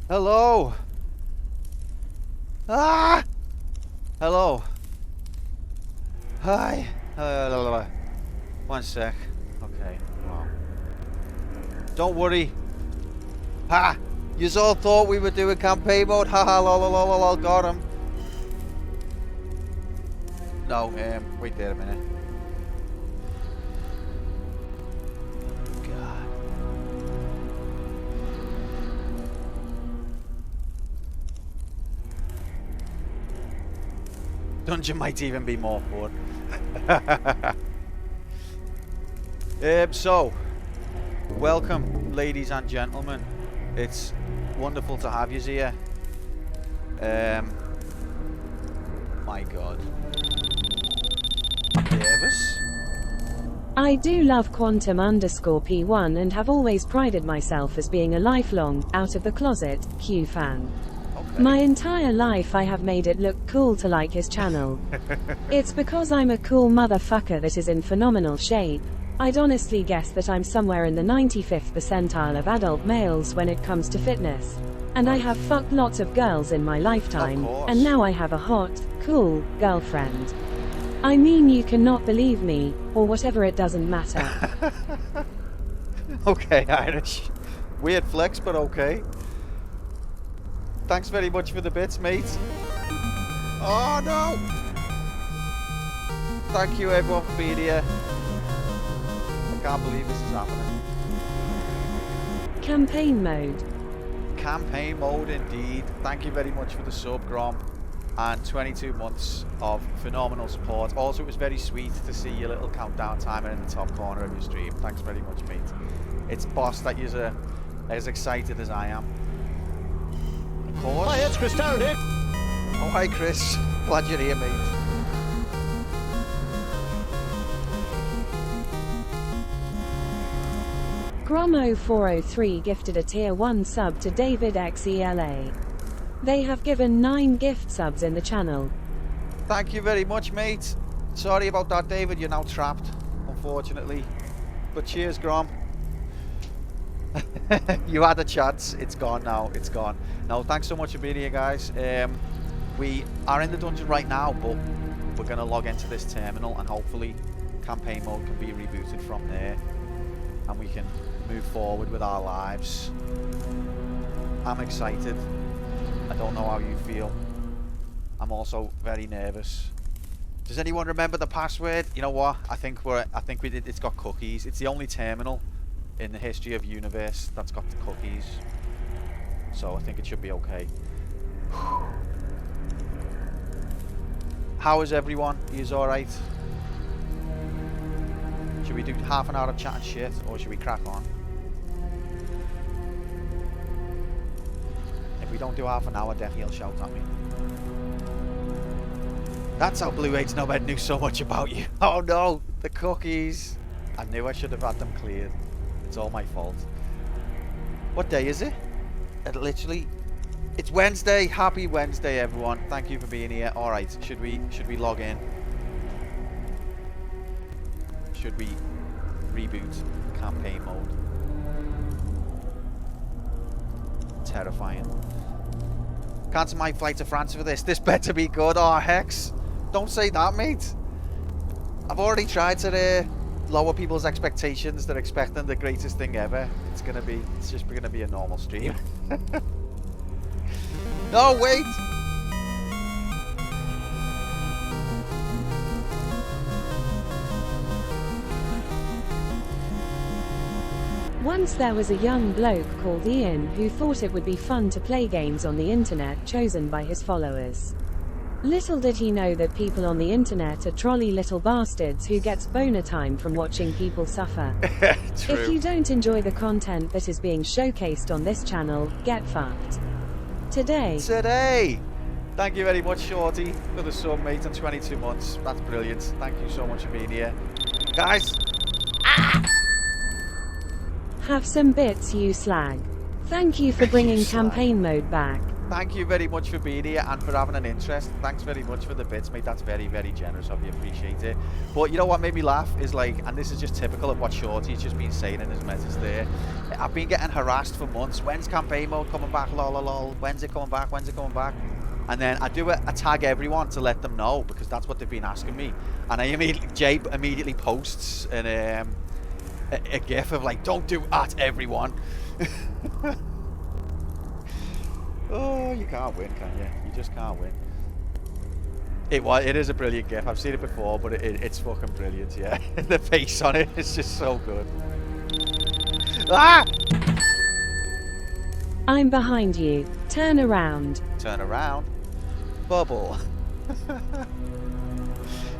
Hello. Ah! Hello. Hi. One sec. Okay. Wow. Don't worry. Ha! Yous all thought we were doing campaign mode. Ha ha lol lol lol lol. Got him. No. Wait there a minute. God. Dungeon might even be more fun. So, welcome, ladies and gentlemen. It's wonderful to have you here. My God. I'm nervous. I do love Quantum_P1 and have always prided myself as being a lifelong, out-of-the-closet, Q fan. Okay. My entire life I have made it look cool to like his channel. It's because I'm a cool motherfucker that is in phenomenal shape. I'd honestly guess that I'm somewhere in the 95th percentile of adult males when it comes to fitness. And I have fucked lots of girls in my lifetime, and now I have a hot, cool, girlfriend. I mean, you cannot believe me, or whatever, it doesn't matter. Okay, Irish. Weird flex, but okay. Thanks very much for the bits, mate. Oh, no! Thank you, everyone, for being here. I can't believe this is happening. Campaign mode. Campaign mode, indeed. Thank you very much for the sub, Grom. And 22 months of phenomenal support. Also, it was very sweet to see your little countdown timer in the top corner of your stream. Thanks very much, mate. It's boss that you're as excited as I am. Of course. Hi, it's Chris Tarrant here. Oh, hi, Chris. Glad you're here, mate. Gromo403 gifted a tier 1 sub to David XELA. They have given 9 gift subs in the channel. Thank you very much, mate. Sorry about that, David. You're now trapped, unfortunately. But cheers, Grom. You had a chance. It's gone now. It's gone. No, thanks so much for being here, guys. We are in the dungeon right now, but we're going to log into this terminal, and hopefully campaign mode can be rebooted from there, and we can move forward with our lives. I'm excited. I don't know how you feel. I'm also very nervous. Does anyone remember the password? You know what? I think we did. It's got cookies. It's the only terminal in the history of universe that's got the cookies. So I think it should be okay. How is everyone? Is all right? Should we do half an hour of chatting shit, or should we crack on? If we don't do half an hour, definitely he'll shout at me. That's how Blue Age Nomad knew so much about you. Oh no, the cookies. I knew I should have had them cleared. It's all my fault. What day is it? It's Wednesday. Happy Wednesday, everyone. Thank you for being here. All right, should we log in? Should we reboot campaign mode? Terrifying. Cancel my flight to France for this. This better be good. Oh, Hex. Don't say that, mate. I've already tried to lower people's expectations. They're expecting the greatest thing ever. It's just gonna be a normal stream. No, wait. Once there was a young bloke called Ian who thought it would be fun to play games on the internet chosen by his followers. Little did he know that people on the internet are trolley little bastards who gets boner time from watching people suffer. If you don't enjoy the content that is being showcased on this channel, get fucked. Today. Thank you very much, Shorty, for the sub, mate, and 22 months. That's brilliant. Thank you so much for being here. Guys. Have some bits, you slag. Thank you for bringing campaign mode back. Thank you very much for being here and for having an interest. Thanks very much for the bits, mate. That's very, very generous of you. Appreciate it. But you know what made me laugh is like, and this is just typical of what Shorty's just been saying in his message there. I've been getting harassed for months. When's campaign mode coming back? Lol, lol, lol. When's it coming back? When's it coming back? And then I do a tag everyone to let them know, because that's what they've been asking me. And Jay immediately posts a gif of like, don't do at everyone. Oh, you can't win, can you? You just can't win. It is a brilliant gif. I've seen it before, but it's fucking brilliant, yeah. The face on it is just so good. Ah! I'm behind you. Turn around. Turn around. Bubble.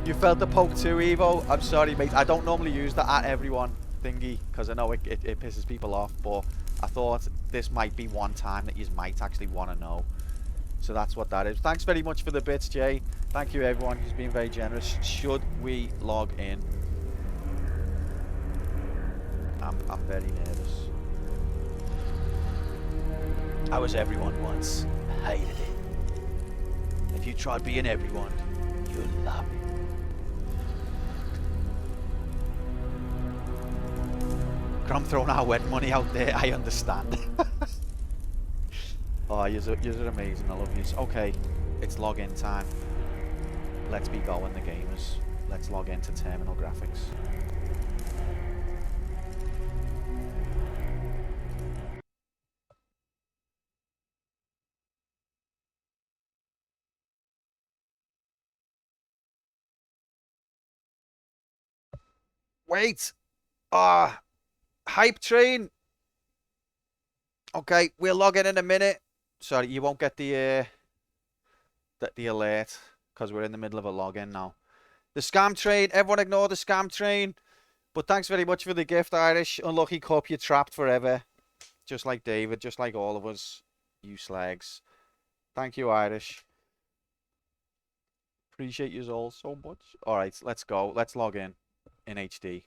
You felt the poke too, Evo. I'm sorry, mate. I don't normally use the at everyone thingy because I know it pisses people off, but I thought this might be one time that you might actually want to know. So that's what that is. Thanks very much for the bits, Jay. Thank you, everyone who's been very generous. Should we log in? I'm very nervous. I was everyone once. Hated it. If you tried being everyone, you'll love it. I'm throwing our wet money out there, I understand. Oh, you're amazing, I love yous. Okay, it's login time. Let's be going, the gamers. Let's log into Terminal Graphics. Wait! Hype train! Okay, we'll log in a minute. Sorry, you won't get the alert because we're in the middle of a login now. The scam train, everyone ignore the scam train. But thanks very much for the gift, Irish. Unlucky cup, you're trapped forever. Just like David, just like all of us. You slags. Thank you, Irish. Appreciate you all so much. Alright, let's go. Let's log in HD.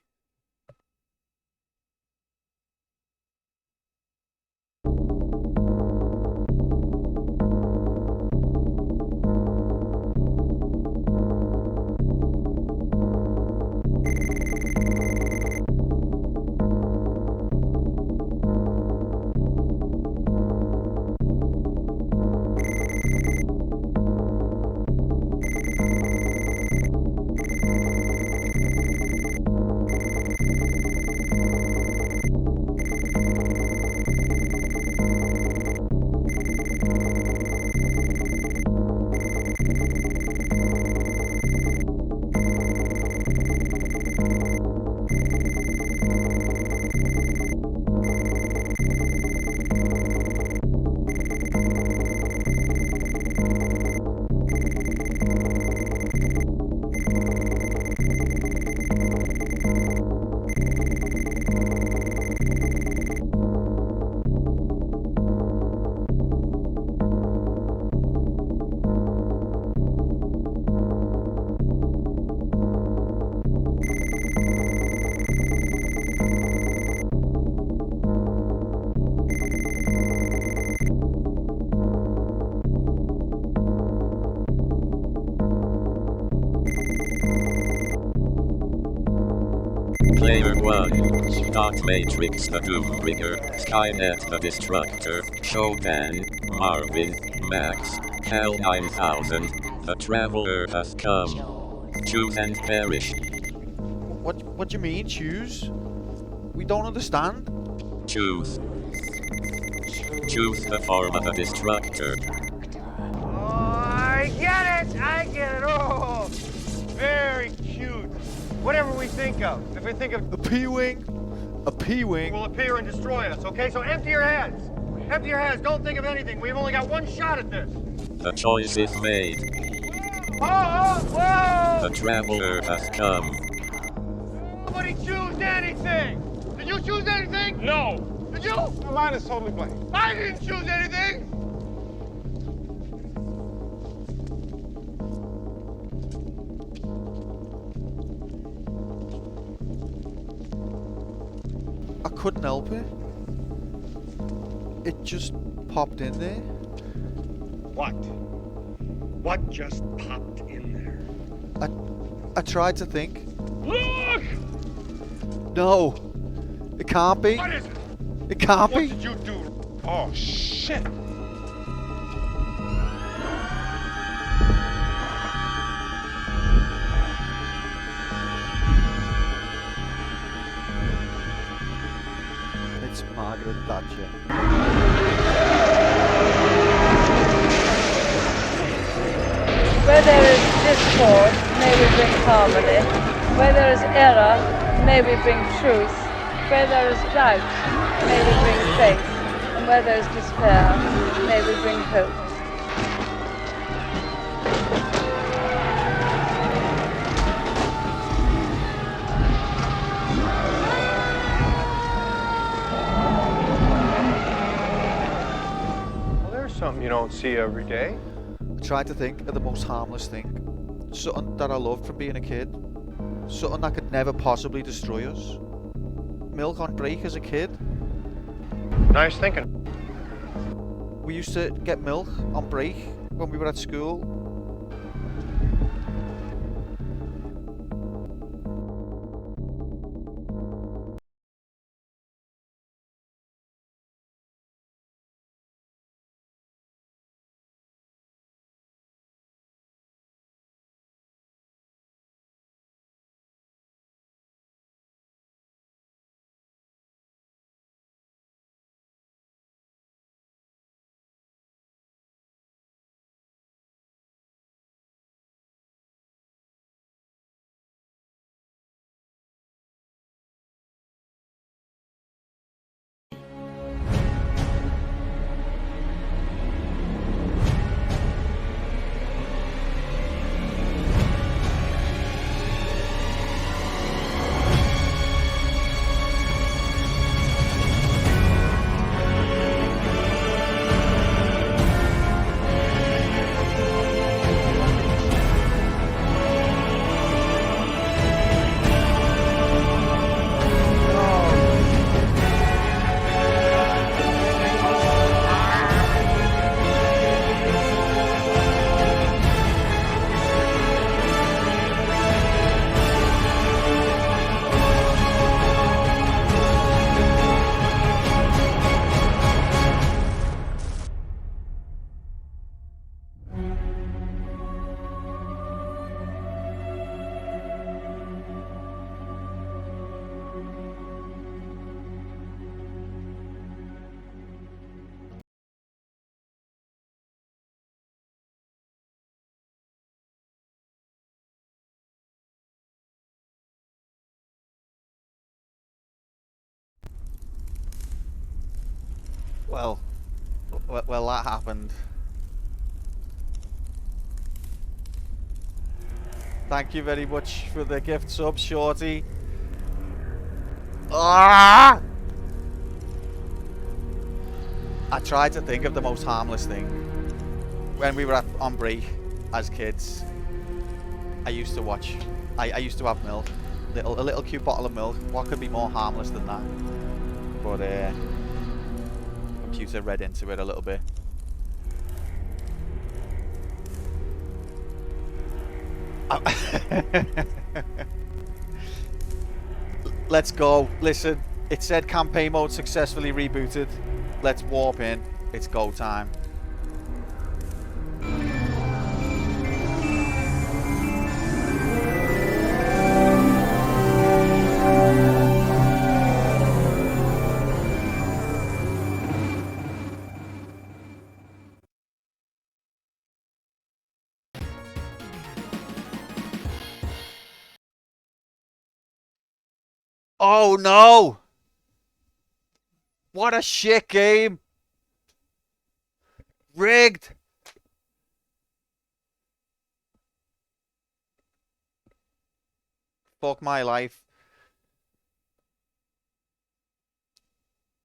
Player 1. Dot Matrix the Doombringer, Skynet the Destructor, Shodan, Marvin, Max, Hell 9000. The Traveler has come. Choose and perish. What do you mean, choose? We don't understand. Choose. Choose the form of the Destructor. Oh, I get it! Oh, very cute. Whatever we think of. If we think of A P-Wing? A P-Wing? will appear and destroy us, okay? So empty your heads. Empty your heads. Don't think of anything. We've only got one shot at this. The choice is made. Whoa! The Traveler has come. Nobody choose anything. Did you choose anything? No. Did you? Mine is totally blank. I didn't choose anything. I couldn't help it. It just popped in there. What? What just popped in there? I tried to think. Look! No. It can't be. What is it? It can't What be. did you do? Oh, shit. It's Margaret Thatcher. Where there is discord, may we bring harmony. Where there is error, may we bring truth. Where there is doubt, may we bring faith. And where there is despair, may we bring hope. Something you don't see every day? I tried to think of the most harmless thing. Something that I loved from being a kid. Something that could never possibly destroy us. Milk on break as a kid. Nice thinking. We used to get milk on break when we were at school. Well, that happened. Thank you very much for the gift sub, Shorty. Ah! I tried to think of the most harmless thing. When we were on break as kids, I used to watch. I used to have milk, a little cute bottle of milk. What could be more harmless than that? But computer read into it a little bit. Let's go. Listen, it said campaign mode successfully rebooted. Let's warp in. It's go time. Oh no! What a shit game! Rigged! Fuck my life.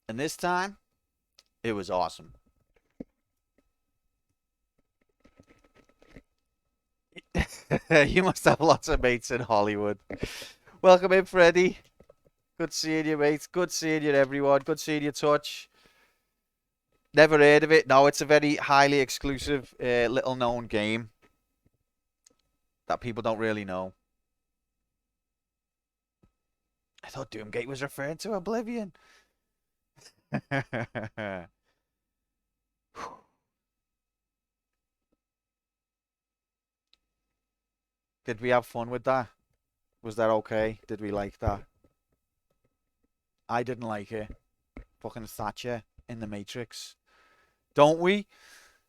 And this time, it was awesome. You must have lots of mates in Hollywood. Welcome in, Freddy. Good seeing you, mate. Good seeing you, everyone. Good seeing you, Touch. Never heard of it. No, it's a very highly exclusive, little-known game that people don't really know. I thought Doomgate was referring to Oblivion. Did we have fun with that? Was that okay? Did we like that? I didn't like it. Fucking Thatcher in the Matrix. Don't we?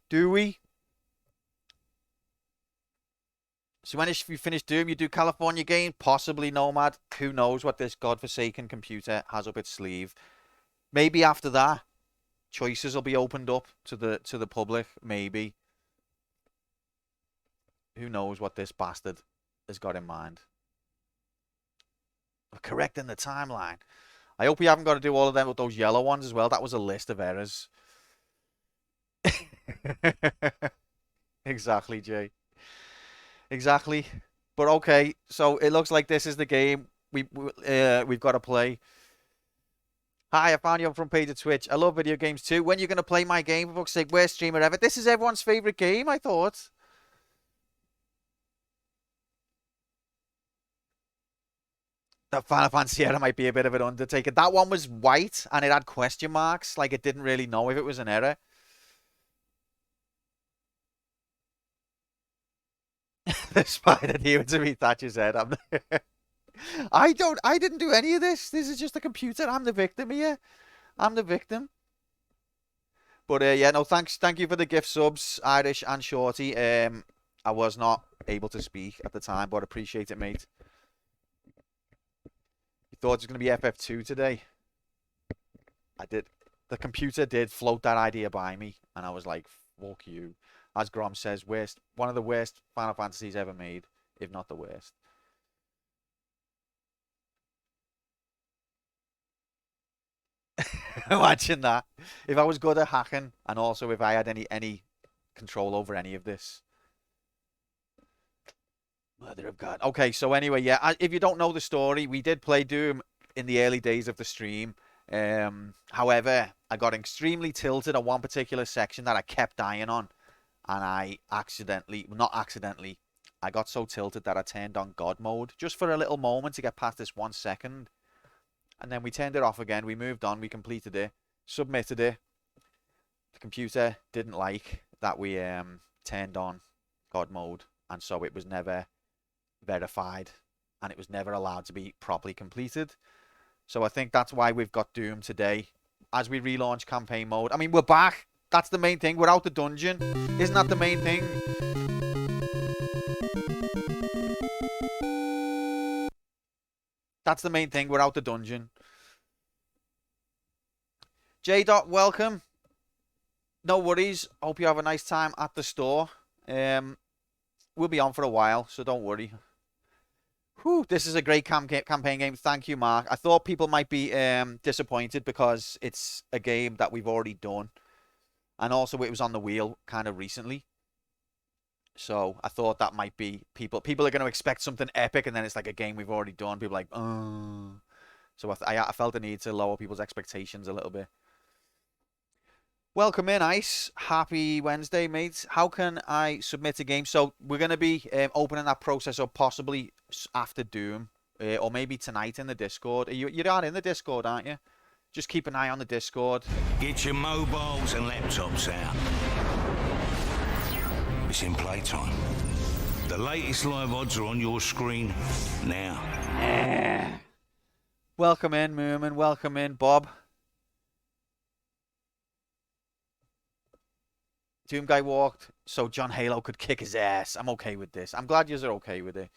Do we? So when you finish Doom, you do California Game? Possibly Nomad. Who knows what this godforsaken computer has up its sleeve. Maybe after that, choices will be opened up to the public. Maybe. Who knows what this bastard has got in mind. Correcting the timeline. I hope we haven't got to do all of them with those yellow ones as well. That was a list of errors. Exactly, Jay. Exactly. But okay, so it looks like this is the game we've got to play. Hi, I found you on front page of Twitch. I love video games too. When are you going to play my game? For fuck's sake, worst streamer ever. This is everyone's favorite game, I thought. The Final Fantasy error might be a bit of an undertaker. That one was white and it had question marks. Like it didn't really know if it was an error. The spider here to me Thatcher's head. I didn't do any of this. This is just a computer. I'm the victim here. I'm the victim. But yeah, no, thank you for the gift subs, Irish and Shorty. I was not able to speak at the time, but appreciate it, mate. You thought it was going to be FF2 today? I did. The computer did float that idea by me, and I was like, fuck you. As Grom says, one of the worst Final Fantasies ever made, if not the worst. Imagine that. If I was good at hacking, and also if I had any control over any of this. Mother of God. Okay, so anyway, yeah, if you don't know the story, we did play Doom in the early days of the stream. However, I got extremely tilted on one particular section that I kept dying on. And I I got so tilted that I turned on God mode just for a little moment to get past this 1 second. And then we turned it off again. We moved on. We completed it. Submitted it. The computer didn't like that we turned on God mode. And so it was never verified. And it was never allowed to be properly completed. So I think that's why we've got Doom today. As we relaunch campaign mode. I mean, we're back. That's the main thing. We're out the dungeon. Isn't that the main thing? That's the main thing. We're out the dungeon. J. Dot, welcome. No worries. Hope you have a nice time at the store. We'll be on for a while, so don't worry. Whew, this is a great campaign game. Thank you, Mark. I thought people might be disappointed because it's a game that we've already done. And also it was on the wheel kind of recently. So I thought that might be people are going to expect something epic and then it's like a game we've already done. People are like, oh. So I felt the need to lower people's expectations a little bit. Welcome in, Ice. Happy Wednesday, mate. How can I submit a game? So we're going to be opening that process up possibly after Doom. Or maybe tonight in the Discord. You're in the Discord, aren't you? Just keep an eye on the Discord. Get your mobiles and laptops out. It's in playtime. The latest live odds are on your screen now. Welcome in, Moomin. Welcome in, Bob. Doom guy walked so John Halo could kick his ass. I'm okay with this. I'm glad you're okay with it.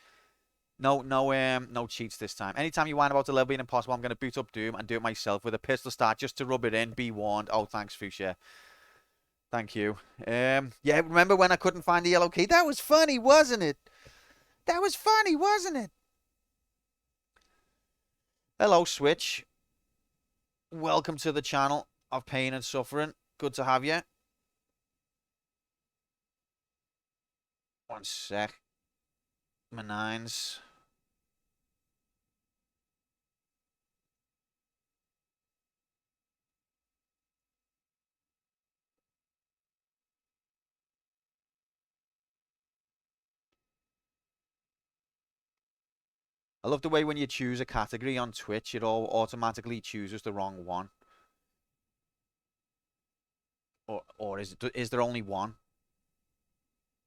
No cheats this time. Anytime you whine about the level being impossible, I'm going to boot up Doom and do it myself with a pistol start just to rub it in. Be warned. Oh, thanks, Fuchsia. Thank you. Yeah, remember when I couldn't find the yellow key? That was funny, wasn't it? That was funny, wasn't it? Hello, Switch. Welcome to the channel of Pain and Suffering. Good to have you. One sec. My nines. I love the way when you choose a category on Twitch, it all automatically chooses the wrong one. Or is there only one?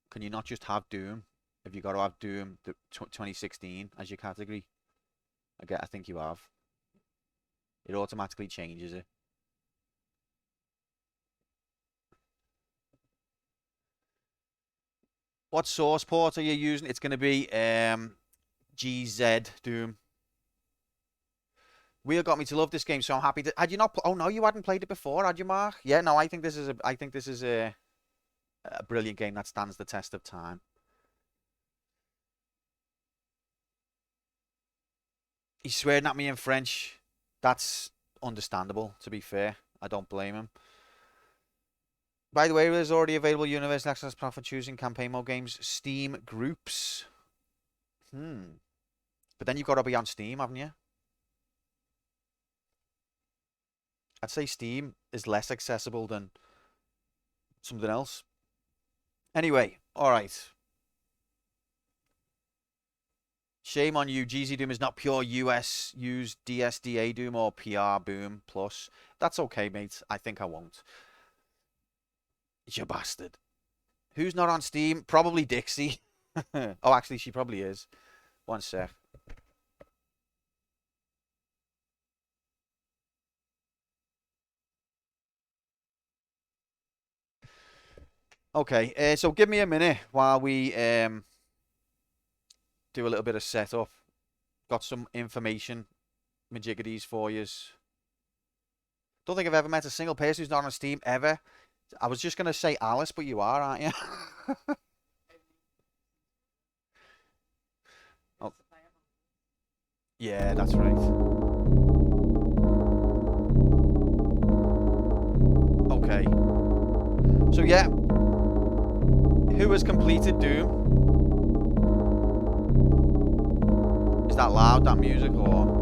Can you not just have Doom? Have you got to have Doom 2016 as your category? I think you have. It automatically changes it. What source port are you using? It's going to be GZ Doom. Wheel got me to love this game, so I'm happy to. Had you not? Oh no, you hadn't played it before, had you, Mark? Yeah, no, I think this is a brilliant game that stands the test of time. He's swearing at me in French. That's understandable, to be fair. I don't blame him. By the way, there's already available Universal Access plan for choosing campaign mode games. Steam groups. But then you've got to be on Steam, haven't you? I'd say Steam is less accessible than something else. Anyway, alright. Shame on you. GZ Doom is not pure US used DSDA Doom or PR Boom Plus. That's okay, mate. I think I won't. You bastard. Who's not on Steam? Probably Dixie. Oh, actually, she probably is. One sec. Okay, so give me a minute while we do a little bit of setup. Got some information, majiggities for yous. Don't think I've ever met a single person who's not on Steam ever. I was just gonna say Alice, but you are, aren't you? Oh. Yeah, that's right. Okay. So yeah, who has completed Doom? Is that loud, that music, or?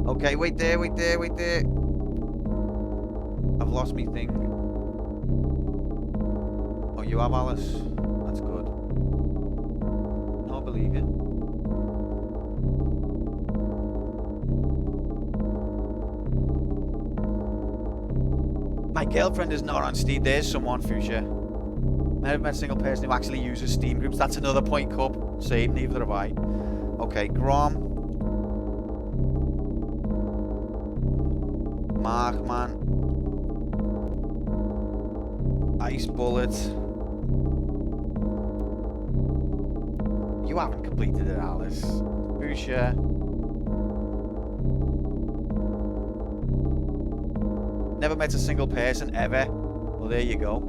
Okay, wait there. I've lost me thing. Oh, you have, Alice? That's good. No, I believe it. My girlfriend is not on Steam. There's someone, Fuchsia. Never met a single person who actually uses Steam groups. That's another point, Cup. Same, neither have I. Okay, Grom. Markman. Ice Bullet. You haven't completed it, Alice. Fuchsia. Never met a single person ever. Well, there you go.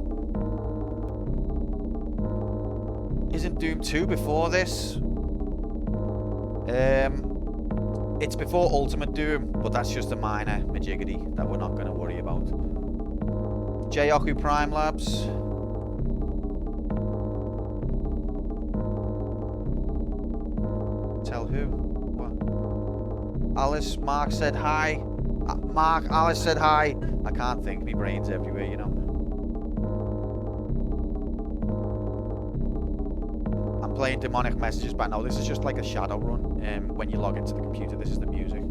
Isn't Doom 2 before this? It's before Ultimate Doom, but that's just a minor majiggity that we're not going to worry about. Jayoku Prime Labs. Tell who? What? Alice, Mark said hi. Mark, Alice said hi. I can't think. My brain's everywhere, you know. I'm playing Demonic Messages back now. This is just like a shadow run. When you log into the computer, this is the music.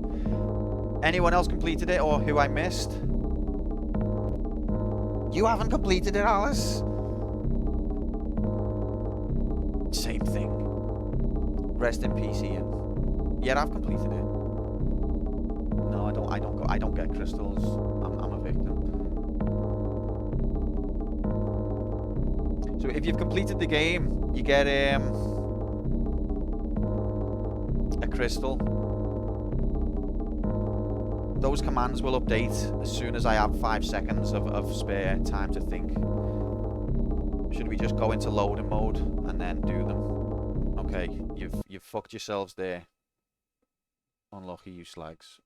Anyone else completed it or who I missed? You haven't completed it, Alice? Same thing. Rest in peace, Ian. Yeah, I've completed it. No, I don't get crystals. I'm a victim. So if you've completed the game, you get a crystal. Those commands will update as soon as I have 5 seconds of spare time to think. Should we just go into loading mode and then do them? Okay, you've fucked yourselves there. Unlucky, you slags.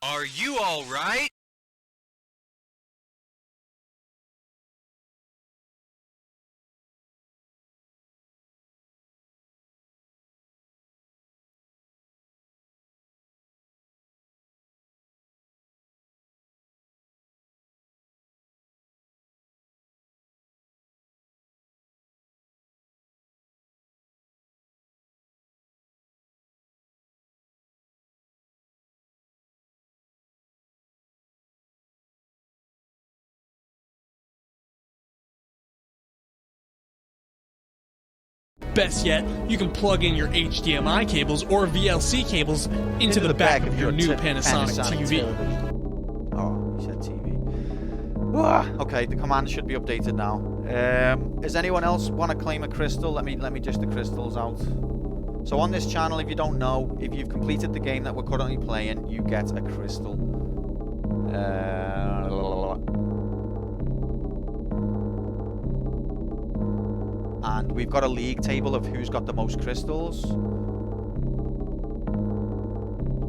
Are you all right? Best yet, you can plug in your HDMI cables or VLC cables into the back of your new Panasonic TV. Oh, you said TV. Okay, the command should be updated now. Does anyone else want to claim a crystal? Let me just the crystals out. So on this channel, if you don't know, if you've completed the game that we're currently playing, you get a crystal. And we've got a league table of who's got the most crystals.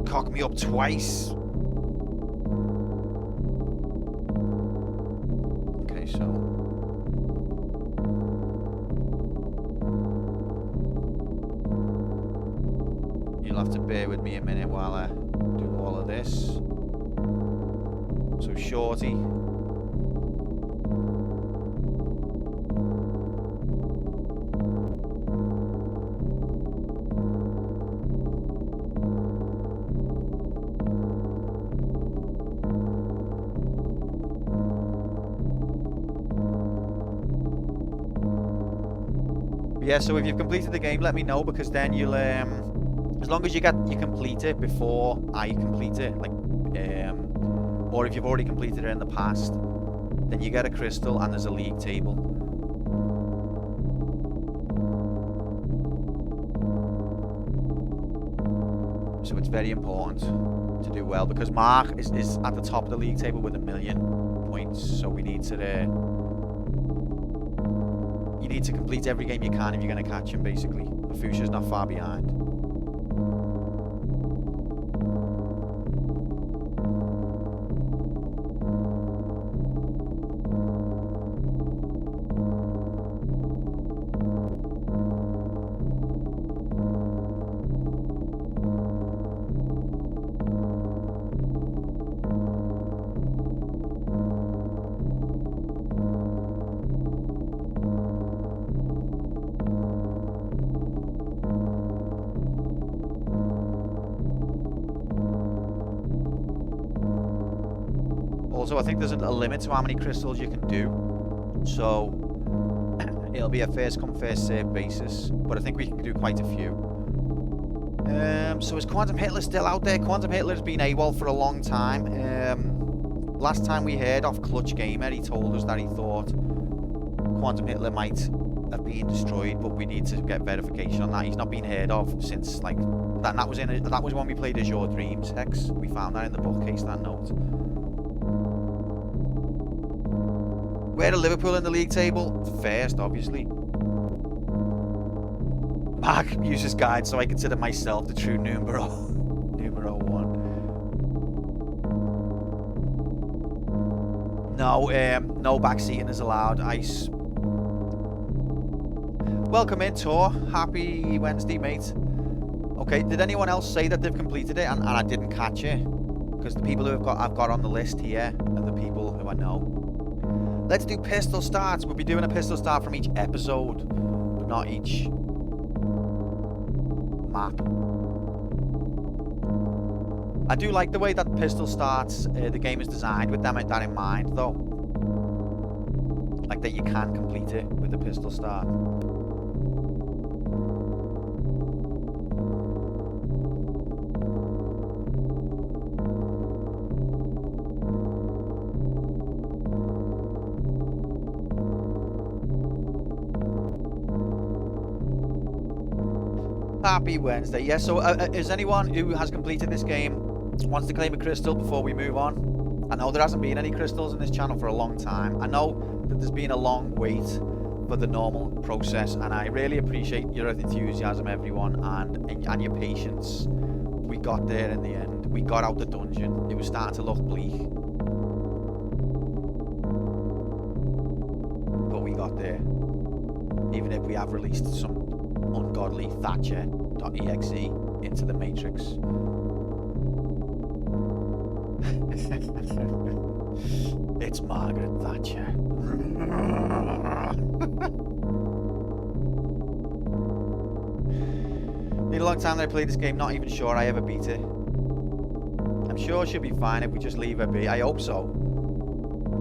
Cock me up twice. Okay, so you'll have to bear with me a minute while I do all of this. So Shorty. Yeah, so if you've completed the game, let me know, because then you'll, as long as you complete it before I complete it, like, or if you've already completed it in the past, then you get a crystal and there's a league table. So it's very important to do well, because Mark is at the top of the league table with 1 million points, so we need to, you need to complete every game you can if you're going to catch him, basically. Mafusha's not far behind. Also, I think there's a limit to how many crystals you can do, so it'll be a first come first serve basis, but I think we can do quite a few. So is Quantum Hitler still out there? Quantum Hitler's been AWOL for a long time. Last time we heard off Clutch Gamer, he told us that he thought Quantum Hitler might have been destroyed, but we need to get verification on that. He's not been heard of since, like, that was when we played Azure Dreams, Hex. We found that in the bookcase, that note. Where are Liverpool in the league table? First, obviously. Mark uses guide, so I consider myself the true numero one. No, no backseating is allowed. Ice. Welcome in, Tor. Happy Wednesday, mate. Okay, did anyone else say that they've completed it and I didn't catch it? Because the people who I've got on the list here are the people who I know. Let's do pistol starts. We'll be doing a pistol start from each episode, but not each map. I do like the way that pistol starts, the game is designed with that in mind, though. Like that you can complete it with the pistol start. Happy Wednesday. Yeah, so is anyone who has completed this game wants to claim a crystal before we move on? I know there hasn't been any crystals in this channel for a long time. I know that there's been a long wait for the normal process, and I really appreciate your enthusiasm, everyone, and your patience. We got there in the end. We got out the dungeon. It was starting to look bleak, but we got there. Even if we have released some ungodly Thatcher.exe into the Matrix. It's Margaret Thatcher. Been a long time that I played this game, not even sure I ever beat it. I'm sure she'll be fine if we just leave her be. I hope so.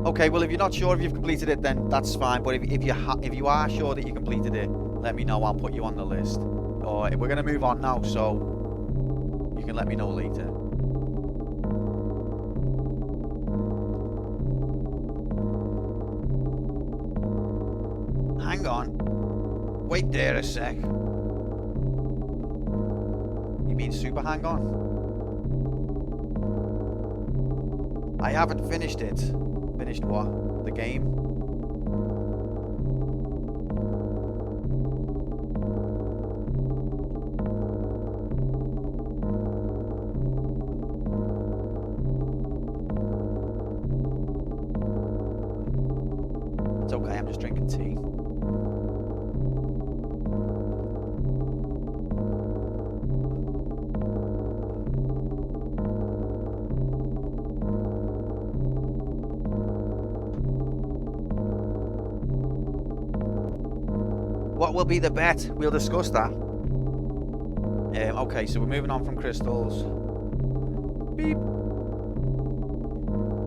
Okay, well, if you're not sure if you've completed it, then that's fine. But if you are sure that you completed it, let me know. I'll put you on the list. Or we're going to move on now, so you can let me know later. Hang on. Wait there a sec. You mean super hang on? I haven't finished it. Finished what? The game? It's okay, I'm just drinking tea. What will be the bet? We'll discuss that. Okay, so we're moving on from crystals. Beep.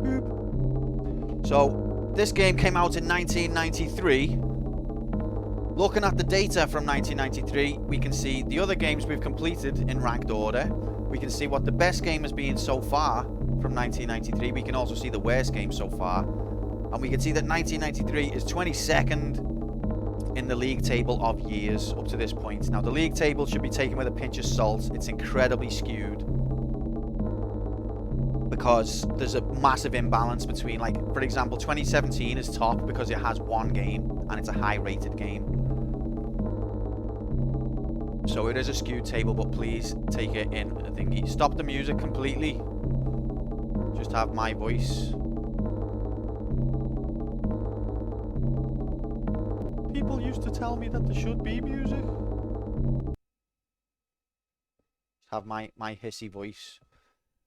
Boop. So, this game came out in 1993. Looking at the data from 1993, we can see the other games we've completed in ranked order. We can see what the best game has been so far from 1993. We can also see the worst game so far. And we can see that 1993 is 22nd in the league table of years up to this point. Now, the league table should be taken with a pinch of salt. It's incredibly skewed because there's a massive imbalance between, like, for example, 2017 is top because it has one game and it's a high-rated game. So it is a skewed table, but please take it in a thingy. Stop the music completely. Just have my voice. People used to tell me that there should be music. Just have my hissy voice.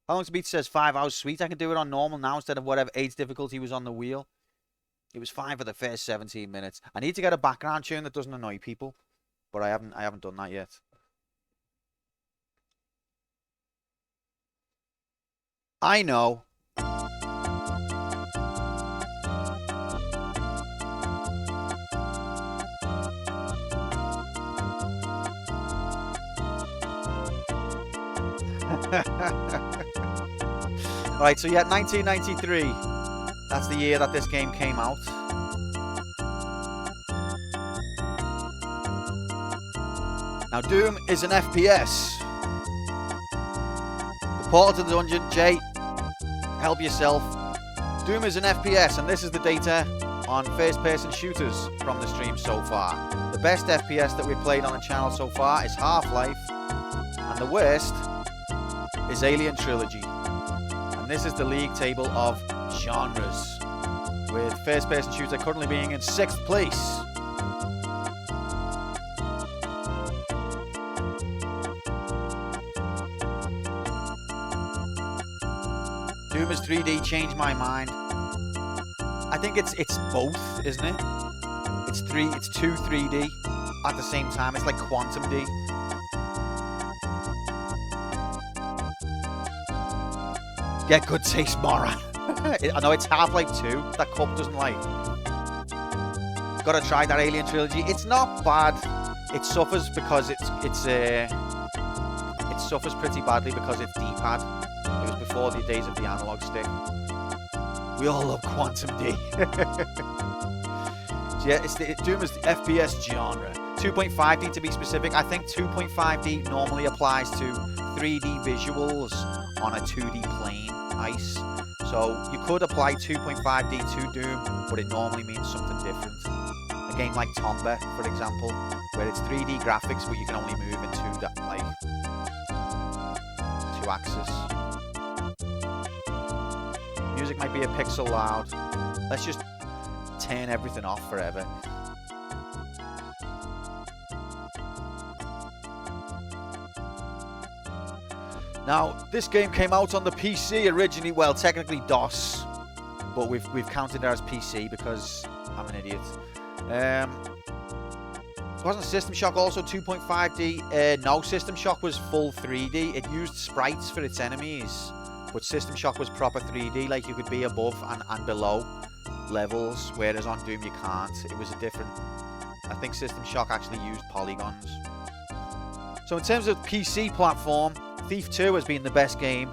How long to beat says 5 hours sweet. I can do it on normal now instead of whatever age difficulty was on the wheel. It was fine for the first 17 minutes. I need to get a background tune that doesn't annoy people, but I haven't done that yet. I know. Alright, so yeah, 1993. That's the year that this game came out. Now, Doom is an FPS. The portal to the dungeon, Jay, help yourself. Doom is an FPS, and this is the data on first-person shooters from the stream so far. The best FPS that we've played on the channel so far is Half-Life, and the worst is Alien Trilogy. And this is the league table of genres, with first-person shooter currently being in 6th place. Doom is 3D, changed my mind. I think it's both, isn't it? It's 2 3D at the same time. It's like Quantum D. Get good taste, Mara. I know it's Half-Life 2 that Cup doesn't like. Gotta try that Alien Trilogy. It's not bad. It suffers because it suffers pretty badly because it's D-pad. It was before the days of the analog stick. We all love Quantum D. So yeah, Doom is the FPS genre. 2.5D to be specific. I think 2.5D normally applies to 3D visuals on a 2D plane ice. So you could apply 2.5D to Doom, but it normally means something different. A game like Tomba, for example, where it's 3D graphics, but you can only move in two axes. Music might be a pixel loud. Let's just turn everything off forever. Now, this game came out on the PC originally. Well, technically DOS, but we've counted it as PC because I'm an idiot. Wasn't System Shock also 2.5D? No, System Shock was full 3D. It used sprites for its enemies, but System Shock was proper 3D. Like, you could be above and below levels, whereas on Doom you can't. It was a different I think System Shock actually used polygons. So in terms of PC platform, Thief 2 has been the best game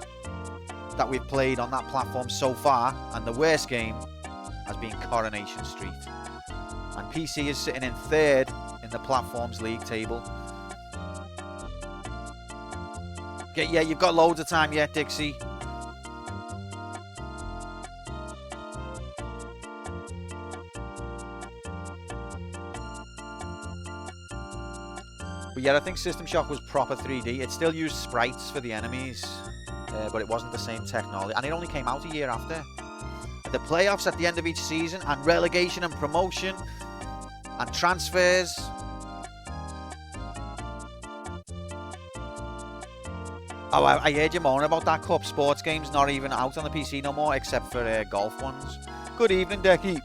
that we've played on that platform so far, and the worst game has been Coronation Street. And PC is sitting in 3rd in the platforms league table. Okay, yeah, you've got loads of time yet, Dixie. But yeah, I think System Shock was proper 3D. It still used sprites for the enemies, but it wasn't the same technology. And it only came out a year after. The playoffs at the end of each season, and relegation and promotion, and transfers. Oh, I heard you moaning about that Cup Sports games not even out on the PC no more, except for golf ones. Good evening, Decky.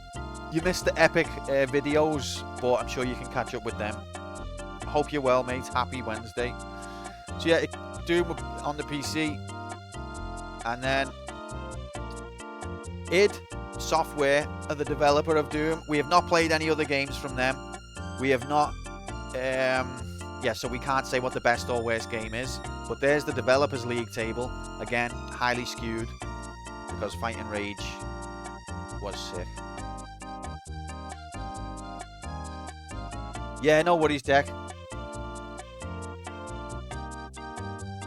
You missed the epic videos, but I'm sure you can catch up with them. Hope you're well, mate. Happy Wednesday. So yeah, Doom on the PC. And then id Software are the developer of Doom. We have not played any other games from them. We have not... yeah, so we can't say what the best or worst game is. But there's the Developers League table. Again, highly skewed, because Fighting Rage was sick. Yeah, no worries, Deck.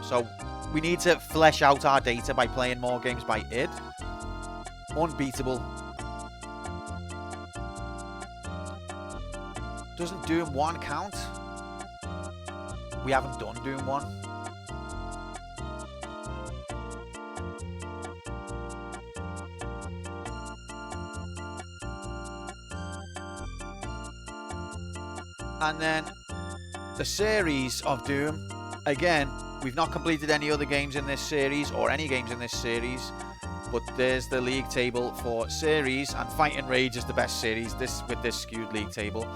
So, we need to flesh out our data by playing more games by id. Unbeatable. Doesn't Doom 1 count? We haven't done Doom 1. And then the series of Doom. Again, we've not completed any other games in this series, or any games in this series. But there's the league table for series, and Fighting Rage is the best series with this skewed league table.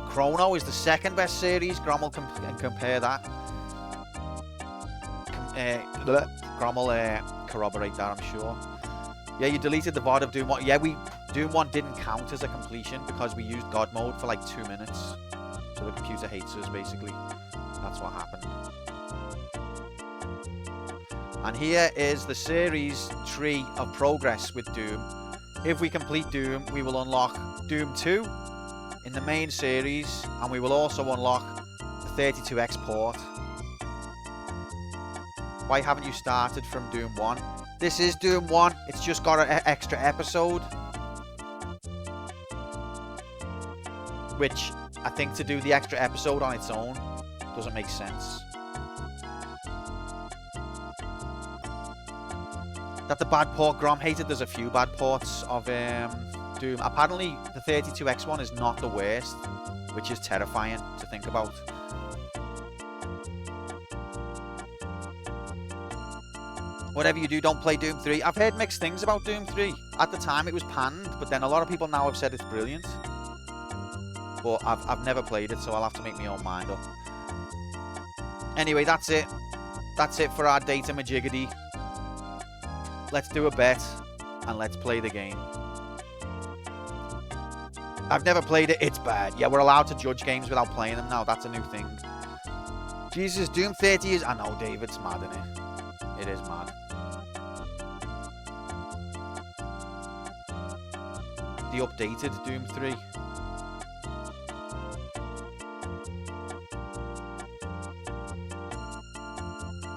Chrono is the second best series. Grommel can compare that. Grommel corroborate that, I'm sure. Yeah, you deleted the VOD of Doom 1. Yeah, Doom 1 didn't count as a completion because we used God mode for like 2 minutes. So the computer hates us, basically. That's what happened. And here is the series tree of progress with Doom. If we complete Doom, we will unlock Doom 2 in the main series, and we will also unlock the 32X port. Why haven't you started from Doom 1? This is Doom 1. It's just got an extra episode. Which, I think to do the extra episode on its own doesn't make sense. That the bad port Grom hated. There's a few bad ports of Doom. Apparently the 32X one is not the worst, which is terrifying to think about. Whatever you do, don't play Doom 3. I've heard mixed things about Doom 3. At the time it was panned, but then a lot of people now have said it's brilliant. But I've never played it, so I'll have to make my own mind up. Anyway, that's it. That's it for our data majiggity. Let's do a bet, and let's play the game. I've never played it. It's bad. Yeah, we're allowed to judge games without playing them now. That's a new thing. Jesus, Doom 30 is... I know, Dave, it's mad, isn't it? It is mad. The updated Doom 3.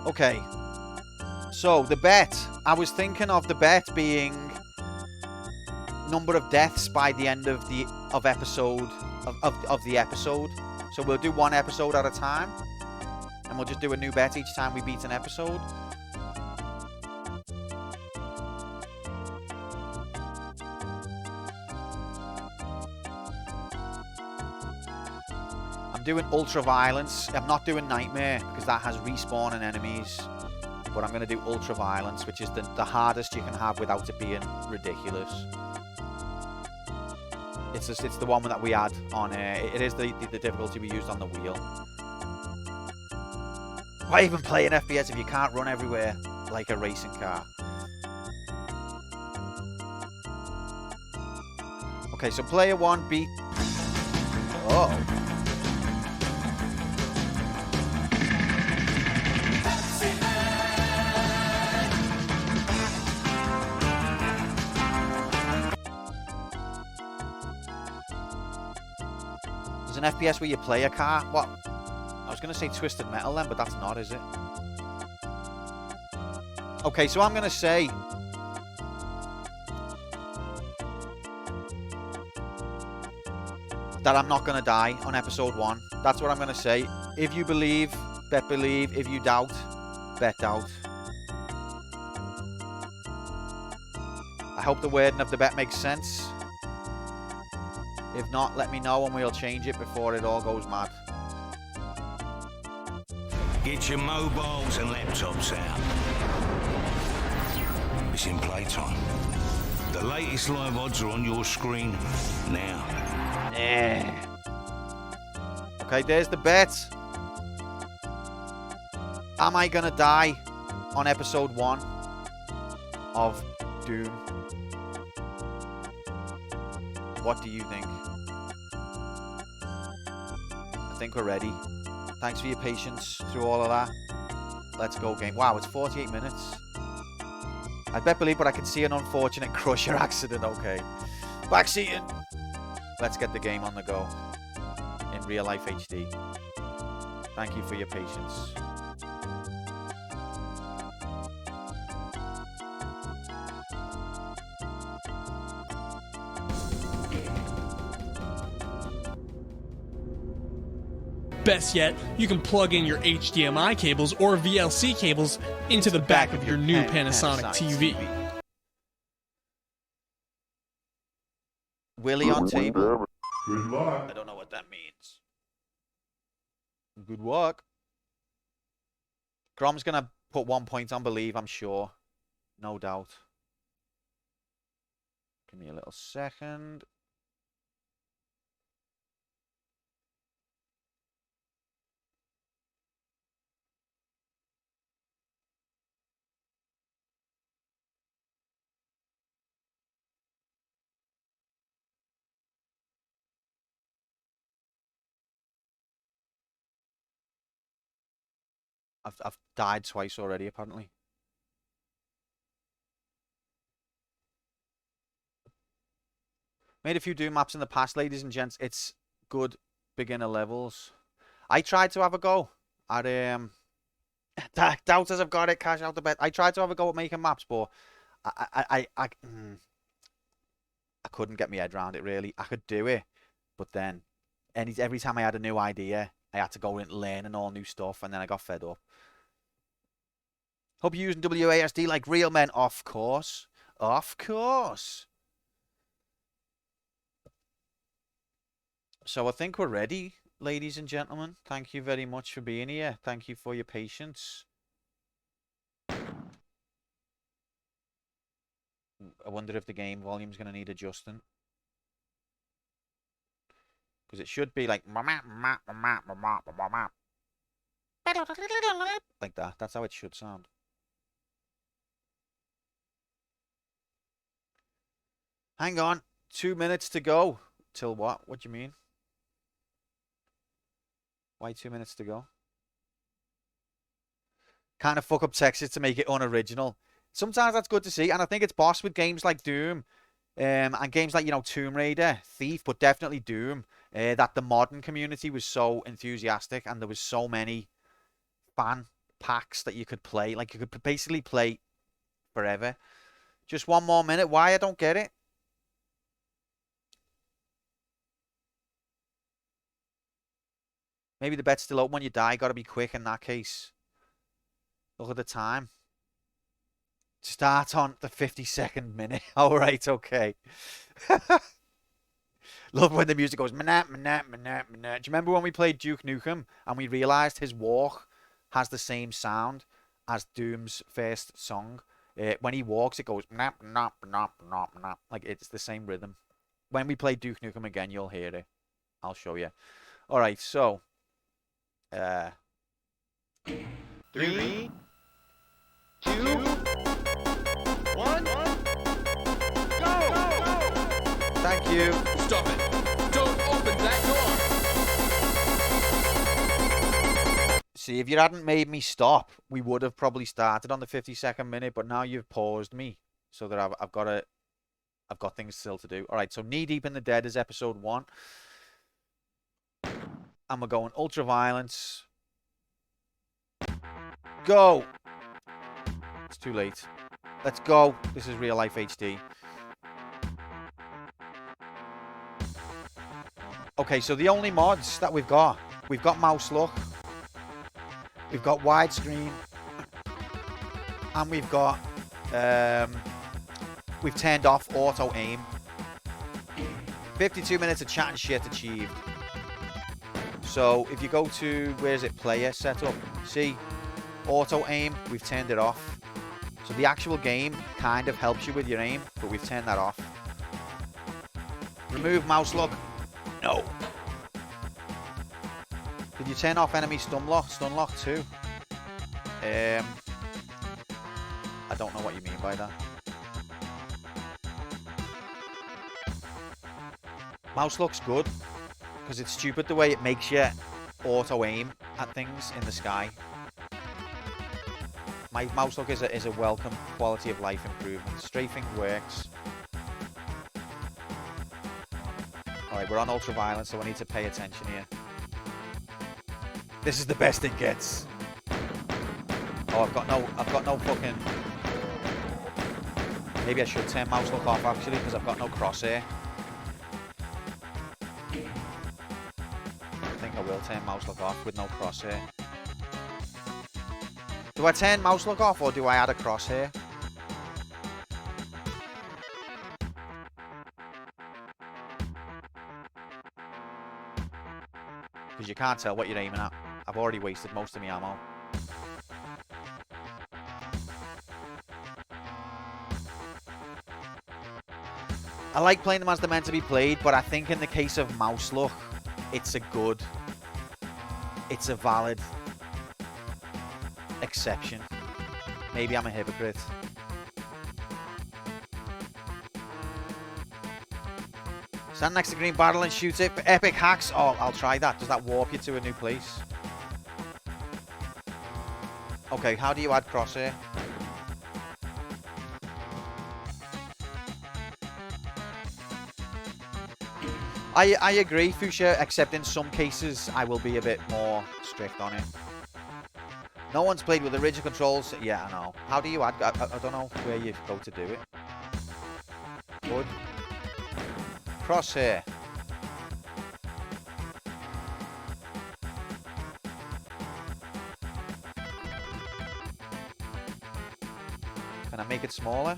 Okay. So, the bet. I was thinking of the bet being number of deaths by the end of the episode. So we'll do one episode at a time, and we'll just do a new bet each time we beat an episode. I'm doing Ultra Violence. I'm not doing Nightmare because that has respawn and enemies. But I'm going to do Ultra Violence, which is the hardest you can have without it being ridiculous. It's the one that we had on... it is the difficulty we used on the wheel. Why even play an FPS if you can't run everywhere like a racing car? Okay, so player 1 beat... Oh. Uh-oh. There's an FPS where you play a car. What? I was going to say Twisted Metal then, but that's not, is it? Okay, so I'm going to say... that I'm not going to die on episode 1. That's what I'm going to say. If you believe, bet believe. If you doubt, bet doubt. I hope the wording of the bet makes sense. If not, let me know and we'll change it before it all goes mad. Get your mobiles and laptops out. It's in playtime. The latest live odds are on your screen now. Okay, there's the bet. Am I gonna die on episode 1 of Doom? What do you think? I think we're ready. Thanks for your patience through all of that. Let's go, game. Wow, it's 48 minutes. I bet believe, but I can see an unfortunate crusher accident. Okay. Backseating. Let's get the game on the go in real life HD. Thank you for your patience. Best yet, you can plug in your HDMI cables or VLC cables into the back of your new Panasonic TV. Willie on table. Good luck. I don't know what that means. Good work. Grom's gonna put 1 point on believe, I'm sure. No doubt. Give me a little second. I've died twice already, apparently. Made a few Doom maps in the past, ladies and gents. It's good beginner levels. I tried to have a go at doubters have got it, cash out the bet. I tried to have a go at making maps, but I couldn't get my head around it really. I could do it, but then every time I had a new idea, I had to go and learn and all new stuff, and then I got fed up. Hope you're using WASD like real men. Of course. Of course. So I think we're ready, ladies and gentlemen. Thank you very much for being here. Thank you for your patience. I wonder if the game volume's going to need adjusting. Because it should be like that. That's how it should sound. Hang on. 2 minutes to go. Till what? What do you mean? Why 2 minutes to go? Kind of fuck up textures to make it unoriginal. Sometimes that's good to see. And I think it's boss with games like Doom. And games like, you know, Tomb Raider, Thief, but definitely Doom. That the modern community was so enthusiastic and there was so many fan packs that you could play. Like, you could basically play forever. Just 1 more minute. Why? I don't get it. Maybe the bet's still open when you die. Got to be quick in that case. Look at the time. Start on the 52nd minute. All right, okay. Love when the music goes, manat, manat, manat, manat. Do you remember when we played Duke Nukem and we realized his walk has the same sound as Doom's first song? When he walks, it goes, manat, manat, manat, manat, manat. Like, it's the same rhythm. When we play Duke Nukem again, you'll hear it. I'll show you. All right, so. 3, 2, 1, go! Thank you. Stop it. Don't open that door. See, if you hadn't made me stop, we would have probably started on the 52nd minute, but now you've paused me so that I've got things still to do. All right, so Knee Deep in the Dead is episode 1. And we're going ultra violence. Go! It's too late. Let's go. This is real life HD. Okay, so the only mods that we've got mouse look. We've got widescreen, and we've got we've turned off auto aim. 52 minutes of chat and shit achieved. So if you go to, where is it, player setup, see, auto aim, we've turned it off. So the actual game kind of helps you with your aim, but we've turned that off. Remove mouse look. No. Did you turn off enemy stun lock too? I don't know what you mean by that. Mouse look's good, because it's stupid the way it makes you auto aim at things in the sky. My mouse look is a welcome quality of life improvement. Strafing works. Alright, we're on ultra violence, so I need to pay attention here. This is the best it gets. Oh, I've got no fucking... Maybe I should turn mouse look off actually, because I've got no crosshair. I think I will turn mouse look off with no crosshair. Do I turn mouse look off or do I add a crosshair? Because you can't tell what you're aiming at. I've already wasted most of my ammo. I like playing them as they're meant to be played, but I think in the case of mouse look, it's a valid exception. Maybe I'm a hypocrite. Stand next to green barrel and shoot it for epic hacks. Oh, I'll try that. Does that warp you to a new place? Okay, how do you add crosshair? I agree, Fuchsia, except in some cases I will be a bit more strict on it. No one's played with original controls. Yeah, I know. How do you add... I don't know where you go to do it. Good. Crosshair. Can I make it smaller?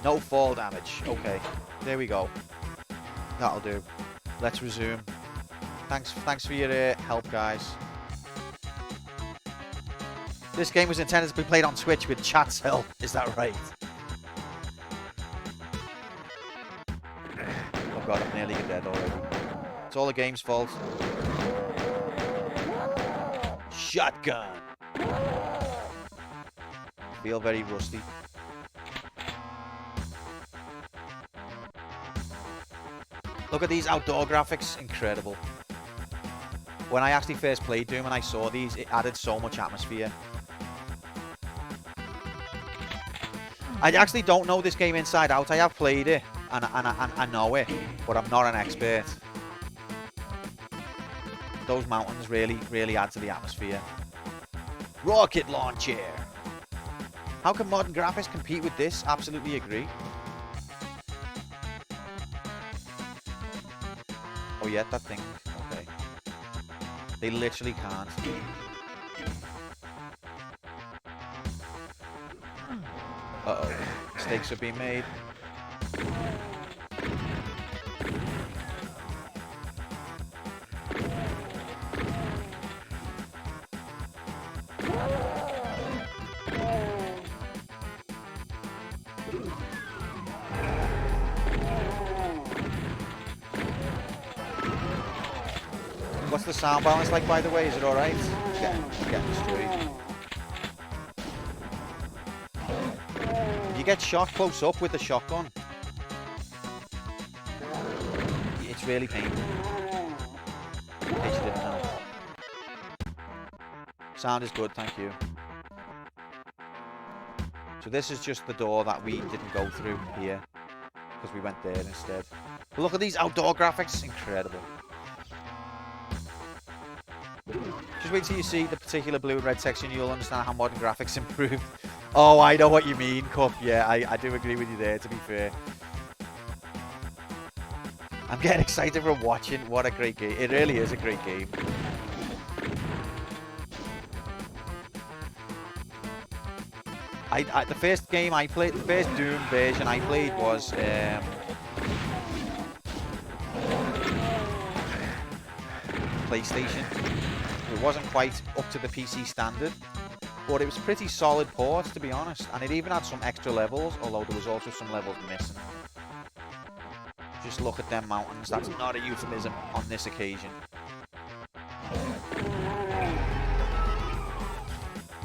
No fall damage. Okay, there we go. That'll do. Let's resume. Thanks for your help, guys. This game was intended to be played on Twitch with chat cell. Is that right? Oh god, I'm nearly dead already. It's all the game's fault. Shotgun. Feel very rusty. Look at these outdoor graphics, incredible. When I actually first played Doom and I saw these, it added so much atmosphere. I actually don't know this game inside out. I have played it, and I know it, but I'm not an expert. Those mountains really add to the atmosphere. Rocket launcher! How can modern graphics compete with this? Absolutely agree. Oh yeah, that thing. Okay. They literally can't. Uh-oh. Mistakes are being made. What's the sound balance like, by the way? Is it alright? Getting destroyed. You get shot close up with the shotgun. It's It's really painful. In case you didn't know. Sound is good, thank you. So this is just the door that we didn't go through here. Because we went there instead. But look at these outdoor graphics. Incredible. Just wait till you see the particular blue and red section. You'll understand how modern graphics improved. Oh, I know what you mean, Cup. Yeah, I do agree with you there, to be fair. I'm getting excited from watching. What a great game. It really is a great game. The first game I played, the first Doom version I played was PlayStation. It wasn't quite up to the PC standard, but it was pretty solid port, to be honest. And it even had some extra levels, although there was also some levels missing. Just look at them mountains. That's not a euphemism on this occasion.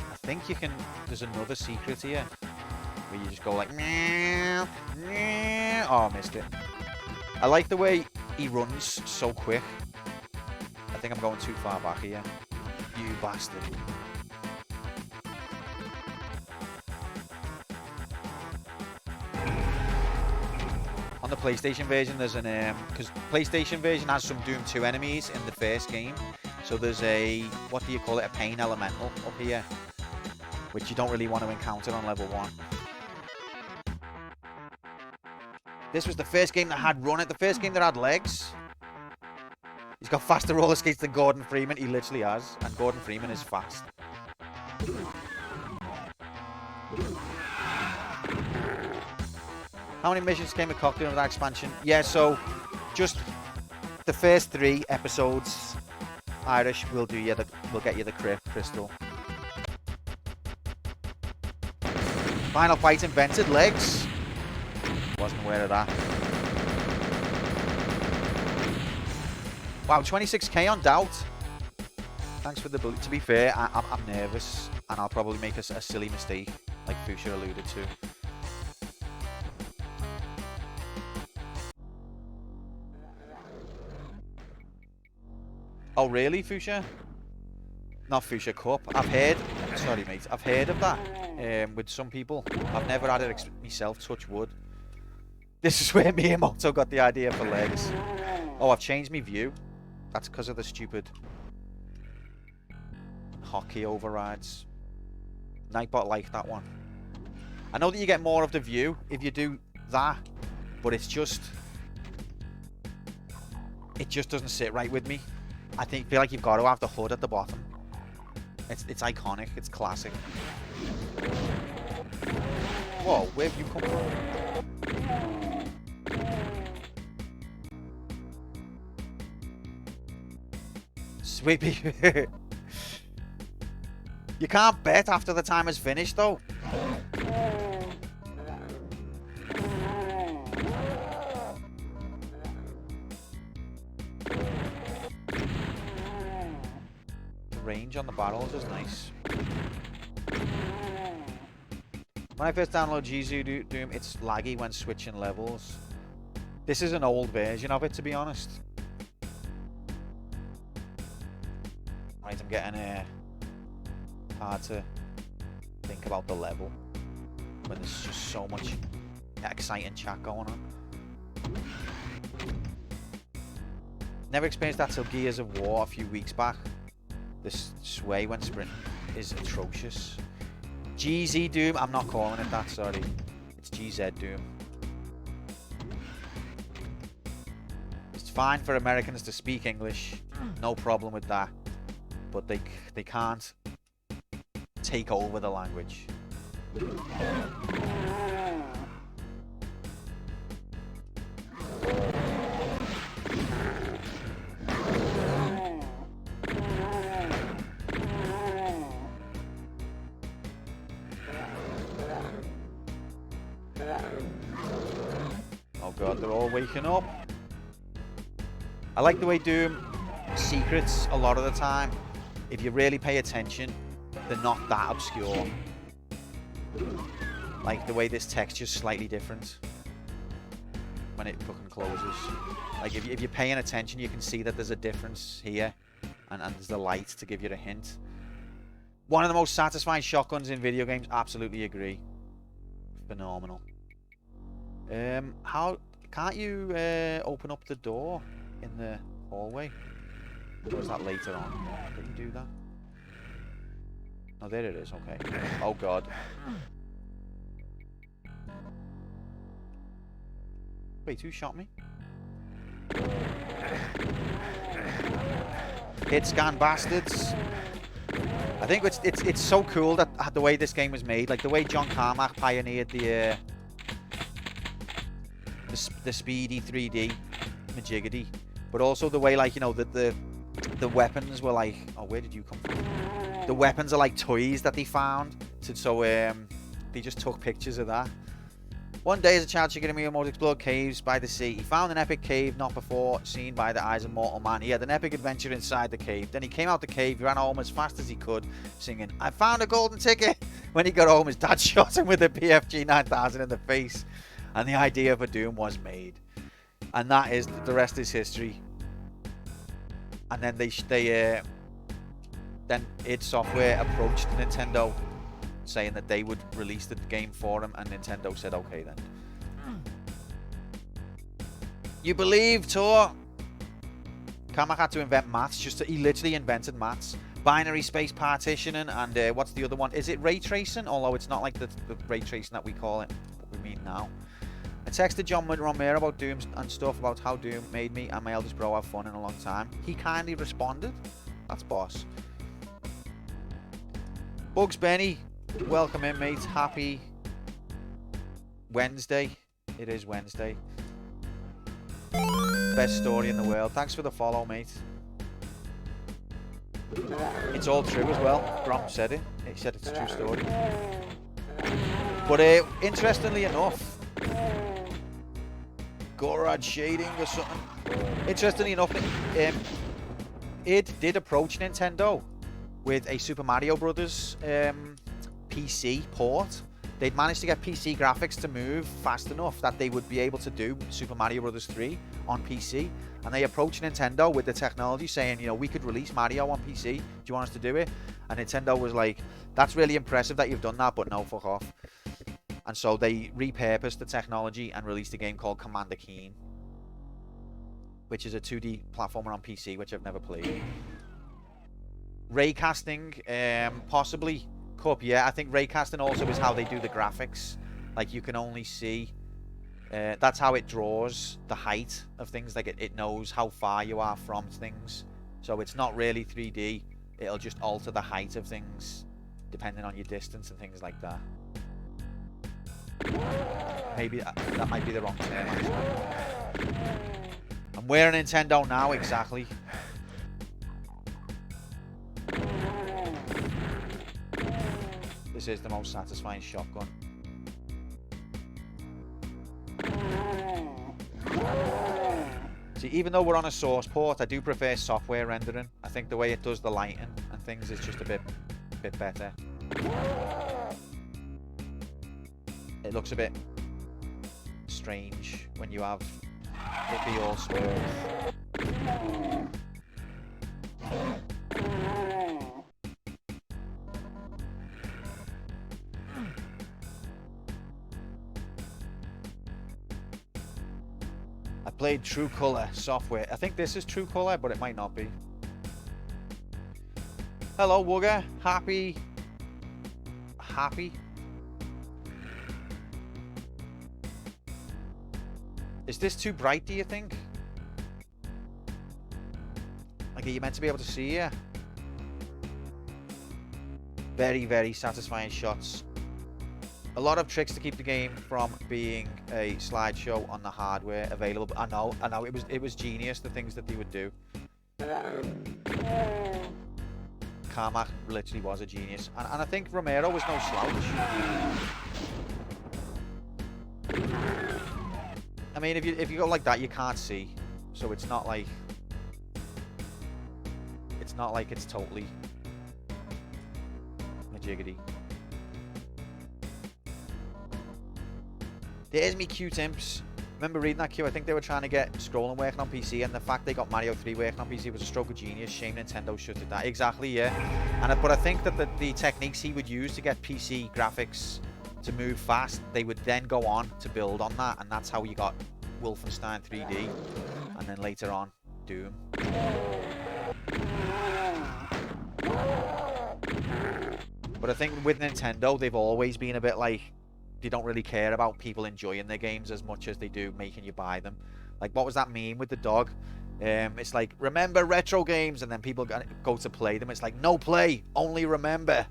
I think you can, there's another secret here where you just go like meow, meow. Oh, I missed it. I like the way he runs so quick. I think I'm going too far back here. You bastard. On the PlayStation version, there's an because PlayStation version has some Doom 2 enemies in the first game. So there's a, what do you call it, a pain elemental up here, which you don't really want to encounter on level 1. This was the first game that had run it, the first game that had legs. He's got faster roller skates than Gordon Freeman. He literally has, and Gordon Freeman is fast. How many missions came with Cocktail of that expansion? Yeah, so just the first 3 episodes, Irish, will do you will get you the crystal. Final fight invented legs. Wasn't aware of that. Wow, 26k on Doubt. Thanks for the bullet. To be fair, I'm nervous, and I'll probably make a silly mistake, like Fuchsia alluded to. Oh, really, Fuchsia? Not Fuchsia Cup. I've heard... Sorry, mate. I've heard of that with some people. I've never had it myself, touch wood. This is where Miyamoto got the idea for legs. Oh, I've changed my view. That's because of the stupid hockey overrides. Nightbot liked that one. I know that you get more of the view if you do that, but it's just... It just doesn't sit right with me. I feel like you've got to have the hood at the bottom. It's iconic. It's classic. Whoa, where have you come from? Sweepy. You can't bet after the time is finished, though. Range on the barrels is nice. When I first download GZoo Doom, it's laggy when switching levels. This is an old version of it, to be honest. Right, I'm getting hard to think about the level when there's just so much exciting chat going on. Never experienced that till Gears of War a few weeks back. This sway when sprinting is atrocious. GZ Doom, I'm not calling it that, sorry. It's GZ Doom. It's fine for Americans to speak English, no problem with that. But they can't take over the language. Oh god, they're all waking up. I like the way Doom secrets a lot of the time, if you really pay attention, they're not that obscure. Like the way this texture's slightly different when when it fucking closes. Like if you're paying attention, you can see that there's a difference here, and there's the light to give you a hint. One of the most satisfying shotguns in video games. Absolutely agree. Phenomenal. How can't you open up the door in the hallway? Or is that later on? Can you do that? Oh, there it is. Okay. Oh god. Wait, who shot me? Hit scan bastards. I think it's so cool that the way this game was made, like the way John Carmack pioneered the speedy 3D majiggity, but also the way, like, you know, the weapons were like, oh, where did you come from? The weapons are like toys that they found, so they just took pictures of that. One day as a child, Shigeru Miyamoto explored caves by the sea. He found an epic cave not before seen by the eyes of mortal man. He had an epic adventure inside the cave. Then he came out the cave, he ran home as fast as he could, singing, "I found a golden ticket!" When he got home, his dad shot him with a PFG 9000 in the face. And the idea for Doom was made. And that is, the rest is history. And then then id Software approached Nintendo, saying that they would release the game for him, and Nintendo said, okay then. You believe, Tor? Carmack had to invent maths. He literally invented maths. Binary space partitioning, and what's the other one? Is it ray tracing? Although it's not like the ray tracing that we call it, what we mean now. I texted John Romero about Doom and stuff, about how Doom made me and my eldest bro have fun in a long time. He kindly responded. That's boss. Bugs Benny, welcome in, mate. Happy Wednesday. It is Wednesday. Best story in the world. Thanks for the follow, mate. It's all true as well. Grom said it. He said it's a true story. But interestingly enough, Gorad shading or something. Interestingly enough, id did approach Nintendo with a Super Mario Brothers PC port. They'd managed to get PC graphics to move fast enough that they would be able to do Super Mario Brothers 3 on PC. And they approached Nintendo with the technology, saying, you know, we could release Mario on PC. Do you want us to do it? And Nintendo was like, that's really impressive that you've done that, but no, fuck off. And so they repurposed the technology and released a game called Commander Keen, which is a 2D platformer on PC, which I've never played. Raycasting, possibly. Cup, yeah. I think raycasting also is how they do the graphics. Like, you can only see... that's how it draws the height of things. Like, it knows how far you are from things. So it's not really 3D. It'll just alter the height of things depending on your distance and things like that. Maybe that might be the wrong term, actually. And we're a Nintendo now, exactly. This is the most satisfying shotgun. See, even though we're on a source port, I do prefer software rendering. I think the way it does the lighting and things is just a bit better. It looks a bit strange when you have it be all smooth. I played True Color software. I think this is True Color, but it might not be. Hello, Wugger. Happy. Is this too bright, do you think? Like, are you meant to be able to see here? Very, very satisfying shots. A lot of tricks to keep the game from being a slideshow on the hardware available. I know, it was genius, the things that they would do. Carmack literally was a genius. And I think Romero was no slouch. I mean, if you go like that, you can't see, so it's not like it's totally majiggity. There's me cute imps. remember reading that, Q. I think they were trying to get scrolling working on PC, and the fact they got Mario 3 working on PC was a stroke of genius. Shame Nintendo shut it down. Exactly, yeah. But I think that the techniques he would use to get PC graphics to move fast, they would then go on to build on that, and that's how you got Wolfenstein 3D, and then later on Doom. But I think with Nintendo, they've always been a bit like, they don't really care about people enjoying their games as much as they do making you buy them. Like, what was that meme with the dog? It's like, remember retro games, and then people go to play them. It's like, no play, only remember.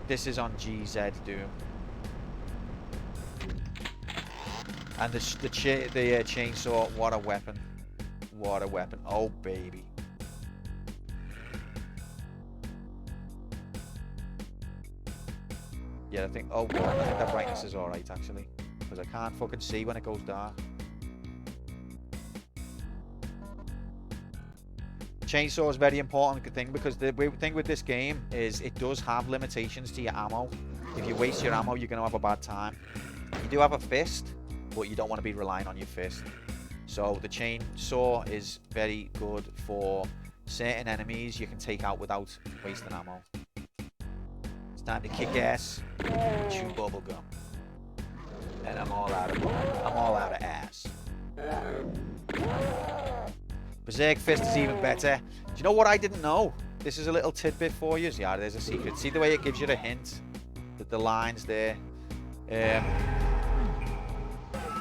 This is on GZ Doom. And the chainsaw, what a weapon. What a weapon. Oh, baby. Yeah, I think, oh god, I think that brightness is alright actually, because I can't fucking see when it goes dark. Chainsaw is a very important thing, because the thing with this game is it does have limitations to your ammo. If you waste your ammo, you're going to have a bad time. You do have a fist, but you don't want to be relying on your fist. So the chainsaw is very good for certain enemies you can take out without wasting ammo. It's time to kick ass, chew bubble gum, and I'm all out of ass. Berserk Fist is even better. Do you know what I didn't know? This is a little tidbit for you. Yeah, there's a secret. See the way it gives you a hint that the lines there.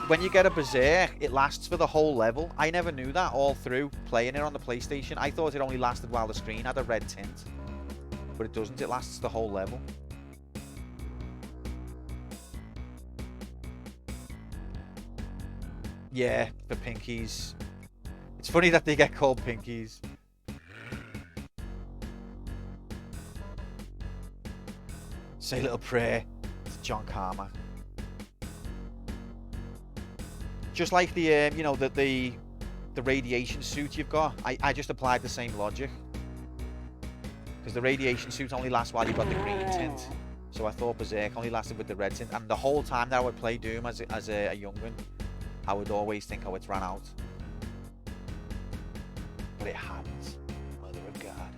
When you get a Berserk, it lasts for the whole level. I never knew that all through playing it on the PlayStation. I thought it only lasted while the screen had a red tint. But it doesn't. It lasts the whole level. Yeah, the pinkies. It's funny that they get called pinkies. Say a little prayer to John Carmack. Just like the, you know, the radiation suit you've got. I just applied the same logic. Because the radiation suit only lasts while you've got the green tint. So I thought Berserk only lasted with the red tint. And the whole time that I would play Doom as a young'un, I would always think, oh, it's ran out. But it hadn't. Mother of God.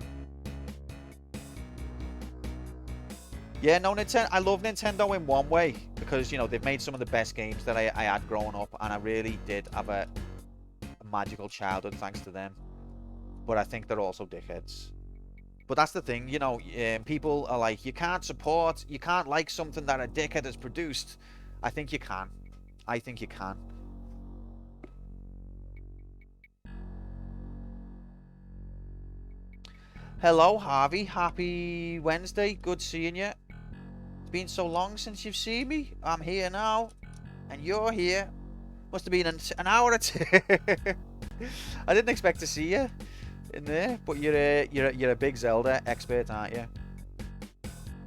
Yeah, no, Nintendo. I love Nintendo in one way. Because, you know, they've made some of the best games that I had growing up. And I really did have a magical childhood thanks to them. But I think they're also dickheads. But that's the thing, you know, people are like, you can't like something that a dickhead has produced. I think you can. I think you can. Hello, Harvey. Happy Wednesday. Good seeing you. It's been so long since you've seen me. I'm here now. And you're here. Must have been an hour or two. I didn't expect to see you in there, but you're a big Zelda expert, aren't you?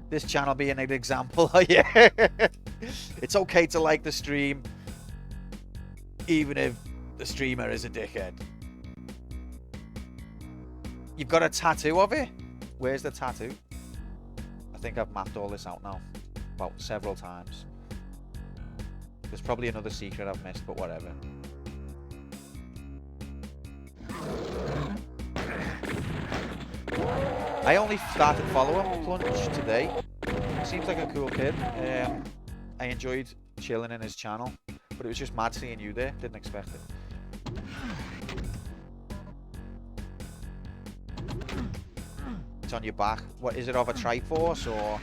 This channel being an example. Yeah. It's okay to like the stream, even if the streamer is a dickhead. You've got a tattoo of it? Where's the tattoo? I think I've mapped all this out now, about several times. There's probably another secret I've missed, but whatever. I only started following Plunge today. Seems like a cool kid. I enjoyed chilling in his channel, but it was just mad seeing you there. Didn't expect it. It's on your back. What is it, of a Triforce or?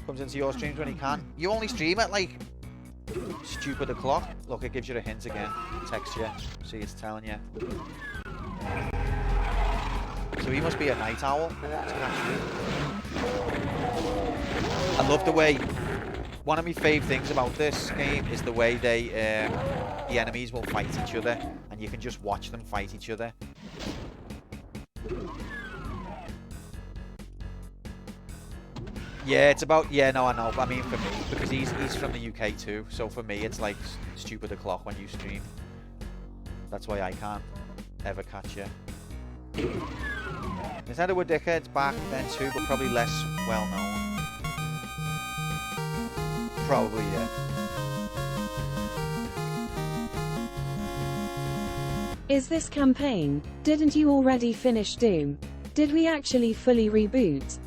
Comes into your streams when he can. You only stream at like stupid o'clock. Look, it gives you a hint again. Text you. See, it's telling you. So he must be a night owl. I love the way. One of my favourite things about this game is the way they, the enemies will fight each other, and you can just watch them fight each other. Yeah, it's about, yeah, no, I know, but I mean for me, because he's from the UK too, so for me it's like stupid o'clock when you stream. That's why I can't. ever catch you. Nintendo were dickheads back then too, but probably less well known. Probably, yeah. Is this campaign? Didn't you already finish Doom? Did we actually fully reboot?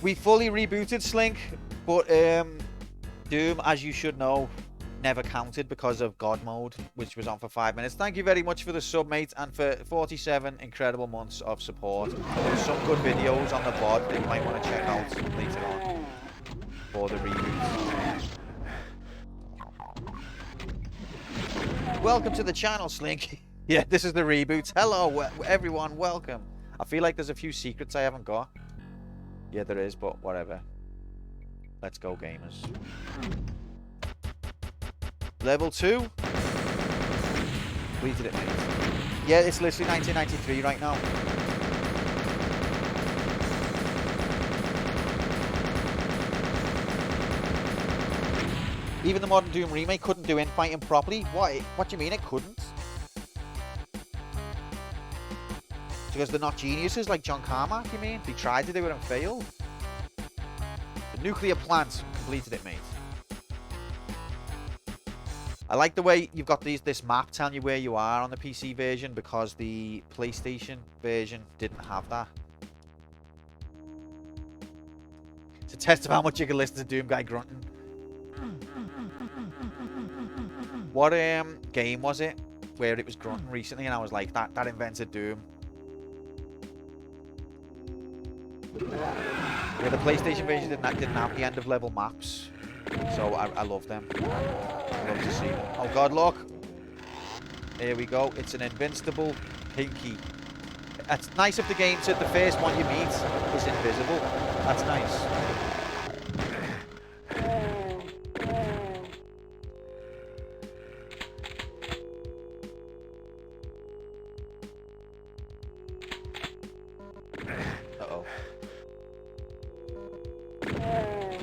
We fully rebooted Slink, but Doom, as you should know, never counted because of God mode, which was on for 5 minutes. Thank you very much for the sub, mate, and for 47 incredible months of support. There's some good videos on the VOD that you might want to check out later on for the reboot. Welcome to the channel, Slink. Yeah, this is the reboot. Hello, everyone. Welcome. I feel like there's a few secrets I haven't got. Yeah, there is, but whatever. Let's go, gamers. Level 2. Completed it, mate. Yeah, it's literally 1993 right now. Even the modern Doom remake couldn't do infighting properly. What do you mean it couldn't? Because they're not geniuses like John Carmack, you mean? They tried to do it and failed. The nuclear plant completed it, mate. I like the way you've got this map telling you where you are on the PC version, because the PlayStation version didn't have that. It's a test of how much you can listen to Doom Guy grunting. What game was it where it was grunting recently and I was like, that invented Doom? Yeah, the PlayStation version didn't have the end of level maps, so I love them. I love to see them. Oh god, look! Here we go. It's an invincible Pinky. It's nice if the game said the first one you meet is invisible. That's nice.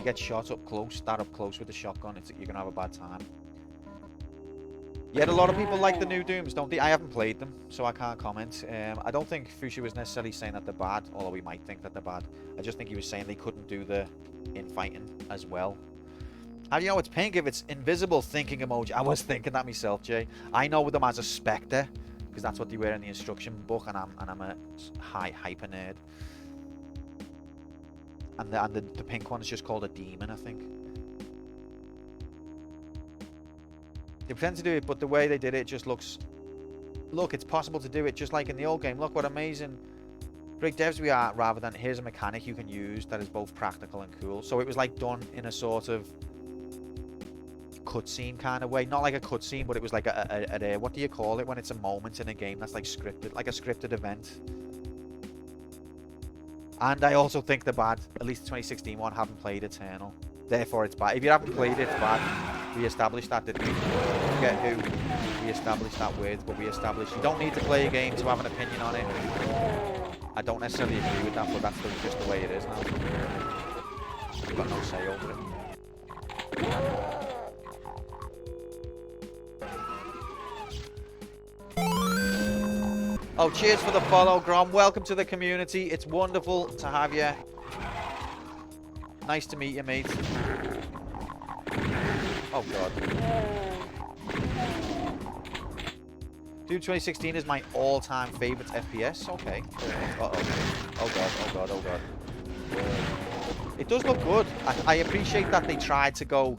Get shot up close, that up close with the shotgun, you're gonna have a bad time. Yet a lot of people like the new Dooms, don't they? I haven't played them, so I can't comment. I don't think Fushi was necessarily saying that they're bad, although we might think that they're bad. I just think he was saying they couldn't do the infighting as well. How do you know it's pink if it's invisible? Thinking emoji. I was thinking that myself, Jay. I know them as a Spectre, because that's what they wear in the instruction book, and I'm a hyper nerd. And the pink one is just called a demon, I think. They pretend to do it, but the way they did it just looks... Look, it's possible to do it just like in the old game. Look what amazing great devs we are, rather than here's a mechanic you can use that is both practical and cool. So it was like done in a sort of cutscene kind of way. Not like a cutscene, but it was like a what do you call it when it's a moment in a game that's like scripted, like a scripted event. And I also think they're bad. At least the 2016 one, haven't played Eternal. Therefore it's bad. If you haven't played it, it's bad. We established that, didn't we? I forget who we established that with, but we established you don't need to play a game to have an opinion on it. I don't necessarily agree with that, but that's just the way it is now. You've got no say over it. Oh, cheers for the follow, Grom. Welcome to the community. It's wonderful to have you. Nice to meet you, mate. Oh, God. Doom 2016 is my all-time favorite FPS. Okay. Uh-oh. Oh, God. Oh, God. Oh, God. It does look good. I appreciate that they tried to go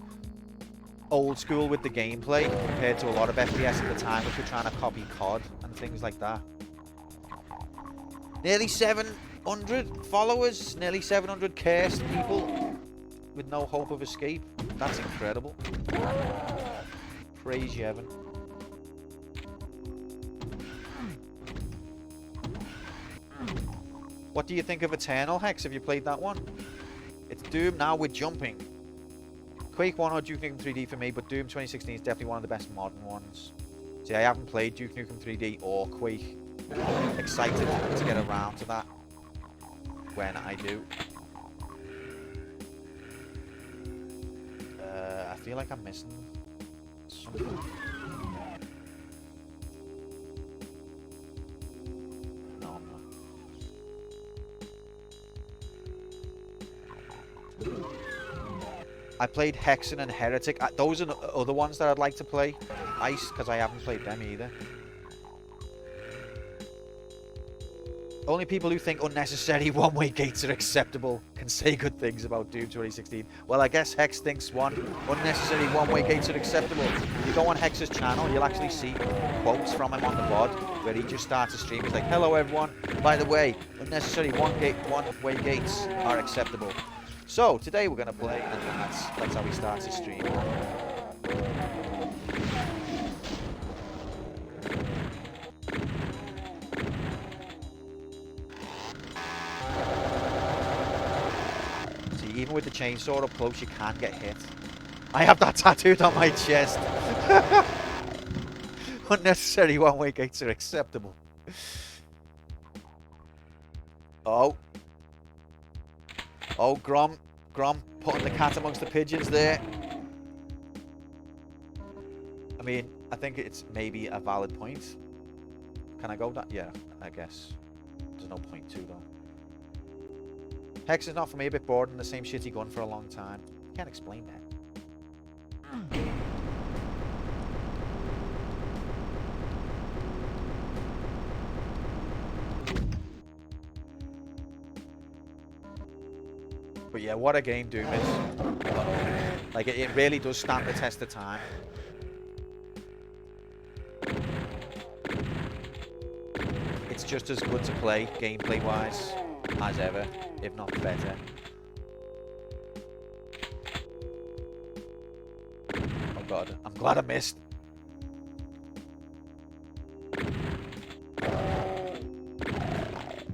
old school with the gameplay compared to a lot of FPS at the time, which were trying to copy COD and things like that. Nearly 700 followers, nearly 700 cursed people with no hope of escape. That's incredible. Praise you, Evan. What do you think of Eternal, Hex? Have you played that one? It's Doom now with jumping. Quake 1 or Duke Nukem 3D for me, but Doom 2016 is definitely one of the best modern ones. See, I haven't played Duke Nukem 3D or Quake. Excited to get around to that when I do. I feel like I'm missing something. I played Hexen and Heretic. Those are the other ones that I'd like to play. Ice, because I haven't played them either. Only people who think unnecessary one-way gates are acceptable can say good things about Doom 2016. Well, I guess Hex thinks unnecessary one-way gates are acceptable. If you go on Hex's channel, you'll actually see quotes from him on the VOD where he just starts a stream. He's like, hello everyone, by the way, unnecessary one-way gates are acceptable. So, today we're going to play, and that's how he starts his stream. Even with the chainsaw up close, you can get hit. I have that tattooed on my chest. Unnecessary one-way gates are acceptable. Oh. Oh, Grom putting the cat amongst the pigeons there. I mean, I think it's maybe a valid point. Can I go that? Yeah, I guess. There's no point to, though. Hex is not for me, a bit bored in the same shitty gun for a long time. Can't explain that. But yeah, what a game Doom is. Like, it really does stand the test of time. It's just as good to play, gameplay-wise, as ever, if not better. Oh god, I'm glad I missed.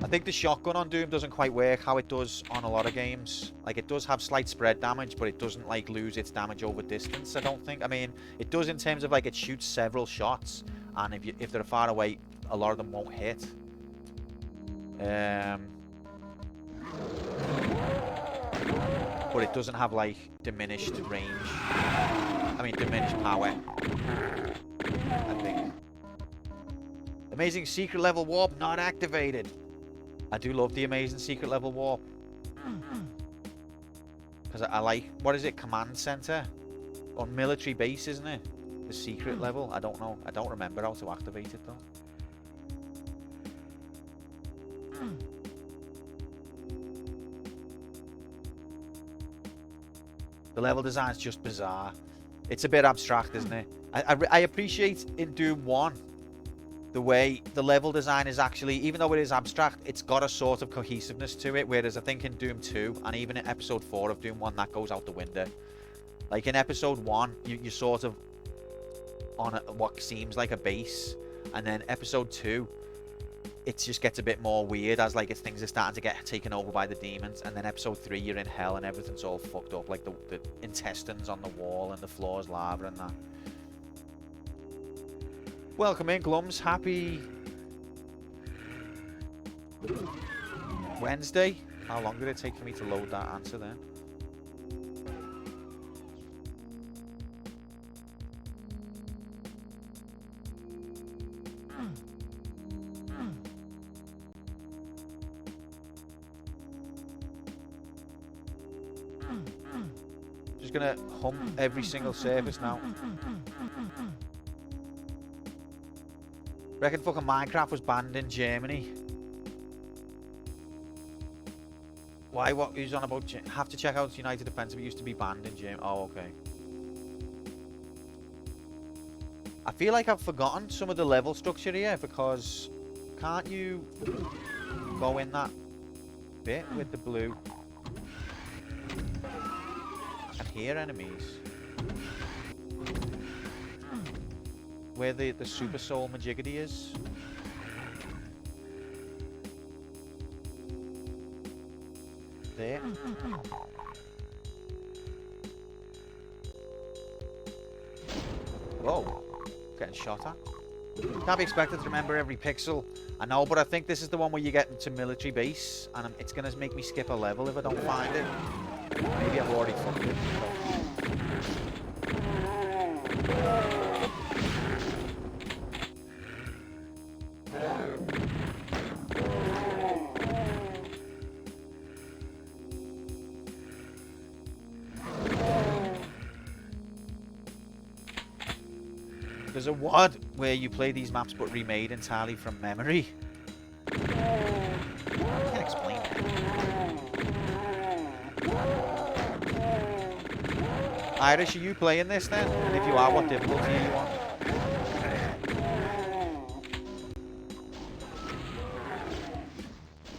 I think the shotgun on Doom doesn't quite work how it does on a lot of games. Like, it does have slight spread damage, but it doesn't, like, lose its damage over distance, I don't think. I mean, it does in terms of, like, it shoots several shots, and if they're far away, a lot of them won't hit. But it doesn't have, like, diminished range. I mean, diminished power. I think. Amazing secret level warp not activated. I do love the amazing secret level warp. Because I like, what is it, command center? On military base, isn't it? The secret level? I don't know. I don't remember how to activate it, though. The level design's just bizarre. It's a bit abstract, isn't it? I appreciate in Doom 1 the way the level design is actually, even though it is abstract, it's got a sort of cohesiveness to it, whereas I think in Doom 2 and even in episode 4 of Doom 1, that goes out the window. Like in episode 1, you're sort of on what seems like a base, and then episode 2, it just gets a bit more weird as like things are starting to get taken over by the demons, and then episode 3 you're in hell and everything's all fucked up, like the intestines on the wall and the floor's lava and that. Welcome in, Glums. Happy Wednesday. How long did it take for me to load that answer then? Just gonna hump every single surface now. Reckon fucking Minecraft was banned in Germany. Why? What? Who's on about? Have to check out United Defensive. It used to be banned in Germany. Oh, okay. I feel like I've forgotten some of the level structure here, because can't you go in that bit with the blue and hear enemies? Where the Super Soul Majigity is. There. Whoa. Getting shot at. Can't be expected to remember every pixel. I know, but I think this is the one where you get into military base, and it's going to make me skip a level if I don't find it. Maybe I've already fucked it. There's a WOD where you play these maps but remade entirely from memory. I can't explain that. Irish, are you playing this then? And if you are, what difficulty are you on?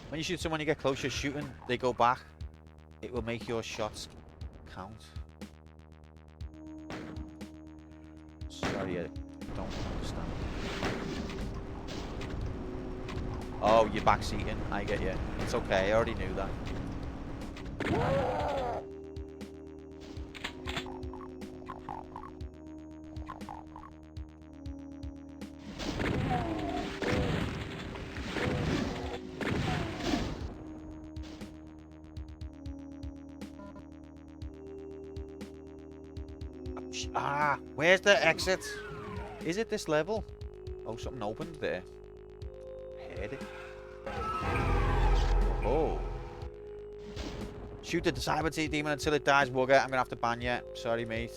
When you shoot someone, you get closer shooting, they go back. It will make your shots count. Sorry, I don't understand. Oh, you're backseating. I get you. It's okay, I already knew that. Ah, where's the exit? Is it this level? Oh, something opened there. Heard it. Oh. Shoot the Cyber Demon until it dies, Wugger. I'm gonna have to ban you. Sorry, mate.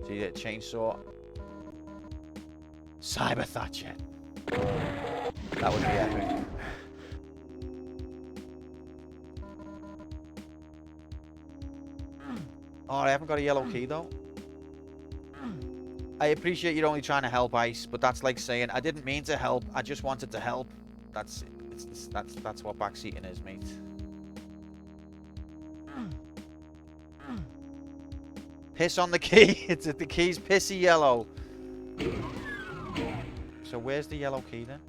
See that chainsaw. Cyber Thatcher. That would be epic. Oh, I haven't got a yellow key though. I appreciate you're only trying to help, Ice, but that's like saying I didn't mean to help. I just wanted to help. That's what backseating is, mate. Piss on the key. It's the key's pissy yellow. So where's the yellow key then?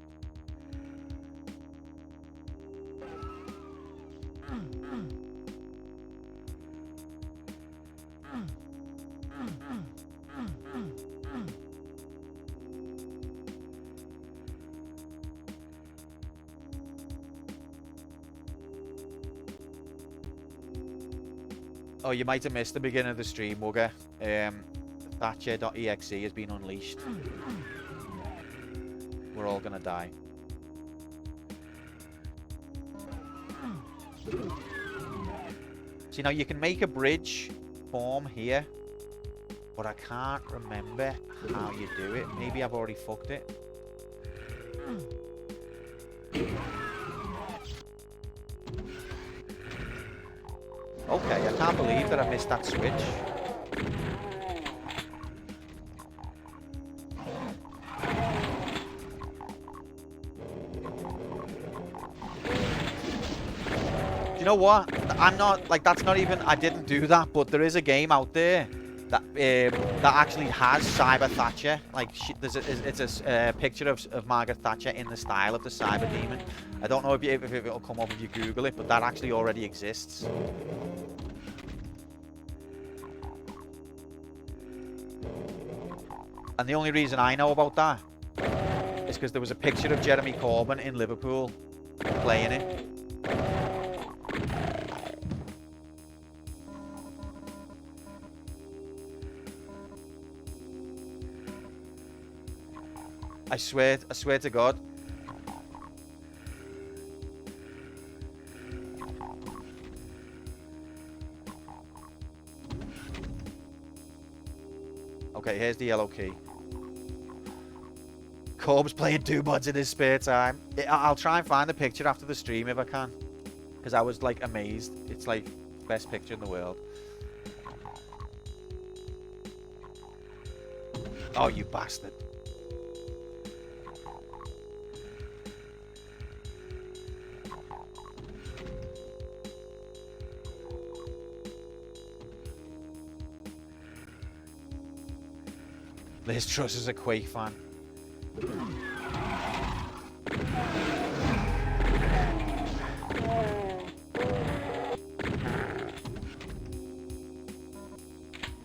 Oh, you might have missed the beginning of the stream, Wugger. Thatcher.exe has been unleashed. We're all gonna die. See, now you can make a bridge form here, but I can't remember how you do it. Maybe I've already fucked it. Okay, I can't believe that I missed that switch. Do you know what? I'm not, like, that's not even, I didn't do that, but there is a game out there that that actually has Cyber Thatcher. Like, it's a picture of Margaret Thatcher in the style of the Cyber Demon. I don't know if it'll come up if you Google it, but that actually already exists. And the only reason I know about that is because there was a picture of Jeremy Corbyn in Liverpool playing it. I swear to God. Okay, here's the yellow key. Corb's playing Doomods in his spare time. I'll try and find the picture after the stream if I can. Because I was, like, amazed. It's, like, best picture in the world. Oh, you bastard. Liz Truss is a Quake fan.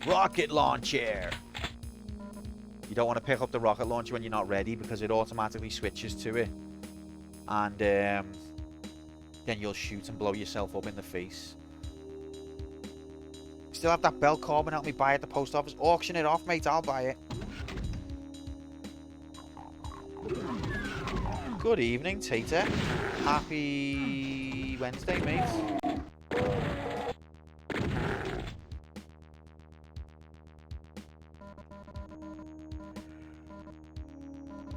Rocket launcher. You don't want to pick up the rocket launcher when you're not ready because it automatically switches to it. And then you'll shoot and blow yourself up in the face. Still have that bell, Corbin. Help me buy it at the post office. Auction it off, mate. I'll buy it. Good evening, Tater. Happy Wednesday, mate.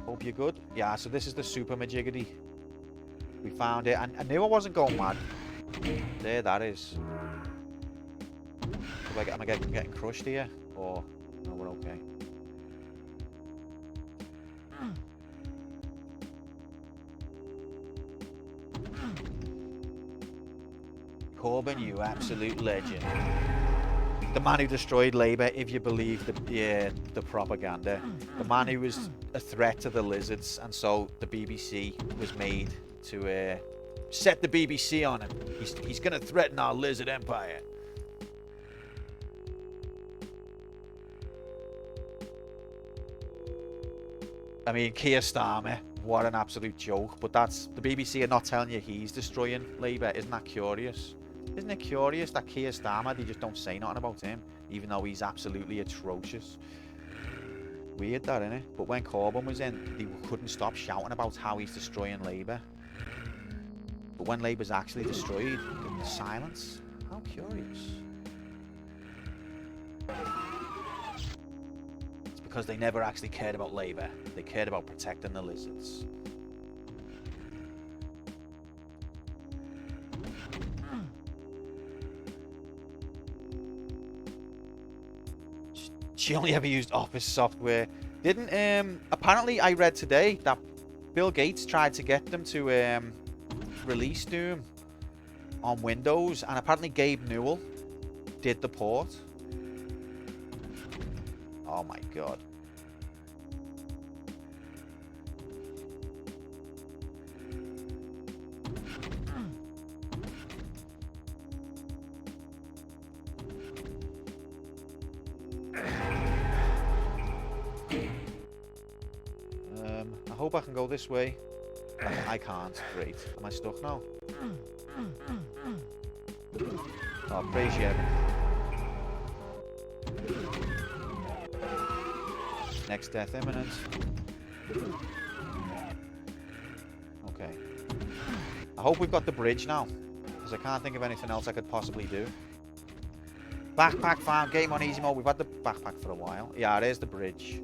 Hope you're good. Yeah, so this is the super majiggity. We found it, and I knew I wasn't going mad. There, that is. Am I getting crushed here? Or no, we're okay. Corbyn, you absolute legend. The man who destroyed Labour, if you believe the propaganda. The man who was a threat to the lizards, and so the BBC was made to set the BBC on him. He's going to threaten our lizard empire. I mean, Keir Starmer, what an absolute joke. But that's the BBC are not telling you he's destroying Labour. Isn't that curious? Isn't it curious that Keir Starmer, they just don't say nothing about him, even though he's absolutely atrocious? Weird that, innit? But when Corbyn was in, they couldn't stop shouting about how he's destroying Labour. But when Labour's actually destroyed, there's silence. How curious. It's because they never actually cared about Labour. They cared about protecting the lizards. She only ever used Office software. Didn't apparently I read today that Bill Gates tried to get them to release Doom on Windows, and apparently Gabe Newell did the port. Oh my god. I hope I can go this way. I can't. Great. Am I stuck now? Oh, praise you. Next death imminent. Okay. I hope we've got the bridge now, because I can't think of anything else I could possibly do. Backpack farm, game on easy mode. We've had the backpack for a while. Yeah, there's the bridge.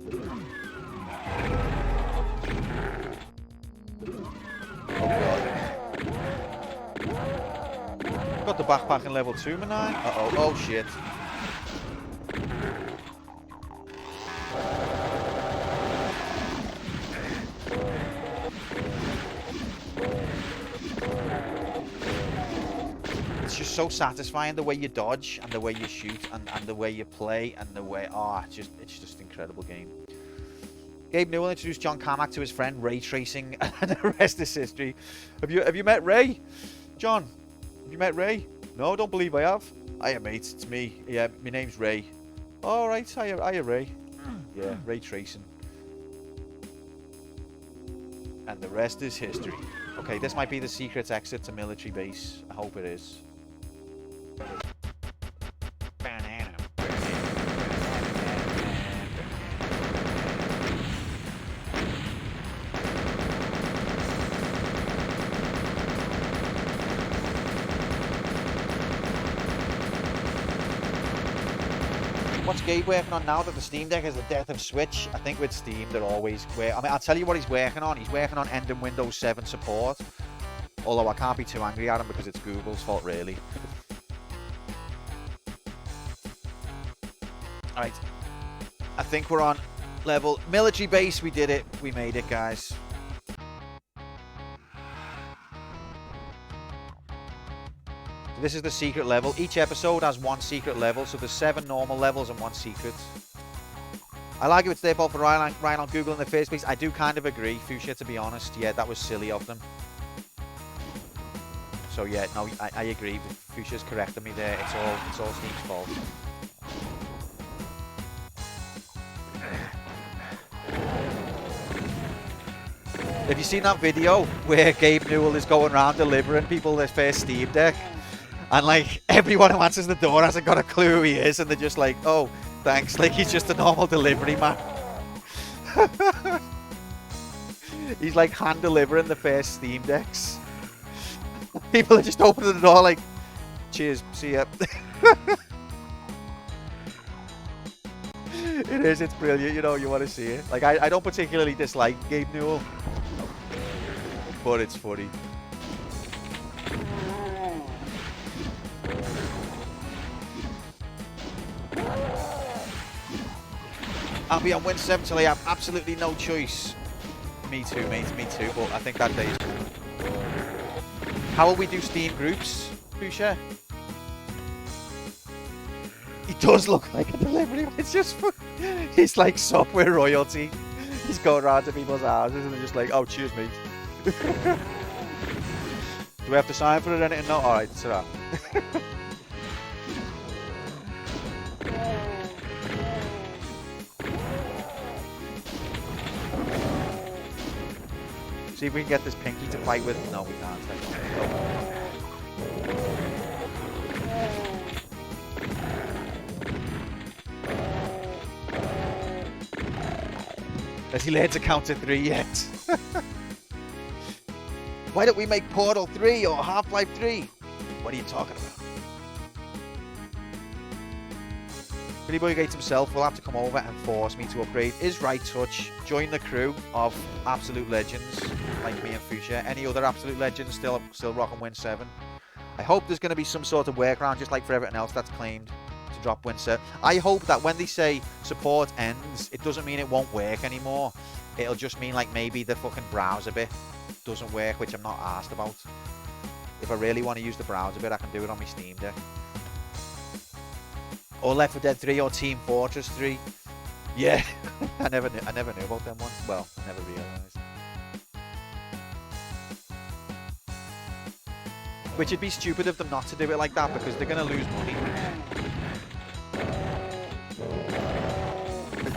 Oh god. Got the backpack in level 2, man. Uh-oh. Oh shit. It's just so satisfying the way you dodge and the way you shoot and the way you play and the way it's just an incredible game. Gabe Newell introduced John Carmack to his friend Ray Tracing, and the rest is history. Have you met Ray? John, have you met Ray? No, don't believe I have. Hiya, mates, it's me. Yeah, my name's Ray. All right, hiya, Ray. Yeah, Ray Tracing. And the rest is history. Okay, this might be the secret exit to military base. I hope it is. What's Gabe working on now that the Steam Deck is the death of Switch? I think with Steam, they're always... I'll tell you what he's working on. He's working on ending Windows 7 support. Although I can't be too angry at him because it's Google's fault, really. Alright. I think we're on level... Military base, we did it. We made it, guys. This is the secret level. Each episode has one secret level, so there's 7 normal levels and 1 secret. I like it, it's their fault for Ryan on Google in the first place. I do kind of agree, Fuchsia, to be honest. Yeah, that was silly of them. So yeah, no, I agree. Fuchsia's correcting me there. It's all Steam's fault. Have you seen that video where Gabe Newell is going around delivering people their first Steam Deck? And like, everyone who answers the door hasn't got a clue who he is, and they're just like, oh, thanks, like he's just a normal delivery man. He's like hand delivering the first Steam Decks. People are just opening the door like, cheers, see ya. It is, it's brilliant, you know, you want to see it. Like, I don't particularly dislike Gabe Newell, but it's funny. I'll be on Win 7 till I have absolutely no choice. Me too, mate, me too, but I think that day is cool. How will we do Steam groups, Pusha? He does look like a delivery. It's just, he's like software royalty. He's going around to people's houses and they're just like, oh, cheers, mate. Do we have to sign for it or anything? No? Alright, it's that. See if we can get this Pinky to fight with. No, we can't. Has he learned to count to 3 yet? Why don't we make Portal 3 or Half-Life 3? What are you talking about? Billy Boy Gates himself will have to come over and force me to upgrade his right touch. Join the crew of absolute legends like me and Fuchsia. Any other absolute legends still rocking Win 7. I hope there's going to be some sort of workaround, just like for everything else that's claimed to drop Win 7. I hope that when they say support ends, it doesn't mean it won't work anymore. It'll just mean like maybe the fucking browser bit doesn't work, which I'm not asked about. If I really want to use the browser bit, I can do it on my Steam Deck. Or Left 4 Dead 3 or Team Fortress 3. Yeah, I never knew about them ones. Well, I never realised. Which would be stupid of them not to do it like that, because they're going to lose money.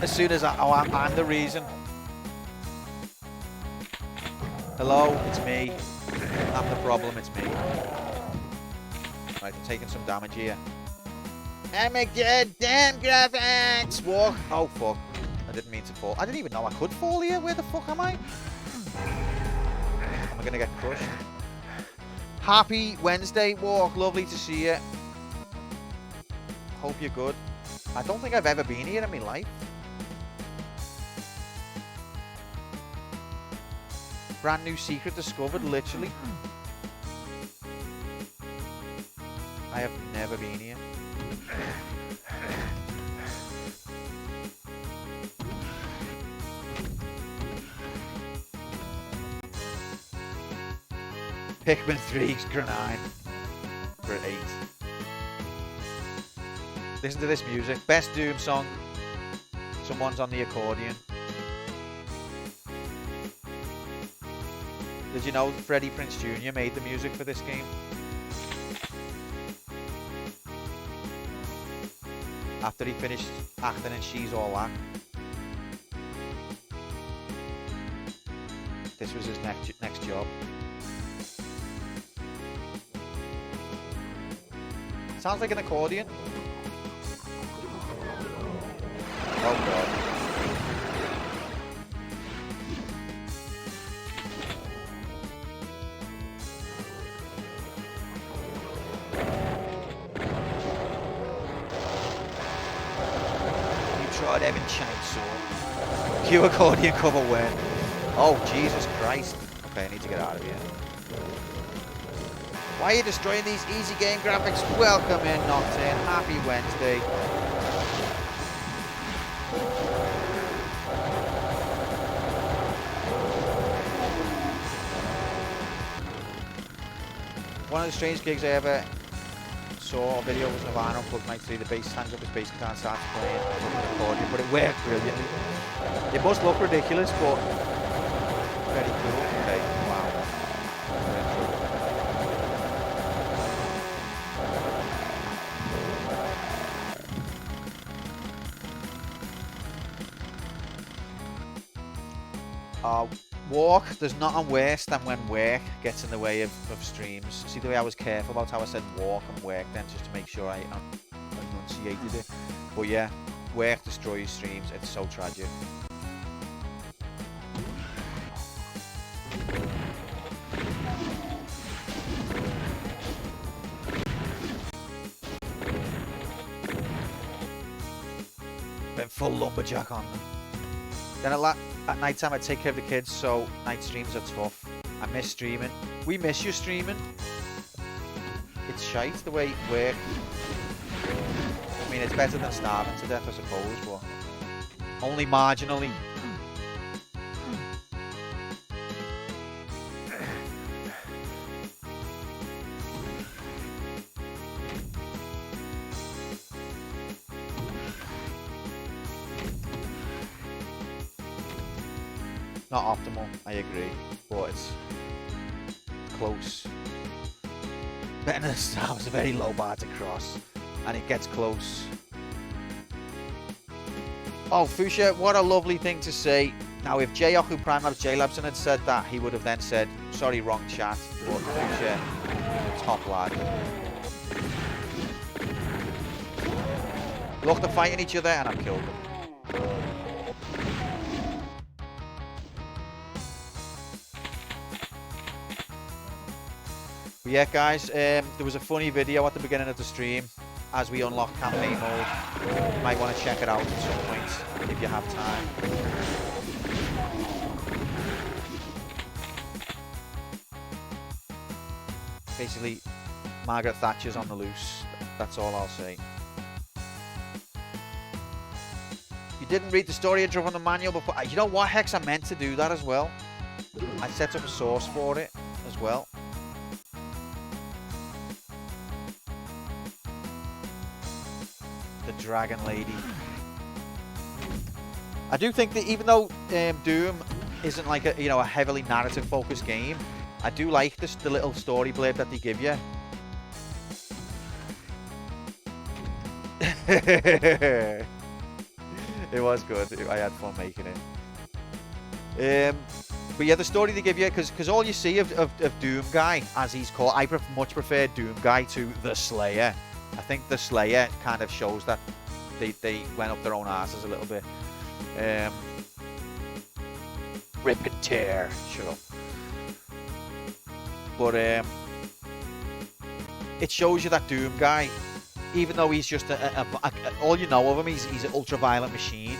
As soon as I'm the reason. Hello, it's me. I'm the problem, it's me. Right, I'm taking some damage here. I'm a good damn graphics! Walk. Oh, fuck. I didn't mean to fall. I didn't even know I could fall here. Where the fuck am I? Am I going to get crushed? Happy Wednesday, Walk. Lovely to see you. Hope you're good. I don't think I've ever been here in my life. Brand new secret discovered, literally. I have never been here. Pikmin 3's Grenine. For 8. Listen to this music. Best Doom song. Someone's on the accordion. Did you know Freddie Prinze Jr. made the music for this game? After he finished acting in She's All That. This was his next job. Sounds like an accordion. Oh god. Evan Chainsaw. Q accordion cover when. Oh, Jesus Christ. Okay, I need to get out of here. Why are you destroying these easy game graphics? Welcome in, Nocturne. Happy Wednesday. One of the strange gigs I ever saw a video was Nirvana Unplugged Night 3. The bass hangs up his bass guitar and starts playing the accordion, but it worked brilliantly. It must look ridiculous, but very cool. Okay, wow. Walk, there's nothing worse than when work gets in the way of streams. See the way I was careful about how I said walk and work then, just to make sure I enunciated it. But yeah, work destroys streams. It's so tragic. Been full lumberjack on them. Then at night time I take care of the kids, so night streams are tough. I miss streaming. We miss you streaming. It's shite the way it works. I mean, it's better than starving to death, I suppose, but only marginally. Not optimal, I agree, but it's close. Better than Star was a very low bar to cross, and it gets close. Oh, Fuchsia, what a lovely thing to say. Now, if J-Oku Primelabs J-Labson had said that, he would have then said, sorry, wrong chat, but Fuchsia, top lad. Look, they're fighting each other, and I've killed them. But yeah, guys, there was a funny video at the beginning of the stream as we unlock campaign mode. You might want to check it out at some point if you have time. Basically, Margaret Thatcher's on the loose. That's all I'll say. You didn't read the story intro from the manual before. You know what, Hex? I meant to do that as well. I set up a source for it as well. The Dragon Lady. I do think that even though Doom isn't like a a heavily narrative focused game, I do like the little story blurb that they give you. It was good. I had fun making it. But yeah, the story they give you, because all you see of Doom Guy, as he's called, I much prefer Doom Guy to the Slayer. I think the Slayer kind of shows that they went up their own asses a little bit. Rip and tear. Shut up. But it shows you that Doom Guy, even though he's just all you know of him, he's an ultra-violent machine,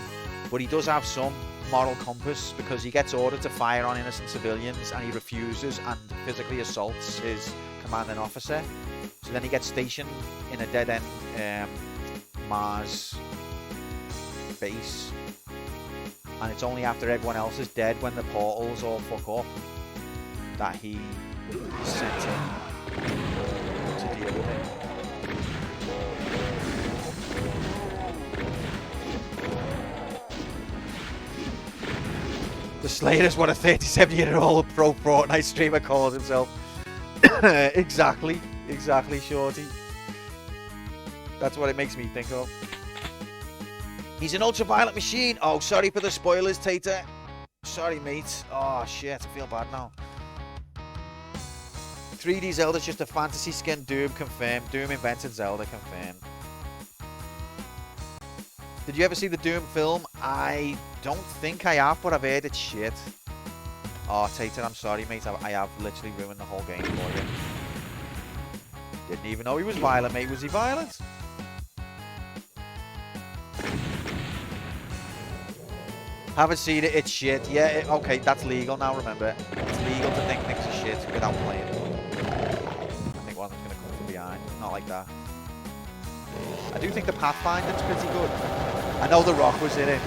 but he does have some moral compass, because he gets ordered to fire on innocent civilians and he refuses and physically assaults his commanding officer. So then he gets stationed in a dead-end Mars base, and it's only after everyone else is dead, when the portals all fuck up, that he is sent in to deal with it. The Slayer is what a 37-year-old pro Fortnite streamer calls himself. Exactly, Shorty. That's what it makes me think of. He's an ultra-violent machine. Oh, sorry for the spoilers, Tater. Sorry, mate. Oh, shit, I feel bad now. 3D Zelda's just a fantasy skin. Doom confirmed. Doom invented Zelda confirmed. Did you ever see the Doom film? I don't think I have, but I've heard it's shit. Oh, Tater, I'm sorry, mate. I have literally ruined the whole game for you. Didn't even know he was violent, mate. Was he violent? Haven't seen it. It's shit. Yeah, okay, that's legal now, remember. It's legal to think things are shit without playing it. I think one of them's going to come from behind. Not like that. I do think the Pathfinder's pretty good. I know The Rock was in it.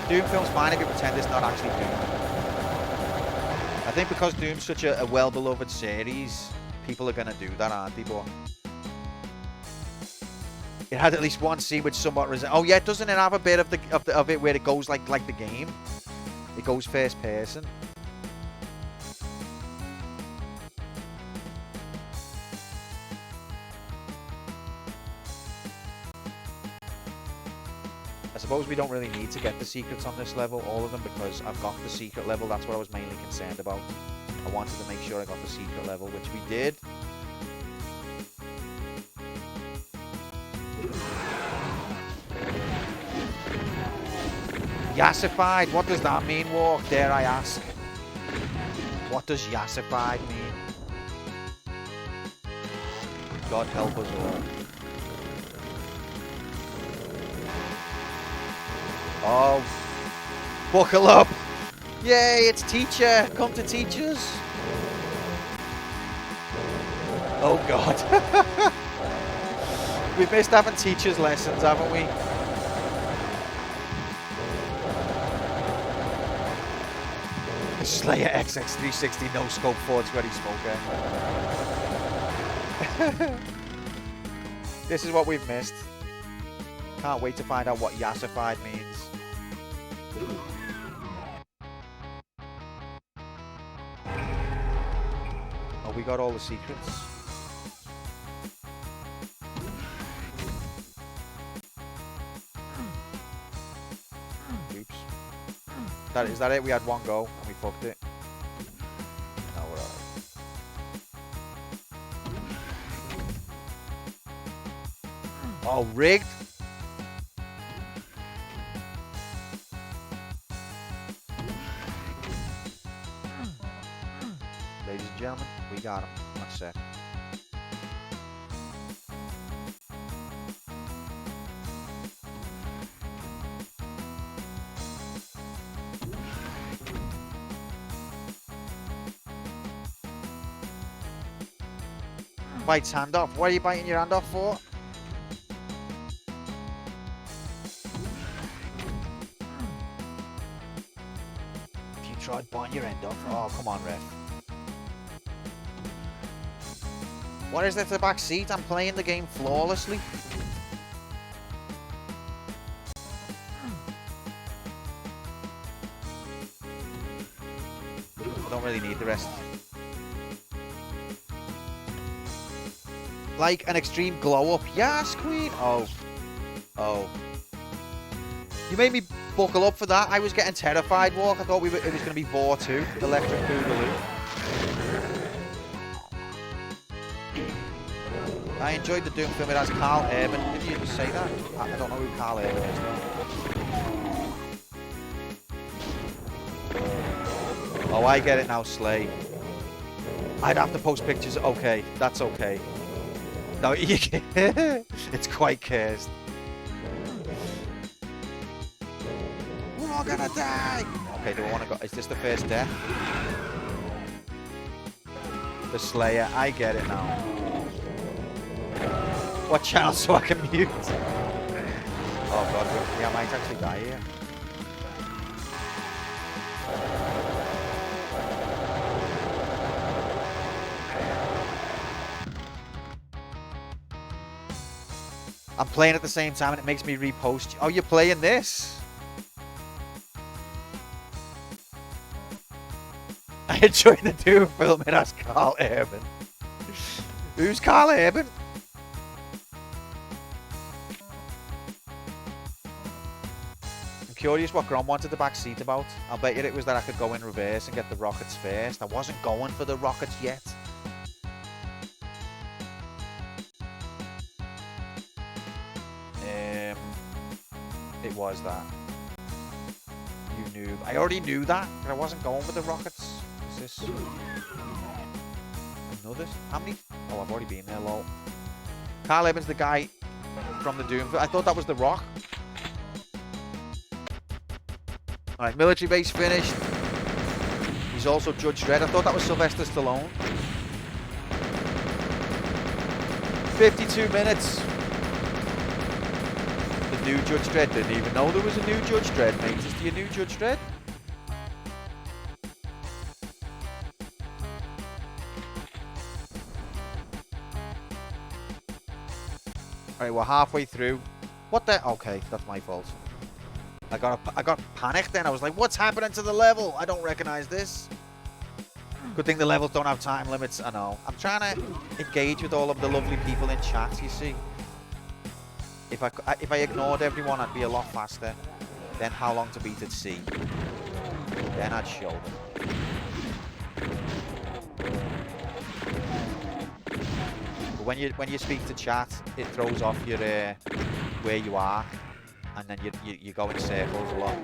Doom film's fine if you pretend it's not actually Doom. I think because Doom's such a well-beloved series, people are going to do that, aren't they? But it had at least one scene which somewhat oh yeah, doesn't it have a bit of it where it goes like the game? It goes first person. I suppose we don't really need to get the secrets on this level, all of them, because I've got the secret level. That's what I was mainly concerned about. I wanted to make sure I got the secret level, which we did. Yassified, what does that mean, Walk? Dare I ask? What does yassified mean? God help us all. Oh. Buckle up. Yay, it's teacher. Come to teachers. Oh, God. We've missed having teachers' lessons, haven't we? Slayer XX360 no scope Ford's ready smoker. This is what we've missed. Can't wait to find out what yassified means. Oh, we got all the secrets. Oops. Is that it? We had one go and we fucked it. No, we're alright. Oh, rigged? Ladies and gentlemen, we got him. One sec. Bites hand off. What are you biting your hand off for? If you tried biting your hand off. Oh, come on, ref. What is there to the back seat? I'm playing the game flawlessly. I don't really need the rest. Like an extreme glow up. Yes, Queen. Oh. Oh. You made me buckle up for that. I was getting terrified, Walk. I thought it was going to be Vor 2. Electric Boogaloo. I enjoyed the Doom film. It has Carl Urban. Did you just say that? I don't know who Carl Urban is, though. Oh, I get it now, Slay. I'd have to post pictures. Okay, that's okay. No, you can't. It's quite cursed. We're all gonna die! Okay, do I want to go? Is this the first death? The Slayer. I get it now. Watch out so I can mute. Oh god, I might actually die here. I'm playing at the same time and it makes me repost. Oh, you're playing this? I enjoyed the Doom film. It has Carl Urban. Who's Carl Urban? I'm curious what Grom wanted the back seat about. I'll bet you it was that I could go in reverse and get the rockets first. I wasn't going for the rockets yet. It was that. You noob. I already knew that, but I wasn't going for the rockets. Is this another? How many? Oh, I've already been there, lol. Carl Urban's the guy from the Doom. I thought that was The Rock. Alright, military base finished. He's also Judge Dredd. I thought that was Sylvester Stallone. 52 minutes. New Judge Dredd. Didn't even know there was a new Judge Dredd, mate. Is there a new Judge Dredd? Alright, we're halfway through. What the? Okay, that's my fault. I got panicked then. I was like, what's happening to the level? I don't recognize this. Good thing the levels don't have time limits. I know. I'm trying to engage with all of the lovely people in chat, you see. If I ignored everyone, I'd be a lot faster. Then how long to beat at sea? Then I'd show them. But when you speak to chat, it throws off your where you are, and then you go in circles a lot.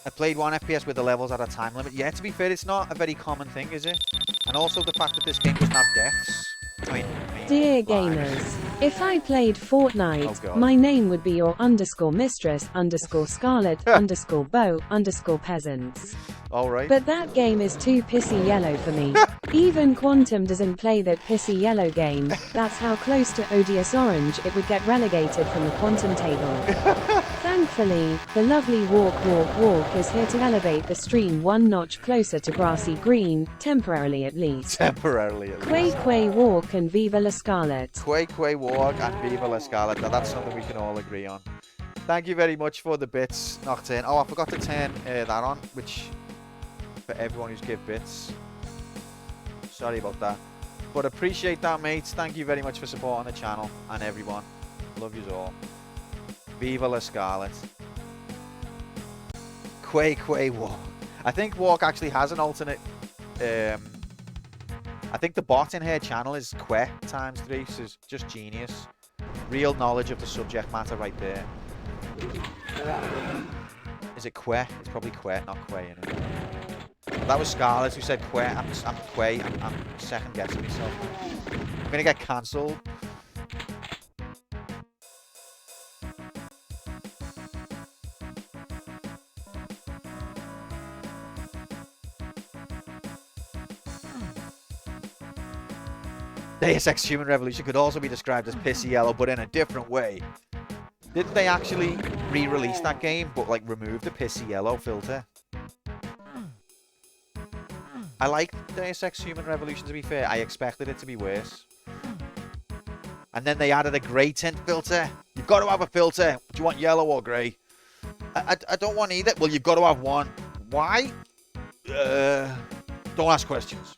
I played 1 FPS with the levels at a time limit. Yeah, to be fair, it's not a very common thing, is it? And also the fact that this game doesn't have deaths. I mean Dear gamers, if I played Fortnite, Oh, God. my name would be your underscore mistress underscore Scarlet underscore bow underscore peasants. All right. But that game is too pissy yellow for me. Even Quantum doesn't play that pissy yellow game. That's how close to odious orange it would get relegated from the Quantum table. Thankfully, the lovely Walk is here to elevate the stream one notch closer to grassy green, temporarily at least. Temporarily at Quay least. Quay Walk and Viva la Scarlet. Quay Walk and Viva la Scarlet. Now that's something we can all agree on. Thank you very much for the bits, Nocturne. Oh, I forgot to turn that on, which for everyone who's give bits. Sorry about that. But appreciate that, mates. Thank you very much for supporting the channel and everyone. Love you all. Viva la Scarlet. Quay Walk. I think Walk actually has an alternate. I think the bot in her channel is Quay ×3, so it's just genius. Real knowledge of the subject matter right there. Is it Quay? It's probably Quay, not Quay. You know? That was Scarlet who said Quay. I'm Quay. I'm second guessing myself. I'm gonna get cancelled. Deus Ex Human Revolution could also be described as pissy yellow, but in a different way. Didn't they actually re-release that game, but like remove the pissy yellow filter? I like Deus Ex Human Revolution, to be fair. I expected it to be worse. And then they added a grey tint filter. You've got to have a filter. Do you want yellow or grey? I don't want either. Well, you've got to have one. Why? Don't ask questions.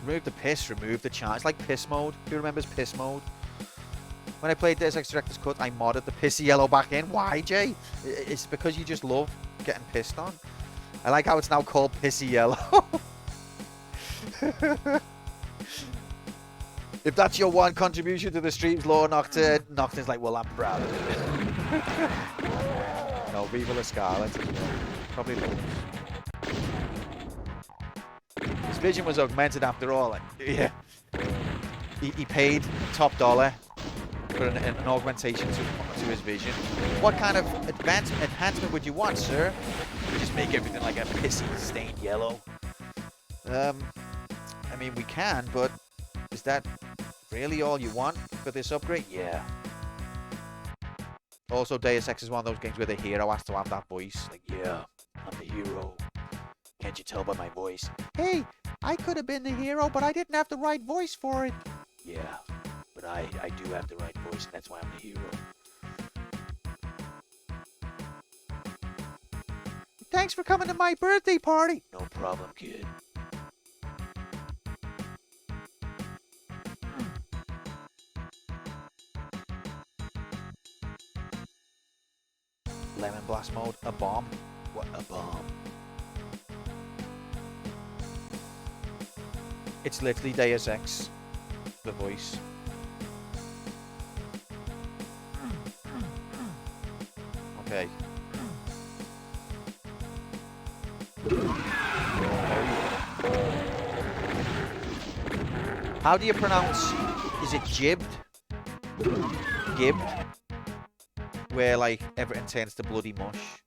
Remove the piss, remove the chance. It's like piss mode. Who remembers piss mode? When I played Deus Ex Director's Cut, I modded the pissy yellow back in. Why, Jay? It's because you just love getting pissed on. I like how it's now called pissy yellow. If that's your one contribution to the stream's lore, Nocturne, Nocturne's like, well, I'm proud of it. No, Viva la Scarlet as well. Probably loads. His vision was augmented after all. Like, yeah. He paid top dollar for an augmentation to his vision. What kind of enhancement would you want, sir? You just make everything like a pissy stained yellow. I mean, we can, but is that really all you want for this upgrade? Yeah. Also, Deus Ex is one of those games where the hero has to have that voice. Like, yeah, I'm the hero. Can't you tell by my voice? Hey, I could have been the hero, but I didn't have the right voice for it. Yeah, but I do have the right voice, and that's why I'm the hero. Thanks for coming to my birthday party. No problem, kid. Lemon blast mode, a bomb. What a bomb. It's literally Deus Ex, the voice. Okay. How do you pronounce, is it jibbed? Gibbed? Where like everything turns to bloody mush.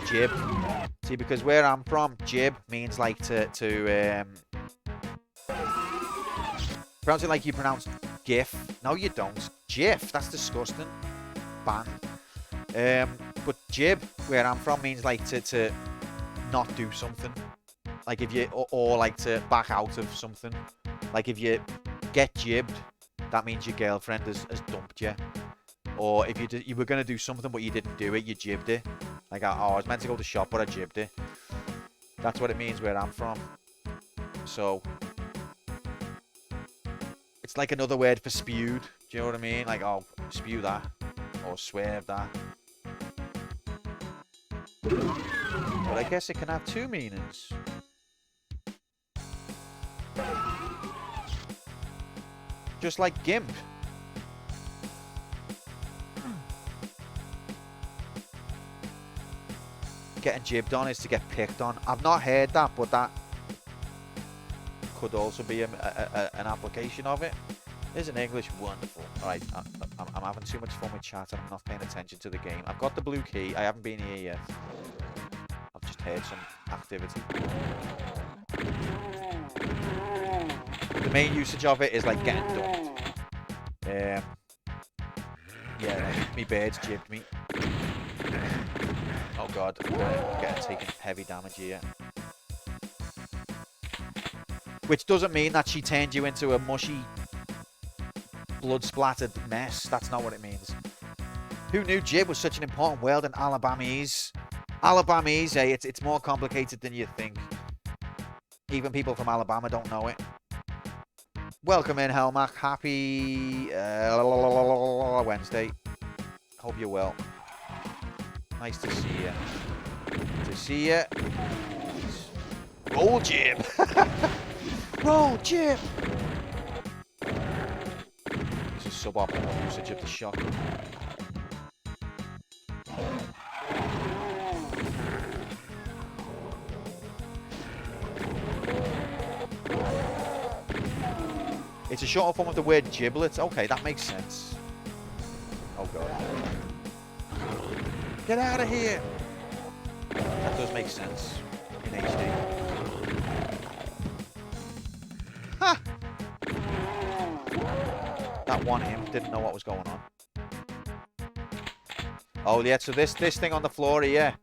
Jib. See, because where I'm from, jib means like to pronounce it like you pronounce GIF. No, you don't. GIF. That's disgusting. Ban. But jib, where I'm from, means like to not do something. Like if you or like to back out of something. Like if you get jibbed, that means your girlfriend has dumped you. Or if you were gonna do something but you didn't do it, you jibbed it. Like, oh, I was meant to go to the shop, but I jibbed it. That's what it means where I'm from. So, it's like another word for spewed. Do you know what I mean? Like, oh, spew that. Or swerve that. But I guess it can have two meanings. Just like gimp. getting jibbed on is to get picked on. I've not heard that, but that could also be an application of it. Isn't English wonderful? Alright, I'm having too much fun with chat and I'm not paying attention to the game. I've got the blue key. I haven't been here yet. I've just heard some activity. The main usage of it is like getting dumped. Yeah, me birds jibbed me. Oh god, I'm taking heavy damage here. Which doesn't mean that she turned you into a mushy, blood-splattered mess. That's not what it means. Who knew jib was such an important word in Alabamese? Alabamese, it's more complicated than you think. Even people from Alabama don't know it. Welcome in, Helmac. Happy Wednesday. Hope you're well. Nice to see you. To see you. Roll jib. Roll jib. This is suboptimal usage of the shotgun. It's a shorter form of the word giblets. Okay, that makes sense. Oh god. Get out of here! That does make sense in HD. Ha! That one imp didn't know what was going on. Oh yeah, so this thing on the floor here,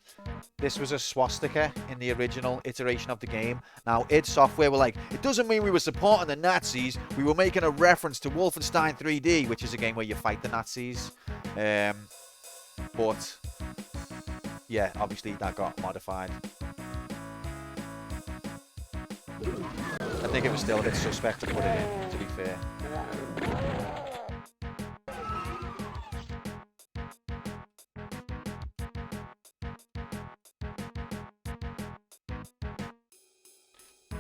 this was a swastika in the original iteration of the game. Now, id Software were like, it doesn't mean we were supporting the Nazis. We were making a reference to Wolfenstein 3D, which is a game where you fight the Nazis. But, yeah, obviously that got modified. I think it was still a bit suspect to put it in, to be fair.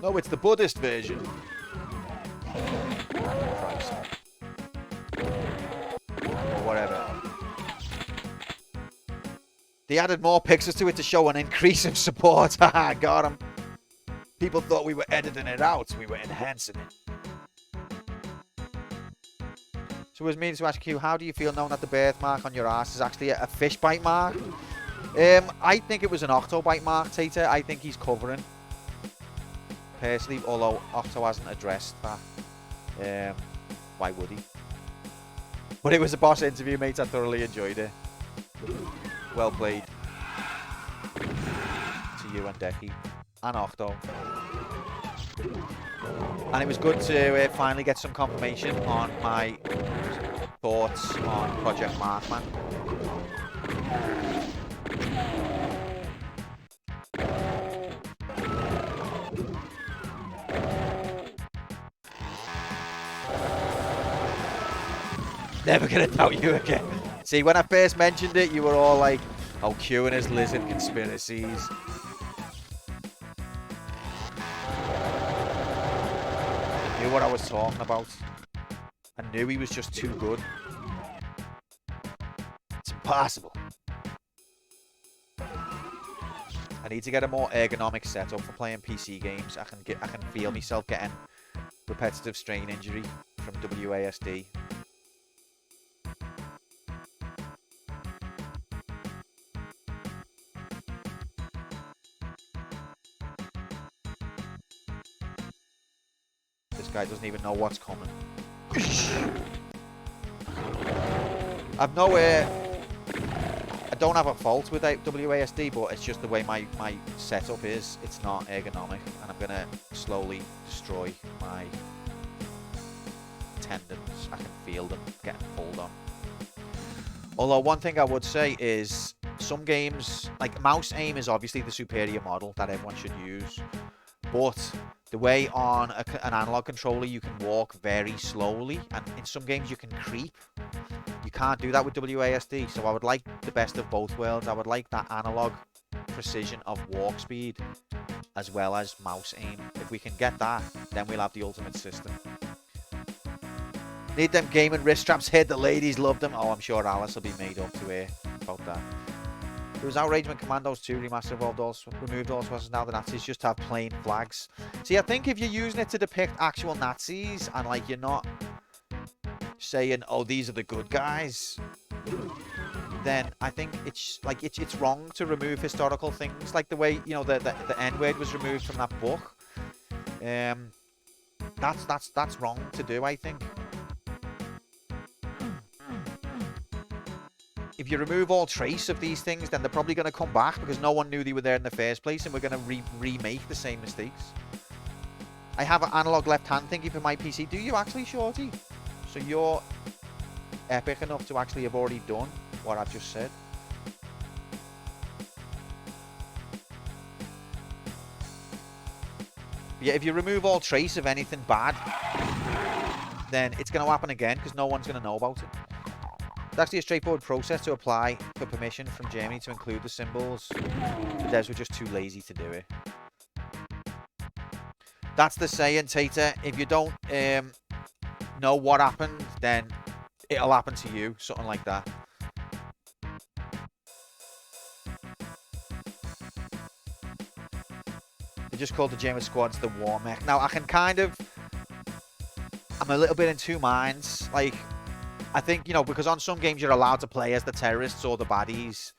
No, it's the Buddhist version. Christ. Or whatever. They added more pixels to it to show an increase of support. Haha, got him. People thought we were editing it out. We were enhancing it. So it was meaning to ask you, how do you feel knowing that the birthmark on your ass is actually a fish bite mark? I think it was an octo bite mark, Tater. I think he's covering. Personally, although Octo hasn't addressed that. Why would he? But it was a boss interview, mate. I thoroughly enjoyed it. Well played. To you and Decky. And Octo. And it was good to finally get some confirmation on my thoughts on Project Markman. Never gonna doubt you again. See, when I first mentioned it, you were all like, oh, Q and his lizard conspiracies. I knew what I was talking about. I knew he was just too good. It's impossible. I need to get a more ergonomic setup for playing PC games. I can feel myself getting repetitive strain injury from WASD. Guy doesn't even know what's coming. I've nowhere. I don't have a fault with WASD, but it's just the way my setup is. It's not ergonomic, and I'm gonna slowly destroy my tendons. I can feel them getting pulled on. Although one thing I would say is some games, like mouse aim, is obviously the superior model that everyone should use, but the way on an analog controller, you can walk very slowly, and in some games you can creep. You can't do that with WASD, so I would like the best of both worlds. I would like that analog precision of walk speed, as well as mouse aim. If we can get that, then we'll have the ultimate system. Need them gaming wrist straps hit, the ladies love them. Oh, I'm sure Alice will be made up to her about that. There was outrage when Commandos 2 Remastered removed all swastikas. Now the Nazis just have plain flags. See, I think if you're using it to depict actual Nazis and like you're not saying, "Oh, these are the good guys," then I think it's like it's wrong to remove historical things, like the way, you know, the N-word was removed from that book. That's wrong to do, I think. If you remove all trace of these things, then they're probably going to come back because no one knew they were there in the first place, and we're going to remake the same mistakes. I have an analog left-hand thingy for my PC. Do you actually, Shorty? So you're epic enough to actually have already done what I've just said. Yeah, if you remove all trace of anything bad, then it's going to happen again because no one's going to know about it. It's actually a straightforward process to apply for permission from Germany to include the symbols. The devs were just too lazy to do it. That's the saying, Tater. If you don't know what happened, then it'll happen to you. Something like that. They just called the German squads the war mech. Now, I can kind of... I'm a little bit in two minds. Like... I think, you know, because on some games you're allowed to play as the terrorists or the baddies.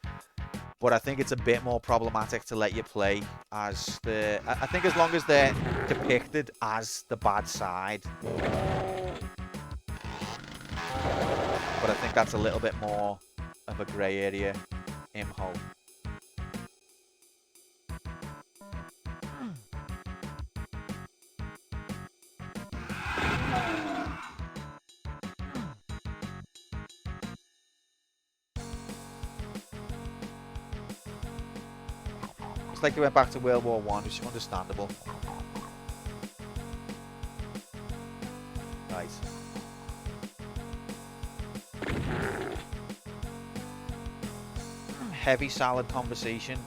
But I think it's a bit more problematic to let you play as the... I think as long as they're depicted as the bad side. But I think that's a little bit more of a grey area. Imho. Like they went back to World War I, which is understandable. Right. Heavy salad conversation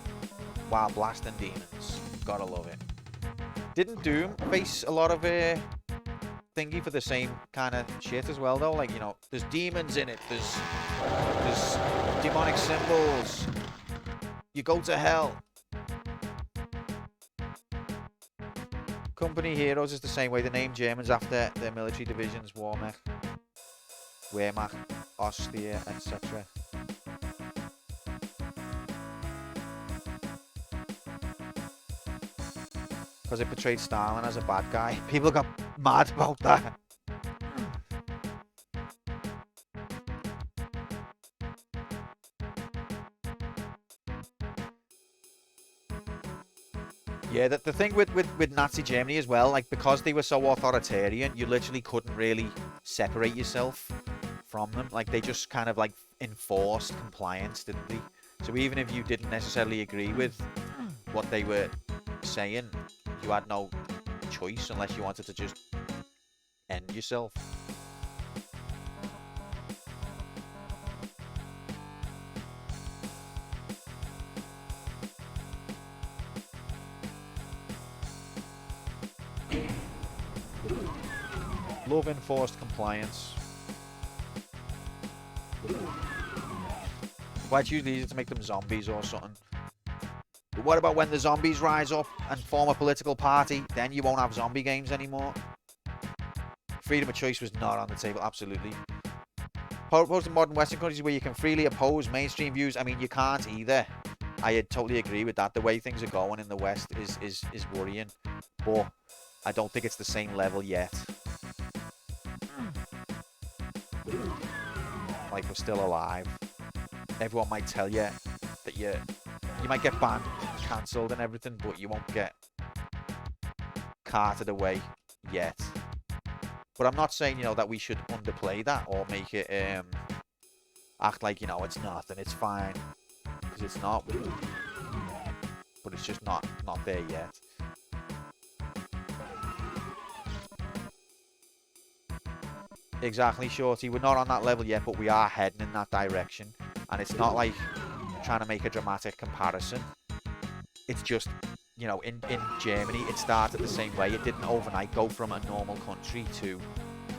while blasting demons. Gotta love it. Didn't Doom face a lot of thingy for the same kind of shit as well, though? Like, you know, there's demons in it. There's demonic symbols. You go to hell. Company Heroes is the same way. They name Germans after their military divisions: Wehrmacht, Austria, etc. Because it portrayed Stalin as a bad guy. People got mad about that. Yeah, the thing with Nazi Germany as well, like, because they were so authoritarian, you literally couldn't really separate yourself from them. Like, they just kind of, like, enforced compliance, didn't they? So even if you didn't necessarily agree with what they were saying, you had no choice unless you wanted to just end yourself. Love enforced compliance. Why it's usually easier to make them zombies or something. But what about when the zombies rise up and form a political party? Then you won't have zombie games anymore. Freedom of choice was not on the table, absolutely. Opposed to modern Western countries where you can freely oppose mainstream views. I mean, you can't either. I totally agree with that. The way things are going in the West is worrying. But I don't think it's the same level yet. Like, we're still alive. Everyone might tell you that you might get banned, cancelled and everything, but you won't get carted away yet. But I'm not saying, you know, that we should underplay that or make it act like, you know, it's nothing, it's fine. Because it's not. But it's just not there yet. Exactly, Shorty. We're not on that level yet, but we are heading in that direction. And it's not like trying to make a dramatic comparison. It's just, you know, in Germany, it started the same way. It didn't overnight go from a normal country to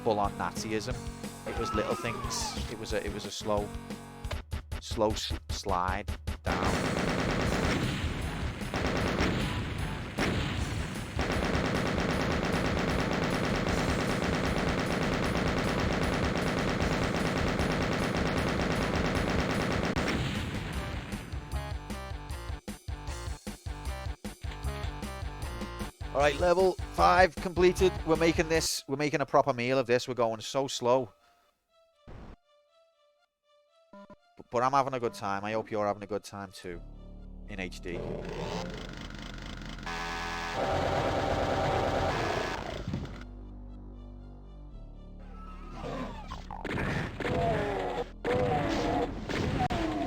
full-on Nazism. It was little things. It was a slow slide down. All right, level 5 completed. We're making a proper meal of this. We're going so slow. But I'm having a good time. I hope you're having a good time too. In HD.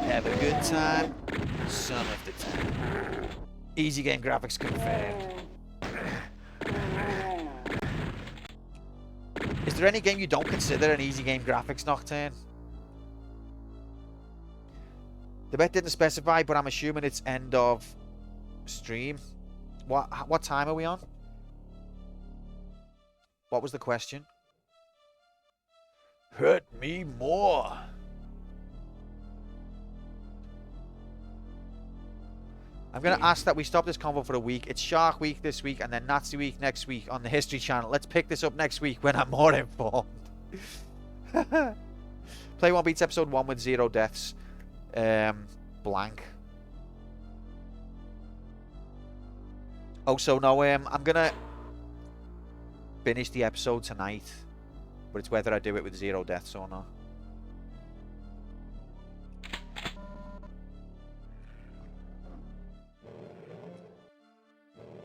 Have a good time. Some of the time. Easy game graphics confirmed. Is there any game you don't consider an easy game graphics, Nocturne? The bet didn't specify, but I'm assuming it's end of stream. What time are we on? What was the question? Hurt me more. I'm going to ask that we stop this convo for a week. It's Shark Week this week and then Nazi Week next week on the History Channel. Let's pick this up next week when I'm more informed. Play One Beats episode 1 with 0 deaths. Blank. Oh, so no, I'm gonna finish the episode tonight, but it's whether I do it with 0 deaths or not.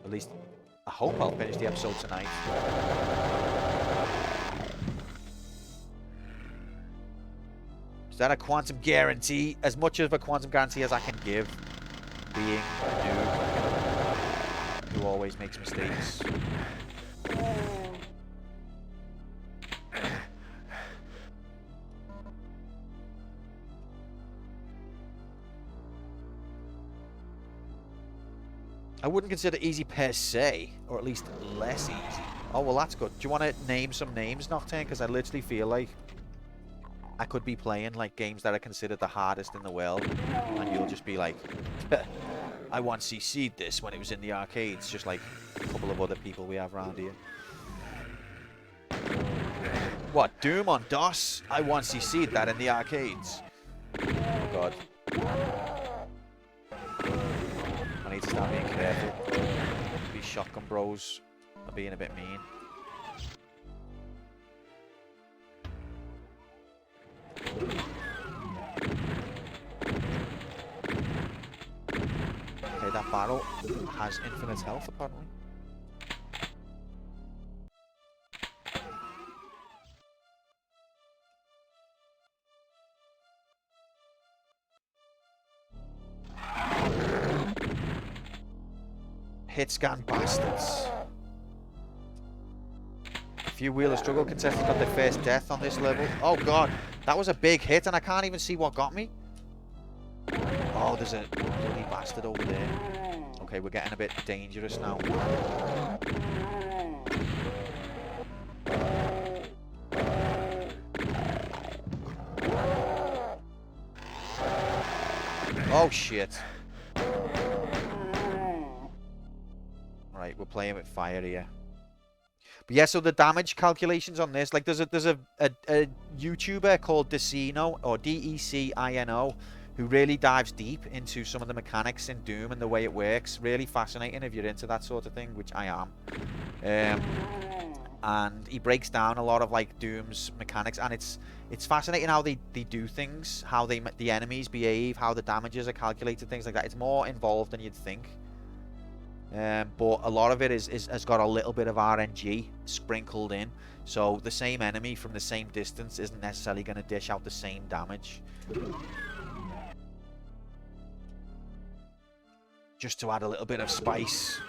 At least I hope I'll finish the episode tonight. Is that a quantum guarantee? As much of a quantum guarantee as I can give, being a noob who always makes mistakes. I wouldn't consider easy per se, or at least less easy. Oh, well, that's good. Do you want to name some names, Nocturne? Because I literally feel like I could be playing like games that are considered the hardest in the world, and you'll just be like, I once CC'd this when it was in the arcades, just like a couple of other people we have around here. What, Doom on DOS? I once CC'd that in the arcades. Oh god. I need to start being careful. These shotgun bros are being a bit mean. Okay, that barrel has infinite health apparently. Hit scan bastards. Few wheeler struggle contestants got their first death on this level. Oh god, that was a big hit and I can't even see what got me. Oh, there's a bloody bastard over there. Okay, we're getting a bit dangerous now. Oh shit. Right, we're playing with fire here. But yeah, so the damage calculations on this, like there's a YouTuber called Decino, or DECINO, who really dives deep into some of the mechanics in Doom and the way it works. Really fascinating if you're into that sort of thing, which I am. And he breaks down a lot of like Doom's mechanics, and it's fascinating how they do things, how the enemies behave, how the damages are calculated, things like that. It's more involved than you'd think. But a lot of it has got a little bit of RNG sprinkled in, so the same enemy from the same distance isn't necessarily going to dish out the same damage. Just to add a little bit of spice.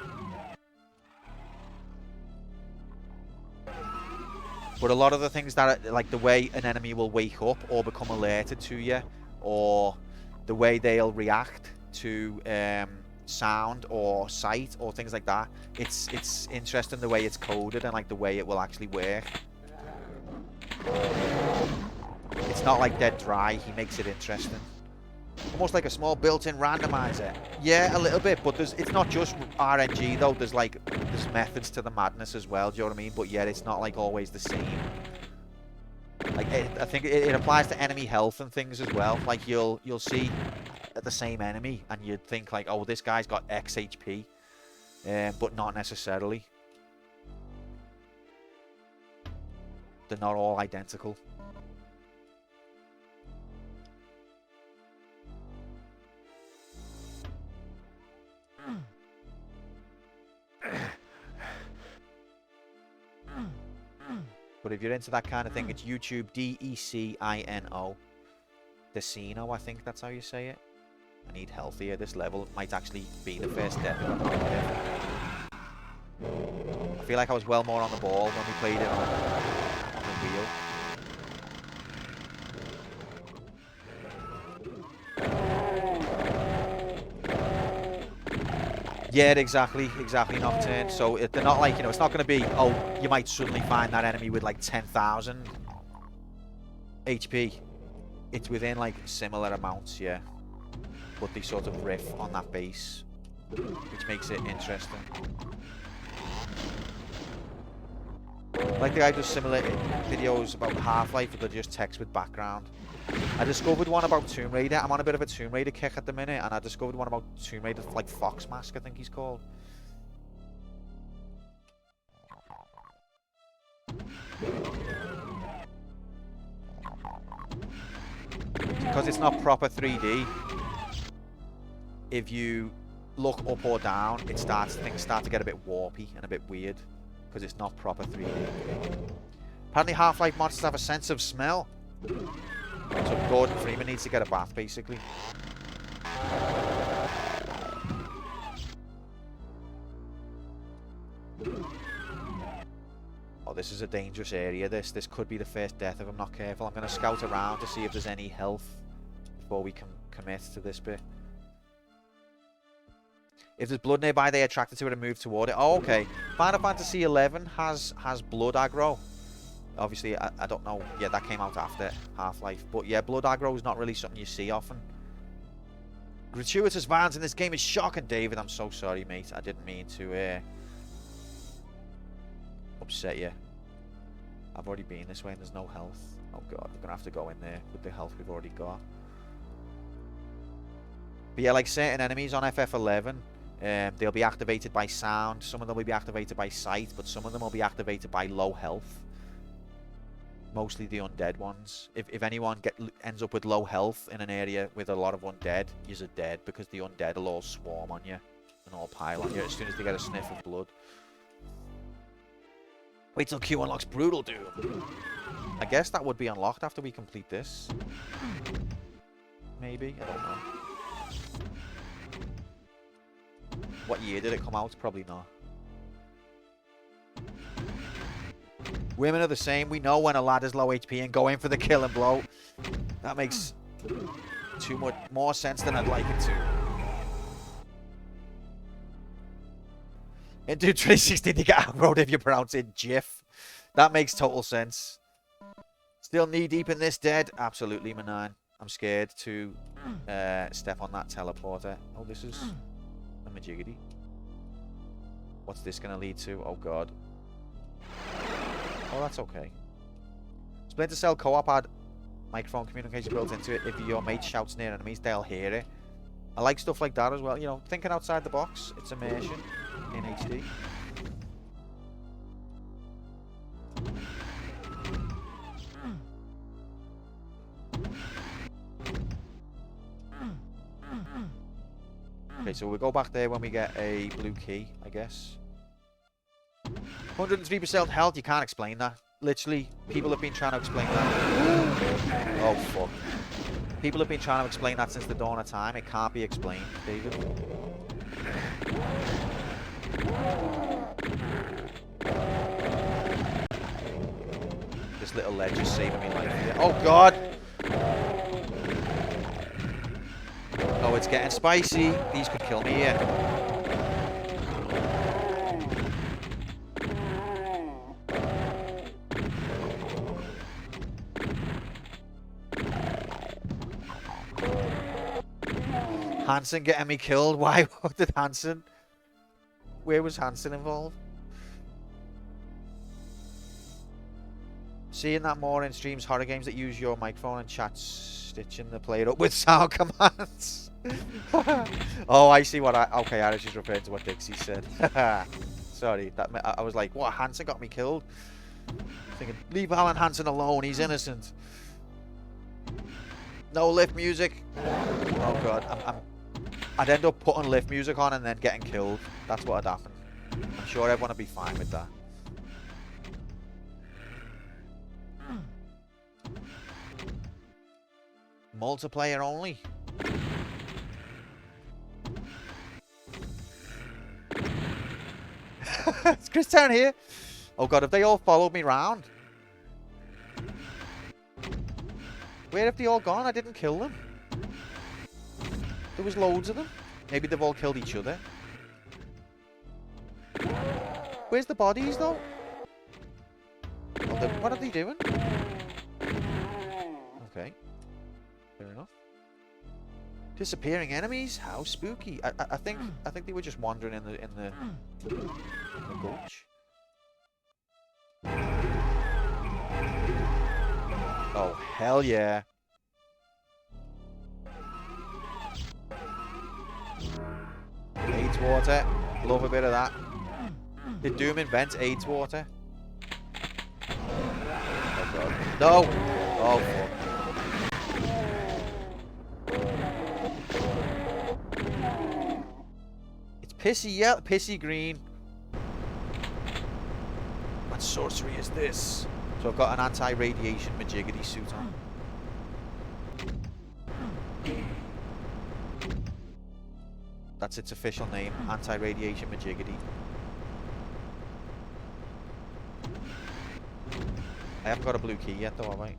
But a lot of the things that are, like the way an enemy will wake up or become alerted to you, or the way they'll react to sound or sight or things like that, it's interesting the way it's coded and like the way it will actually work. It's not like dead dry. He makes it interesting, almost like a small built-in randomizer. Yeah, a little bit, but it's not just RNG though. There's methods to the madness as well, do you know what I mean? But yeah, it's not like always the same. Like I think it applies to enemy health and things as well. Like you'll see the same enemy and you'd think like, oh, this guy's got X HP, but not necessarily. They're not all identical. But if you're into that kind of thing, it's YouTube, D-E-C-I-N-O. Decino, I think that's how you say it. I need healthier. This level might actually be the first step. I feel like I was well more on the ball when we played it on the wheel. Yeah, exactly, Nocturne. So they're not like, you know, it's not going to be, oh, you might suddenly find that enemy with like 10,000 HP. It's within like similar amounts, yeah. But they sort of riff on that base, which makes it interesting. Like the guy does similar videos about Half-Life, but they're just text with background. I discovered one about Tomb Raider. I'm on a bit of a Tomb Raider kick at the minute, and I discovered one about Tomb Raider, like Fox Mask, I think he's called. Because it's not proper 3D, if you look up or down, things start to get a bit warpy and a bit weird, because it's not proper 3D. Apparently Half-Life monsters have a sense of smell. So Gordon Freeman needs to get a bath, basically. Oh, this is a dangerous area, this. This could be the first death if I'm not careful. I'm going to scout around to see if there's any health before we can commit to this bit. If there's blood nearby, they're attracted to it and move toward it. Oh, okay. Final Fantasy XI has blood aggro. Obviously, I don't know. Yeah, that came out after Half-Life. But yeah, blood aggro is not really something you see often. Gratuitous violence in this game is shocking, David. I'm so sorry, mate. I didn't mean to upset you. I've already been this way and there's no health. Oh god, we're going to have to go in there with the health we've already got. But yeah, like certain enemies on FF11, they'll be activated by sound. Some of them will be activated by sight, but some of them will be activated by low health. Mostly the undead ones. If anyone ends up with low health in an area with a lot of undead, you're dead, because the undead will all swarm on you and all pile on you as soon as they get a sniff of blood. Wait till Q unlocks Brutal Doom. I guess that would be unlocked after we complete this. Maybe, I don't know. What year did it come out? Probably not. Women are the same. We know when a lad is low HP and go in for the kill and blow. That makes too much more sense than I'd like it to. In Doom 2016, you get aggroed if you pronounce it Jiff. That makes total sense. Still knee deep in this dead? Absolutely, Manan. I'm scared to step on that teleporter. Oh, this is a majiggity. What's this going to lead to? Oh, God. Oh, that's okay. Splinter Cell Co-op had microphone communication built into it. If your mate shouts near enemies, they'll hear it. I like stuff like that as well. You know, thinking outside the box. It's immersion in HD. Okay, so we'll go back there when we get a blue key, I guess. 103% health, you can't explain that. Literally, people have been trying to explain that. Oh, fuck. People have been trying to explain that since the dawn of time. It can't be explained, David. This little ledge is saving me life here. Oh, God! Oh, it's getting spicy. These could kill me here. Hansen getting me killed. Why? What did Hansen? Where was Hansen involved? Seeing that more in streams, horror games that use your microphone and chats stitching the player up with sound commands. Oh, I see what okay, Irish is referring to what Dixie said. Sorry, I was like, what? Hansen got me killed. Thinking, leave Alan Hansen alone. He's innocent. No lift music. Oh god, I'd end up putting lift music on and then getting killed. That's what would happen. I'm sure everyone would be fine with that. Multiplayer only. Is Chris down here? Oh god, have they all followed me round? Where have they all gone? I didn't kill them. There was loads of them. Maybe they've all killed each other. Where's the bodies though? Oh, what are they doing? Okay. Fair enough. Disappearing enemies? How spooky. I think they were just wandering in the gulch. Oh hell yeah. AIDS water. Love a bit of that. Did Doom invent AIDS water? Oh god. No! Oh fuck. Pissy, yeah, pissy green. What sorcery is this? So I've got an anti-radiation majiggity suit on. That's its official name, anti-radiation majiggity. I haven't got a blue key yet though, have I?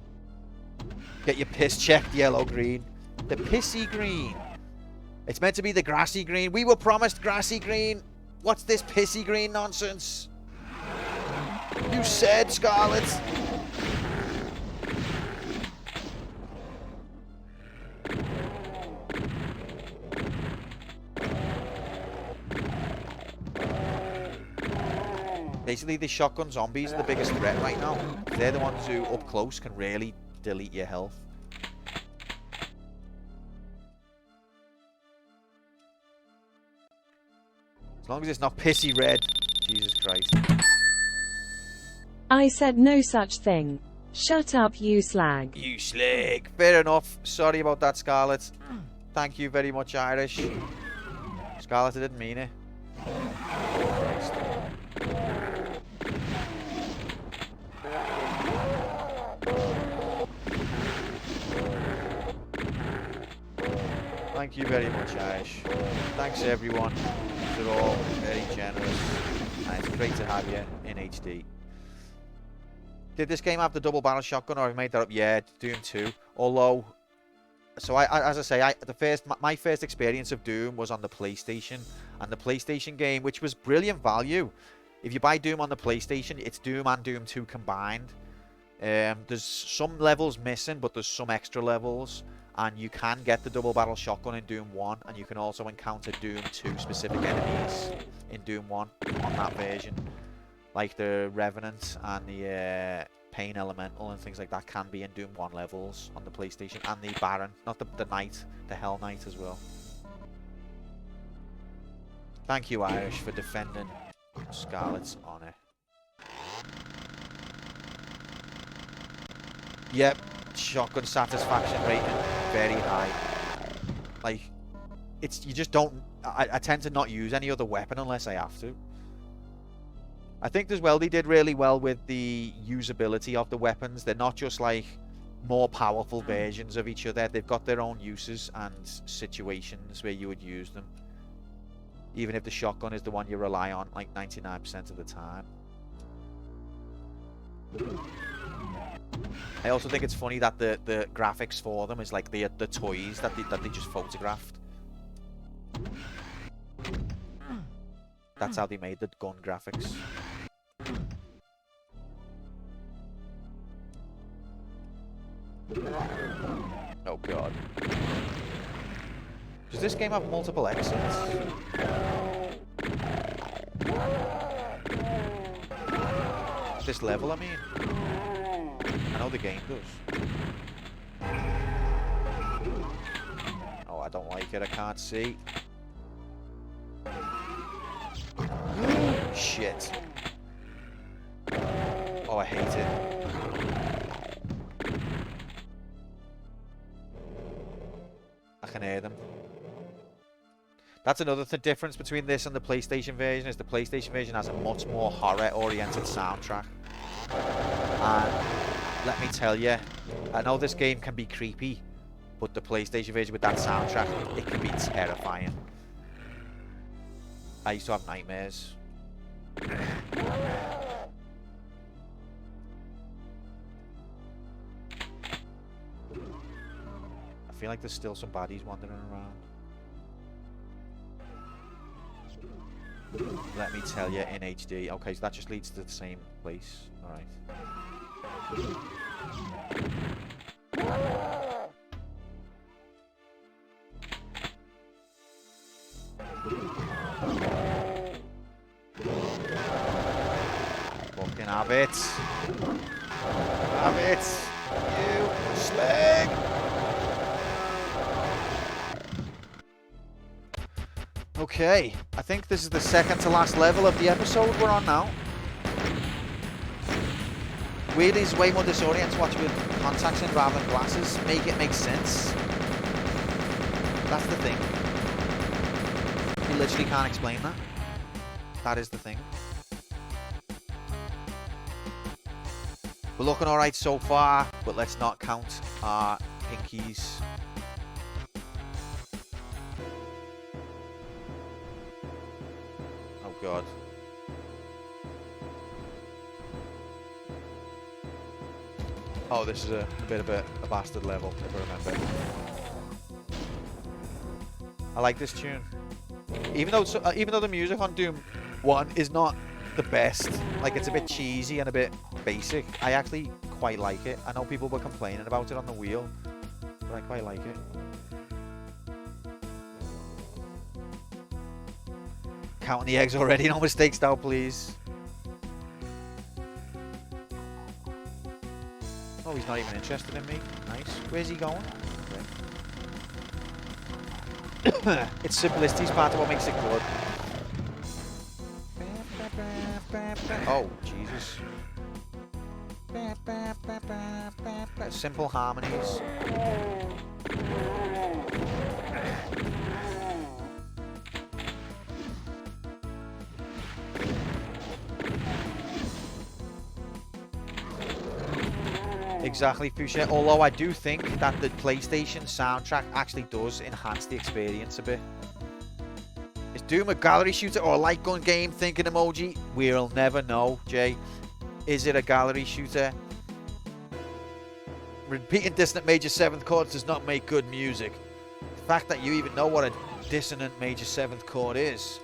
Get your piss checked, yellow green. The pissy green. It's meant to be the grassy green. We were promised grassy green. What's this pissy green nonsense? You said, Scarlet. Basically, the shotgun zombies are the biggest threat right now. They're the ones who, up close, can really delete your health. As long as it's not pissy red. Jesus Christ. I said no such thing. Shut up, you slag. You slag. Fair enough. Sorry about that, Scarlet. Thank you very much, Irish. Scarlet, I didn't mean it. Christ. Thank you very much, Irish. Thanks, everyone. You're all very generous, and it's great to have you in HD. Did this game have the double barrel shotgun, or have I made that up? Yeah, Doom 2. Although, so as I say, my first experience of Doom was on the PlayStation, and the PlayStation game, which was brilliant value. If you buy Doom on the PlayStation, it's Doom and Doom 2 combined. There's some levels missing, but there's some extra levels. And you can get the double barrel shotgun in Doom 1, and you can also encounter Doom 2 specific enemies in Doom 1 on that version. Like the Revenant and the Pain Elemental and things like that can be in Doom 1 levels on the PlayStation. And the Baron, not the Knight, the Hell Knight as well. Thank you, Irish, for defending Scarlet's honor. Yep. Shotgun satisfaction rating very high. Like, you just don't. I tend to not use any other weapon unless I have to. I think as well they did really well with the usability of the weapons. They're not just like more powerful versions of each other. They've got their own uses and situations where you would use them, even if the shotgun is the one you rely on like 99% of the time. I also think it's funny that the graphics for them is like the toys that they just photographed. That's how they made the gun graphics. Oh god. Does this game have multiple exits? This level, I mean. I know the game does. like it. I can't see. Shit. Oh, I hate it. I can hear them. That's another difference between this and the PlayStation version, is the PlayStation version has a much more horror-oriented soundtrack. And let me tell you, I know this game can be creepy, but the PlayStation version with that soundtrack, it can be terrifying. I used to have nightmares. I feel like there's still some baddies wandering around. Let me tell you, in HD. Okay, so that just leads to the same place. Alright. Fucking have it. Have it. You slag. Okay, I think this is the second to last level of the episode we're on now. Weirdly, it's way more disorienting to watch with contacts in rather than glasses. Make it make sense. That's the thing. You literally can't explain that. That is the thing. We're looking alright so far, but let's not count our pinkies. Oh god. Oh, this is a bit of a bastard level, if I remember. I like this tune. Even though the music on Doom 1 is not the best, like it's a bit cheesy and a bit basic, I actually quite like it. I know people were complaining about it on the wheel, but I quite like it. Counting the eggs already, no mistakes now, please. Oh, he's not even interested in me. Nice. Where's he going? Okay. It's simplicity's part of what makes it good. Oh, Jesus. Simple harmonies. Exactly, Fuchsia. Although I do think that the PlayStation soundtrack actually does enhance the experience a bit. Is Doom a gallery shooter or a light gun game? Thinking emoji. We'll never know, Jay. Is it a gallery shooter? Repeating dissonant major 7th chords does not make good music. The fact that you even know what a dissonant major 7th chord is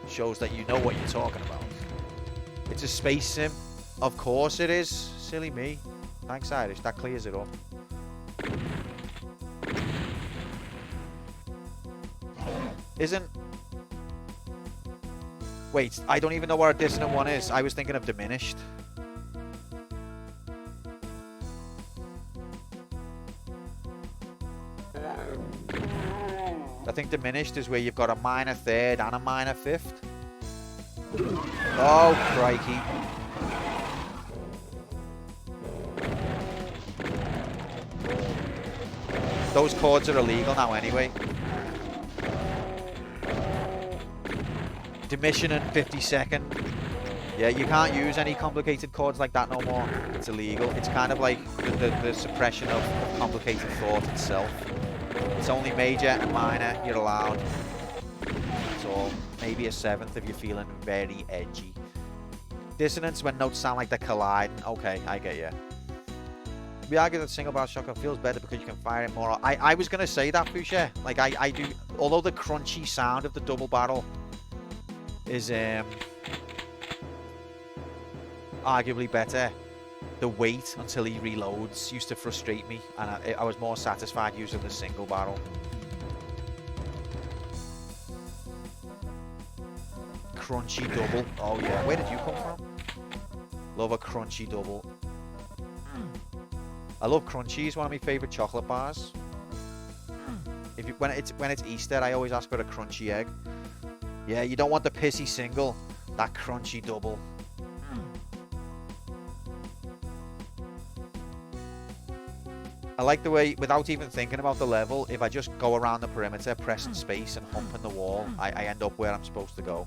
shows that you know what you're talking about. It's a space sim. Of course it is. Silly me. Thanks, Irish. That clears it up. Isn't... Wait, I don't even know what a dissonant one is. I was thinking of diminished. I think diminished is where you've got a minor 3rd and a minor 5th. Oh, crikey. Those chords are illegal now anyway. Diminished and 52nd. Yeah, you can't use any complicated chords like that no more. It's illegal. It's kind of like the suppression of complicated thought itself. It's only major and minor you're allowed. That's all. Maybe a 7th if you're feeling very edgy. Dissonance when notes sound like they're colliding. Okay, I get you. We argue that single barrel shotgun feels better because you can fire it more. I was going to say that, Fuchsia. Like, I do... Although the crunchy sound of the double barrel is arguably better, the wait until he reloads used to frustrate me, and I was more satisfied using the single barrel. Crunchy double. Oh yeah, where did you come from? Love a crunchy double. I love Crunchies, one of my favourite chocolate bars. If you, when it's Easter, I always ask for a crunchy egg. Yeah, you don't want the pissy single, that crunchy double. I like the way, without even thinking about the level, if I just go around the perimeter, pressing space and humping the wall, I end up where I'm supposed to go.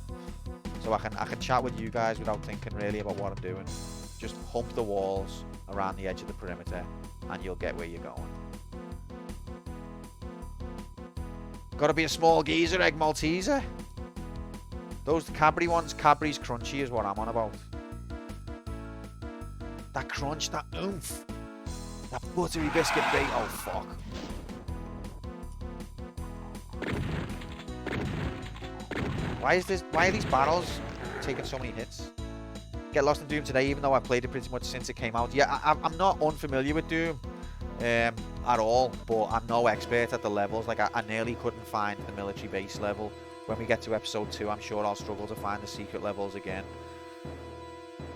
So I can chat with you guys without thinking really about what I'm doing. Just hump the walls around the edge of the perimeter, and you'll get where you're going. Gotta be a small geezer, egg Malteser. Those Cadbury ones, Cadbury's crunchy is what I'm on about. That crunch, that oomph. That buttery biscuit bait. Oh, fuck. Why are these battles taking so many hits? Get Lost in Doom today, even though I played it pretty much since it came out. Yeah, I'm not unfamiliar with Doom at all, but I'm no expert at the levels. Like, I nearly couldn't find the military base level. When we get to episode 2, I'm sure I'll struggle to find the secret levels again.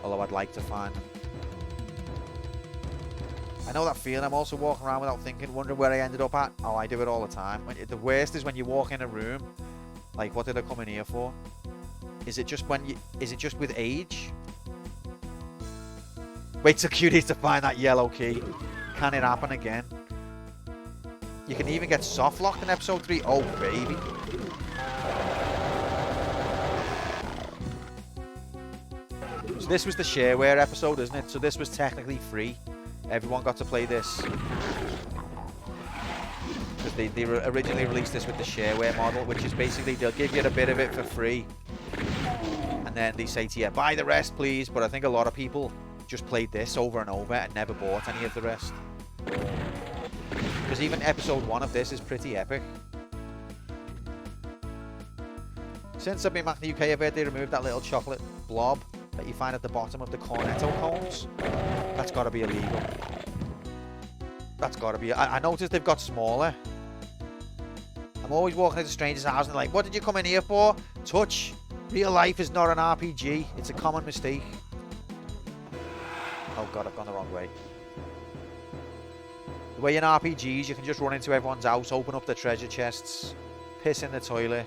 Although I'd like to find them. I know that feeling. I'm also walking around without thinking, wondering where I ended up at. Oh, I do it all the time. The worst is when you walk in a room, like, what did I come in here for? Is it just with age? Wait till Cutie to find that yellow key. Can it happen again? You can even get soft locked in episode 3. Oh, baby. So this was the shareware episode, isn't it? So this was technically free. Everyone got to play this. Because they originally released this with the shareware model, which is basically they'll give you a bit of it for free. And then they say to you, buy the rest, please. But I think a lot of people just played this over and over and never bought any of the rest. Because even episode 1 of this is pretty epic. Since I've been back in the UK, I've heard they removed that little chocolate blob that you find at the bottom of the cornetto cones. That's got to be illegal. That's got to be... I noticed they've got smaller. I'm always walking into strangers' houses and like, what did you come in here for? Touch. Real life is not an RPG. It's a common mistake. Oh god, I've gone the wrong way. The way in RPGs, you can just run into everyone's house, open up the treasure chests, piss in the toilet.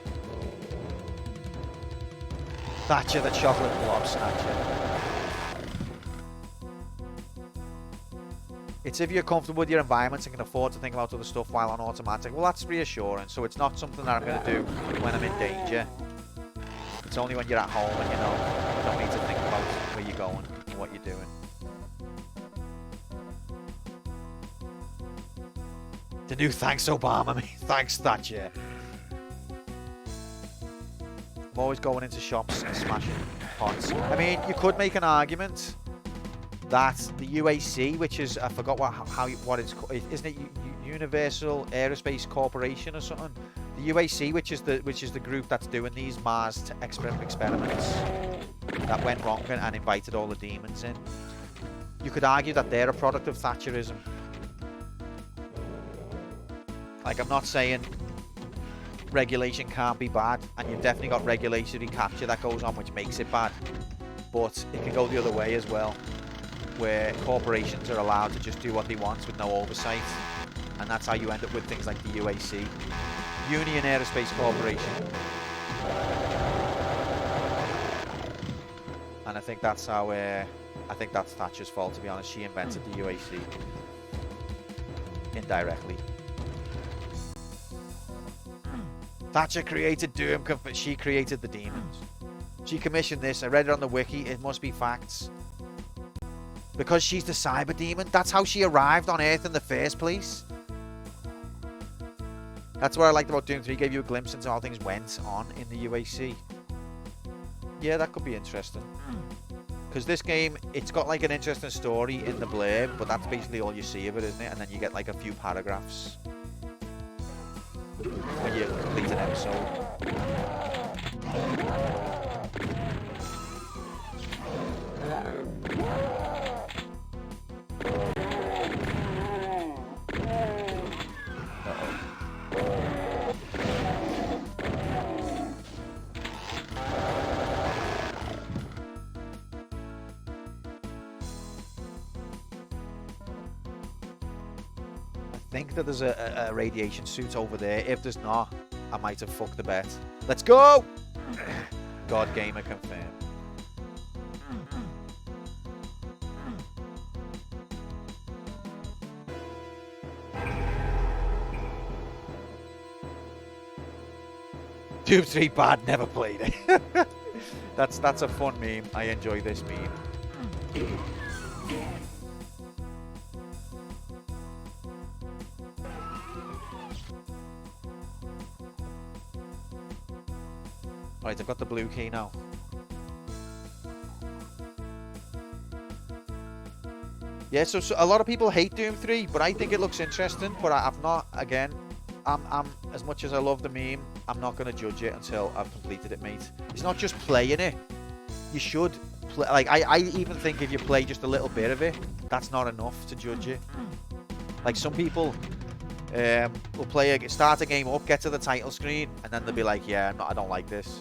Thatcher the chocolate blob snatcher. It's if you're comfortable with your environment and can afford to think about other stuff while on automatic. Well, that's reassuring. So it's not something that I'm going to do when I'm in danger. It's only when you're at home and you don't need to think about where you're going and what you're doing. The new thanks Obama, me. Thanks Thatcher. I'm always going into shops and smashing pots. I mean, you could make an argument that the UAC, which is, I forgot what it's called, isn't it Universal Aerospace Corporation or something? The UAC, which is the group that's doing these Mars experiments that went wrong and invited all the demons in. You could argue that they're a product of Thatcherism. Like, I'm not saying regulation can't be bad, and you've definitely got regulatory capture that goes on which makes it bad, but it can go the other way as well, where corporations are allowed to just do what they want with no oversight, and that's how you end up with things like the UAC, Union Aerospace Corporation. And I think that's how I think that's Thatcher's fault, to be honest. She invented the UAC indirectly. Thatcher created Doom, but she created the demons. She commissioned this. I read it on the wiki. It must be facts. Because she's the cyber demon. That's how she arrived on Earth in the first place. That's what I liked about Doom 3. Gave you a glimpse into how things went on in the UAC. Yeah, that could be interesting. Because this game, it's got like an interesting story in the blurb, but that's basically all you see of it, isn't it? And then you get like a few paragraphs when you complete an episode. I think that there's a radiation suit over there. If there's not, I might have fucked the bet. Let's go! God Gamer confirmed. Doom 3 bad, never played it. That's a fun meme. I enjoy this meme. Right, I've got the blue key now. Yeah, so a lot of people hate Doom 3, but I think it looks interesting. But I've not, again, I'm as much as I love the meme, I'm not going to judge it until I've completed it, mate. It's not just playing it. You should play, like, I even think if you play just a little bit of it, that's not enough to judge it. Like, some people will start a game up, get to the title screen, and then they'll be like, yeah, I don't like this.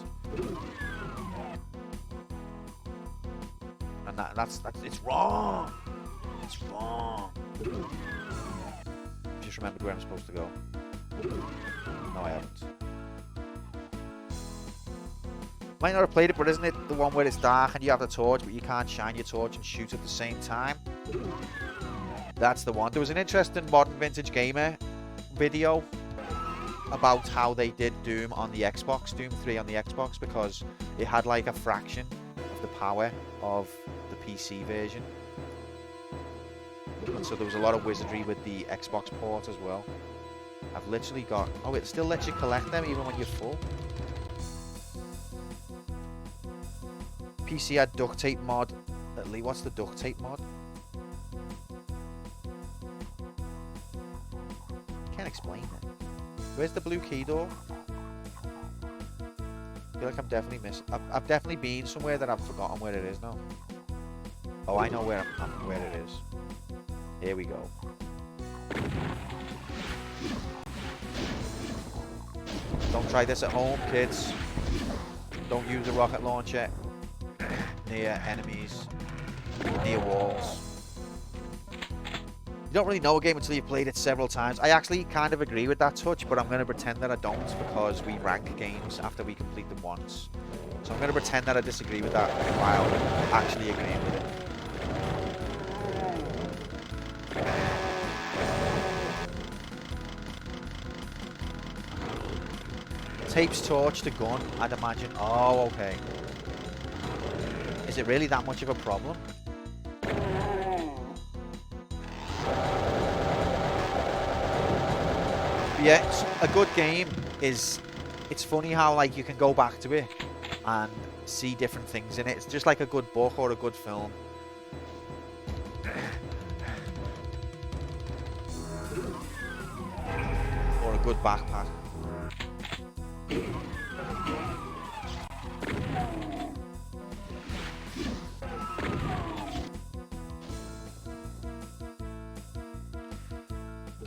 And that's it's wrong. It's wrong. Just remembered where I'm supposed to go. No, I haven't. Might not have played it, but isn't it the one where it's dark and you have the torch, but you can't shine your torch and shoot at the same time? That's the one. There was an interesting Modern Vintage Gamer video about how they did Doom on the Xbox, Doom 3 on the Xbox, because it had like a fraction of the power of the PC version. And so there was a lot of wizardry with the Xbox port as well. I've literally got... Oh, it still lets you collect them even when you're full. PC had duct tape mod. What's the duct tape mod? Can't explain it. Where's the blue key door? I feel like I'm definitely missing. I've definitely been somewhere that I've forgotten where it is now. Oh, I know where where it is. Here we go. Don't try this at home, kids. Don't use a rocket launcher near enemies, near walls. You don't really know a game until you've played it several times. I actually kind of agree with that touch, but I'm going to pretend that I don't, because we rank games after we complete them once. So I'm going to pretend that I disagree with that while actually agreeing with it. Tapes torch to gun, I'd imagine. Oh, okay. Is it really that much of a problem? Yeah, a good game is... It's funny how, like, you can go back to it and see different things in it. It's just like a good book or a good film. Or a good backpack.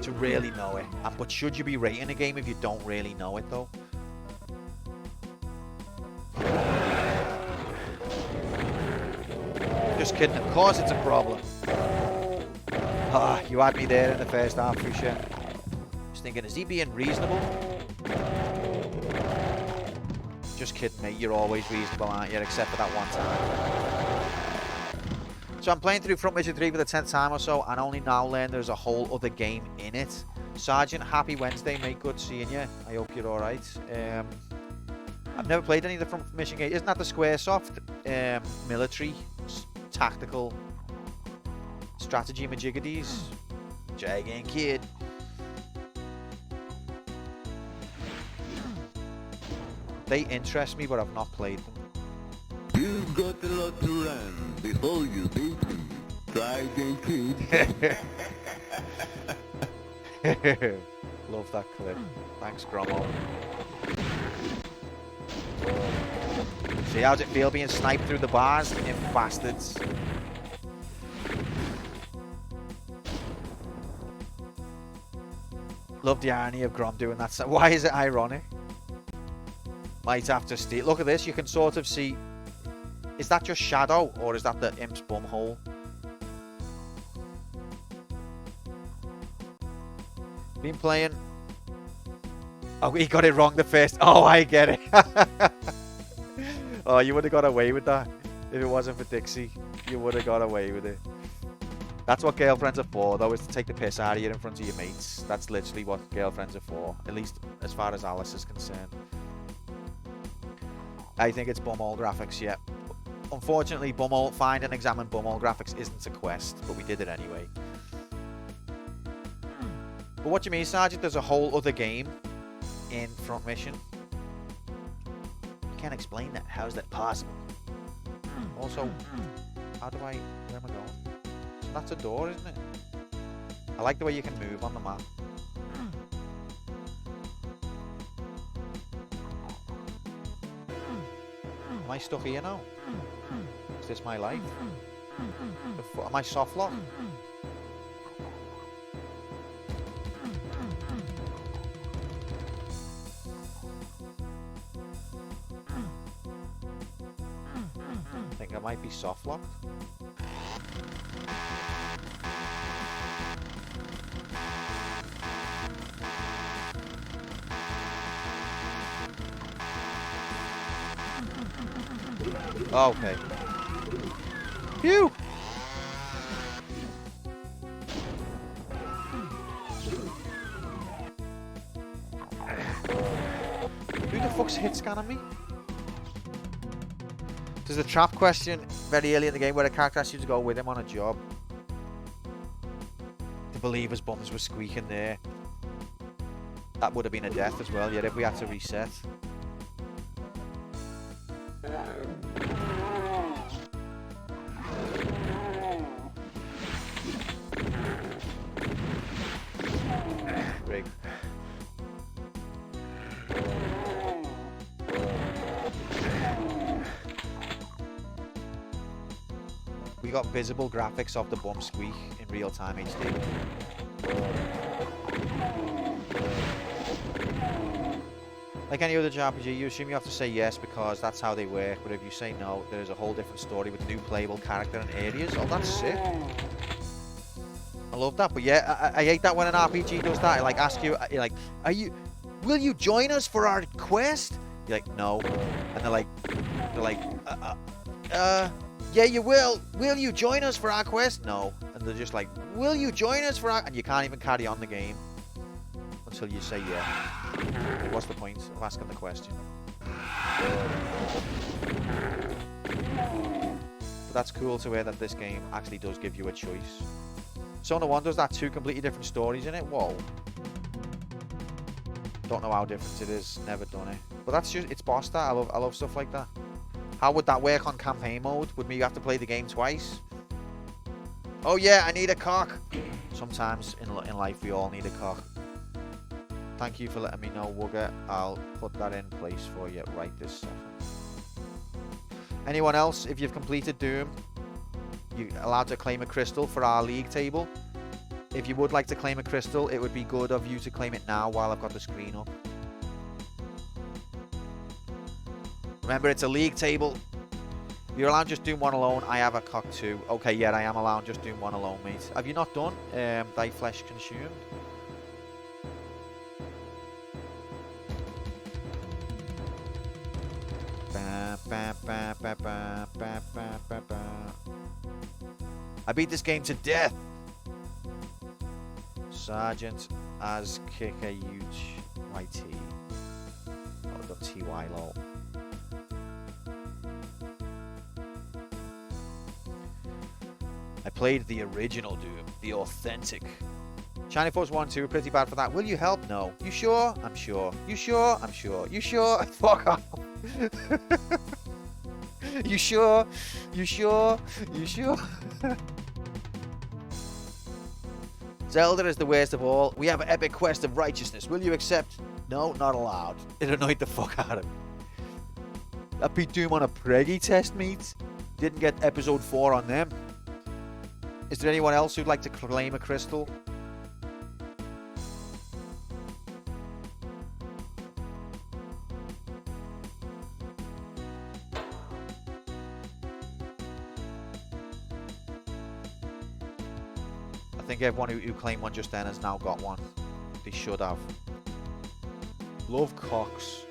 To really know it. But should you be rating a game if you don't really know it, though? Just kidding. Of course it's a problem. Ah, you had me there in the first half, for sure. Just thinking, is he being reasonable? Just kidding, mate. You're always reasonable, aren't you? Except for that one time. So I'm playing through Front Mission 3 for the 10th time or so, and only now learn there's a whole other game in it. Sergeant, happy Wednesday, mate. Good seeing you. I hope you're alright. I've never played any of the Front Mission games. Isn't that the Squaresoft military tactical strategy majiggities? Jagging kid. They interest me, but I've not played them. You've got a lot to learn before you beat me. Try again, kid. Love that clip. Thanks, Grommo. See, how's it feel being sniped through the bars? You bastards. Love the irony of Grom doing that. Why is it ironic? Might have to steal. Look at this. You can sort of see. Is that just shadow, or is that the imp's bumhole? Been playing. Oh, he got it wrong the first. Oh, I get it. Oh, you would have got away with that. If it wasn't for Dixie, you would have got away with it. That's what girlfriends are for, though, is to take the piss out of you in front of your mates. That's literally what girlfriends are for, at least as far as Alice is concerned. I think it's bumhole graphics, yeah. Unfortunately, find and examine bumhole graphics isn't a quest, but we did it anyway. But what do you mean, Sergeant? There's a whole other game in Front Mission? You can't explain that. How is that possible? Also, how do I... Where am I going? That's a door, isn't it? I like the way you can move on the map. Am I stuck here now? Is this my life? Am I soft lock? I think I might be soft locked. Okay. Phew! Who the fuck's hit scanning me? There's a trap question very early in the game where a character asks you to go with him on a job. The believers' bums were squeaking there. That would have been a death as well, yeah, if we had to reset. Rig. We got visible graphics of the bum squeak in real-time HD. Like any other JRPG, you assume you have to say yes because that's how they work, but if you say no, there's a whole different story with new playable character and areas. Oh, that's sick. I love that, but yeah, I hate that when an RPG does that. I like ask you, like, will you join us for our quest? You're like, no. And they're like, yeah, you will. Will you join us for our quest? No. And they're just like, will you join us for our... And you can't even carry on the game until you say yeah. Like, what's the point of asking the question? But that's cool to hear that this game actually does give you a choice. So no wonder that two completely different stories in it. Whoa. Don't know how different it is. Never done it. But that's just... It's boss that. I love stuff like that. How would that work on campaign mode? Would me have to play the game twice? Oh yeah, I need a cock. Sometimes in life we all need a cock. Thank you for letting me know, Wugger. I'll put that in place for you right this second. Anyone else, if you've completed Doom, you're allowed to claim a crystal for our league table. If you would like to claim a crystal, it would be good of you to claim it now while I've got the screen up. Remember, it's a league table. You're allowed just Doom 1 alone. I have a cock too. Okay, yeah, I am allowed just Doom 1 alone, mate. Have you not done Thy Flesh Consumed? I beat this game to death. Sergeant as Kicker Huge YT. Oh, .ty lol. I played the original Doom, the authentic. Shiny Force 1, 2, pretty bad for that. Will you help? No. You sure? I'm sure. You sure? I'm sure. You sure? Fuck off. You sure? You sure? You sure? Zelda is the worst of all. We have an epic quest of righteousness. Will you accept? No, not allowed. It annoyed the fuck out of me. That beat Doom on a preggy test, mate. Didn't get episode 4 on them. Is there anyone else who'd like to claim a crystal? I think everyone who claimed one just then has now got one. They should have. Love Cox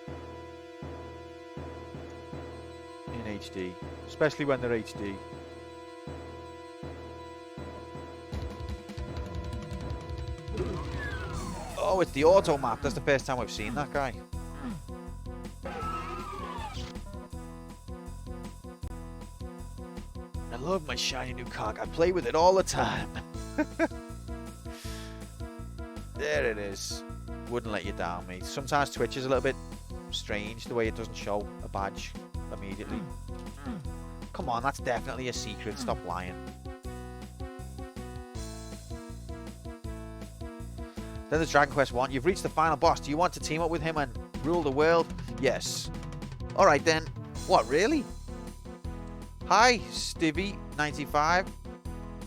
in HD, especially when they're HD. Oh, it's the auto map. That's the first time I've seen that guy. I love my shiny new cock. I play with it all the time. There it is. Wouldn't let you down, mate. Sometimes Twitch is a little bit strange, the way it doesn't show a badge immediately. Come on, that's definitely a secret. Stop lying. Then there's Dragon Quest 1. You've reached the final boss. Do you want to team up with him and rule the world? Yes. Alright then. What, really? Hi, Stevie95.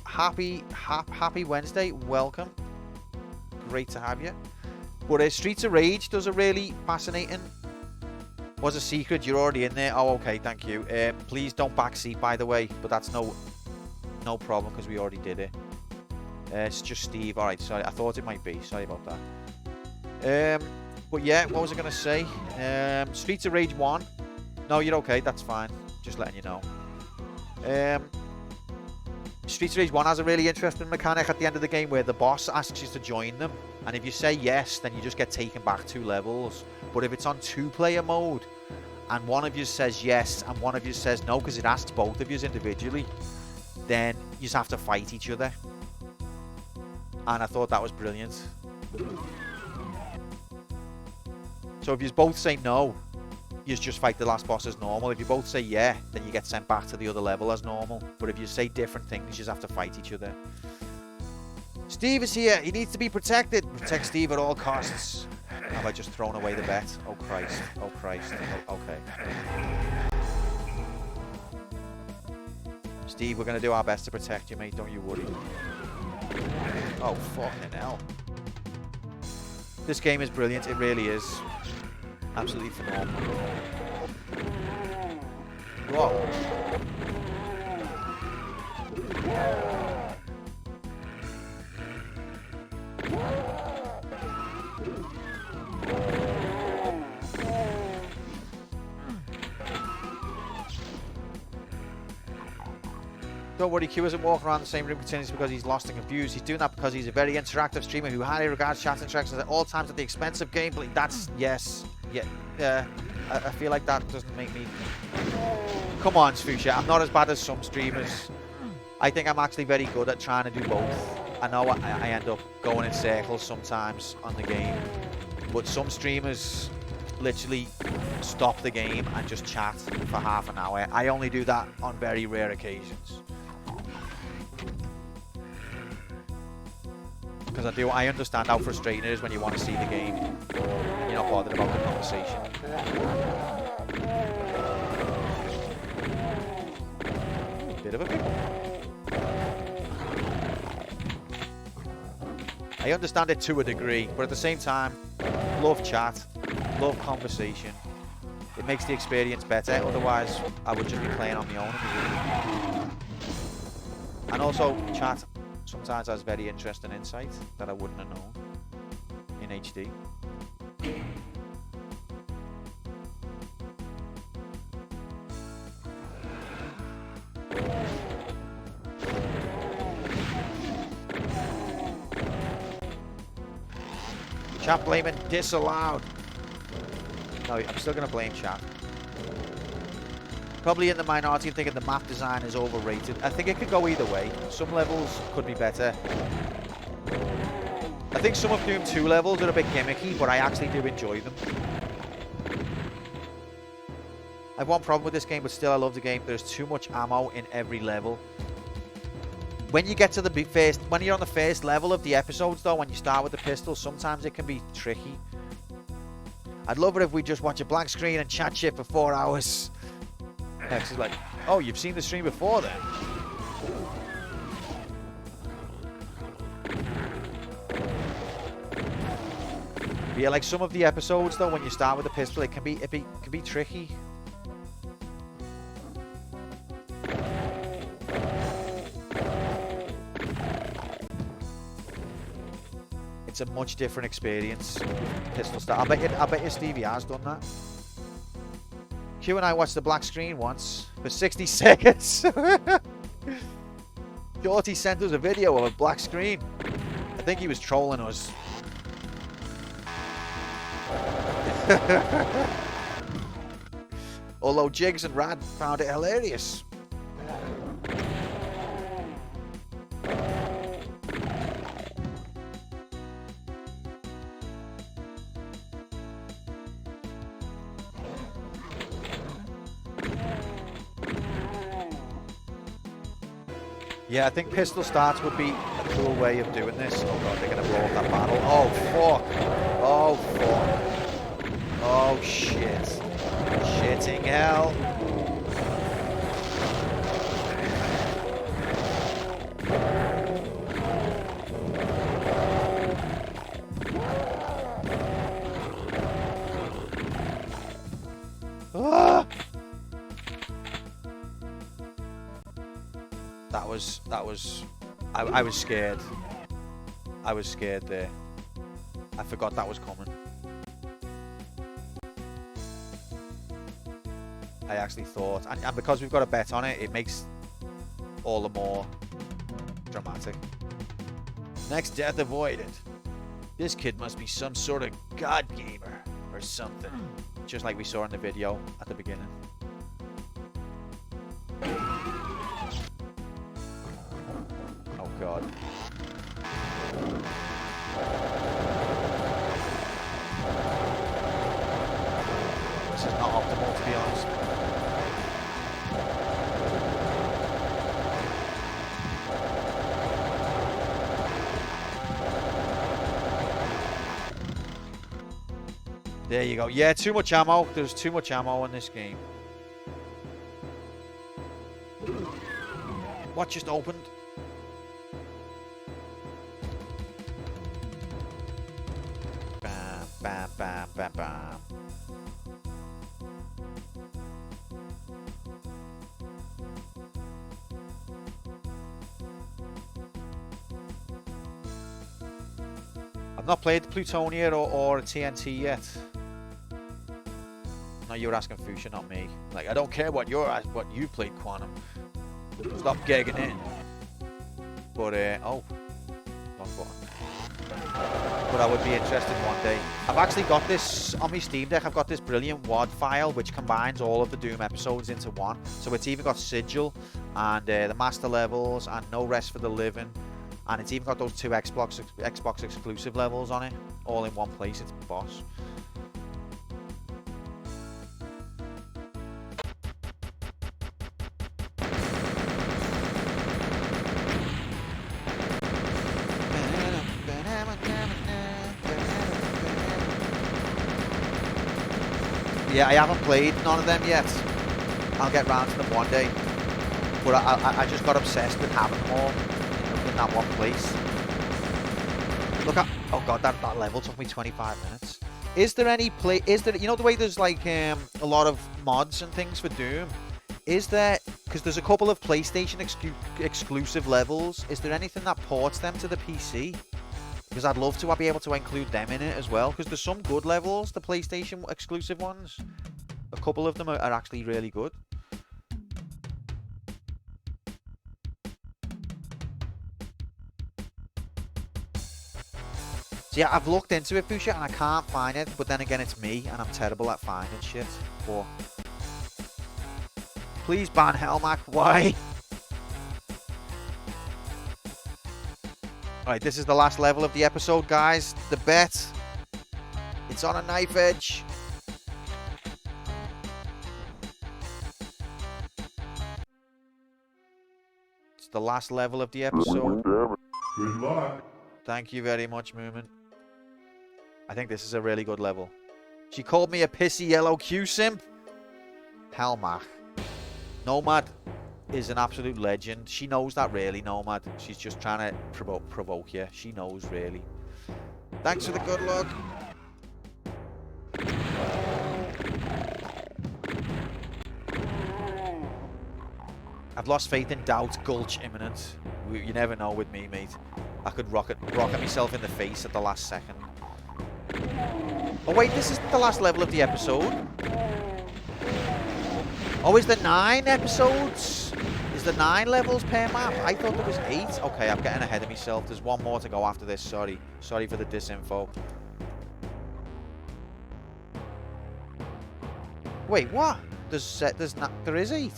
Happy Wednesday. Welcome. Great to have you. But Streets of Rage does a really fascinating... Was a secret. You're already in there. Oh, okay. Thank you. Please don't backseat, by the way. But that's no problem because we already did it. It's just Steve. Alright, sorry. I thought it might be. Sorry about that. But yeah, what was I going to say? Streets of Rage 1. No, you're okay. That's fine. Just letting you know. Streets of Rage 1 has a really interesting mechanic at the end of the game where the boss asks you to join them. And if you say yes, then you just get taken back 2 levels. But if it's on 2-player mode, and one of you says yes, and one of you says no, because it asks both of you individually, then you just have to fight each other. And I thought that was brilliant. So if you both say no, you just fight the last boss as normal. If you both say yeah, then you get sent back to the other level as normal. But if you say different things, you just have to fight each other. Steve is here. He needs to be protected. Protect Steve at all costs. Have I just thrown away the bet? Oh, Christ. Oh, Christ. Oh, okay. Steve, we're going to do our best to protect you, mate. Don't you worry. Oh, fucking hell. This game is brilliant. It really is. Absolutely phenomenal. Whoa. Don't worry, Q isn't walking around the same room continuously because he's lost and confused. He's doing that because he's a very interactive streamer who highly regards chat interactions at all times at the expense of gameplay. That's, yes. Yeah. I feel like that doesn't make me... Come on, Sfusha. I'm not as bad as some streamers. I think I'm actually very good at trying to do both. I know I end up going in circles sometimes on the game. But some streamers literally stop the game and just chat for half an hour. I only do that on very rare occasions. Because I understand how frustrating it is when you want to see the game. You're not bothered about the conversation. Bit of a pickle. I understand it to a degree, but at the same time, love chat, love conversation. It makes the experience better, otherwise I would just be playing on my own. And also, chat sometimes has very interesting insight that I wouldn't have known in HD. Chat blaming disallowed. No, I'm still going to blame chat. Probably in the minority and thinking the map design is overrated. I think it could go either way. Some levels could be better. I think some of Doom 2 levels are a bit gimmicky, but I actually do enjoy them. I have one problem with this game, but still I love the game. There's too much ammo in every level. When you get to the when you're on the first level of the episodes though, when you start with the pistol, sometimes it can be tricky. I'd love it if we just watch a blank screen and chat shit for 4 hours. Next is like, oh, you've seen the stream before then? But yeah, like some of the episodes though, when you start with a pistol, it can be tricky. It's a much different experience. Pistol start. I bet you Stevie has done that. Q and I watched the black screen once for 60 seconds. Shorty sent us a video of a black screen. I think he was trolling us. Although Jigs and Rad found it hilarious. Yeah, I think pistol starts would be a cool way of doing this. Oh god, they're gonna blow up that battle. Oh fuck! Oh fuck! Oh shit! Shitting hell! Ah! I was scared. I was scared there. I forgot that was coming. I actually thought, and because we've got a bet on it, it makes all the more dramatic. Next death avoided. This kid must be some sort of god gamer or something. Just like we saw in the video at the beginning. Oh god. This is not optimal, to be honest. There you go. Yeah, too much ammo. There's too much ammo in this game. What just opened? Bam, bam, bam, bam, bam. I've not played Plutonia or TNT yet. No, you were asking Fuchsia, not me. Like, I don't care what you played, Quantum. Stop gagging in. But oh, wrong button. But I would be interested one day. I've actually got this on my Steam Deck. I've got this brilliant WAD file which combines all of the Doom episodes into one. So it's even got Sigil and the Master Levels and No Rest for the Living, and it's even got those two Xbox exclusive levels on it, all in one place. It's boss. Yeah, I haven't played none of them yet. I'll get round to them one day. But I just got obsessed with having them all in that one place. Look at, oh god, that level took me 25 minutes. Is there any you know the way there's like a lot of mods and things for Doom? Is there, because there's a couple of PlayStation exclusive levels, is there anything that ports them to the PC? Because I'd love to be able to include them in it as well. Because there's some good levels, the PlayStation exclusive ones. A couple of them are actually really good. So yeah, I've looked into it, Fuchsia, and I can't find it. But then again, it's me, and I'm terrible at finding shit. But please ban Helmac. Why? Alright, this is the last level of the episode, guys. The bet. It's on a knife edge. It's the last level of the episode. Good luck. Thank you very much, Moomin. I think this is a really good level. She called me a pissy yellow Q simp. Helmach. Nomad is an absolute legend. She knows that, really, Nomad. She's just trying to provoke you. She knows, really. Thanks for the good luck. I've lost faith in doubt. Gulch imminent. You never know with me, mate. I could rocket myself in the face at the last second. Oh wait, this is the last level of the episode. Oh, is there 9 episodes? Is there 9 levels per map? I thought there was 8. Okay, I'm getting ahead of myself. There's one more to go after this. Sorry for the disinfo. Wait, what? There is 8.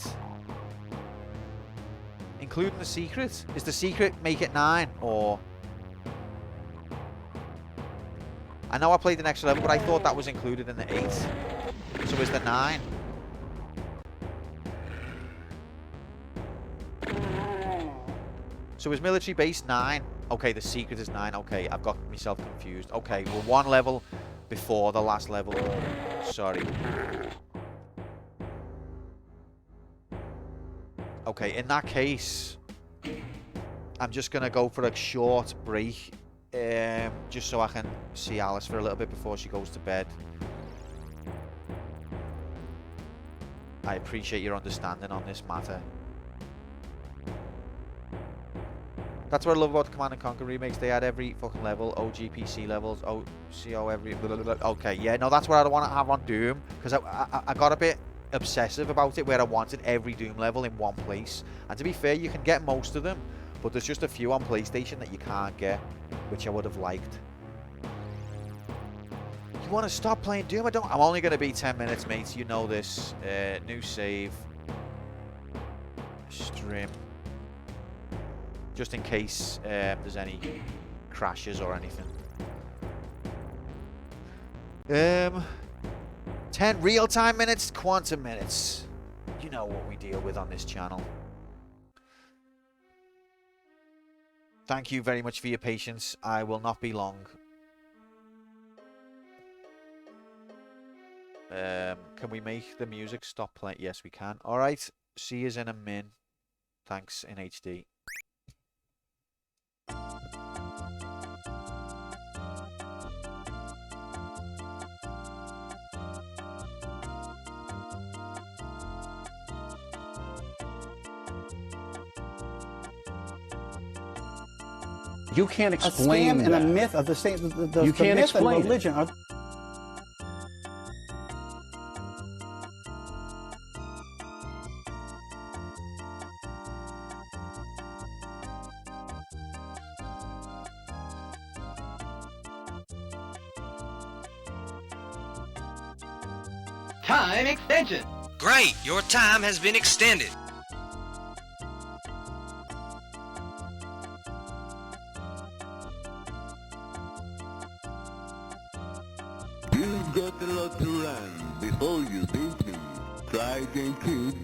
Including the secret. Is the secret make it 9 or? I know I played the next level, but I thought that was included in the 8. So is there 9? So is military base 9? Okay, the secret is 9. Okay, I've got myself confused. Okay, we're 1 level before the last level. Sorry. Okay, in that case, I'm just going to go for a short break. Just so I can see Alice for a little bit before she goes to bed. I appreciate your understanding on this matter. That's what I love about the Command & Conquer remakes. They had every fucking level, OGPC levels, OCO every... Blah, blah, blah. Okay, yeah, no, that's what I want to have on Doom. Because I got a bit obsessive about it, where I wanted every Doom level in one place. And to be fair, you can get most of them. But there's just a few on PlayStation that you can't get, which I would have liked. You want to stop playing Doom? I'm only going to be 10 minutes, mates. You know this. New save. Stream. Just in case there's any crashes or anything. 10 real-time minutes, quantum minutes. You know what we deal with on this channel. Thank you very much for your patience. I will not be long. Can we make the music stop playing? Yes, we can. Alright. See you in a min. Thanks in HD. You can't explain a scam and a myth of the same. The You can't myth explain and it. religion are. Time extension. Great, your time has been extended. You've got a lot to run before you beat me. Try again, kid.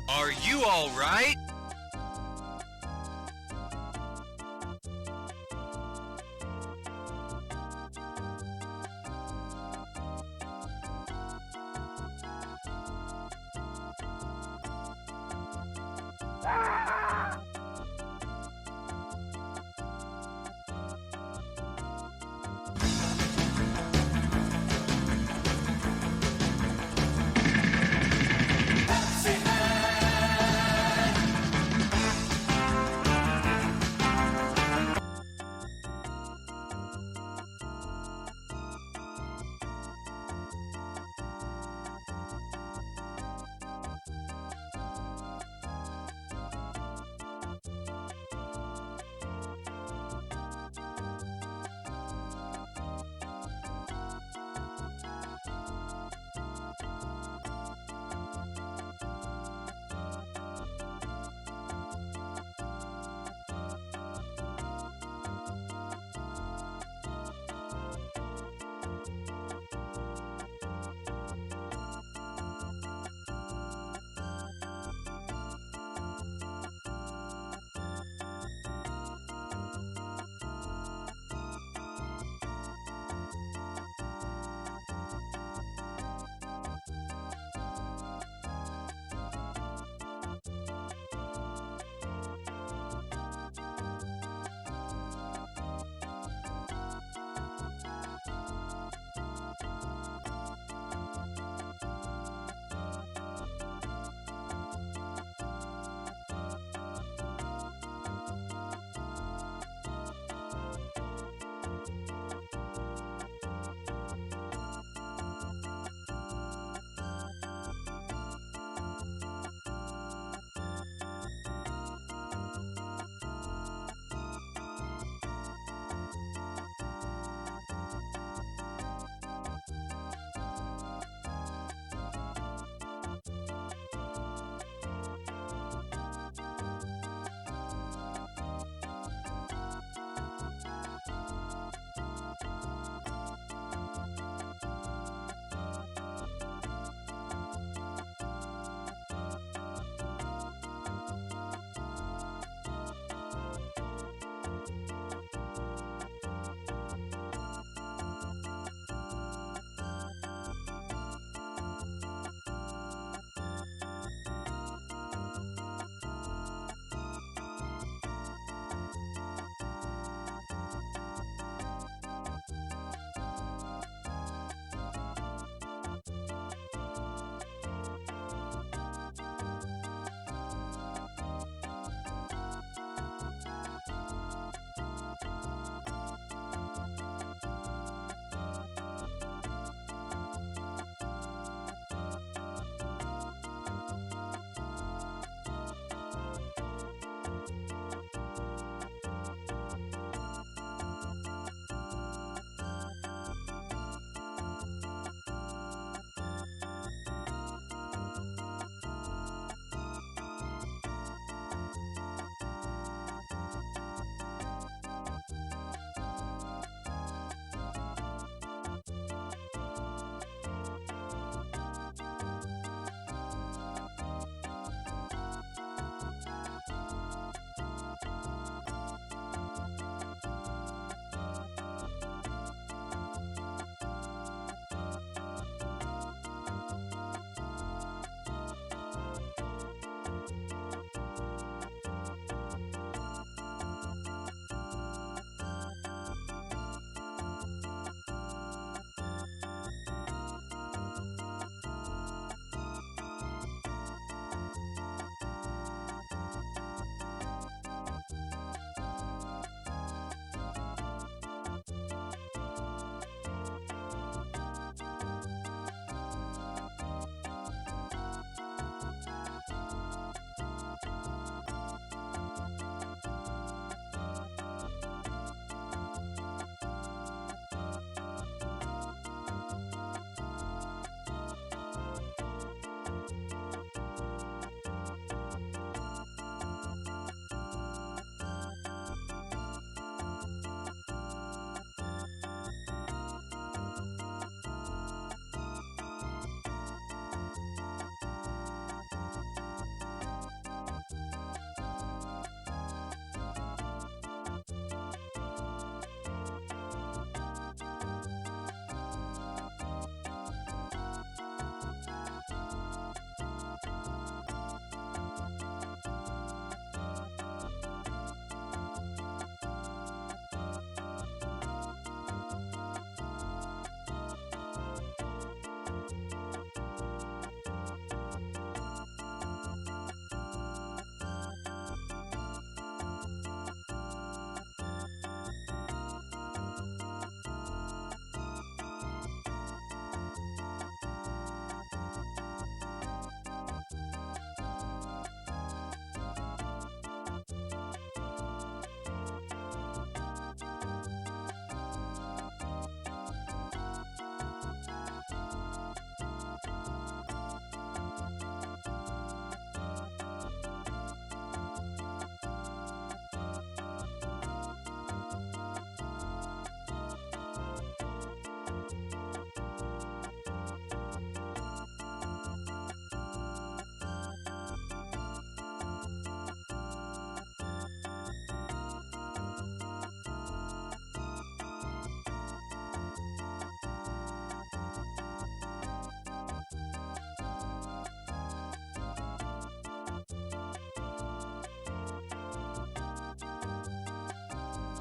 Are you all right?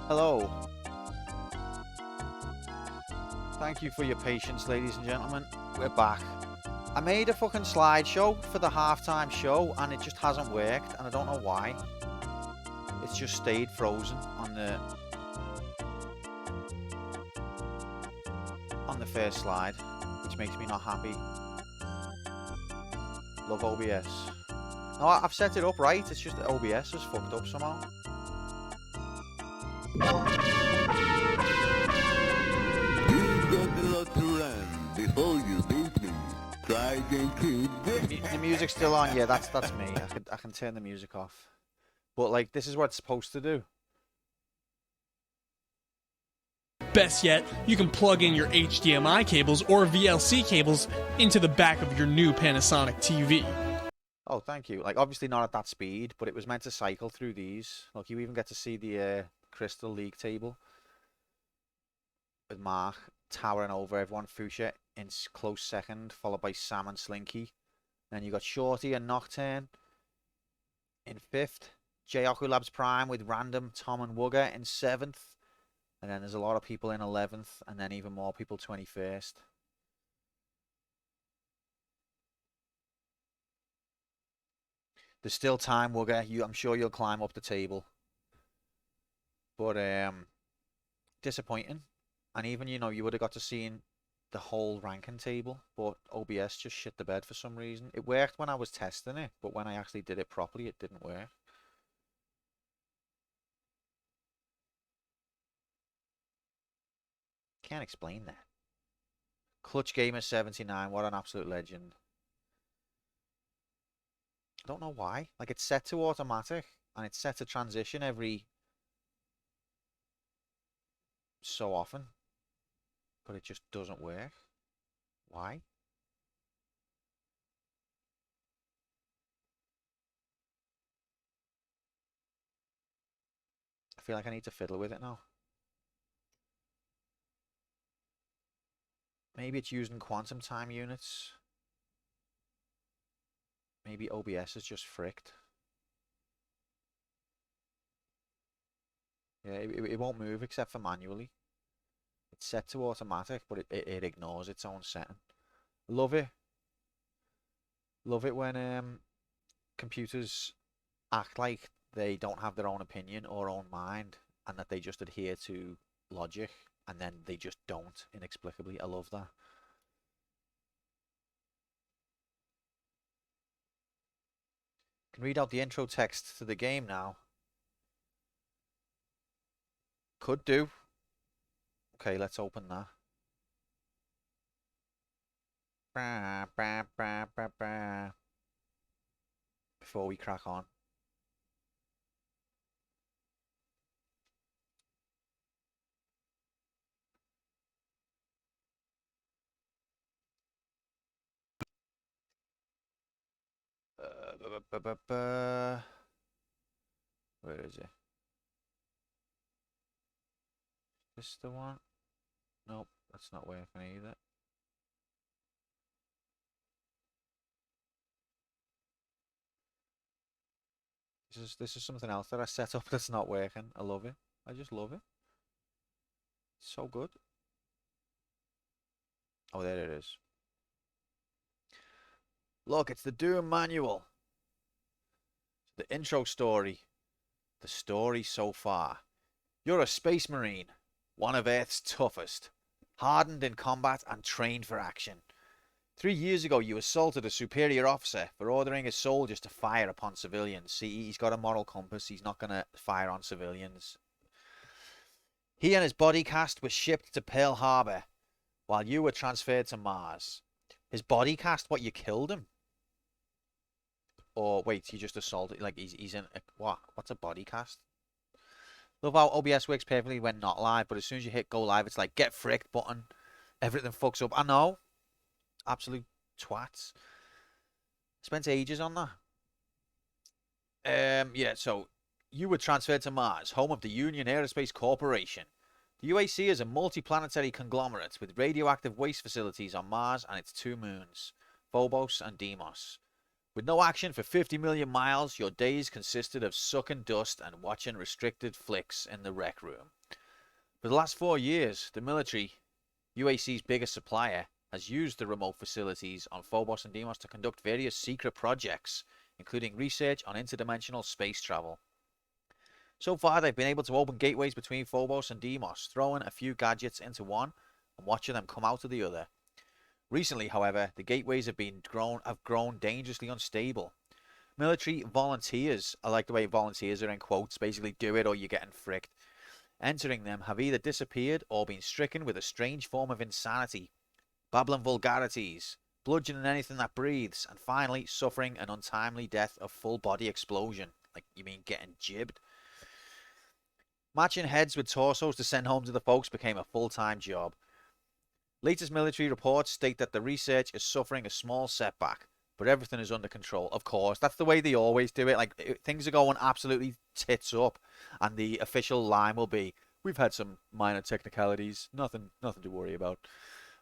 Hello. Thank you for your patience, ladies and gentlemen. We're back. I made a fucking slideshow for the halftime show and it just hasn't worked and I don't know why. It's just stayed frozen on the first slide, which makes me not happy. Love OBS. No, I've set it up right, it's just that OBS is fucked up somehow. You've got a lot to learn before you beat me. Try again, kid. The music's still on, yeah, that's me. I can turn the music off. But like, this is what it's supposed to do. Best yet, you can plug in your HDMI cables or VLC cables into the back of your new Panasonic TV. Oh, thank you. Like, obviously not at that speed, but it was meant to cycle through these. Look, you even get to see the Crystal League table with Mark towering over everyone. Fuchsia in close second, followed by Sam and Slinky. Then you got Shorty and Nocturne in fifth. Jayaku Labs Prime with Random, Tom and Wugger in seventh. And then there's a lot of people in 11th, and then even more people 21st. There's still time, Wugger. I'm sure you'll climb up the table. But disappointing. And even, you know, you would have got to see the whole ranking table, but OBS just shit the bed for some reason. It worked when I was testing it, but when I actually did it properly, it didn't work. Can't explain that. Clutch Gamer 79, what an absolute legend. I don't know why. Like, it's set to automatic and it's set to transition every so often, but it just doesn't work. Why? I feel like I need to fiddle with it now. Maybe it's using quantum time units. Maybe OBS is just fricked. Yeah, it won't move except for manually. It's set to automatic, but it ignores its own setting. Love it. Love it when computers act like they don't have their own opinion or own mind, and that they just adhere to logic. And then they just don't, inexplicably. I love that. Can read out the intro text to the game now. Could do. Okay, let's open that. Before we crack on. Where is it? This the one? Nope, that's not working either. This is something else that I set up that's not working. I love it. I just love it. It's so good. Oh, there it is. Look, it's the Doom manual. The intro story. The story so far. You're a space marine. One of Earth's toughest. Hardened in combat and trained for action. 3 years ago, you assaulted a superior officer for ordering his soldiers to fire upon civilians. See, he's got a moral compass. He's not going to fire on civilians. He and his body cast were shipped to Pearl Harbor while you were transferred to Mars. His body cast? What, you killed him? Or wait, you just assaulted? Like, he's in a, what? What's a body cast? Love how OBS works perfectly when not live, but as soon as you hit go live, it's like, get fricked button. Everything fucks up. I know. Absolute twats. Spent ages on that. Yeah, so you were transferred to Mars, home of the Union Aerospace Corporation. The UAC is a multi-planetary conglomerate with radioactive waste facilities on Mars and its 2 moons, Phobos and Deimos. With no action for 50 million miles, your days consisted of sucking dust and watching restricted flicks in the rec room. For the last 4 years, the military, UAC's biggest supplier, has used the remote facilities on Phobos and Deimos to conduct various secret projects, including research on interdimensional space travel. So far, they've been able to open gateways between Phobos and Deimos, throwing a few gadgets into one and watching them come out of the other. Recently, however, the gateways have grown dangerously unstable. Military volunteers, I like the way volunteers are in quotes, basically do it or you're getting fricked, entering them have either disappeared or been stricken with a strange form of insanity, babbling vulgarities, bludgeoning anything that breathes, and finally suffering an untimely death of full body explosion. Like, you mean getting jibbed? Matching heads with torsos to send home to the folks became a full-time job. Latest military reports state that the research is suffering a small setback, but everything is under control. Of course, that's the way they always do it. Like, things are going absolutely tits up, and the official line will be, "We've had some minor technicalities, nothing to worry about."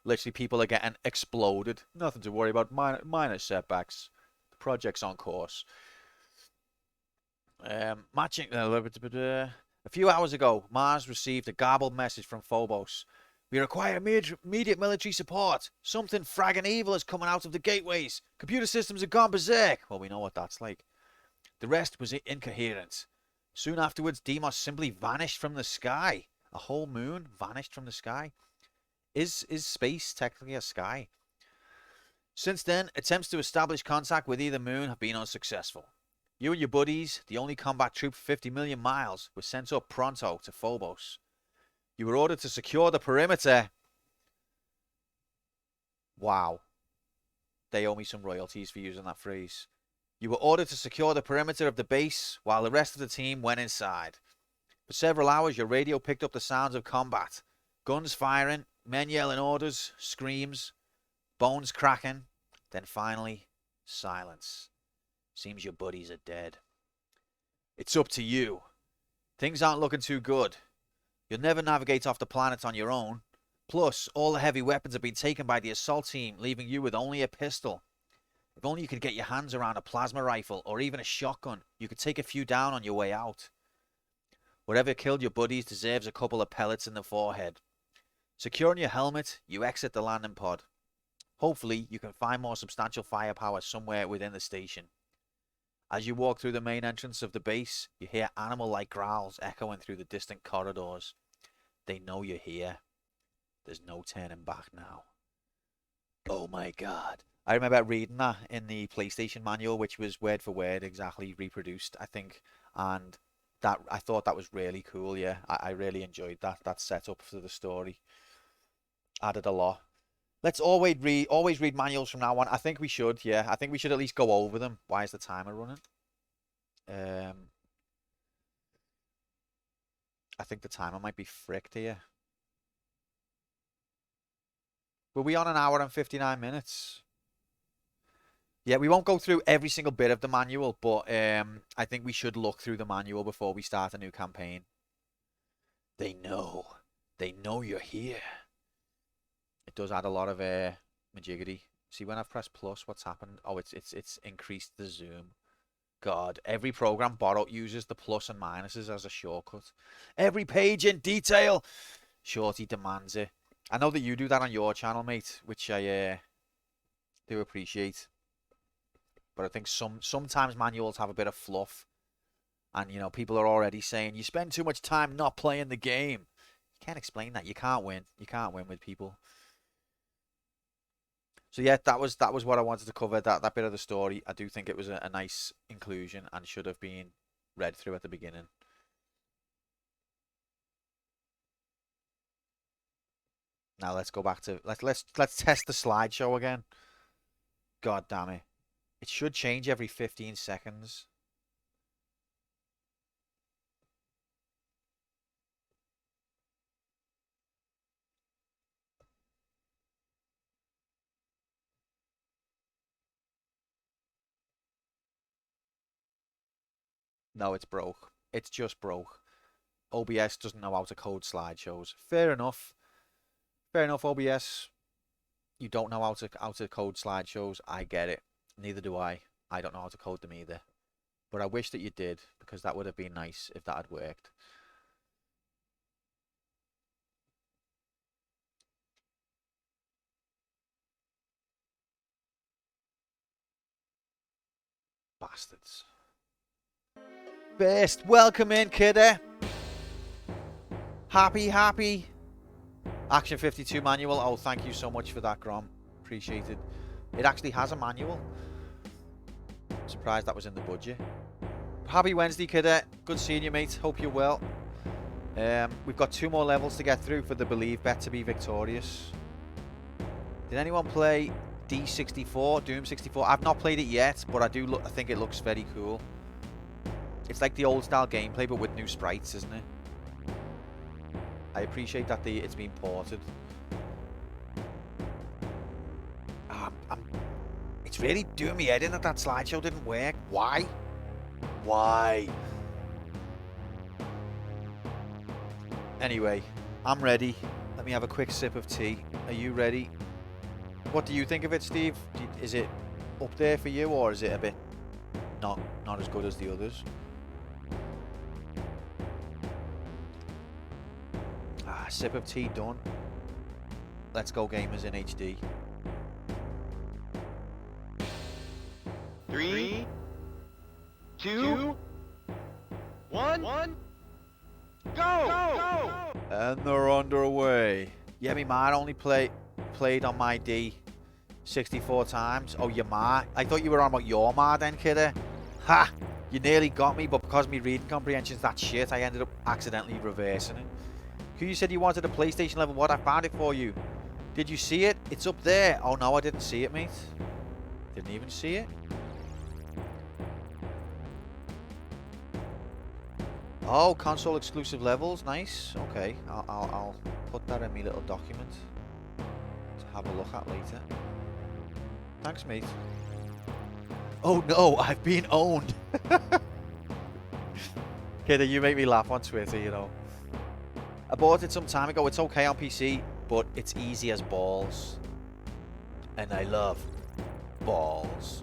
Literally, people are getting exploded, nothing to worry about, minor setbacks. The project's on course. Matching. A few hours ago, Mars received a garbled message from Phobos. "We require immediate military support. Something fragging evil is coming out of the gateways. Computer systems have gone berserk." Well, we know what that's like. The rest was incoherent. Soon afterwards, Deimos simply vanished from the sky. A whole moon vanished from the sky. Is space technically a sky? Since then, attempts to establish contact with either moon have been unsuccessful. You and your buddies, the only combat troop 50 million miles, were sent up pronto to Phobos. You were ordered to secure the perimeter. Wow. They owe me some royalties for using that phrase. You were ordered to secure the perimeter of the base while the rest of the team went inside. For several hours, your radio picked up the sounds of combat. Guns firing, men yelling orders, screams, bones cracking. Then finally, silence. Seems your buddies are dead. It's up to you. Things aren't looking too good. You'll never navigate off the planet on your own. Plus, all the heavy weapons have been taken by the assault team, leaving you with only a pistol. If only you could get your hands around a plasma rifle or even a shotgun, you could take a few down on your way out. Whatever killed your buddies deserves a couple of pellets in the forehead. Securing your helmet, you exit the landing pod. Hopefully, you can find more substantial firepower somewhere within the station. As you walk through the main entrance of the base, you hear animal-like growls echoing through the distant corridors. They know you're here. There's no turning back now. Oh my god. I remember reading that in the PlayStation manual, which was word for word exactly reproduced, I think. And that I thought that was really cool, yeah. I really enjoyed that setup for the story. Added a lot. Let's always read manuals from now on. I think we should, yeah. I think we should at least go over them. Why is the timer running? I think the timer might be fricked here. Were we on 1 hour and 59 minutes? Yeah, we won't go through every single bit of the manual, but I think we should look through the manual before we start a new campaign. They know. They know you're here. It does add a lot of majiggity. See, when I've pressed plus, what's happened? Oh, it's increased the zoom. God, every program borrowed uses the plus and minuses as a shortcut. Every page in detail. Shorty demands it. I know that you do that on your channel, mate, which I do appreciate. But I think sometimes manuals have a bit of fluff. And, you know, people are already saying, you spend too much time not playing the game. You can't explain that. You can't win. You can't win with people. So yeah, that was what I wanted to cover, that bit of the story. I do think it was a nice inclusion and should have been read through at the beginning. Now let's go back to let's test the slideshow again. God damn it. It should change every 15 seconds. No, it's broke. It's just broke. OBS doesn't know how to code slideshows. Fair enough. Fair enough, OBS. You don't know how to code slideshows. I get it. Neither do I. I don't know how to code them either. But I wish that you did, because that would have been nice if that had worked. bastards. Best, welcome in, kidder. Happy. Action 52 manual. Oh, thank you so much for that, Grom. Appreciate it. It actually has a manual. Surprised that was in the budget. Happy Wednesday, kidder. Good seeing you, mate. Hope you're well. We've got 2 more levels to get through for the Believe Bet to be victorious. Did anyone play D64, Doom 64? I've not played it yet, but I think it looks very cool. It's like the old style gameplay, but with new sprites, isn't it? I appreciate that it's been ported. It's really doing me head in that slideshow didn't work. Why? Anyway, I'm ready. Let me have a quick sip of tea. Are you ready? What do you think of it, Steve? Is it up there for you, or is it a bit not as good as the others? Sip of tea done. Let's go, gamers in HD. 3, 2, 1, go! And they're underway. Yeah, me ma only played on my D 64 times. Oh, your ma. I thought you were on about your ma then, kidder. Ha! You nearly got me, but because my reading comprehension's that shit, I ended up accidentally reversing it. You said you wanted a PlayStation level. What? I found it for you. Did you see it? It's up there. Oh, no, I didn't see it, mate. Didn't even see it. Oh, console exclusive levels. Nice. Okay, I'll put that in my little document to have a look at later. Thanks, mate. Oh, no, I've been owned. Kidder, you make me laugh on Twitter, you know. I bought it some time ago. It's okay on PC, but it's easy as balls. And I love balls.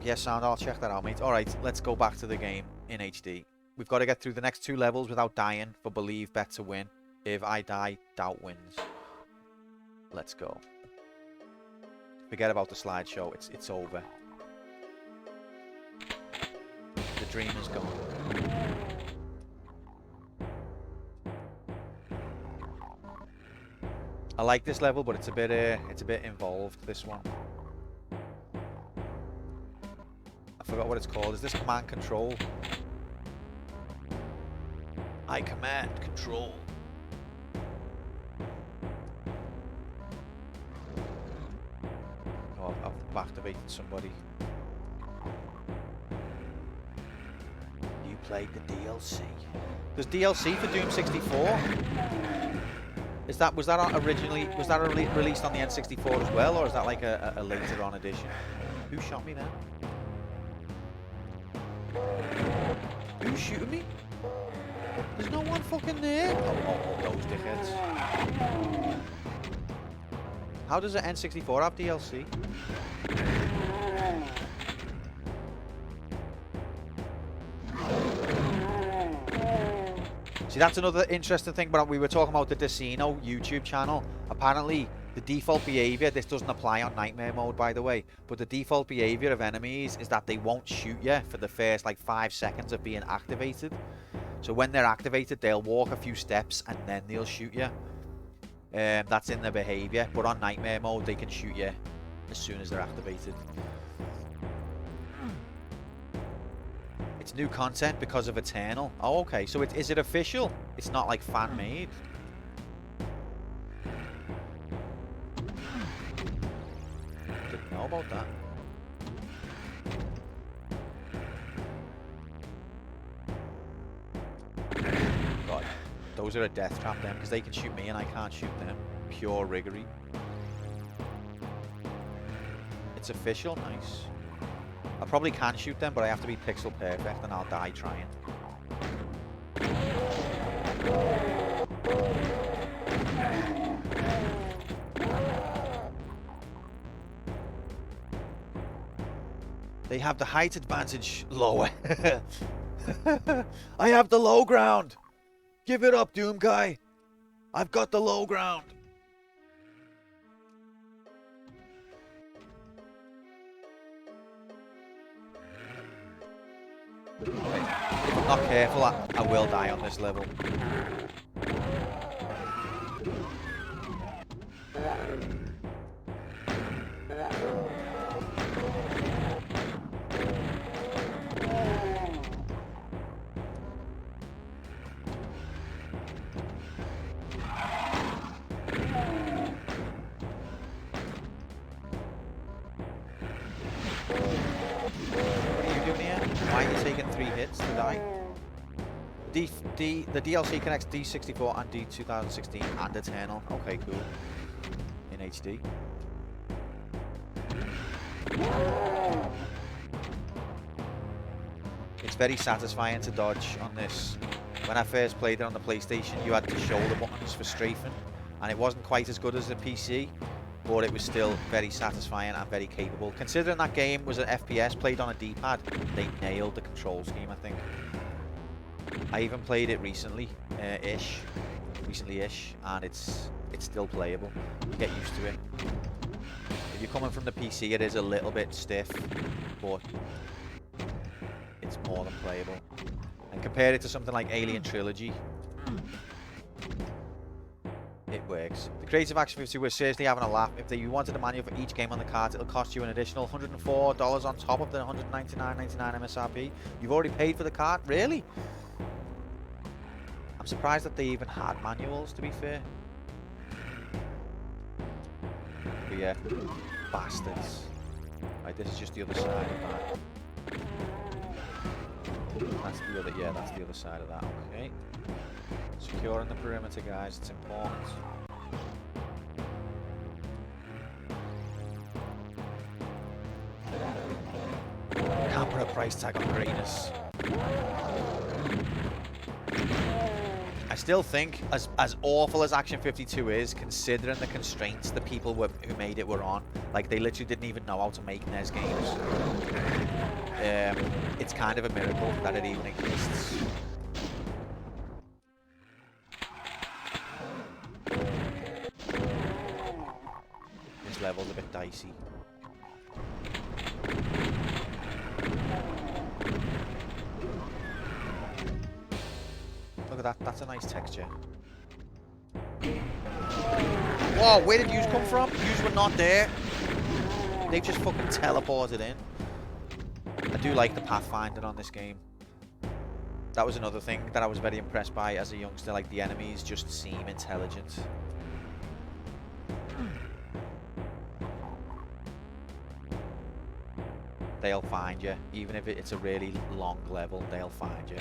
Yes, sound. I'll check that out, mate. Alright, let's go back to the game in HD. We've got to get through the next 2 levels without dying for Believe Bet to win. If I die, Doubt wins. Let's go. Forget about the slideshow. It's over. The dream is gone. I like this level, but it's a bit involved, this one. I forgot what it's called. Is this command control? I command control. Oh, I've activated somebody. You played the DLC. There's DLC for Doom 64. Was that released on the N64 as well, or is that like a later on edition? Who shot me now? Who's shooting me? There's no one fucking there. Oh, those dickheads. How does an N64 have DLC? See, that's another interesting thing, but we were talking about the Decino YouTube channel. Apparently, the default behavior, this doesn't apply on Nightmare mode, by the way, but the default behavior of enemies is that they won't shoot you for the first, like, 5 seconds of being activated. So when they're activated, they'll walk a few steps and then they'll shoot you. That's in their behavior, but on Nightmare mode, they can shoot you as soon as they're activated. It's new content because of Eternal. Oh, okay. So is it official? It's not like fan-made. Didn't know about that. God, those are a death trap then, because they can shoot me and I can't shoot them. Pure riggery. It's official. Nice. I probably can shoot them, but I have to be pixel perfect and I'll die trying. They have the height advantage lower. I have the low ground. Give it up, Doom Guy. I've got the low ground. not careful, I will die on this level. Why are you taking 3 hits to die? The DLC connects D64 and D2016 and Eternal. Okay, cool. In HD. It's very satisfying to dodge on this. When I first played it on the PlayStation, you had the shoulder buttons for strafing, and it wasn't quite as good as the PC, but it was still very satisfying and very capable. Considering that game was an FPS played on a D-pad, they nailed the control scheme, I think. I even played it recently, recently-ish, and it's still playable. You get used to it. If you're coming from the PC, it is a little bit stiff, but it's more than playable. And compare it to something like Alien Trilogy, it works. The Creative Action 52 were seriously having a laugh. If you wanted a manual for each game on the cart, it'll cost you an additional $104 on top of the $199.99 MSRP. You've already paid for the cart? Really? I'm surprised that they even had manuals, to be fair. But yeah, bastards. Right, this is just the other side of that. That's the other, yeah, that's the other side of that. Okay. Securing the perimeter, guys. It's important. Can't put a price tag on greatness. I still think, as awful as Action 52 is, considering the constraints the people who made it were on, like they literally didn't even know how to make NES games. It's kind of a miracle that it even exists. This level's a bit dicey. Look at that, that's a nice texture. Whoa, where did yous come from? Yous were not there. They've just fucking teleported in. I do like the pathfinding on this game. That was another thing that I was very impressed by as a youngster, like the enemies just seem intelligent. They'll find you, even if it's a really long level, they'll find you.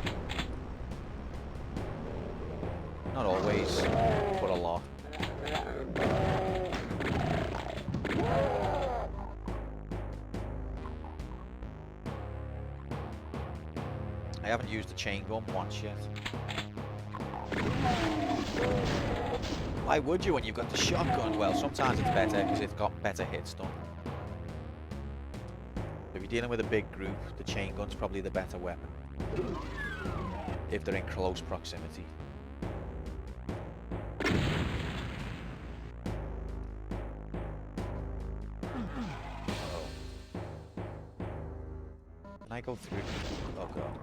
Not always, but a lot. I haven't used the chain gun once yet. Why would you when you've got the shotgun? Well, sometimes it's better because it's got better hits done. If you're dealing with a big group, the chain gun's probably the better weapon. If they're in close proximity. Can I go through? Oh god.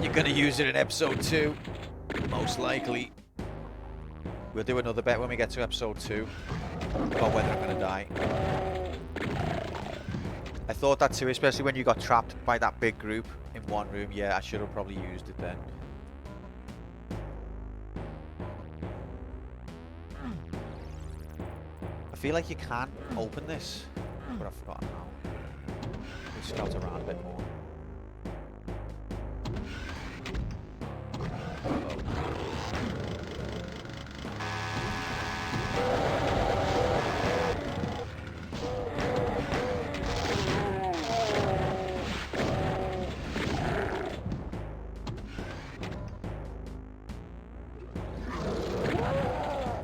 You're gonna use it in episode 2, most likely. We'll do another bet when we get to episode 2 about whether I'm gonna die. I thought that too, especially when you got trapped by that big group in one room. Yeah, I should have probably used it then. I feel like you can open this, but I've forgotten how. We'll scout around a bit more.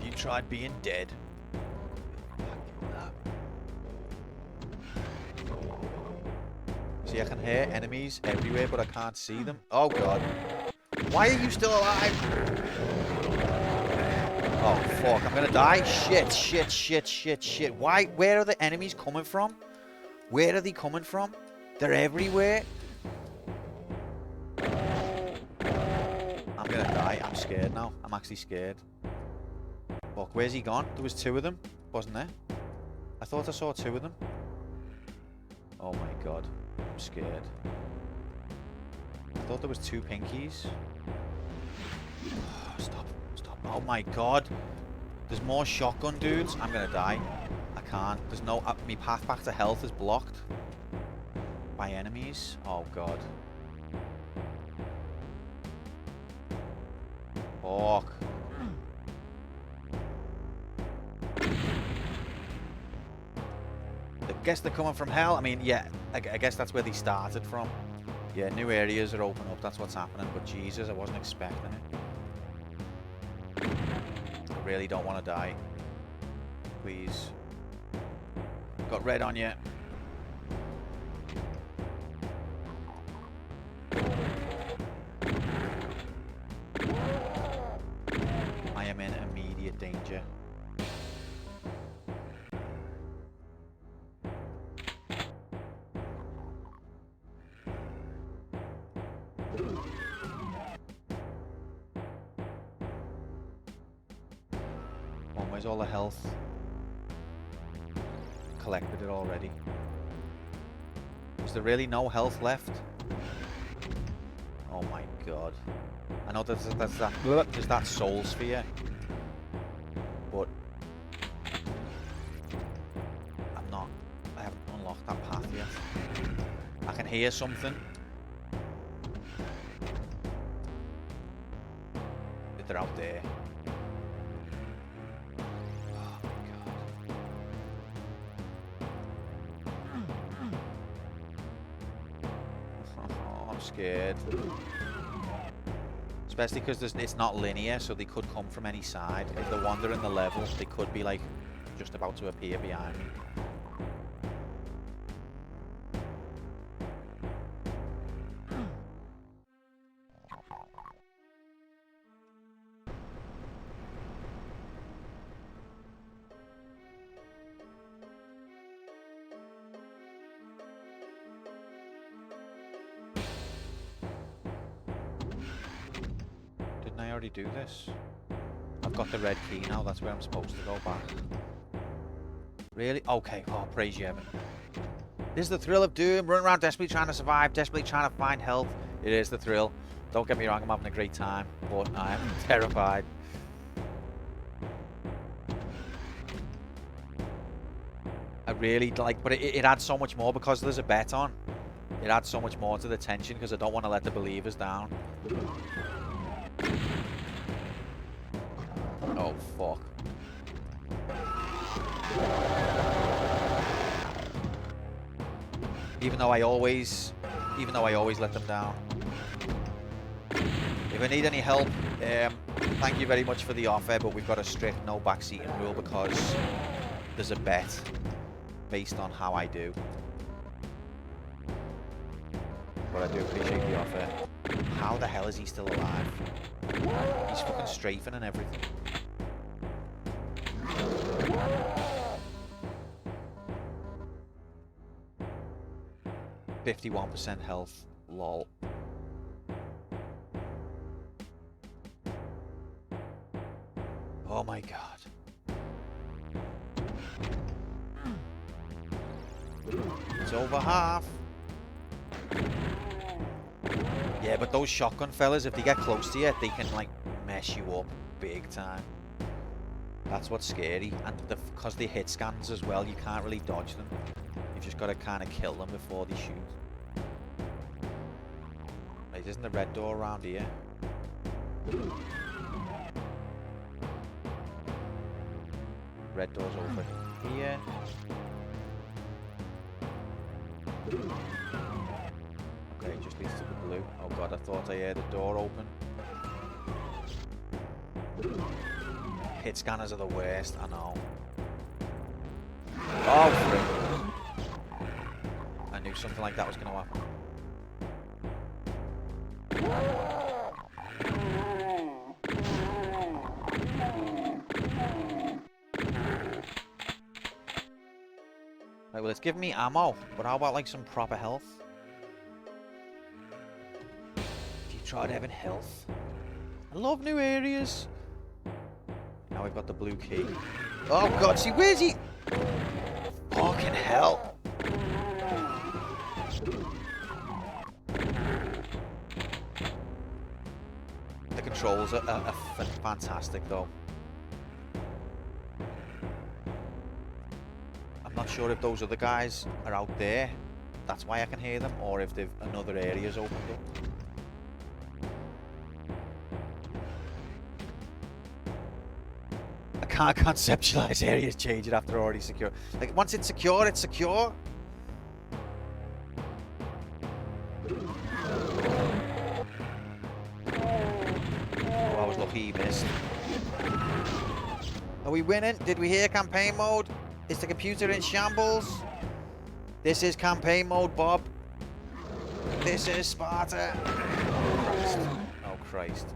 You tried being dead. See, I can hear enemies everywhere, but I can't see them. Oh god. Why are you still alive? Oh fuck, I'm gonna die. Shit. Why? Where are the enemies coming from? Where are they coming from? They're everywhere. I'm gonna die. I'm scared now. I'm actually scared. Fuck, where's he gone? There was 2 of them, wasn't there? I thought I saw 2 of them. Oh my god. I'm scared. I thought there was 2 pinkies. Stop. Stop. Oh my god. There's more shotgun dudes. I'm gonna die. I can't. There's no... my path back to health is blocked by enemies. Oh god. Fuck. I guess they're coming from hell. I mean, yeah, I guess that's where they started from. Yeah, new areas are open up. That's what's happening. But Jesus, I wasn't expecting it. I really don't want to die. Please. Got red on you. I am in immediate danger. Where's all the health? Collected it already. Is there really no health left? Oh my god. I know there's that soul sphere. But I haven't unlocked that path yet. I can hear something. They're out there. Scared. Especially because it's not linear, so they could come from any side. If they're wandering the level, they could be like just about to appear behind me. I already do this? I've got the red key now, that's where I'm supposed to go back. Really? Okay, oh, praise you, Evan. This is the thrill of Doom, running around desperately trying to survive, desperately trying to find health. It is the thrill. Don't get me wrong, I'm having a great time, but I am terrified. I really like, but it adds so much more because there's a bet on. It adds so much more to the tension because I don't want to let the believers down. Oh fuck. Even though I always let them down. If I need any help, thank you very much for the offer, but we've got a strict no backseating rule because there's a bet based on how I do. But I do appreciate the offer. How the hell is he still alive? He's fucking strafing and everything. 51% health, lol. Oh my god. It's over half. Yeah, but those shotgun fellas, if they get close to you, they can like mess you up big time. That's what's scary. And because they hit scans as well, you can't really dodge them. You've just got to kind of kill them before they shoot. Right, isn't the red door around here? Red door's over here. Okay, it just leads to the blue. Oh god, I thought I heard the door open. Hit scanners are the worst, I know. Oh, frick. I knew something like that was going to happen. Right, well, it's giving me ammo, but how about, like, some proper health? If you tried having health. I love new areas. Now we've got the blue key. Oh, God, see, where's he? Fucking hell. The controls are fantastic, though. I'm not sure if those other guys are out there. That's why I can hear them, or if they've another area's opened up. I can't conceptualize areas changing after already secure. Like, once it's secure, it's secure. Oh, I was lucky he missed. Are we winning? Did we hear campaign mode? Is the computer in shambles? This is campaign mode, Bob. This is Sparta. Oh, Christ.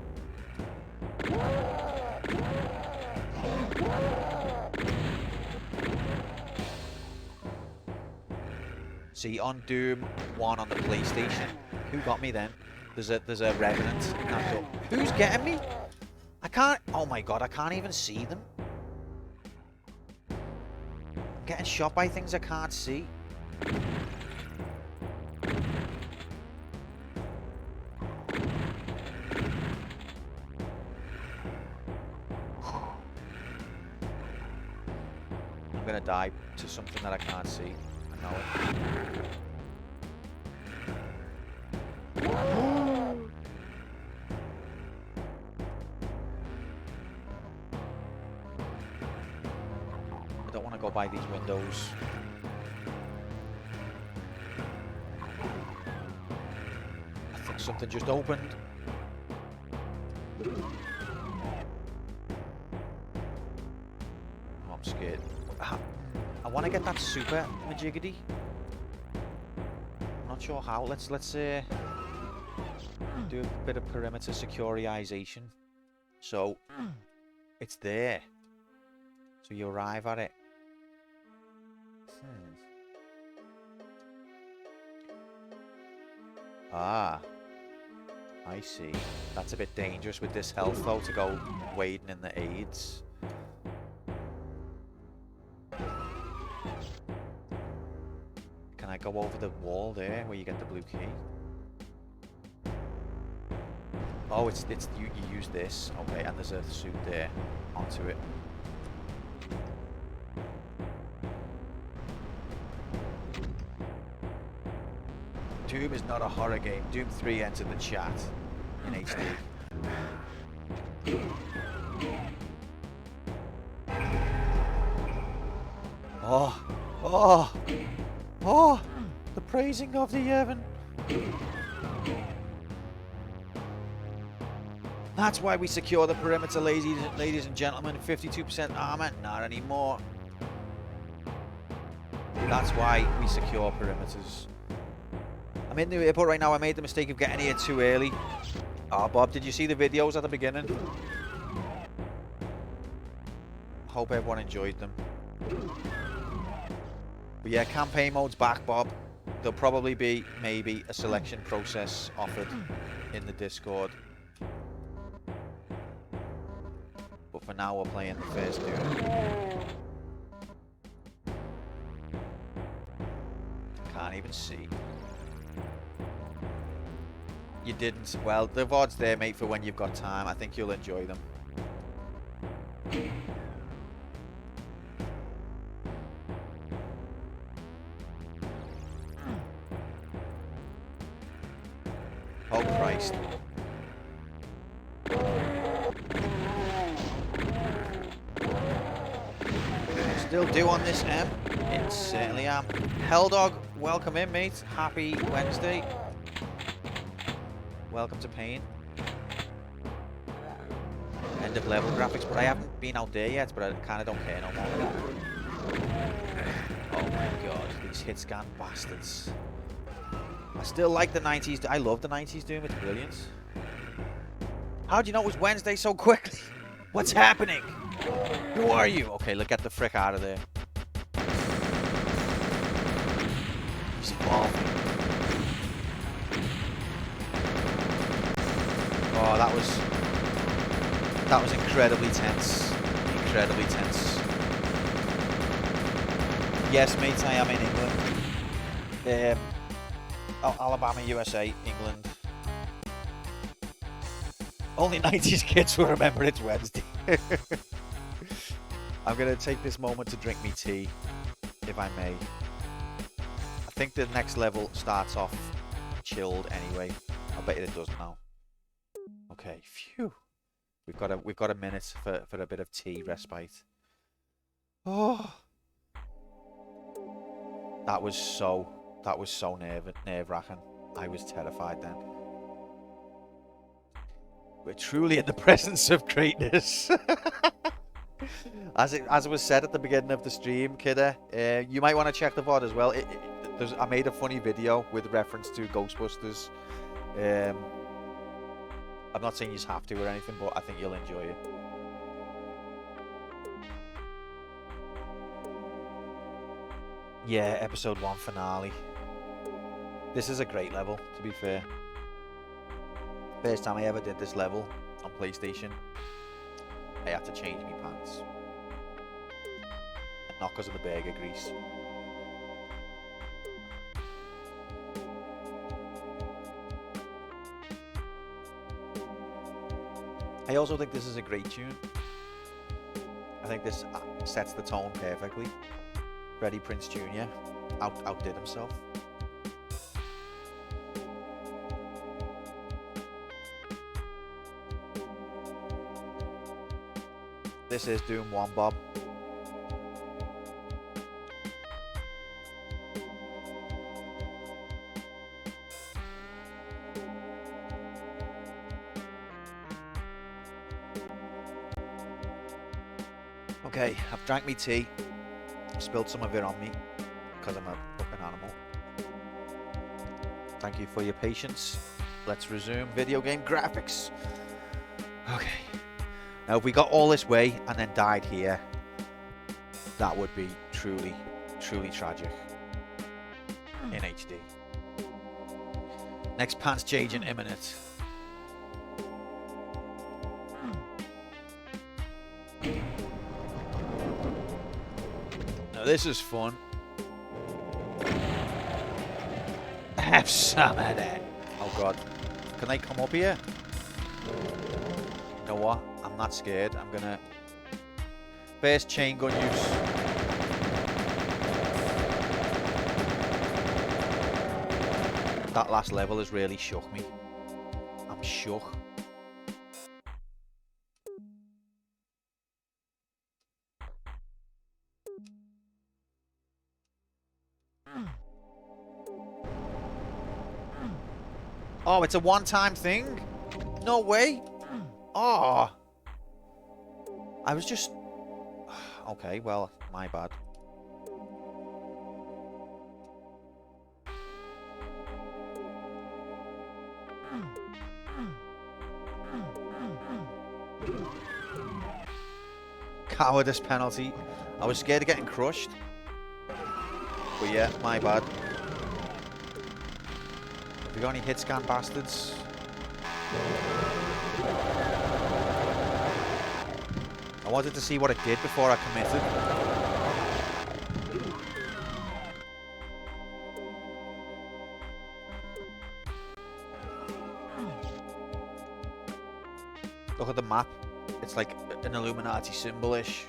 See, on Doom 1 on the PlayStation, who got me then? There's a Revenant. Who's getting me? I can't. Oh my God, I can't even see them. I'm getting shot by things I can't see. I'm gonna die to something that I can't see. I know it. I don't want to go by these windows. I think something just opened. Oh, I'm scared. I want to get that super Majigity. I'm not sure how. Let's do a bit of perimeter securitization. So it's there. So you arrive at it. Ah, I see. That's a bit dangerous with this health though, to go wading in the aids. Can I go over the wall there where you get the blue key? Oh, it's you use this. Okay, and there's a suit there onto it. Doom is not a horror game. Doom 3 entered the chat in HD. Oh, oh, oh, the praising of the heaven. That's why we secure the perimeter, ladies and gentlemen. 52% armor, not anymore. That's why we secure perimeters. I'm in the airport right now. I made the mistake of getting here too early. Oh, Bob, did you see the videos at the beginning? Hope everyone enjoyed them. But yeah, campaign mode's back, Bob. There'll probably be maybe a selection process offered in the Discord. But for now, we're playing the first Doom. Can't even see. You didn't. Well, the VOD's there, mate, for when you've got time. I think you'll enjoy them. Oh, Christ. Still do on this M? It certainly am. Helldog, welcome in, mate. Happy Wednesday. Welcome to Pain. End of level graphics, but I haven't been out there yet, but I kind of don't care no more. Oh my God, these hit scan bastards. I still like the 90s. I love the 90s Doom, it's brilliant. How do you know it was Wednesday so quickly? What's happening? Who are you? Okay, look, get the frick out of there. Oh, that was incredibly tense. Incredibly tense. Yes, mate, I am in England. Alabama, USA, England. Only 90s kids will remember it's Wednesday. I'm going to take this moment to drink me tea, if I may. I think the next level starts off chilled anyway. I bet it does now. Okay, phew. We've got a minute for a bit of tea respite. Oh, that was so nerve-wracking. I was terrified then. We're truly in the presence of greatness. As it was said at the beginning of the stream, Kidder, you might want to check the VOD as well. I made a funny video with reference to Ghostbusters. I'm not saying you have to or anything, but I think you'll enjoy it. Yeah, episode 1 finale. This is a great level, to be fair. First time I ever did this level on PlayStation, I had to change my pants. And not because of the burger grease. I also think this is a great tune. I think this sets the tone perfectly. Freddie Prinze Jr. outdid himself. This is Doom 1, Bob. Okay, I've drank me tea. Spilled some of it on me because I'm a fucking animal. Thank you for your patience. Let's resume video game graphics. Okay. Now, if we got all this way and then died here, that would be truly, truly tragic in HD. Next pants changing imminent. Now, this is fun. Have some of that. Oh god. Can they come up here? You know what? I'm not scared. I'm gonna... First chain gun use. That last level has really shook me. I'm shook. Oh, it's a one-time thing? No way. Oh. I was just... Okay, well, my bad. Cowardice penalty. I was scared of getting crushed. But yeah, my bad. Have we got any hit scan bastards? I wanted to see what it did before I committed. Look at the map. It's like an Illuminati symbol-ish.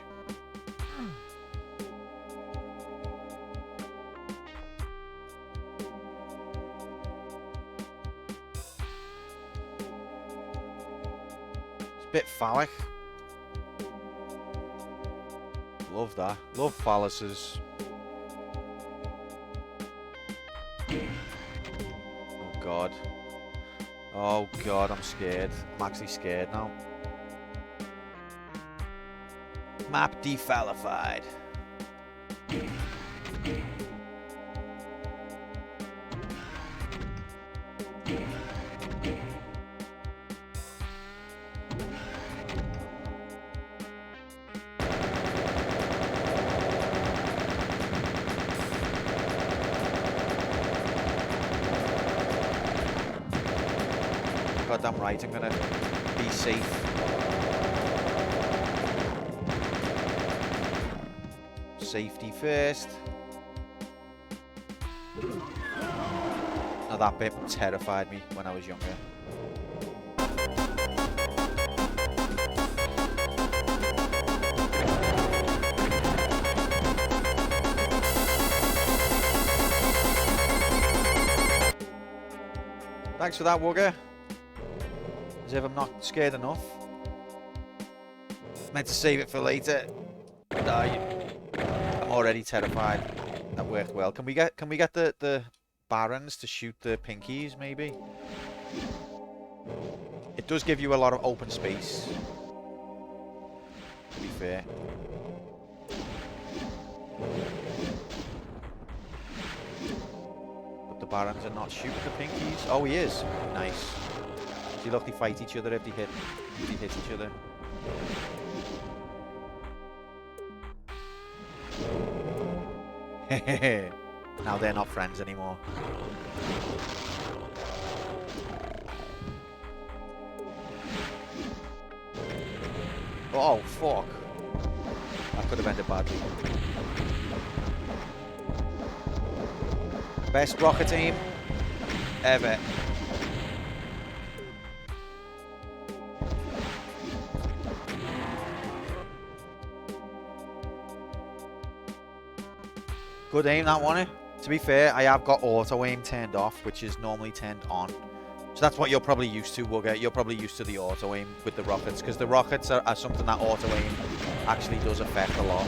It's a bit phallic. Love that. Love phalluses. Oh god. Oh god, I'm scared. I'm actually scared now. Map defallified. goddamn right. I'm gonna be safe. Safety first. Now that bit terrified me when I was younger. Thanks for that, Wugger. As if I'm not scared enough. Meant to save it for later. No, I'm already terrified. That worked well. Can we get the Barons to shoot the pinkies, maybe? It does give you a lot of open space, to be fair. But the Barons are not shooting the pinkies. Oh, he is. Nice. See, look, they fight each other if they hit each other. Now they're not friends anymore. Oh, fuck. That could have ended badly. Best rocket team ever. Good aim, that one. To be fair, I have got auto aim turned off, which is normally turned on. So that's what you're probably used to, Wugger. You're probably used to the auto aim with the rockets, because the rockets are something that auto aim actually does affect a lot.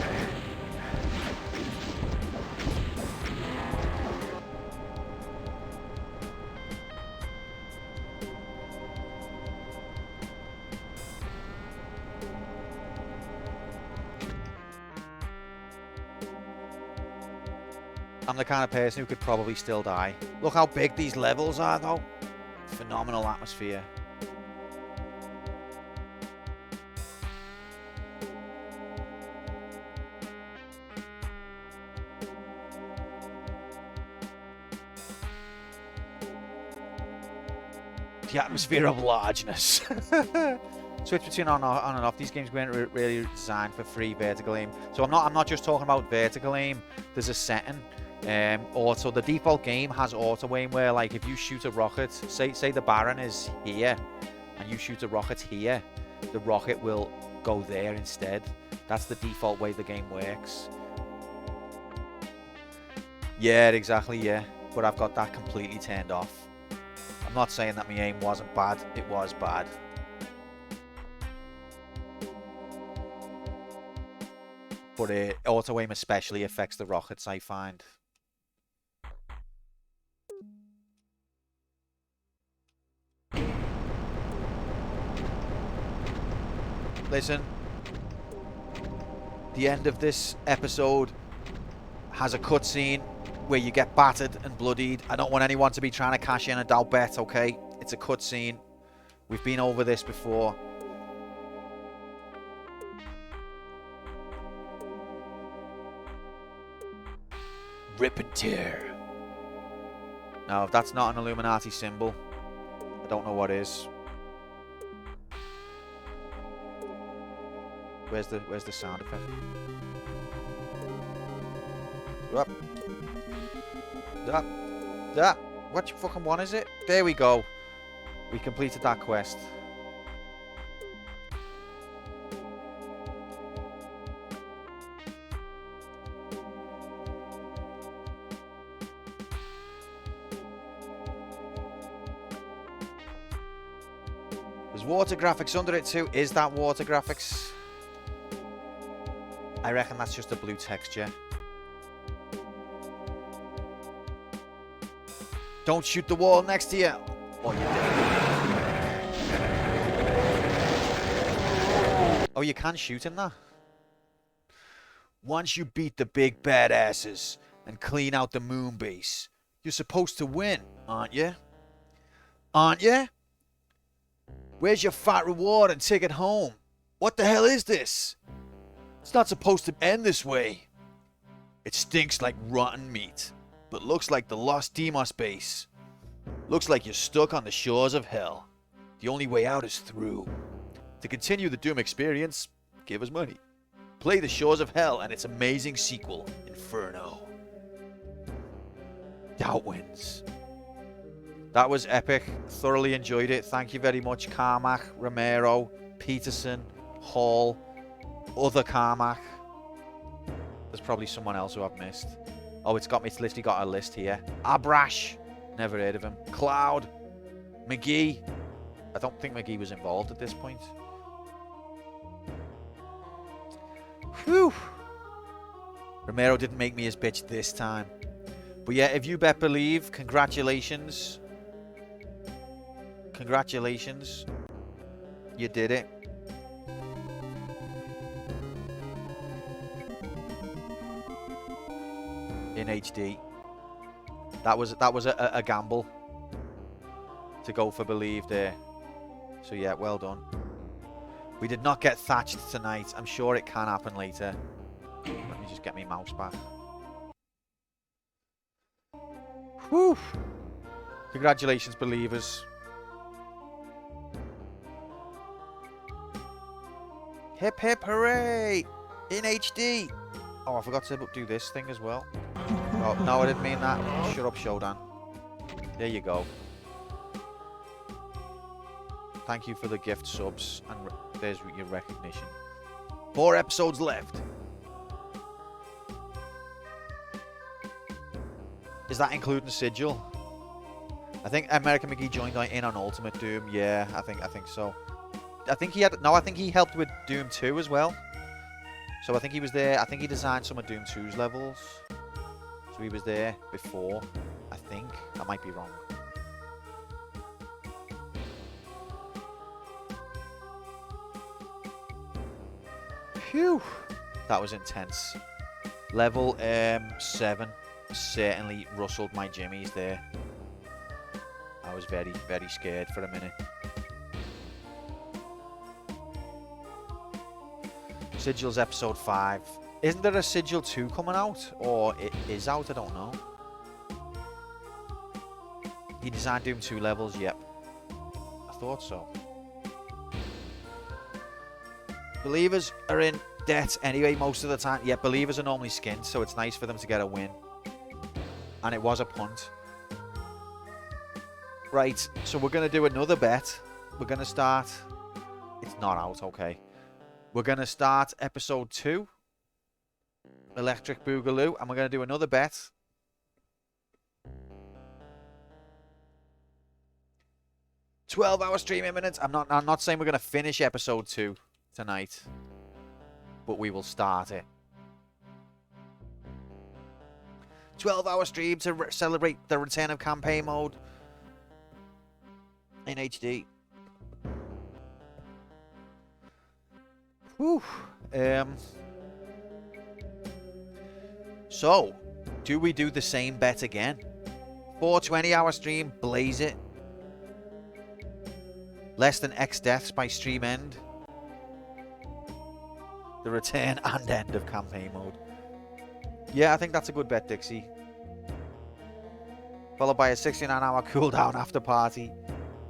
I'm the kind of person who could probably still die. Look how big these levels are, though. Phenomenal atmosphere. The atmosphere of largeness. Switch between on and off. These games weren't really designed for free vertical aim. So I'm not just talking about vertical aim. There's a setting. Also, the default game has auto aim where, like, if you shoot a rocket, say the Baron is here, and you shoot a rocket here, the rocket will go there instead. That's the default way the game works. Yeah, exactly, yeah. But I've got that completely turned off. I'm not saying that my aim wasn't bad. It was bad. But auto aim especially affects the rockets, I find. Listen, the end of this episode has a cutscene where you get battered and bloodied. I don't want anyone to be trying to cash in a doubt bet, okay? It's a cutscene. We've been over this before. Rip and tear. Now, if that's not an Illuminati symbol, I don't know what is. Where's the sound effect? Up. That. What fucking one is it? There we go. We completed that quest. There's water graphics under it too. Is that water graphics? I reckon that's just a blue texture. Don't shoot the wall next to you. Oh, you did. Oh, you can shoot in that. Once you beat the big badasses and clean out the moon base, you're supposed to win, aren't you? Aren't you? Where's your fat reward and ticket home? What the hell is this? It's not supposed to end this way. It stinks like rotten meat, but looks like the lost Deimos base. Looks like you're stuck on the shores of hell. The only way out is through. To continue the Doom experience, give us money. Play The Shores of Hell and its amazing sequel, Inferno. Doubt wins. That was epic. Thoroughly enjoyed it. Thank you very much, Carmack, Romero, Peterson, Hall, other Carmack. There's probably someone else who I've missed. Oh, it's literally got a list here. Abrash. Never heard of him. Cloud. McGee. I don't think McGee was involved at this point. Whew. Romero didn't make me his bitch this time. But yeah, if you bet believe, congratulations. Congratulations. You did it. In HD. That was a gamble to go for believe there. So yeah, well done. We did not get thatched tonight. I'm sure it can happen later. Let me just get my mouse back. Whew. Congratulations, believers. Hip hip hooray! In HD! Oh, I forgot to do this thing as well. Oh, no, I didn't mean that. Shut up, Shodan. There you go. Thank you for the gift subs, and there's your recognition. 4 episodes left. Is that including Sigil? I think American McGee joined in on Ultimate Doom. Yeah, I think so. I think he had I think he helped with Doom 2 as well. So I think he was there. I think he designed some of Doom 2's levels. So he was there before. I think. I might be wrong. Phew. That was intense. Level 7 certainly rustled my jimmies there. I was very, very scared for a minute. Sigil's episode 5. Isn't there a Sigil 2 coming out? Or it is out? I don't know. He designed Doom 2 levels? Yep. I thought so. Believers are in debt anyway most of the time. Yeah, believers are normally skinned, so it's nice for them to get a win. And it was a punt. Right, so we're going to do another bet. We're going to start... It's not out, okay. We're going to start episode 2. Electric Boogaloo. And we're going to do another bet. "12-hour streaming minutes." I'm not saying we're going to finish episode 2 tonight. But we will start it. 12-hour stream to celebrate the return of campaign mode in HD. Whew. So, do we do the same bet again? 420-hour stream, blaze it. Less than X deaths by stream end. The return and end of campaign mode. Yeah, I think that's a good bet, Dixie. Followed by a 69-hour cooldown after party.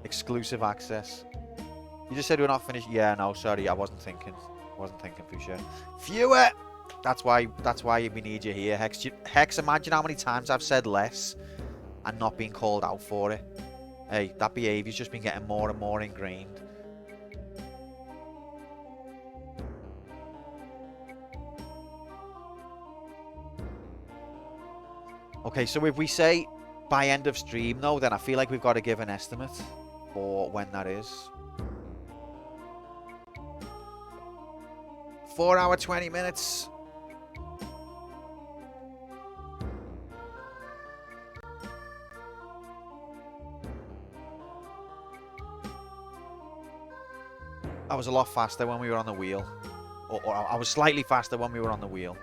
Exclusive access. You just said we're not finished. Yeah, no, sorry, I wasn't thinking. Fusha. Fewer! That's why we need you here, Hex. Hex, imagine how many times I've said less and not been called out for it. Hey, that behaviour's just been getting more and more ingrained. Okay, so if we say by end of stream, though, then I feel like we've got to give an estimate for when that is. 4 hour, 20 minutes. I was a lot faster when we were on the wheel. Or I was slightly faster when we were on the wheel.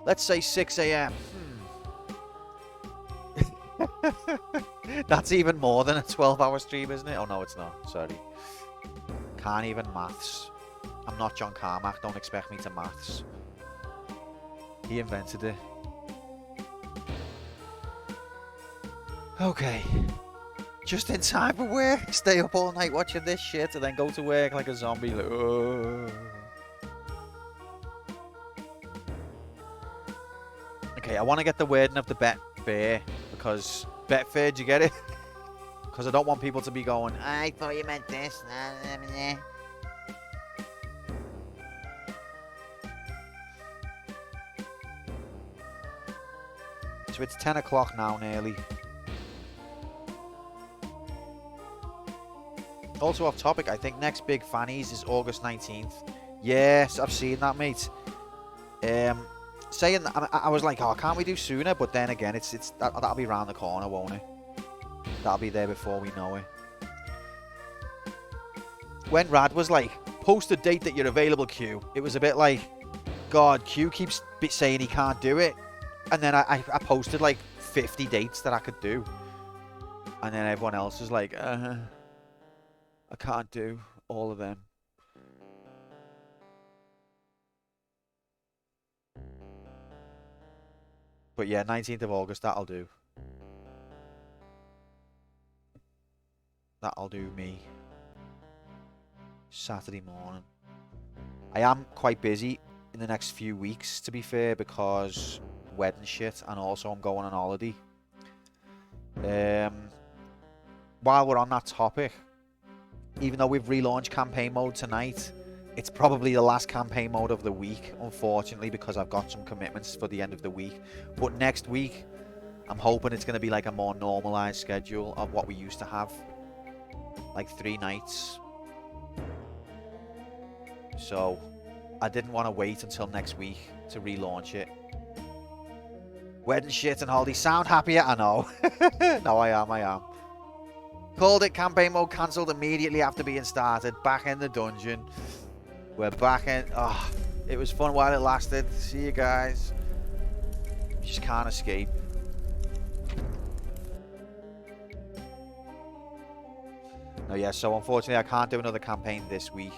Let's say 6 a.m. That's even more than a 12-hour stream, isn't it? Oh, no, it's not. Sorry. Can't even maths. I'm not John Carmack. Don't expect me to maths. He invented it. Okay. Just in time for work. Stay up all night watching this shit and then go to work like a zombie. Like, "Ugh." Okay, I want to get the wording of the Betfair because Betfair, do you get it? Because I don't want people to be going, I thought you meant this. So it's 10 o'clock now, nearly. Also off topic, I think next big Fannies is August 19th. Yes, I've seen that, mate. Saying that, I was like, oh, can't we do sooner? But then again, that'll be round the corner, won't it? That'll be there before we know it. When Rad was like, post a date that you're available, Q, it was a bit like, God, Q keeps saying he can't do it. And then I posted like 50 dates that I could do. And then everyone else was like, I can't do all of them. But yeah, 19th of August, that'll do. That'll do me. Saturday morning. I am quite busy in the next few weeks, to be fair, because wedding shit, and also I'm going on holiday. While we're on that topic, even though we've relaunched campaign mode tonight, it's probably the last campaign mode of the week, unfortunately, because I've got some commitments for the end of the week. But next week, I'm hoping it's going to be like a more normalized schedule of what we used to have. Like 3 nights. So, I didn't want to wait until next week to relaunch it. Wedding shit and holiday. Sound happier? I know. No, I am. Called it. Campaign mode cancelled immediately after being started. Back in the dungeon. We're back in. Oh, it was fun while it lasted. See you guys. Just can't escape. No, yeah, so unfortunately I can't do another campaign this week.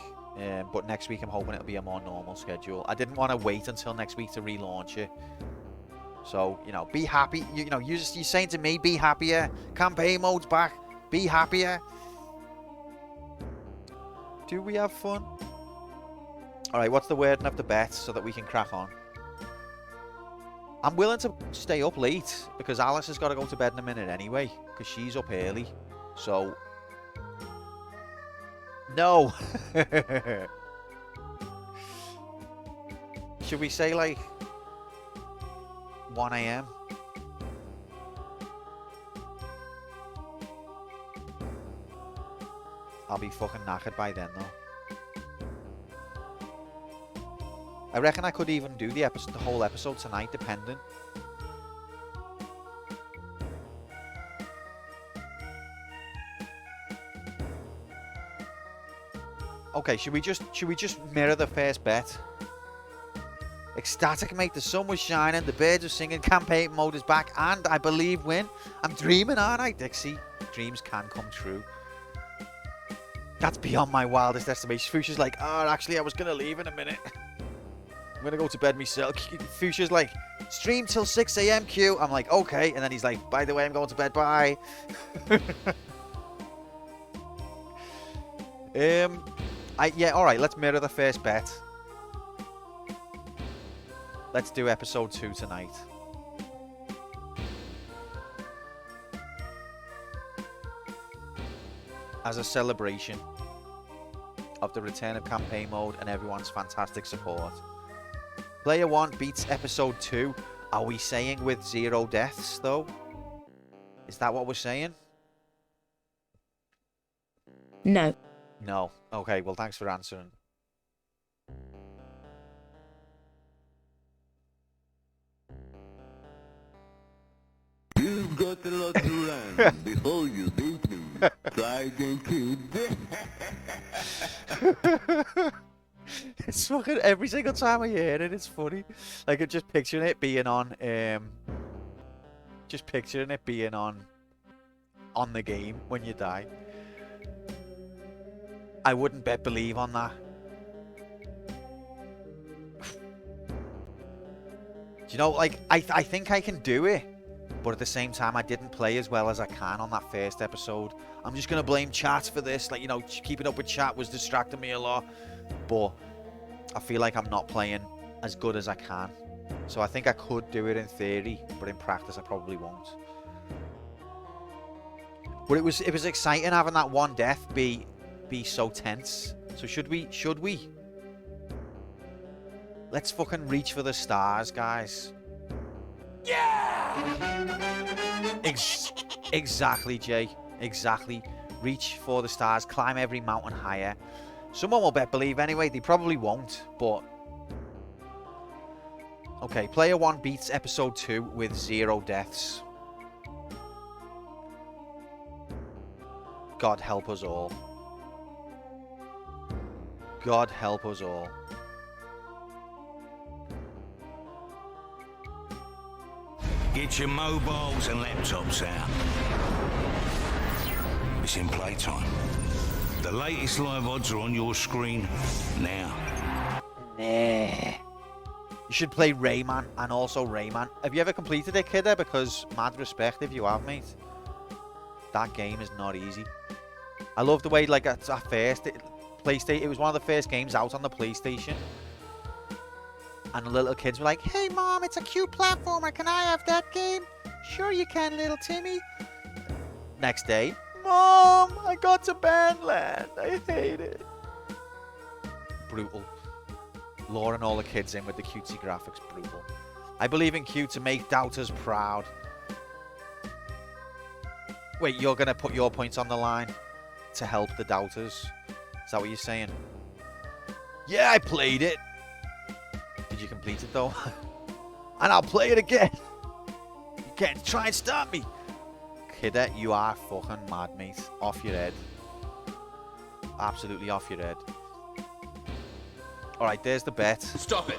But next week I'm hoping it'll be a more normal schedule. I didn't want to wait until next week to relaunch it. So, you know, be happy. You're saying to me, be happier. Campaign mode's back. Be happier. Do we have fun? Alright, what's the wording of the bet so that we can crack on? I'm willing to stay up late because Alice has got to go to bed in a minute anyway because she's up early. So... No! Should we say like 1 AM? I'll be fucking knackered by then though. I reckon I could even do the whole episode tonight, depending. Okay, should we just mirror the first bet? Ecstatic, mate. The sun was shining, the birds were singing, campaign mode is back, and I believe win. I'm dreaming, aren't I, Dixie? Dreams can come true. That's beyond my wildest estimation. Fuchsia's like, oh, actually, I was gonna leave in a minute. I'm gonna go to bed myself. Fuchsia's like, stream till 6 AM, Q. I'm like, okay. And then he's like, by the way, I'm going to bed. Bye. Yeah, all right. Let's mirror the first bet. Let's do episode 2 tonight. As a celebration of the return of campaign mode and everyone's fantastic support. Player 1 beats episode 2. Are we saying with 0 deaths, though? Is that what we're saying? No. No. Okay, well, thanks for answering. You've got a lot to learn before you beat me. Try again, kid. It's fucking every single time I hear it, it's funny. Like, I'm just picturing it being on, just picturing it being on the game when you die. I wouldn't bet believe on that. Do you know, like, I think I can do it. But at the same time, I didn't play as well as I can on that first episode. I'm just going to blame chat for this. Like, you know, keeping up with chat was distracting me a lot. But I feel like I'm not playing as good as I can. So I think I could do it in theory, but in practice I probably won't. But it was exciting having that one death be so tense. So should we? Let's fucking reach for the stars, guys. Yeah! Exactly, Jay. Exactly. Reach for the stars. Climb every mountain higher. Someone will bet believe anyway. They probably won't, but... Okay, player 1 beats episode 2 with 0 deaths. God help us all. God help us all. Get your mobiles and laptops out. It's in playtime. The latest live odds are on your screen now. Nah. You should play Rayman and also Rayman. Have you ever completed it, kidder? Because mad respect if you have, mate. That game is not easy. I love the way, like, at first, PlayStation, it was one of the first games out on the PlayStation. And the little kids were like, hey, Mom, it's a cute platformer. Can I have that game? Sure you can, little Timmy. Next day, Mom, I got to Bandland. I hate it. Brutal. Luring all the kids in with the cutesy graphics. Brutal. I believe in Q to make doubters proud. Wait, you're going to put your points on the line to help the doubters? Is that what you're saying? Yeah, I played it. Did you complete it, though? And I'll play it again. You can't try and stop me. Kidder, you are fucking mad, mate. Off your head. Absolutely off your head. Alright, there's the bet. Stop it.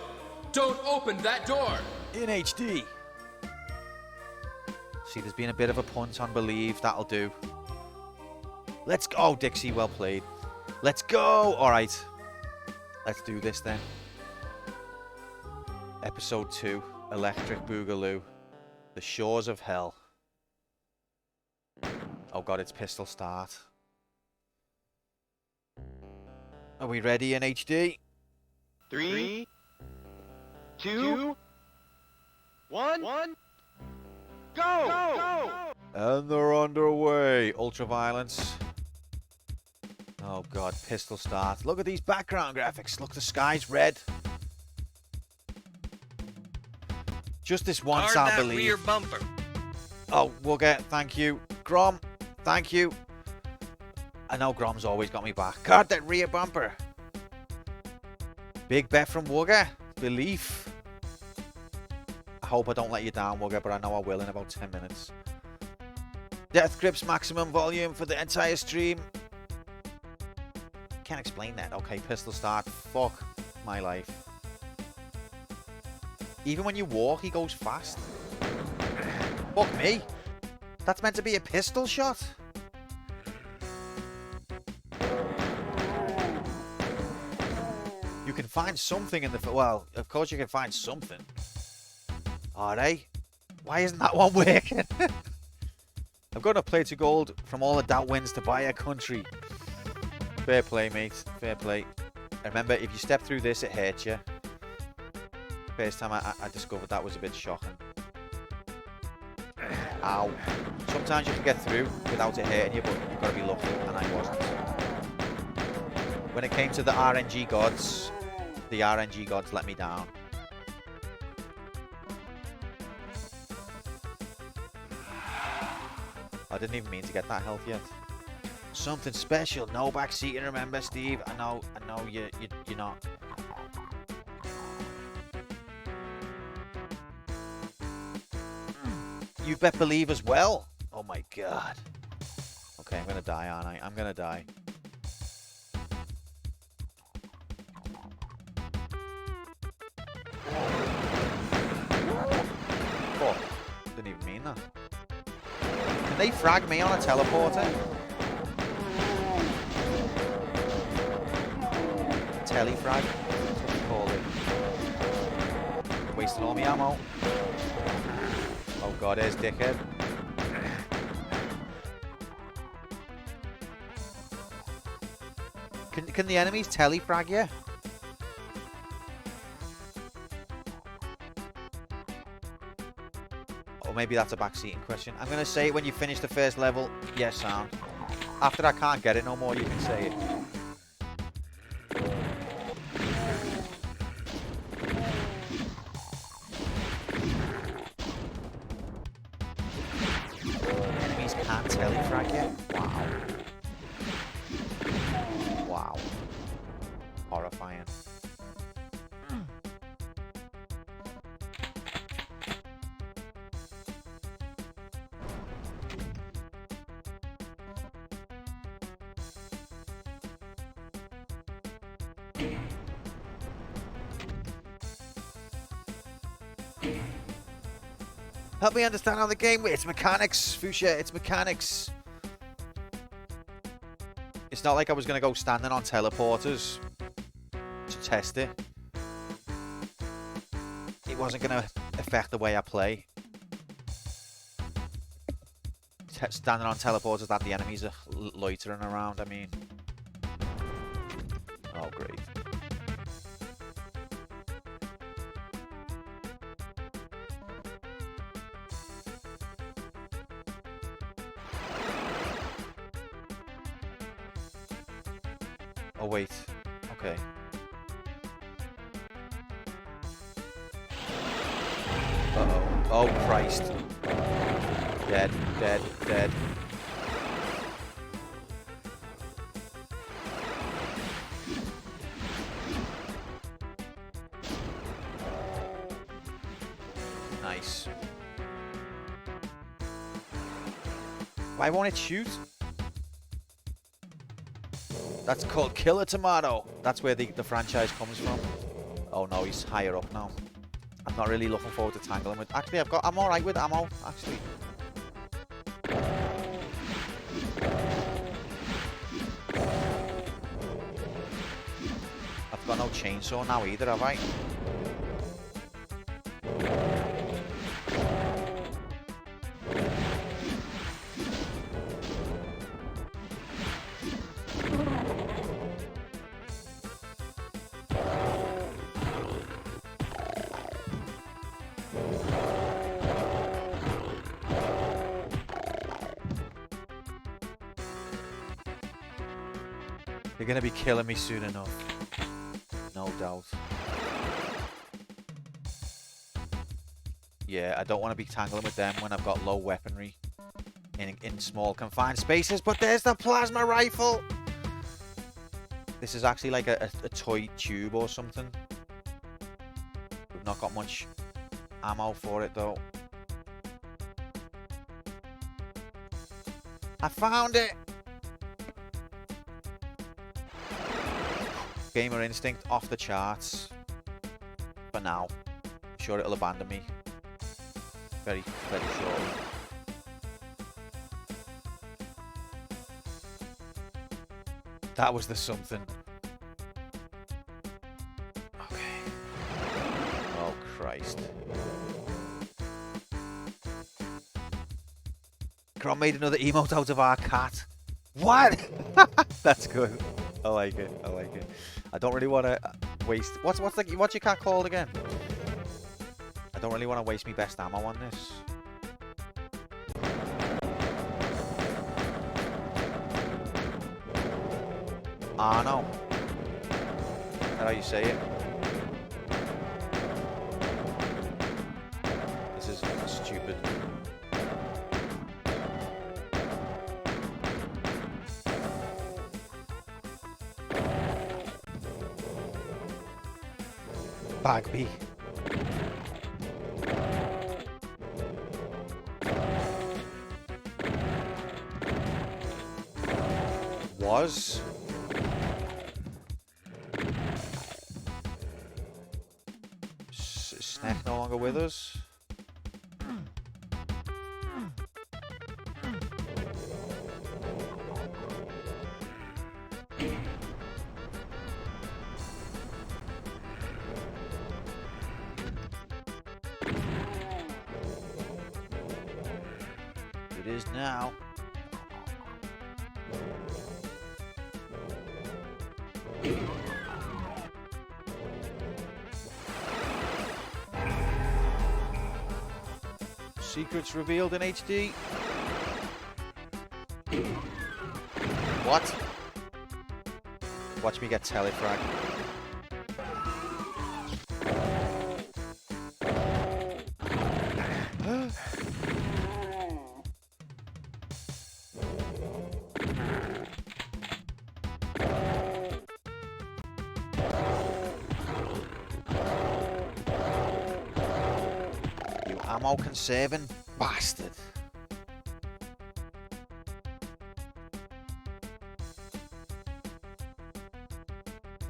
Don't open that door. In HD. See, there's been a bit of a punt on Believe. That'll do. Let's go. Oh, Dixie, well played. Let's go. Alright. Let's do this then. Episode 2. Electric Boogaloo. The Shores of Hell. Oh god, it's pistol start. Are we ready in HD? 3, 2, 1, go! And they're underway. Ultraviolence. Oh god, pistol start. Look at these background graphics. Look, the sky's red. Just this once, I believe. Rear bumper. Oh, Wugger, thank you. Grom, thank you. I know Grom's always got me back. Guard that rear bumper. Big bet from Wugger. Belief. I hope I don't let you down, Wugger, but I know I will in about 10 minutes. Death Grips maximum volume for the entire stream. Can't explain that. Okay, pistol start. Fuck my life. Even when you walk, he goes fast. Fuck me. That's meant to be a pistol shot. You can find something in the... Well, of course you can find something. Alright. Why isn't that one working? I've got enough plate to gold from all the doubt wins to buy a country. Fair play, mate. Fair play. Remember, if you step through this, it hurts you. First time I discovered that was a bit shocking. Ow. Sometimes you can get through without it hurting you, but you've got to be lucky, and I wasn't. When it came to the RNG gods let me down. I didn't even mean to get that health yet. Something special. No backseating, remember, Steve? I know you're not. You bet believe as well. Oh my god. Okay, I'm gonna die, aren't I? I'm gonna die. Oh, didn't even mean that. Did they frag me on a teleporter? Telefrag? That's what they call it. Wasting all my ammo. Oh god, there's dickhead. Can the enemies telefrag you? Or maybe that's a backseating question. I'm gonna say it when you finish the first level. Yes, sound. After I can't get it no more, you can say it. Enemies can't telefrag you? Wow. Wow. Horrifying. Help me understand how the game works. It's mechanics, Fuchsia. It's mechanics. It's not like I was going to go standing on teleporters to test it. It wasn't going to affect the way I play. Standing on teleporters that the enemies are loitering around, I mean. Oh, great. Oh, wait. Okay. Uh-oh. Oh, Christ. Dead, dead, dead. Nice. Why won't it shoot? That's called Killer Tomato. That's where the franchise comes from. Oh no, he's higher up now. I'm not really looking forward to tangling with. Actually, I'm all right with ammo. Actually. I've got no chainsaw now either, have I? They're gonna be killing me soon enough. No doubt. Yeah, I don't want to be tangling with them when I've got low weaponry in small confined spaces. But there's the plasma rifle! This is actually like a toy tube or something. We've not got much ammo for it though. I found it! Gamer instinct off the charts. For now. I'm sure it'll abandon me. Very, very shortly. That was the something. Okay. Oh, Christ. Cron made another emote out of our cat. What? That's good. I like it. I like it. I don't really want to waste. What's your cat called again? I don't really want to waste my best ammo on this. Arno. Is that how you say it? This is stupid. Bagby. Was. Snack no longer with us. it is now. Secrets revealed in HD. What? Watch me get telefrag. You ammo conserving bastard.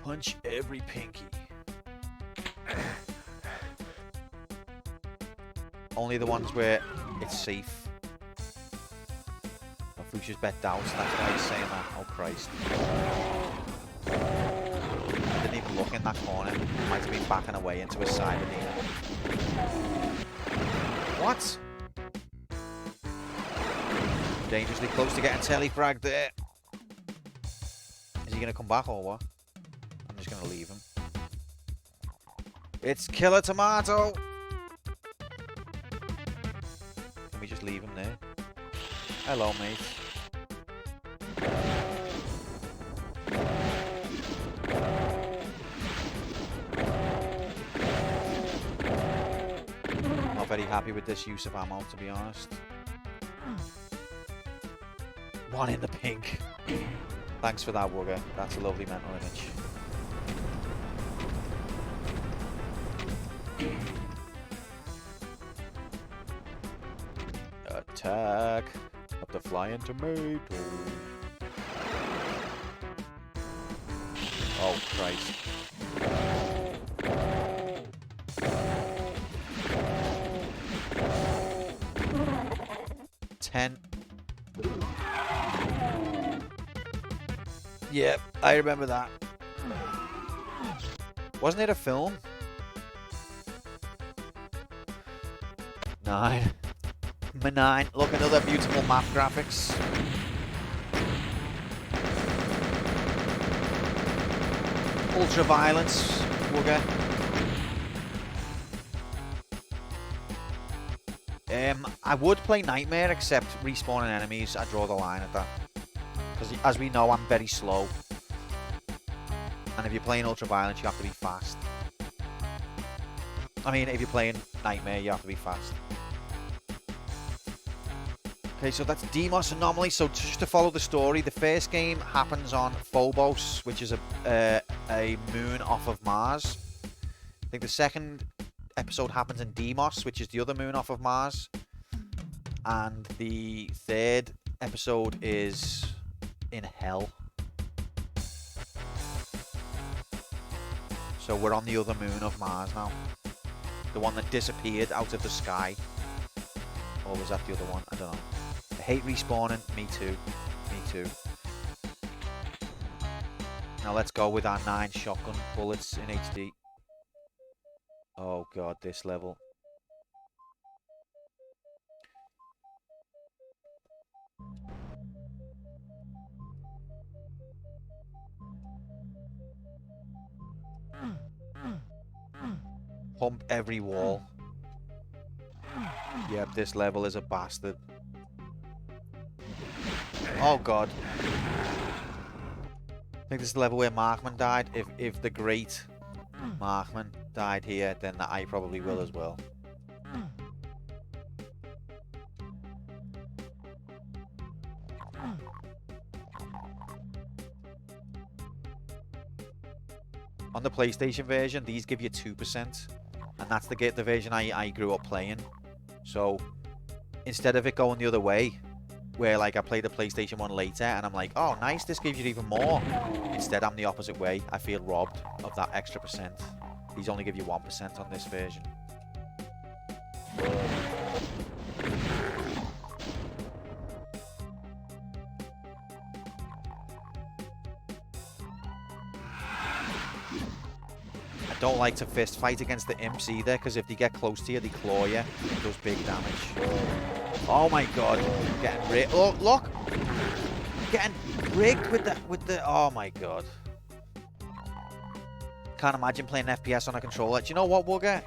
Punch every pinky. Only the ones where it's safe. Fuchsia's bet doubts, that's why he's saying that. Oh Christ. Didn't even look in that corner. Might have been backing away into a side of the... What? Dangerously close to getting telefragged there. Is he going to come back or what? I'm just going to leave him. It's Killer Tomato! Can we just leave him there? Hello, mate. Not very happy with this use of ammo, to be honest. One in the pink. Thanks for that, Wugger. That's a lovely mental image. Attack of the flying tomato. Oh, Christ. Yep, I remember that. Wasn't it a film? 9. 9. Look, another beautiful map graphics. Ultra violence, Wugger. I would play Nightmare, except respawning enemies, I draw the line at that. Because as we know, I'm very slow. And if you're playing Ultra Violence, you have to be fast. I mean, if you're playing Nightmare, you have to be fast. Okay, so that's Deimos Anomaly. So just to follow the story, the first game happens on Phobos, which is a moon off of Mars. I think the second episode happens in Deimos, which is the other moon off of Mars. And the third episode is in Hell. So we're on the other moon of Mars now. The one that disappeared out of the sky. Or was that the other one? I don't know. I hate respawning. Me too. Me too. Now let's go with our 9 shotgun bullets in HD. Oh god, this level. Pump every wall. Yep, this level is a bastard. Oh god. I think this is the level where Markman died. If the great Markman died here, then I probably will as well. On the PlayStation version, these give you 2%. And that's the version I grew up playing. So, instead of it going the other way, where like I play the PlayStation 1 later, and I'm like, oh nice, this gives you even more. Instead, I'm the opposite way. I feel robbed of that extra percent. These only give you 1% on this version. Don't like to fist fight against the imps either, because if they get close to you, they claw you. It does big damage. Oh my god. Getting rigged. Oh, look. Getting rigged with the... Oh my god. Can't imagine playing FPS on a controller. Do you know what, Wugger?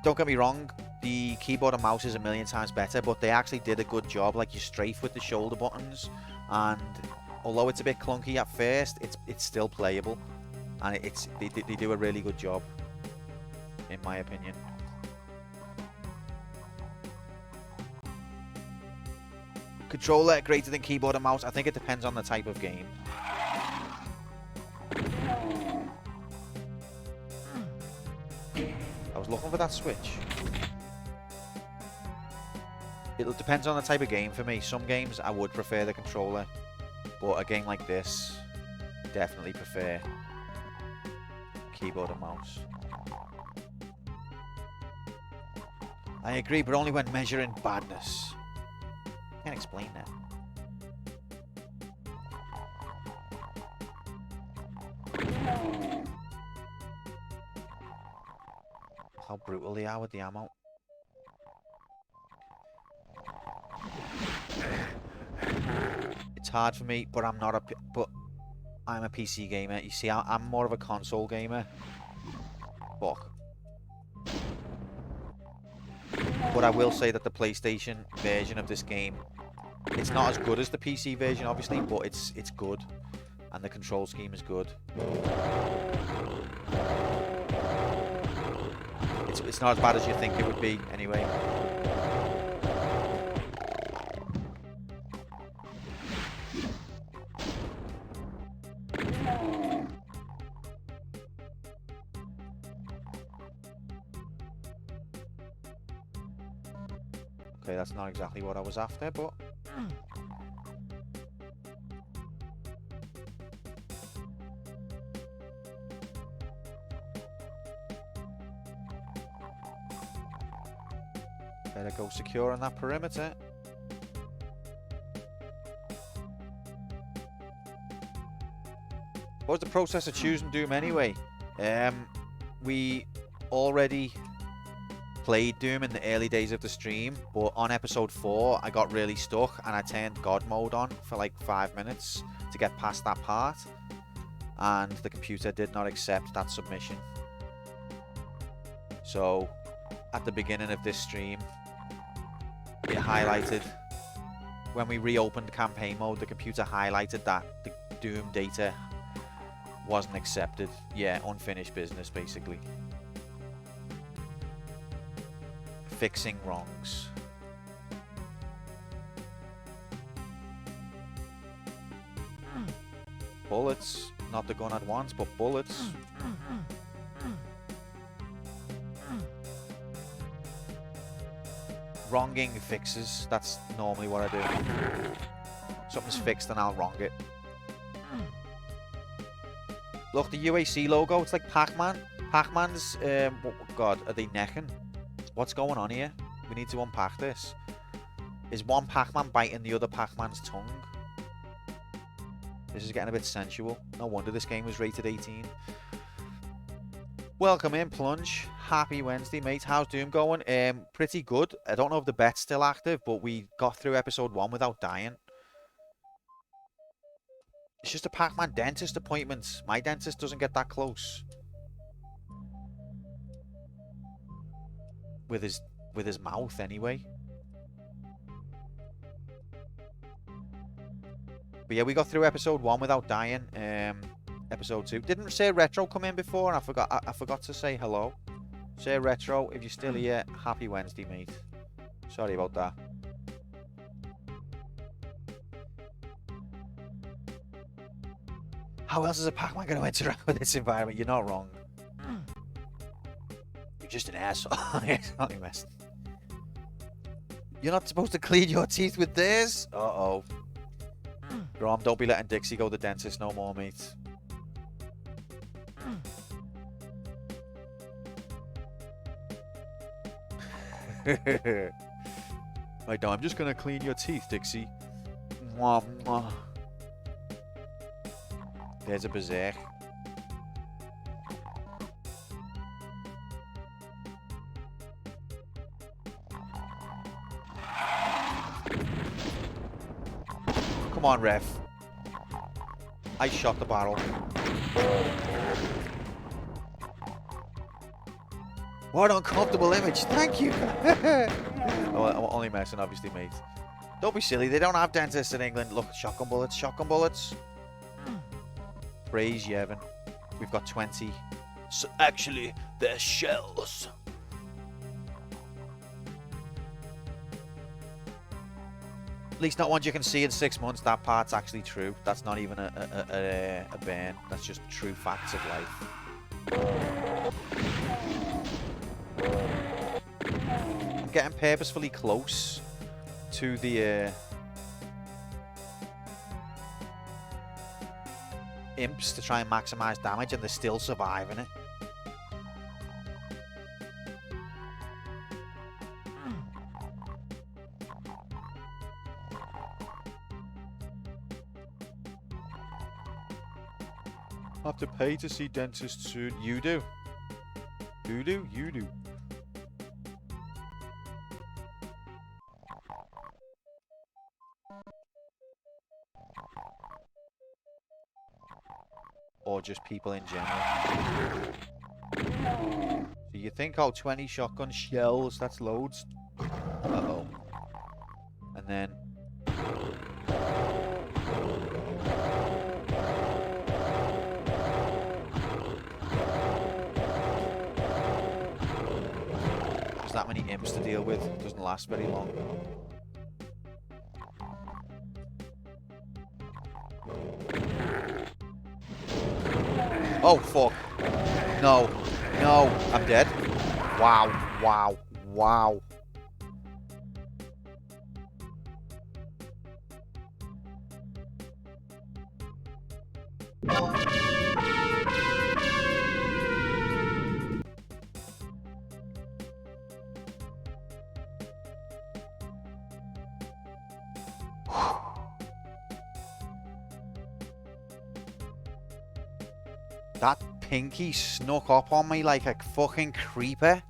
Don't get me wrong. The keyboard and mouse is a million times better, but they actually did a good job. Like, you strafe with the shoulder buttons, and although it's a bit clunky at first, it's still playable, and they do a really good job, in my opinion. Controller greater than keyboard and mouse. I think it depends on the type of game. I was looking for that switch. It depends on the type of game for me. Some games I would prefer the controller, but a game like this, definitely prefer keyboard and mouse. I agree, but only when measuring badness. Can't explain that. How brutal they are with the ammo. It's hard for me, but I'm a PC gamer. You see, I'm more of a console gamer. Fuck. But I will say that the PlayStation version of this game, it's not as good as the PC version, obviously, but it's good, and the control scheme is good. It's not as bad as you think it would be, anyway. Okay, that's not exactly what I was after, but... Better go secure on that perimeter. What was the process of choosing Doom anyway? We already played Doom in the early days of the stream, but on episode 4 I got really stuck and I turned God mode on for like 5 minutes to get past that part, and the computer did not accept that submission. So at the beginning of this stream it highlighted, when we reopened campaign mode, the computer highlighted that the Doom data wasn't accepted. Yeah, unfinished business basically. Fixing wrongs. Bullets, not the gun at once, but bullets. Wronging fixes, that's normally what I do. Something's fixed and I'll wrong it. Look, the UAC logo, it's like Pac-Man. Pac-Man's, oh god, are they necking? What's going on here? We need to unpack this. Is one Pac-Man biting the other Pac-Man's tongue? This is getting a bit sensual. No wonder this game was rated 18. Welcome in, Plunge. Happy Wednesday, mate. How's Doom going? Pretty good. I don't know if the bet's still active, but we got through episode 1 without dying. It's just a Pac-Man dentist appointment. My dentist doesn't get that close. With his mouth, anyway. But yeah, we got through episode 1 without dying. Episode 2. Didn't Sir Retro come in before? And I forgot to say hello. Sir Retro, if you're still here, happy Wednesday, mate. Sorry about that. How else is a Pac-Man going to interact with this environment? You're not wrong. You're just an asshole. You're not supposed to clean your teeth with this? Uh-oh. Grom, don't be letting Dixie go to the dentist no more, mate. Right now, I'm just going to clean your teeth, Dixie. Mwah, mwah. There's a berserk. Come on, ref. I shot the barrel. What an uncomfortable image. Thank you. Oh, I'm only messing, obviously, mate. Don't be silly. They don't have dentists in England. Look, shotgun bullets, shotgun bullets. Praise Yevon. We've got 20. So actually, they're shells. At least not ones you can see in 6 months. That part's actually true. That's not even a burn. That's just true facts of life. I'm getting purposefully close to the imps to try and maximize damage, and they're still surviving it. Have to pay to see dentists soon. You do. You do. You do. Or just people in general. So you think, oh, 20 shotgun shells, that's loads. Uh-oh. And then... there's that many imps to deal with. It doesn't last very long. Oh, fuck. No. No. I'm dead. Wow. Wow. Wow. That pinky snuck up on me like a fucking creeper.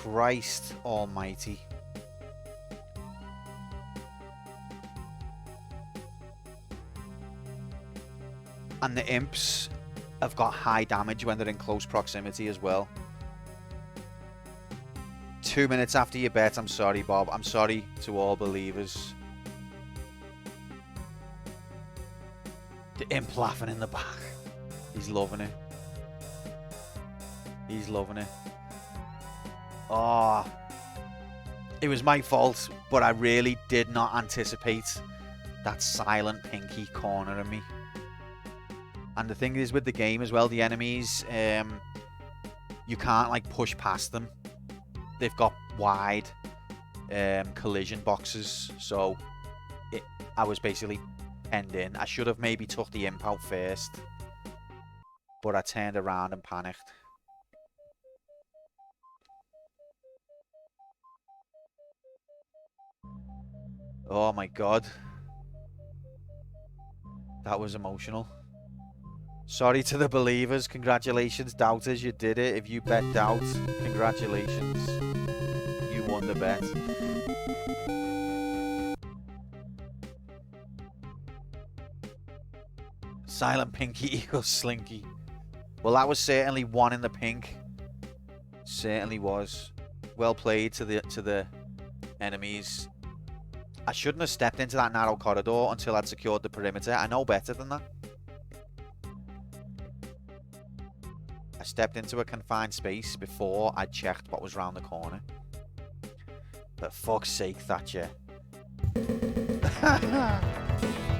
Christ almighty. And the imps have got high damage when they're in close proximity as well. 2 minutes after your bet. I'm sorry, Bob. I'm sorry to all believers. The imp laughing in the back. He's loving it. He's loving it. Oh, it was my fault, but I really did not anticipate that silent pinky cornering me. And the thing is with the game as well, the enemies, you can't like push past them. They've got wide collision boxes, so I was basically penned in. I should have maybe took the imp out first, but I turned around and panicked. Oh my god. That was emotional. Sorry to the believers. Congratulations, doubters. You did it. If you bet doubt, congratulations. You won the bet. Silent pinky equals slinky. Well, that was certainly one in the pink. Certainly was. Well played to the enemies. I shouldn't have stepped into that narrow corridor until I'd secured the perimeter. I know better than that. I stepped into a confined space before I checked what was round the corner. For fuck's sake, Thatcher.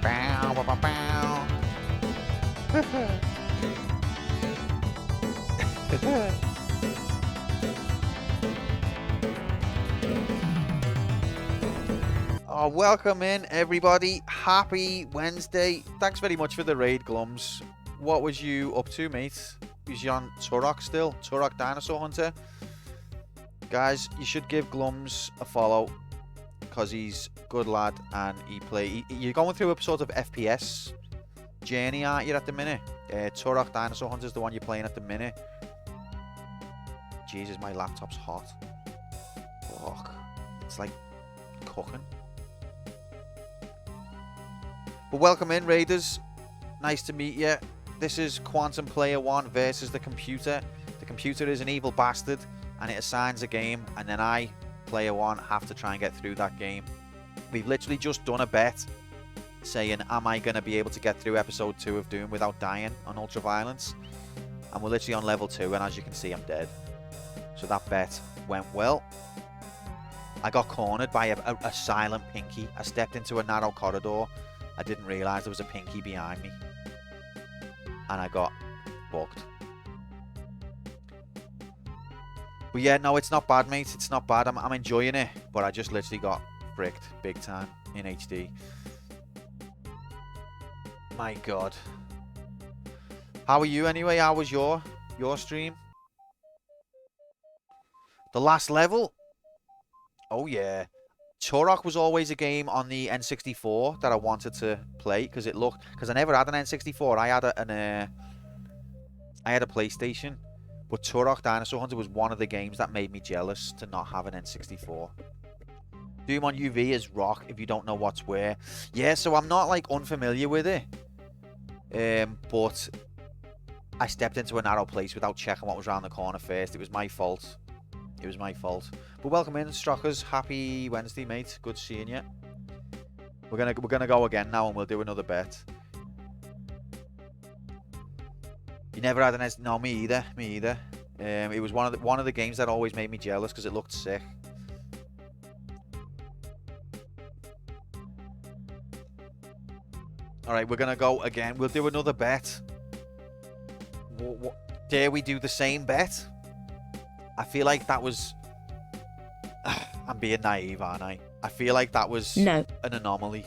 Bow, bow, bow, bow. Oh, welcome in, everybody. Happy Wednesday. Thanks very much for the raid, Glums. What was you up to, mate? Is he on Turok still? Turok Dinosaur Hunter? Guys, you should give Glums a follow because he's a good lad and you're going through a sort of FPS journey, aren't you, at the minute? Turok Dinosaur Hunter is the one you're playing at the minute. Jesus, my laptop's hot. Fuck. It's like cooking. But welcome in, Raiders. Nice to meet you. This is Quantum Player 1 versus the computer. The computer is an evil bastard and it assigns a game, and then I, Player 1, have to try and get through that game. We've literally just done a bet saying, am I going to be able to get through episode 2 of Doom without dying on Ultraviolence? And we're literally on level 2, and as you can see, I'm dead. So that bet went well. I got cornered by a silent Pinky. I stepped into a narrow corridor. I didn't realise there was a Pinky behind me. And I got fucked. But yeah, no, it's not bad, mate. It's not bad. I'm enjoying it. But I just literally got bricked big time in HD. My God. How are you anyway? How was your stream? The last level? Oh yeah. Turok was always a game on the N64 that I wanted to play because I never had an N64. I had a PlayStation, but Turok Dinosaur Hunter was one of the games that made me jealous to not have an N64. Doom on UV is rock if you don't know what's where. Yeah, so I'm not like unfamiliar with it, but I stepped into a narrow place without checking what was around the corner first. It was my fault. It was my fault. But welcome in, Strockers. Happy Wednesday, mate. Good seeing you. We're gonna go again now, and we'll do another bet. You never had an S? No, me either. Me either. It was one of the games that always made me jealous because it looked sick. All right, we're gonna go again. We'll do another bet. Dare we do the same bet? I feel like that was... I'm being naive, aren't I? I feel like that was an anomaly.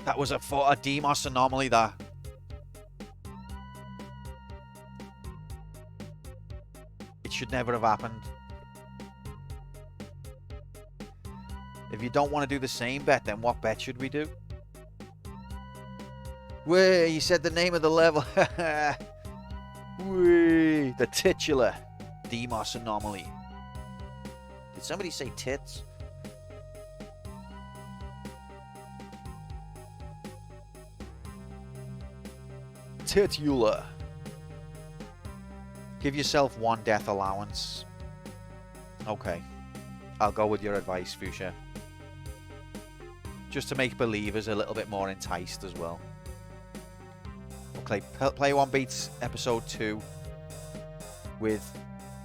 That was a Demos anomaly, that. It should never have happened. If you don't want to do the same bet, then what bet should we do? Where you said the name of the level. Wee, the titular Demos anomaly. Did somebody say tits? Titular. Give yourself one death allowance. Okay. I'll go with your advice, Fuchsia. Just to make believers a little bit more enticed as well. Okay, Player 1 beats episode 2 with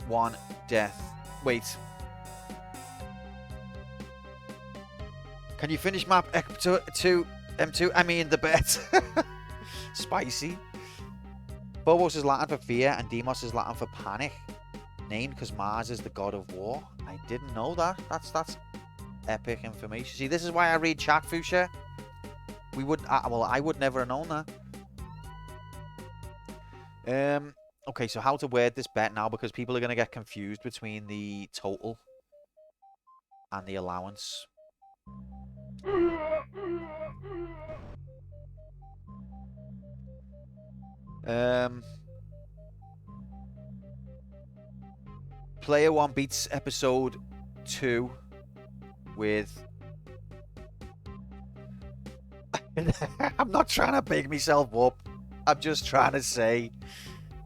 one death. Wait. Can you finish map M2? I mean the bet. Spicy. Phobos is Latin for fear and Demos is Latin for panic. Named because Mars is the god of war. I didn't know that. That's epic information. See, this is why I read chat, Fuchsia. I would never have known that. Okay, so how to word this bet now, because people are going to get confused between the total and the allowance. Player 1 beats episode 2 with... I'm not trying to big myself up. I'm just trying to say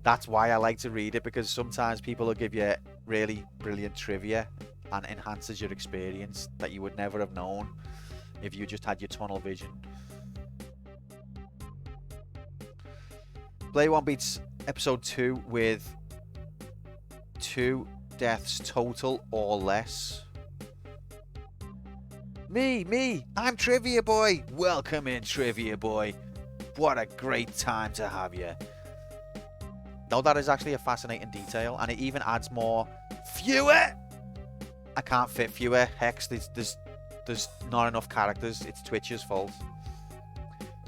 that's why I like to read it, because sometimes people will give you really brilliant trivia and enhances your experience that you would never have known if you just had your tunnel vision. Player 1 beats episode 2 with 2 deaths total or less. Me, I'm Trivia Boy. Welcome in, Trivia Boy. What a great time to have you. No, that is actually a fascinating detail, and it even adds more fewer. I can't fit fewer. Hex, there's not enough characters. It's Twitch's fault.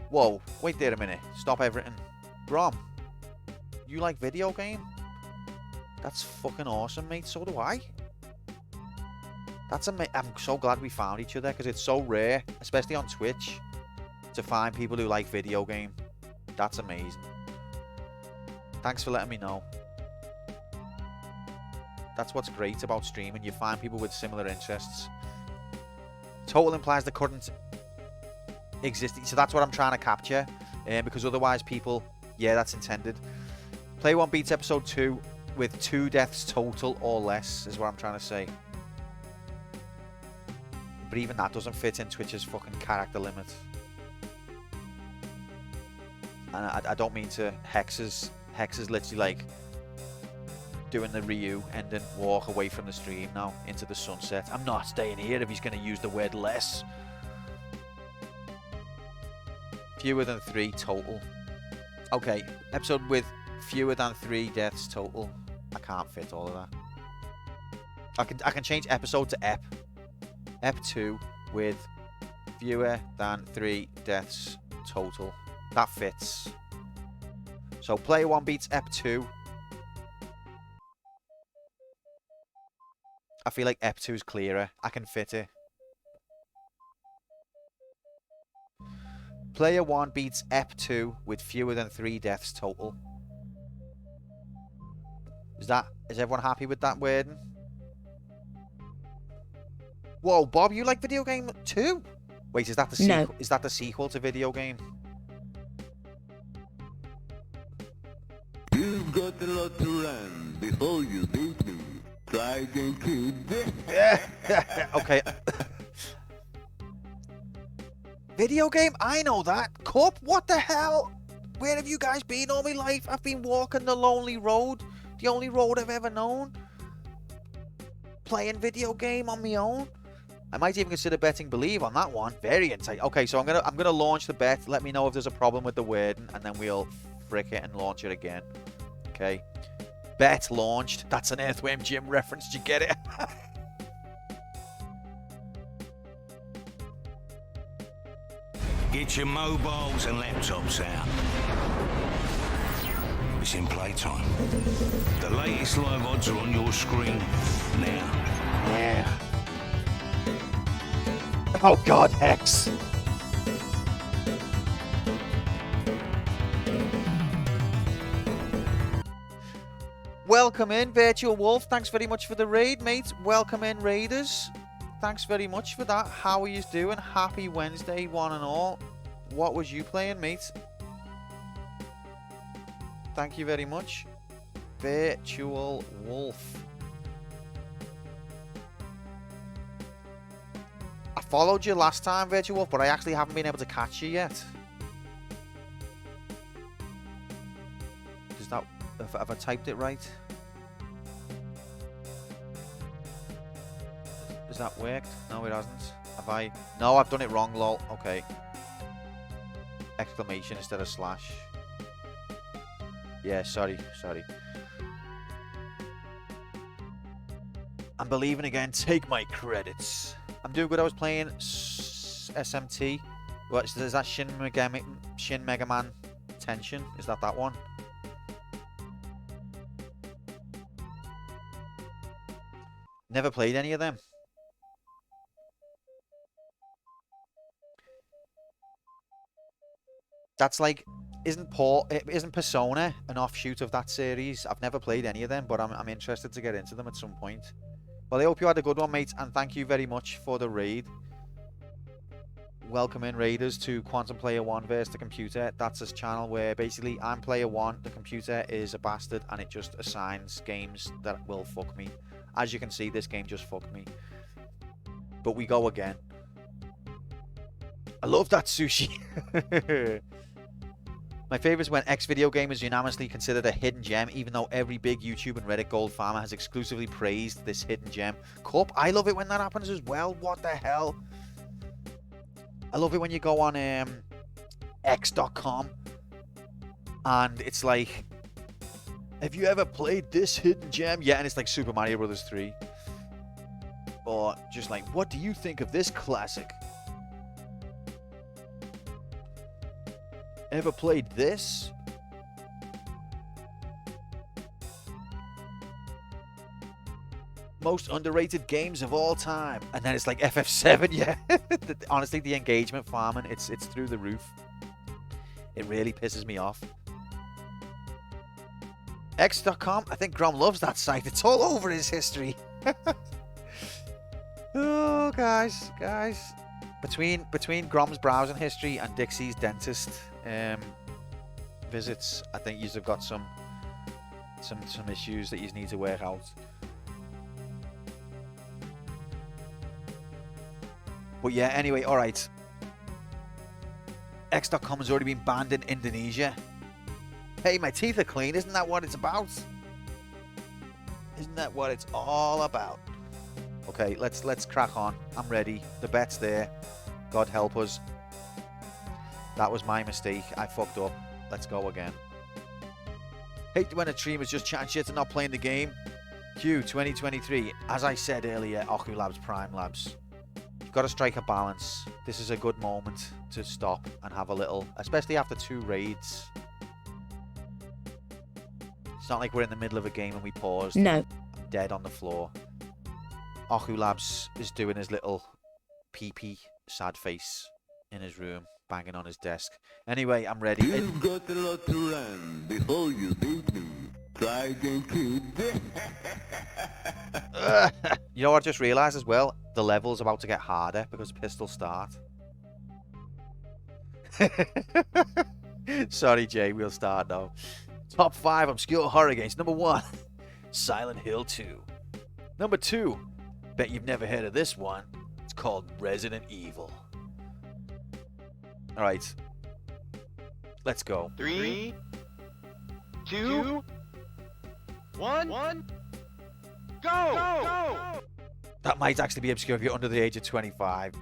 Whoa, wait there a minute. Stop everything. Brom, you like video game? That's fucking awesome, mate. So do I. I'm so glad we found each other, because it's so rare, especially on Twitch, to find people who like video game. That's amazing. Thanks for letting me know. That's what's great about streaming. You find people with similar interests. Total implies the current existing. So that's what I'm trying to capture. Because otherwise people... Yeah, that's intended. Player 1 beats episode 2 with 2 deaths total or less, is what I'm trying to say. But even that doesn't fit in Twitch's fucking character limit. And I don't mean to... Hex is literally like doing the Ryu ending, walk away from the stream now into the sunset. I'm not staying here if he's going to use the word less. Fewer than 3 total. Okay, episode with fewer than 3 deaths total. I can't fit all of that. I can change episode to EP. EP2 with fewer than 3 deaths total. That fits. So player 1 beats EP2. I feel like EP2 is clearer. I can fit it. Player 1 beats EP2 with fewer than 3 deaths total. Is everyone happy with that wording? Whoa, Bob, you like video game too? Wait, is that the sequel? No. Is that the sequel to video game? You've got a lot to learn before you beat me. Try again, kid. Okay. Video game? I know that. Cup? What the hell? Where have you guys been all my life? I've been walking the lonely road. The only road I've ever known. Playing video game on my own. I might even consider betting believe on that one. Very insight. Okay, so I'm gonna launch the bet. Let me know if there's a problem with the wording, and then we'll frick it and launch it again. Okay. Bet launched. That's an Earthworm Jim reference. Did you get it? Get your mobiles and laptops out. It's in playtime. The latest live odds are on your screen now. Yeah. Oh God, Hex. Welcome in, Virtual Wolf. Thanks very much for the raid, mate. Welcome in, Raiders. Thanks very much for that. How are you doing? Happy Wednesday, one and all. What was you playing, mate? Thank you very much. Virtual Wolf. I followed you last time, Virtual Wolf, but I actually haven't been able to catch you yet. Does that... Have I typed it right? Has that worked? No, it hasn't. Have I? No, I've done it wrong, lol. Okay. Exclamation instead of slash. Yeah, sorry. I'm believing again. Take my credits. I'm doing good. I was playing SMT. What is that? Shin Mega Man Tension? Is that one? Never played any of them. That's like, isn't Persona an offshoot of that series? I've never played any of them, but I'm interested to get into them at some point. Well, I hope you had a good one, mate, and thank you very much for the raid. Welcome in, Raiders, to Quantum Player 1 vs. the Computer. That's his channel where basically I'm Player 1, the computer is a bastard, and it just assigns games that will fuck me. As you can see, this game just fucked me. But we go again. I love that sushi. My favourite is when X-Video Game is unanimously considered a hidden gem, even though every big YouTube and Reddit gold farmer has exclusively praised this hidden gem. Cup, I love it when that happens as well. What the hell? I love it when you go on X.com and it's like, have you ever played this hidden gem? Yeah, and it's like Super Mario Bros. 3. Or just like, what do you think of this classic? Ever played this? Most underrated games of all time. And then it's like FF7, yeah. Honestly, the engagement farming, it's through the roof. It really pisses me off. X.com, I think Grom loves that site. It's all over his history. Oh, guys. Between Grom's browsing history and Dixie's dentist visits, I think you've got some issues that you need to work out. But yeah, anyway, alright. X.com has already been banned in Indonesia. Hey, my teeth are clean. Isn't that what it's about? Isn't that what it's all about? Okay, let's crack on. I'm ready. The bet's there. God help us. That was my mistake. I fucked up. Let's go again. Hate when a streamer's just chatting shit and not playing the game. Q 2023. As I said earlier, Oculabs, Prime Labs. You've got to strike a balance. This is a good moment to stop and have a little, especially after 2 raids. It's not like we're in the middle of a game and we paused. No. I'm dead on the floor. Oculabs is doing his little pee-pee sad face in his room, banging on his desk. Anyway, I'm ready. You've got a lot to run before you beat me. Try again, kid. You know what I just realised as well? The level's about to get harder because pistol start. Sorry, Jay, we'll start now. Top 5 obscure horror games. Number 1, Silent Hill 2. Number 2, bet you've never heard of this one. It's called Resident Evil. Alright. Let's go. 3, 2, 1, go! That might actually be obscure if you're under the age of 25.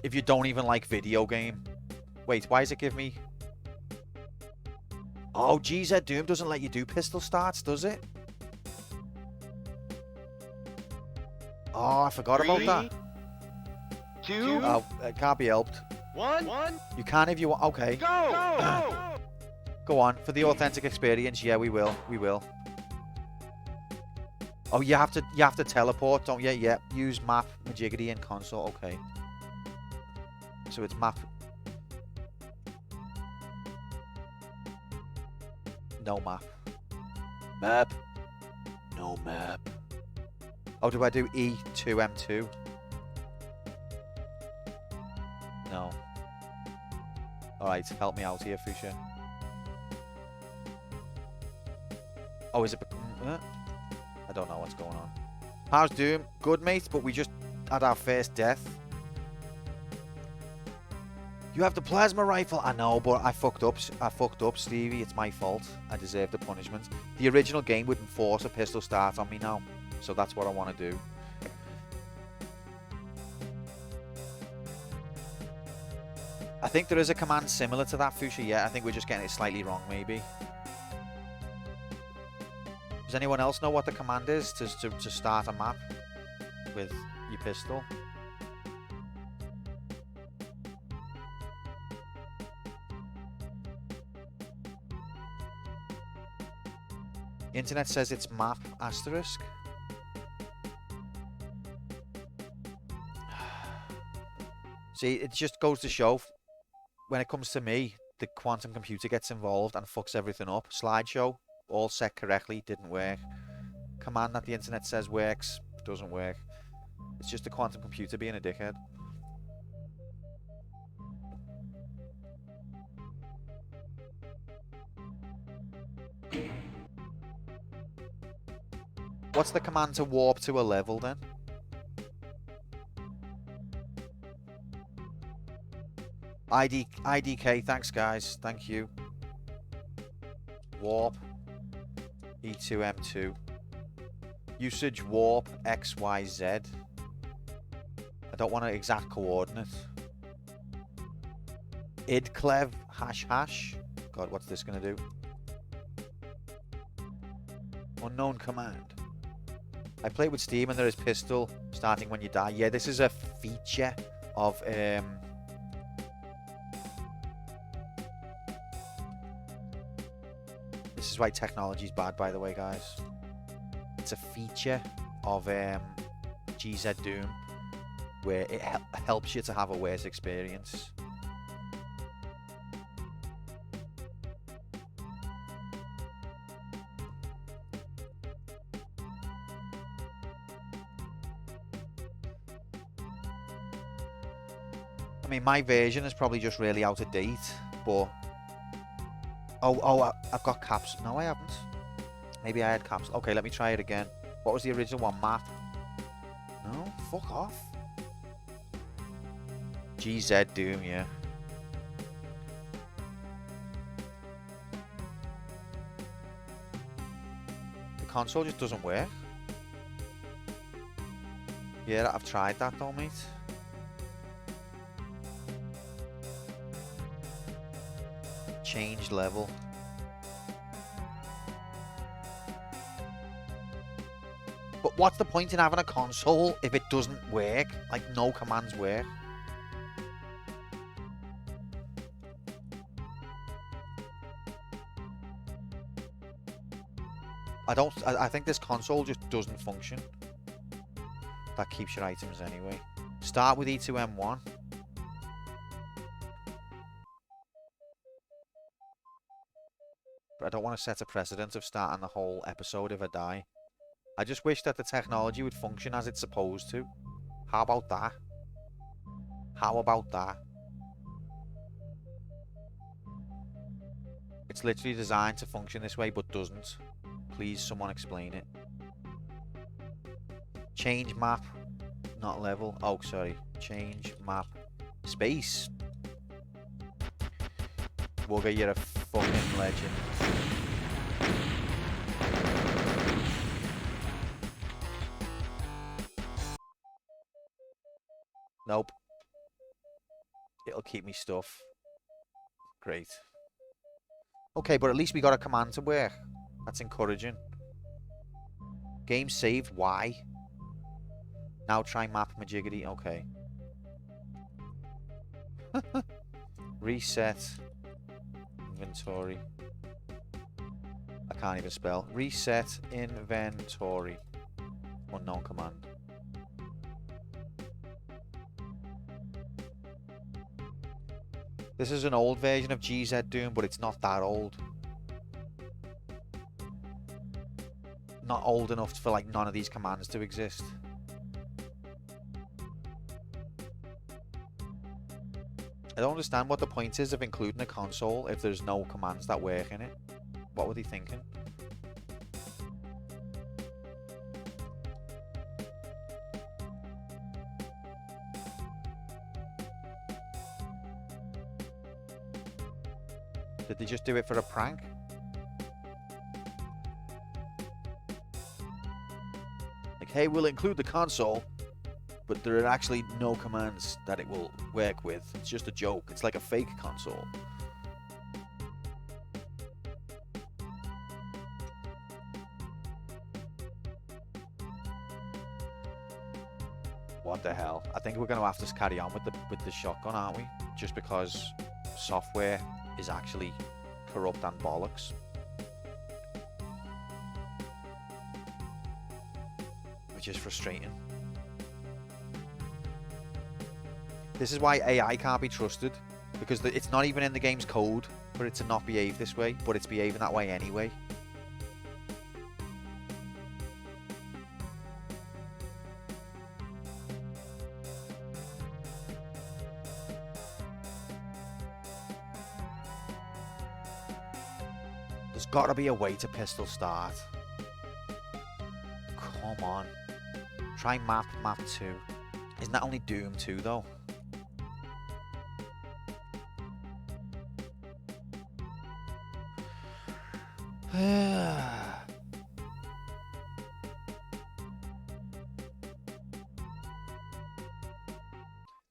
If you don't even like video game. Wait, why does it give me... Oh, GZ Doom doesn't let you do pistol starts, does it? Oh, I forgot about that. 2, Oh, it can't be helped. 1, You can if you want. Okay. go! Go on. For the authentic experience, yeah, we will. We will. Oh, you have to teleport, don't you? Yeah. Use map, Majigity, and console. Okay. So it's map. No map. Map. No map. Oh, do I do E2M2? No. Alright, help me out here, Fuchsia. Oh, is it... I don't know what's going on. How's Doom? Good, mate, but we just had our first death. You have the plasma rifle. I know, but I fucked up, Stevie. It's my fault. I deserve the punishment. The original game wouldn't force a pistol start on me now, so that's what I want to do. I think there is a command similar to that, Fuchsia. Yeah, I think we're just getting it slightly wrong, maybe. Does anyone else know what the command is to start a map with your pistol? Internet says it's map asterisk. See, it just goes to show, when it comes to me, the quantum computer gets involved and fucks everything up. Slideshow, all set correctly, didn't work. Command that the internet says works, doesn't work. It's just the quantum computer being a dickhead. What's the command to warp to a level then? IDK, thanks guys, thank you. Warp E2M2. Usage warp XYZ. I don't want an exact coordinate. Idclev ##. God, what's this gonna do? Unknown command. I played with Steam and there is pistol starting when you die. Yeah, this is a feature of This is why technology's bad, by the way, guys. It's a feature of GZ Doom where it helps you to have a worse experience. I mean, my version is probably just really out of date, but... Oh, I've got caps. No, I haven't. Maybe I had caps. Okay, let me try it again. What was the original one? Map? No, fuck off. GZ Doom, yeah. The console just doesn't work. Yeah, I've tried that though, mate. Change level. But what's the point in having a console if it doesn't work? Like, no commands work. I think this console just doesn't function. That keeps your items anyway. Start with E2M1. But I don't want to set a precedent of starting the whole episode if I die. I just wish that the technology would function as it's supposed to. How about that? How about that? It's literally designed to function this way, but doesn't. Please, someone explain it. Change map, not level. Oh, sorry. Change map. Space. Wugger, you're a fucking legend. Nope. It'll keep me stuff. Great. Okay, but at least we got a command to work. That's encouraging. Game saved. Why? Now try map majiggity. Okay. Reset. Inventory. I can't even spell. Reset inventory. Unknown command. This is an old version of GZ Doom, but it's not that old. Not old enough for like none of these commands to exist. I don't understand what the point is of including a console if there's no commands that work in it. What were they thinking? Did they just do it for a prank? Like, hey, we'll include the console, but there are actually no commands that it will work with. It's just a joke. It's like a fake console. What the hell? I think we're going to have to carry on with the shotgun, aren't we? Just because software is actually corrupt and bollocks. Which is frustrating. This is why AI can't be trusted, because it's not even in the game's code for it to not behave this way, but it's behaving that way anyway. There's got to be a way to pistol start. Come on. Try map 2. Isn't that only Doom 2 though?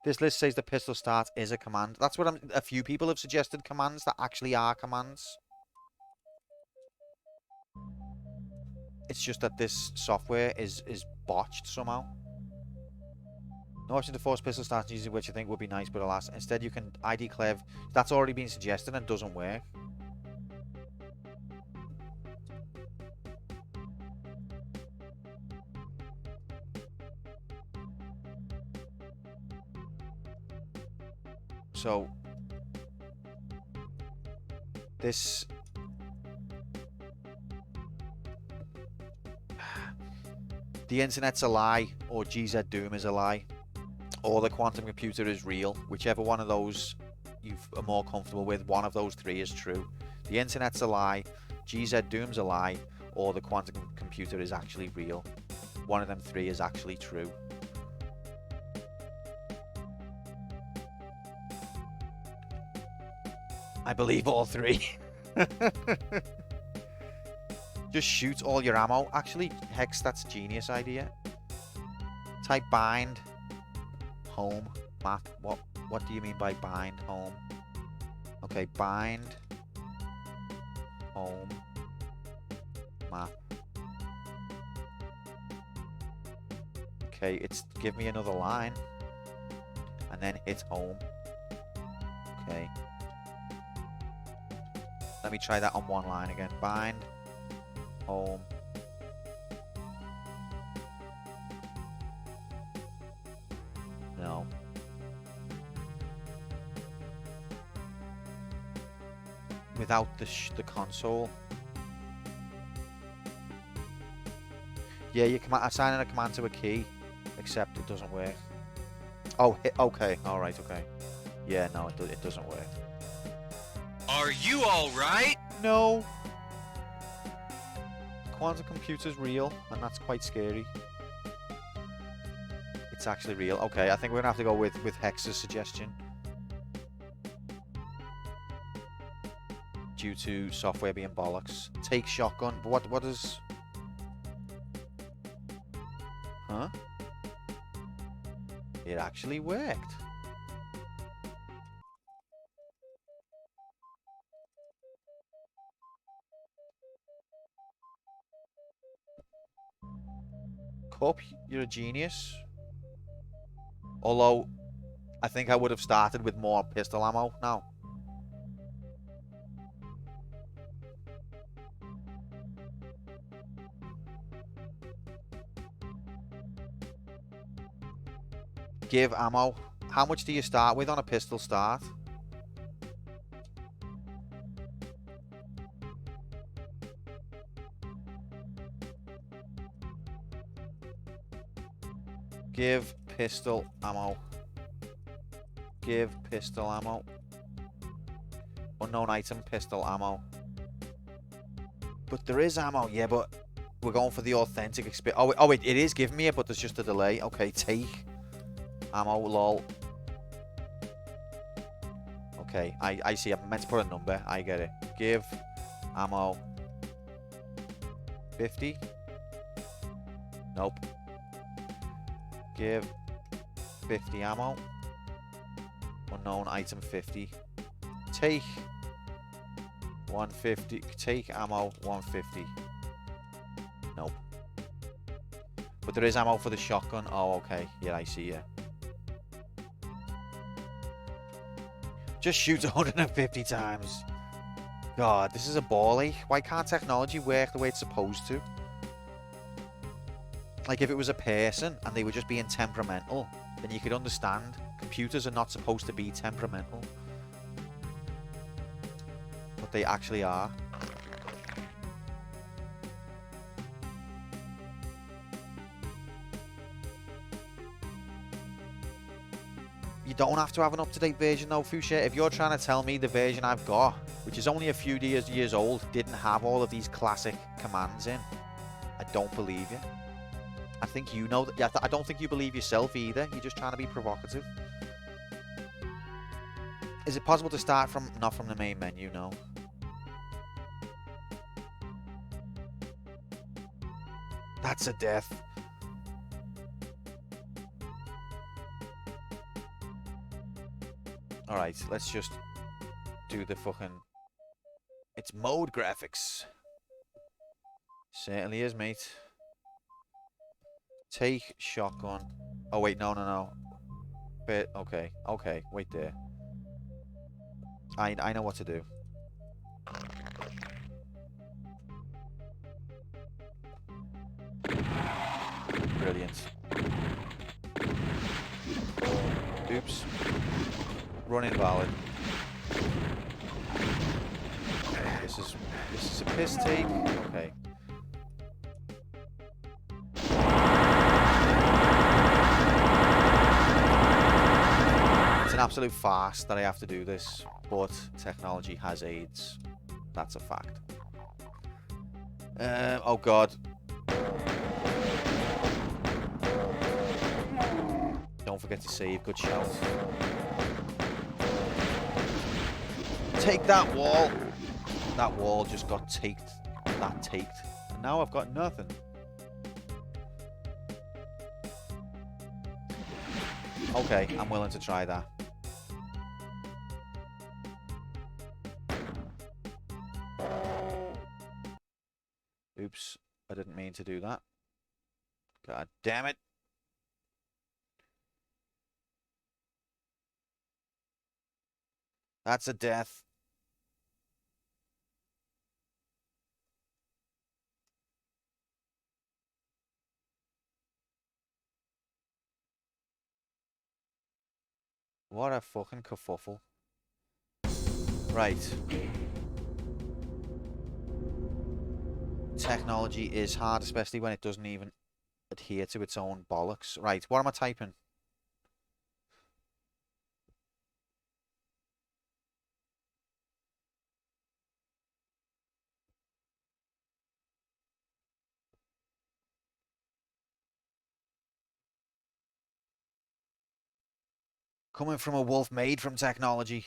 This list says the pistol start is a command. That's what a few people have suggested commands that actually are commands. It's just that this software is botched somehow. No option to force pistol start using which I think would be nice, but alas, instead you can ID Clev. That's already been suggested and doesn't work. So this the internet's a lie, or GZ Doom is a lie, or the quantum computer is real. Whichever one of those you are more comfortable with, one of those three is true. The internet's a lie, GZ Doom's a lie, or the quantum computer is actually real. One of them three is actually true. I believe all three. Just shoot all your ammo. Actually, Hex, that's a genius idea. Type bind home map. What do you mean by bind home? Okay, bind home map. Okay, it's give me another line and then hit home. Okay. Let me try that on one line again. Bind home. No. Without the console. Yeah, you can assign a command to a key, except it doesn't work. Oh, okay. All right. Okay. Yeah, no, it doesn't work. Are you all right? No. Quantum computer's real, and that's quite scary. It's actually real. Okay, I think we're gonna have to go with Hex's suggestion. Due to software being bollocks. Take shotgun. But what is... Huh? It actually worked. Cup, you're a genius. Although, I think I would have started with more pistol ammo now. Give ammo. How much do you start with on a pistol start? Give pistol ammo. Give pistol ammo. Unknown item, pistol ammo. But there is ammo, yeah, but we're going for the authentic experience. Oh, wait, it is giving me it, but there's just a delay. Okay, take ammo, lol. Okay, I see. I meant to put a number. I get it. Give ammo. 50? Nope. Give 50 ammo. Unknown item 50. Take 150. Take ammo 150. Nope. But there is ammo for the shotgun. Oh, okay. Yeah, I see. Yeah. Just shoot 150 times. God, this is a bally. Why can't technology work the way it's supposed to? Like, if it was a person and they were just being temperamental, then you could understand. Computers are not supposed to be temperamental. But they actually are. You don't have to have an up-to-date version though, Fuchsia. If you're trying to tell me the version I've got, which is only a few years old, didn't have all of these classic commands in, I don't believe you. I think you know that. Yeah, I don't think you believe yourself either. You're just trying to be provocative. Is it possible to start from not from the main menu? No. That's a death. All right, let's just do the fucking. It's mode graphics. Certainly is, mate. Take shotgun. Oh wait, no. But okay, wait there. I know what to do. Brilliant. Oops. Run invalid. This is a piss take. Okay. It's an absolute farce that I have to do this, but technology has AIDS. That's a fact. Oh god. Don't forget to save. Good shout. Take that wall. That wall just got taked. That taked. And now I've got nothing. Okay, I'm willing to try that. Oops, I didn't mean to do that. God damn it. That's a death. What a fucking kerfuffle. Right. Technology is hard, especially when it doesn't even adhere to its own bollocks. Right, what am I typing? Coming from a wolf made from technology.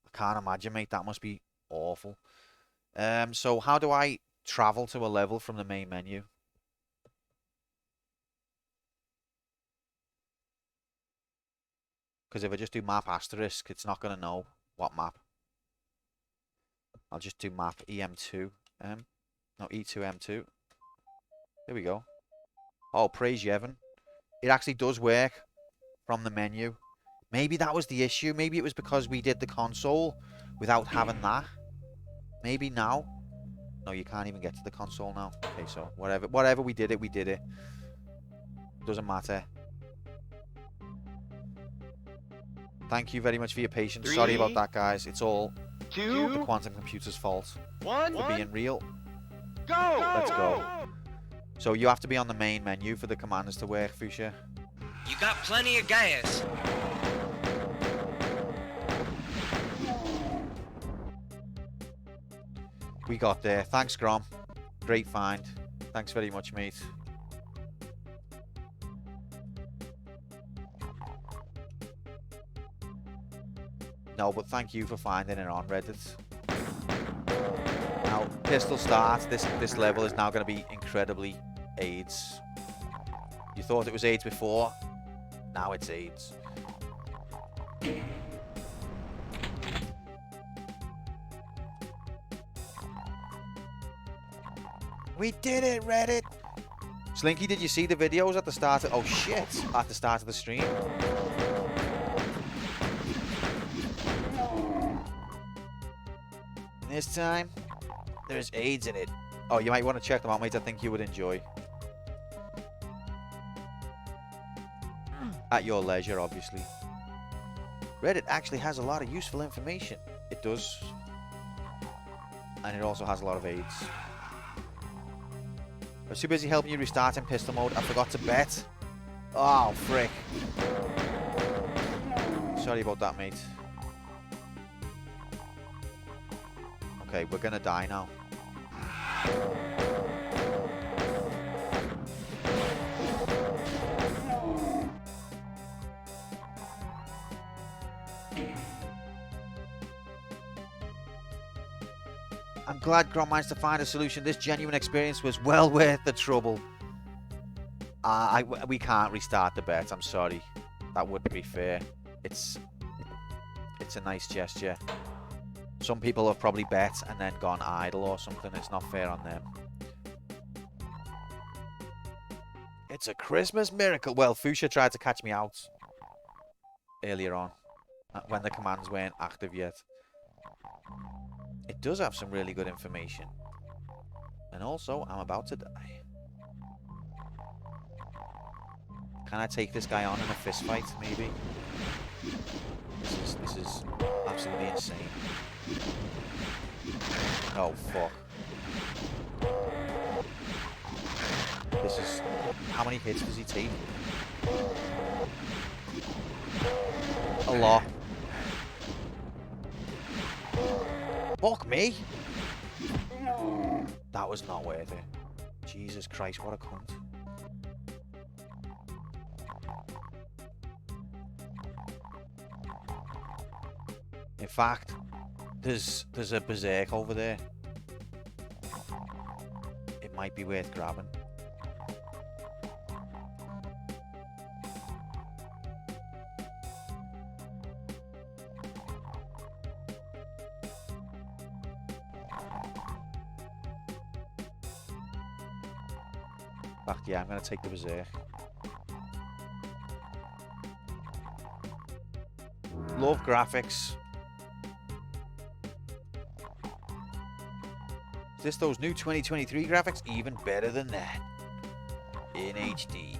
I can't imagine, mate. That must be awful. So how do I travel to a level from the main menu? Because if I just do map asterisk, it's not going to know what map. I'll just do map EM2. No, E2M2. There we go. Oh, praise Yevon. It actually does work from the menu. Maybe that was the issue. Maybe it was because we did the console without having that. Maybe now. No, you can't even get to the console now. Okay, so whatever we did it. Doesn't matter. Thank you very much for your patience. Sorry about that, guys. It's all the quantum computer's fault for being real. Go! Let's go. So you have to be on the main menu for the commanders to work, Fuchsia. You got plenty of gas. We got there. Thanks, Grom. Great find. Thanks very much, mate. No, but thank you for finding it on Reddit. Now, pistol start. This level is now going to be incredibly AIDS. You thought it was AIDS before. Now it's AIDS. We did it, Reddit! Slinky, did you see the videos at the start of... Oh, shit! At the start of the stream. And this time, there's AIDS in it. Oh, you might want to check them out, mate. I think you would enjoy. At your leisure, obviously. Reddit actually has a lot of useful information. It does. And it also has a lot of AIDS. I was too busy helping you restart in pistol mode. I forgot to bet. Oh, frick. Sorry about that, mate. Okay, we're gonna die now. I'm glad Grom managed to find a solution. This genuine experience was well worth the trouble. We can't restart the bet. I'm sorry. That wouldn't be fair. It's a nice gesture. Some people have probably bet and then gone idle or something. It's not fair on them. It's a Christmas miracle. Well, Fuchsia tried to catch me out earlier on when the commands weren't active yet. It does have some really good information. And also, I'm about to die. Can I take this guy on in a fist fight, maybe? This is absolutely insane. Oh fuck. This is... How many hits does he take? A lot. Fuck me! That was not worth it. Jesus Christ, what a cunt. In fact, there's a berserk over there. It might be worth grabbing. In fact, yeah, I'm going to take the berserk. Love graphics. Is this those new 2023 graphics? Even better than that. In HD.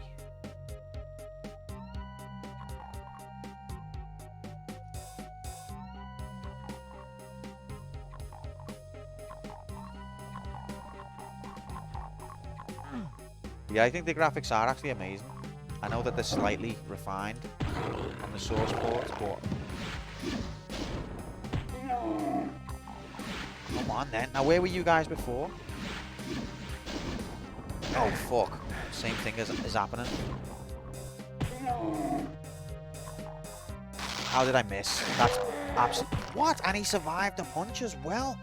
Yeah, I think the graphics are actually amazing. I know that they're slightly refined on the source ports, but... Come on then. Now, where were you guys before? Oh, fuck. Same thing is happening. How did I miss? That's absolute... What? And he survived the punch as well?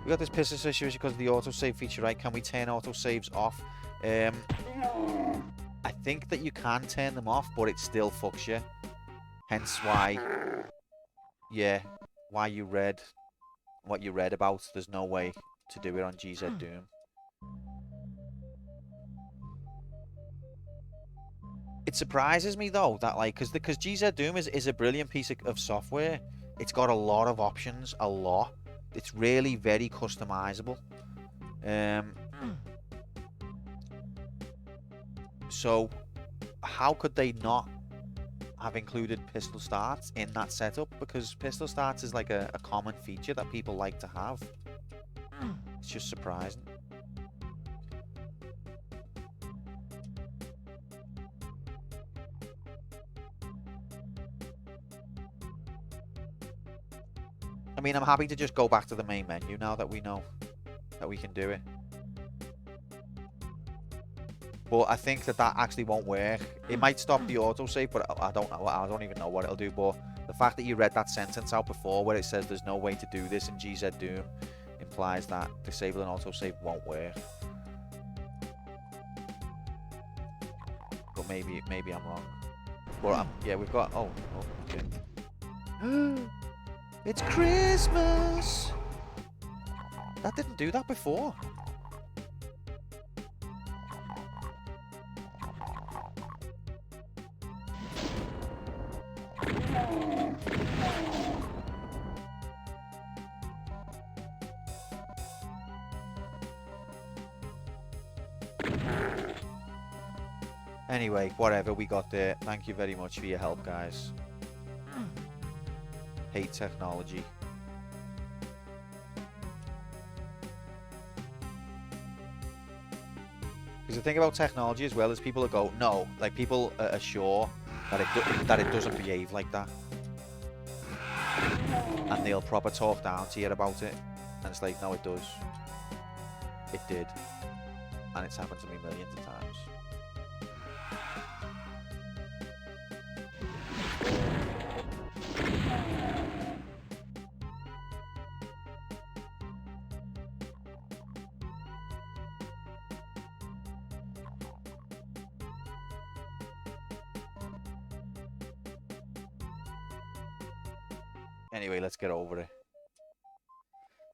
We got this pistol issue because of the autosave feature, right? Can we turn autosaves off? I think that you can turn them off, but it still fucks you. Hence why, yeah, why you read what you read about. There's no way to do it on GZ Doom. It surprises me though that like, because GZ Doom is a brilliant piece of software. It's got a lot of options, a lot. It's really very customizable. So how could they not have included pistol starts in that setup? Because pistol starts is like a common feature that people like to have. It's just surprising. I mean, I'm happy to just go back to the main menu now that we know that we can do it. But I think that actually won't work. It might stop the autosave, but I don't know. I don't even know what it'll do. But the fact that you read that sentence out before where it says there's no way to do this in GZ Doom implies that disabling autosave won't work. But maybe I'm wrong. But yeah, we've got... Oh, okay. It's Christmas! That didn't do that before. Anyway, whatever, we got there. Thank you very much for your help, guys. Hate technology. Because the thing about technology as well is people go, no, like people are sure that it doesn't behave like that, and they'll proper talk down to you about it, and it's like, no, it does. It did, and it's happened to me millions of times. Anyway, let's get over it.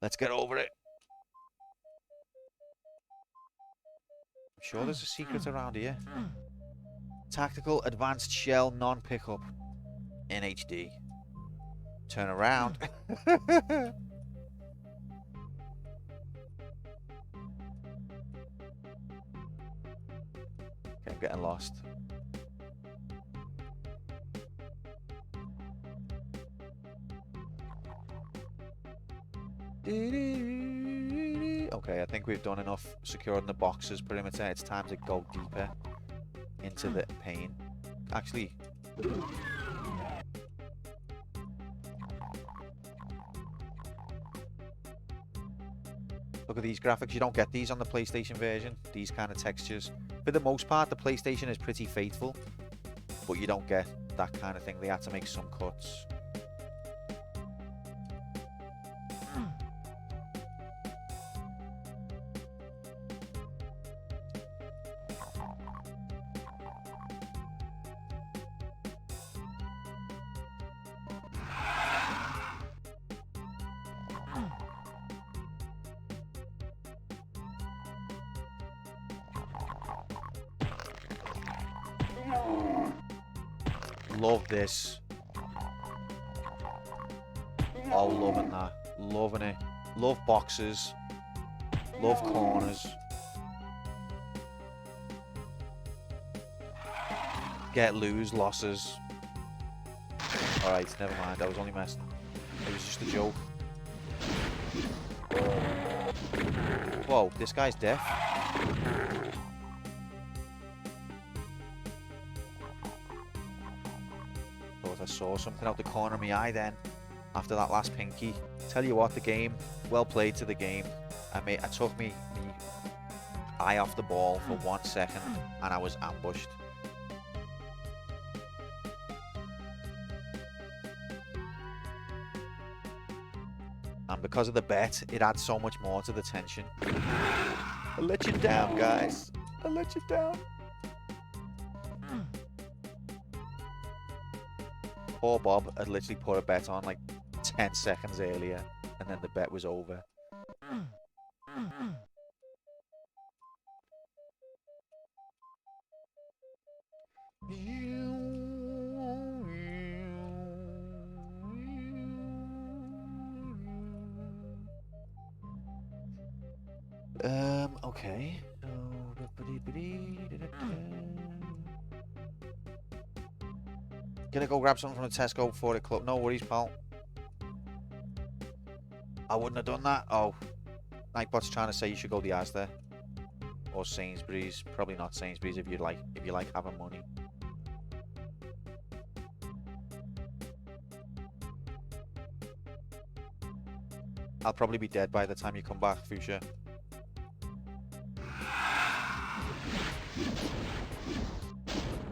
Let's get over it. I'm sure there's a secret around here. Tactical Advanced Shell Non-Pickup in HD. Turn around. Okay, I'm getting lost. Okay, I think we've done enough securing the boxes perimeter. It's time to go deeper into the pain. Actually, look at these graphics. You don't get these on the PlayStation version. These kind of textures. For the most part, the PlayStation is pretty faithful, but you don't get that kind of thing. They had to make some cuts. Love this. Oh, loving that. Loving it. Love boxes. Love corners. Get, lose, losses. Alright, never mind. I was only messing. It was just a joke. Whoa, this guy's deaf. I saw something out the corner of my eye then after that last pinky. Tell you what, the game, well played to the game. I took me eye off the ball for 1 second and I was ambushed. And because of the bet, it adds so much more to the tension. I let you down, guys. I let you down. Poor Bob had literally put a bet on like 10 seconds earlier, and then the bet was over. Okay. Gonna go grab something from the Tesco before the club. No worries, pal. I wouldn't have done that. Oh, Nightbot's trying to say you should go the Asda or Sainsbury's. Probably not Sainsbury's if you like having money. I'll probably be dead by the time you come back, Fuchsia.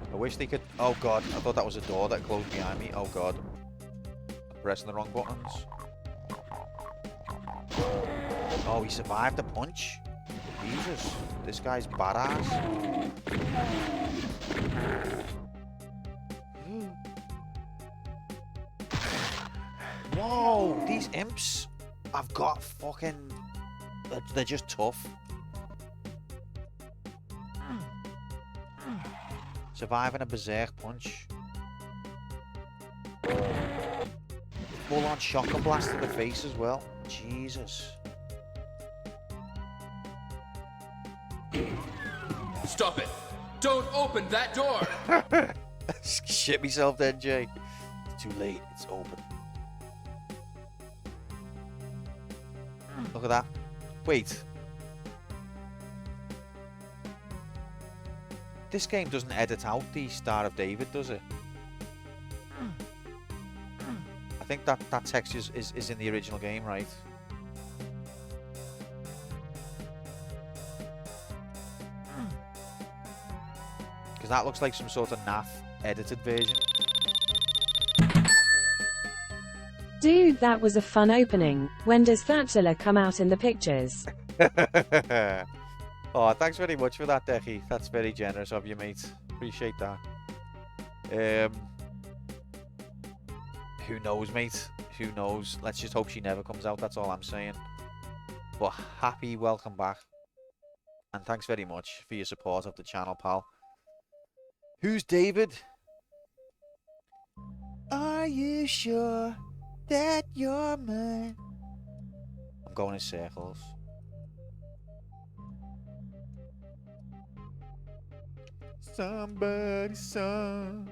I wish they could... Oh god, I thought that was a door that closed behind me. Oh god. I'm pressing the wrong buttons. Oh, he survived the punch? Jesus, this guy's badass. Whoa, these imps have got fucking... They're just tough. Surviving a berserk punch. Full on shotgun blast to the face as well. Jesus. Stop it! Don't open that door! Shit myself then, Jay. It's too late. It's open. Look at that. Wait. This game doesn't edit out the Star of David, does it? I think that text is in the original game, right? Because that looks like some sort of naff edited version. Dude, that was a fun opening. When does Thatcher come out in the pictures? Oh, thanks very much for that, Decky. That's very generous of you, mate. Appreciate that. Who knows, mate? Who knows? Let's just hope she never comes out. That's all I'm saying. But happy welcome back. And thanks very much for your support of the channel, pal. Who's David? Are you sure that you're mine. I'm going in circles. Somebody's son.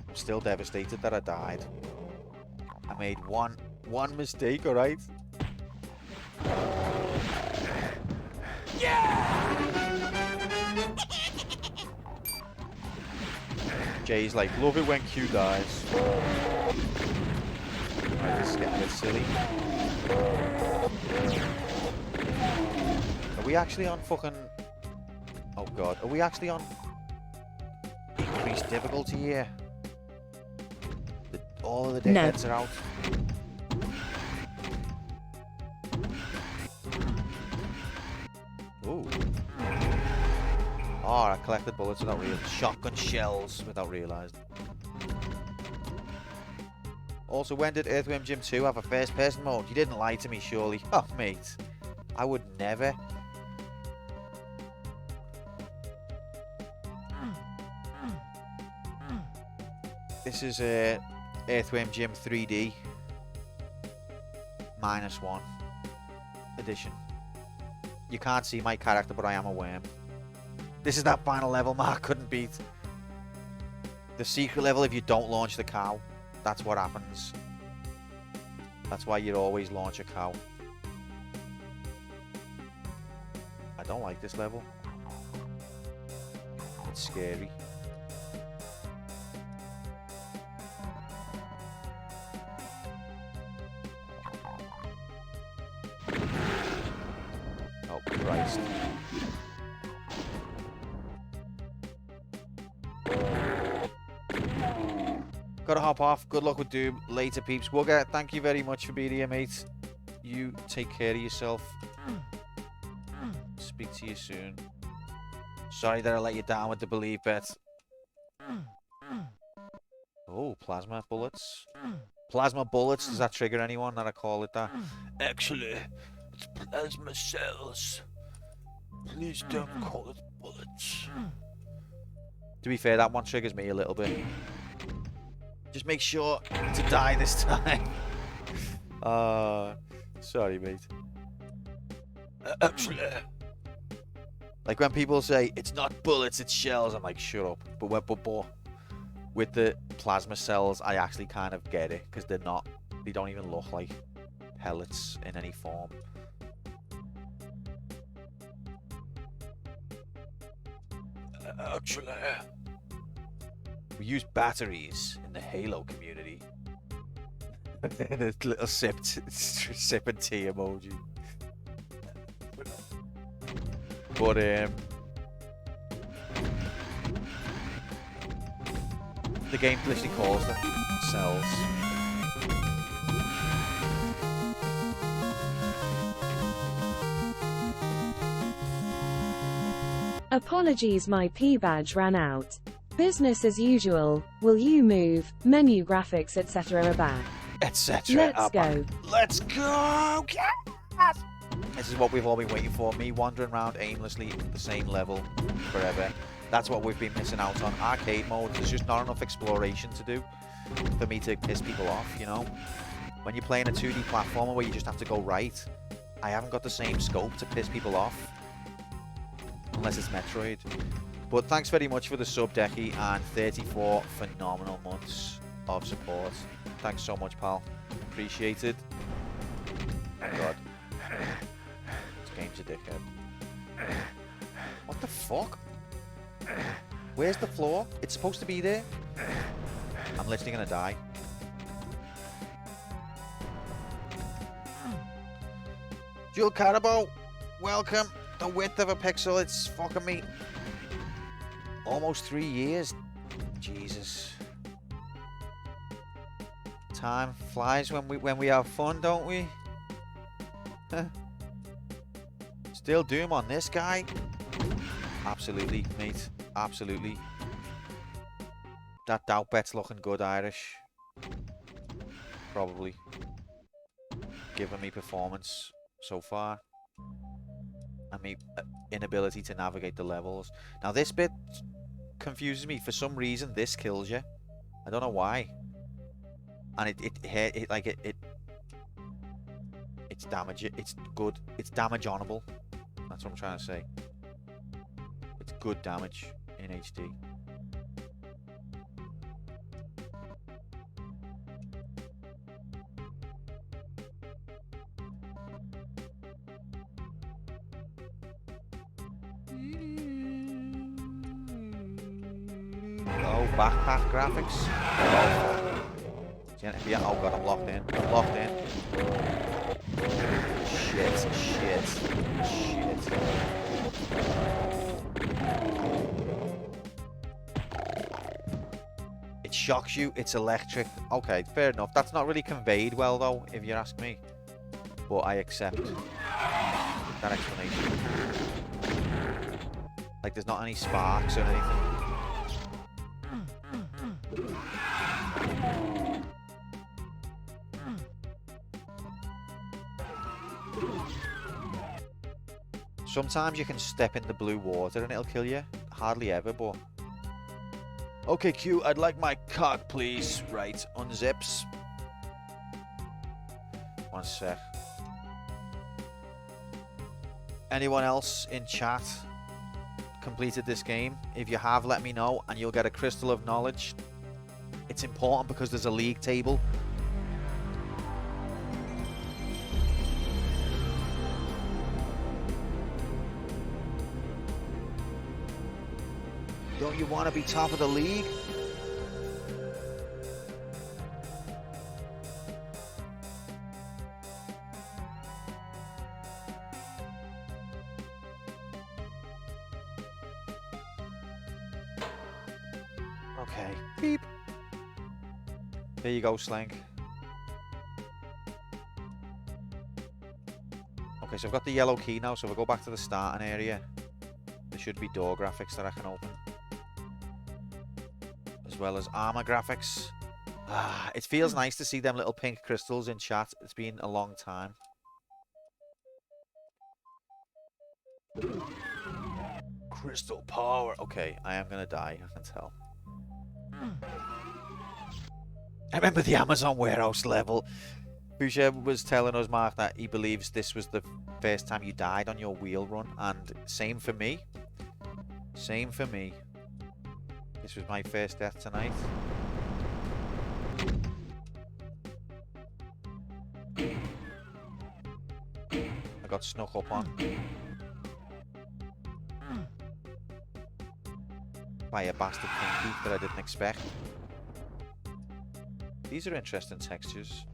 I'm still devastated that I died. I made one mistake, alright? Jay's like, love it when Q dies. Right, this is getting a bit silly. Are we actually on fucking... Oh god, are we actually on increased difficulty here? All of the dickheads are out. Ooh. Oh, I collected bullets without realizing. Shotgun shells without realizing. Also, when did Earthworm Jim 2 have a first-person mode? You didn't lie to me, surely. Oh, mate. I would never. This is Earthworm Jim 3D -1 edition. You can't see my character, but I am a worm. This is that final level Mark couldn't beat. The secret level if you don't launch the cow. That's what happens. That's why you always launch a cow. I don't like this level. It's scary. Oh, Christ. Gotta hop off. Good luck with Doom. Later, peeps. Wugger, thank you very much for being here, mate. You take care of yourself. Speak to you soon. Sorry that I let you down with the believe bet. Oh, plasma bullets. Plasma bullets, does that trigger anyone that I call it that? Actually, it's plasma cells. Please don't call it bullets. To be fair, that one triggers me a little bit. Just make sure to die this time. Sorry, mate. Actually, like when people say it's not bullets, it's shells, I'm like, shut up. But with the plasma cells, I actually kind of get it because they don't even look like pellets in any form. Actually, we use batteries in the Halo community. The little sip and tea emoji. But the game literally calls them cells. Apologies, my P badge ran out. Business as usual. Will you move? Menu, graphics, etc. are back. Etc. Let's go. Let's go! Yes! This is what we've all been waiting for. Me wandering around aimlessly at the same level forever. That's what we've been missing out on. Arcade mode, there's just not enough exploration to do for me to piss people off, you know? When you're playing a 2D platformer where you just have to go right, I haven't got the same scope to piss people off. Unless it's Metroid. But thanks very much for the sub, Decky, and 34 phenomenal months of support. Thanks so much, pal. Appreciate it. Oh god. This game's a dickhead. What the fuck? Where's the floor? It's supposed to be there. I'm literally gonna die. Jewel Carabao, welcome. The width of a pixel, it's fucking me. Almost 3 years. Jesus. Time flies when we have fun, don't we? Still Doom on this guy? Absolutely, mate. Absolutely. That doubt bet's looking good, Irish. Probably. given me performance so far. And me inability to navigate the levels. Now this bit confuses me. For some reason, this kills you. I don't know why. And it's damage. It's good. It's damage honorable. That's what I'm trying to say. It's good damage in HD. Oh, backpack graphics. Yeah, oh god, I'm locked in. I'm locked in. Shit. It shocks you, it's electric. Okay, fair enough. That's not really conveyed well though, if you ask me. But I accept that explanation. Like there's not any sparks or anything. Sometimes you can step in the blue water and it'll kill you. Hardly ever, but... Okay, Q, I'd like my cock, please. Right, unzips. One sec. Anyone else in chat completed this game? If you have, let me know, and you'll get a Crystal of Knowledge. It's important because there's a league table. Don't you want to be top of the league? Okay. Beep. There you go, Slank. Okay, so I've got the yellow key now, so we'll go back to the starting area. There should be door graphics that I can open. As well as armor graphics. It feels nice to see them little pink crystals in chat. It's been a long time. Crystal power. Okay, I am gonna die, I can tell. I remember the Amazon warehouse level. Boucher was telling us, Mark, that he believes this was the first time you died on your wheel run, and same for me. Same for me. This was my first death tonight. I got snuck up on by a bastard pinky that I didn't expect. These are interesting textures.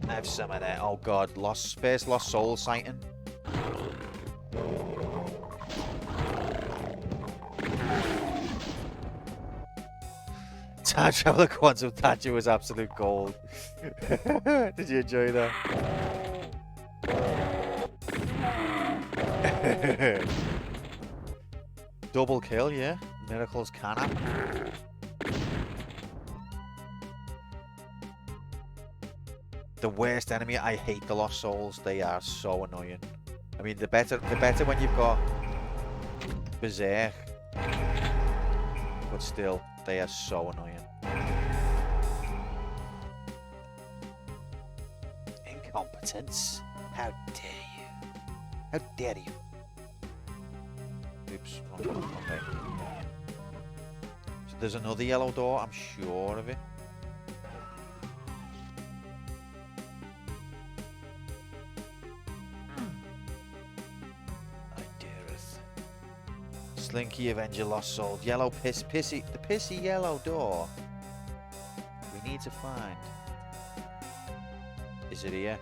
Have some of that. Oh god, first Lost Soul sighting. Time Traveler Quantum Tattoo was absolute gold. Did you enjoy that? Double kill, yeah. Miracles can happen. The worst enemy. I hate the Lost Souls. They are so annoying. I mean, the better when you've got Berserk, but still, they are so annoying. Incompetence. How dare you? How dare you? Oops. Okay. So there's another yellow door. I'm sure of it. Slinky Avenger Lost Soul. Yellow the pissy yellow door. We need to find. Is it here?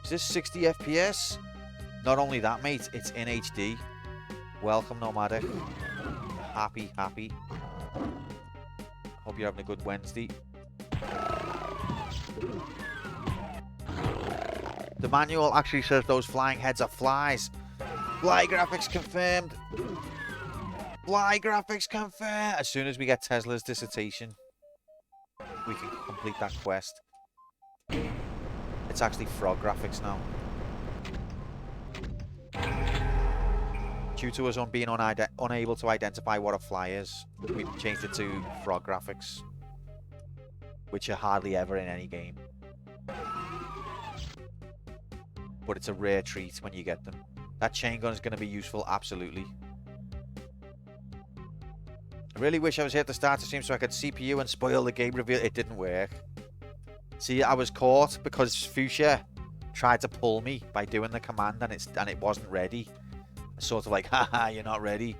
Is this 60 FPS? Not only that, mate, it's in HD. Welcome, Nomadic. Happy. Hope you're having a good Wednesday. The manual actually says those flying heads are flies. Fly graphics confirmed. Fly graphics confirmed. As soon as we get Tesla's dissertation, we can complete that quest. It's actually frog graphics now. Due to us being unable to identify what a fly is, we've changed it to frog graphics, which are hardly ever in any game. But it's a rare treat when you get them. That chain gun is going to be useful, absolutely. I really wish I was here at the start of the stream so I could CPU and spoil the game reveal. It didn't work. See, I was caught because Fuchsia tried to pull me by doing the command and it wasn't ready. Sort of like, haha, you're not ready.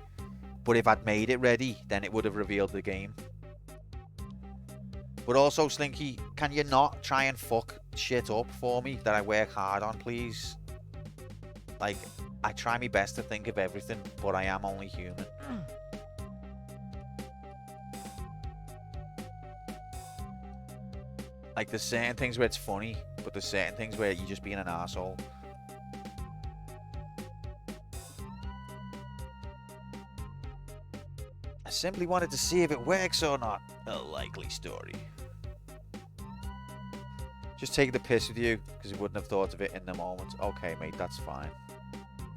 But if I'd made it ready, then it would have revealed the game. But also, Slinky, can you not try and fuck shit up for me that I work hard on, please? Like, I try my best to think of everything, but I am only human. Like, there's certain things where it's funny, but there's certain things where you're just being an arsehole. I simply wanted to see if it works or not. A likely story. Just take the piss with you, because you wouldn't have thought of it in the moment. Okay, mate, that's fine.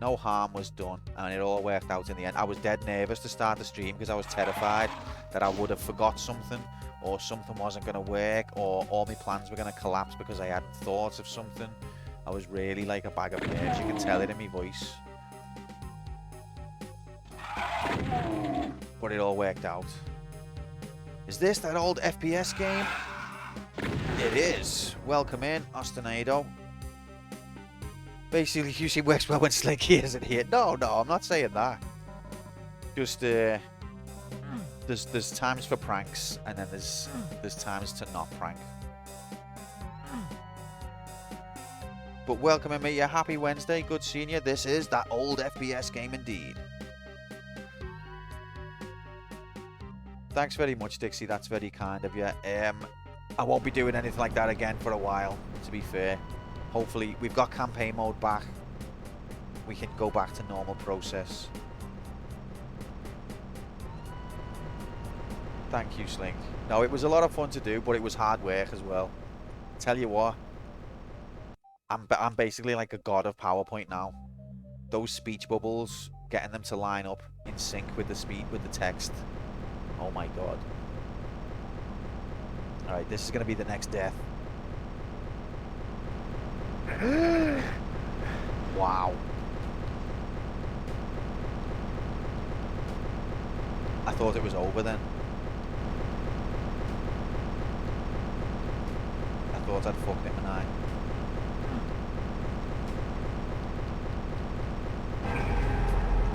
No harm was done, and it all worked out in the end. I was dead nervous to start the stream, because I was terrified that I would have forgot something, or something wasn't going to work, or all my plans were going to collapse because I hadn't thought of something. I was really like a bag of nerves. You can tell it in my voice. But it all worked out. Is this that old FPS game? It is. Welcome in, Ostinado. Basically, usually works well when Slinky isn't here. No, I'm not saying that. Just, there's times for pranks, and then there's times to not prank. But welcome in, mate. Happy Wednesday. Good seeing you. This is that old FPS game indeed. Thanks very much, Dixie. That's very kind of you. I won't be doing anything like that again for a while, to be fair. Hopefully, we've got campaign mode back. We can go back to normal process. Thank you, Slink. No, it was a lot of fun to do, but it was hard work as well. Tell you what, I'm basically like a god of PowerPoint now. Those speech bubbles, getting them to line up in sync with the text. Oh my god. Alright, this is going to be the next death. Wow. I thought it was over then. I thought I'd fucked him and I.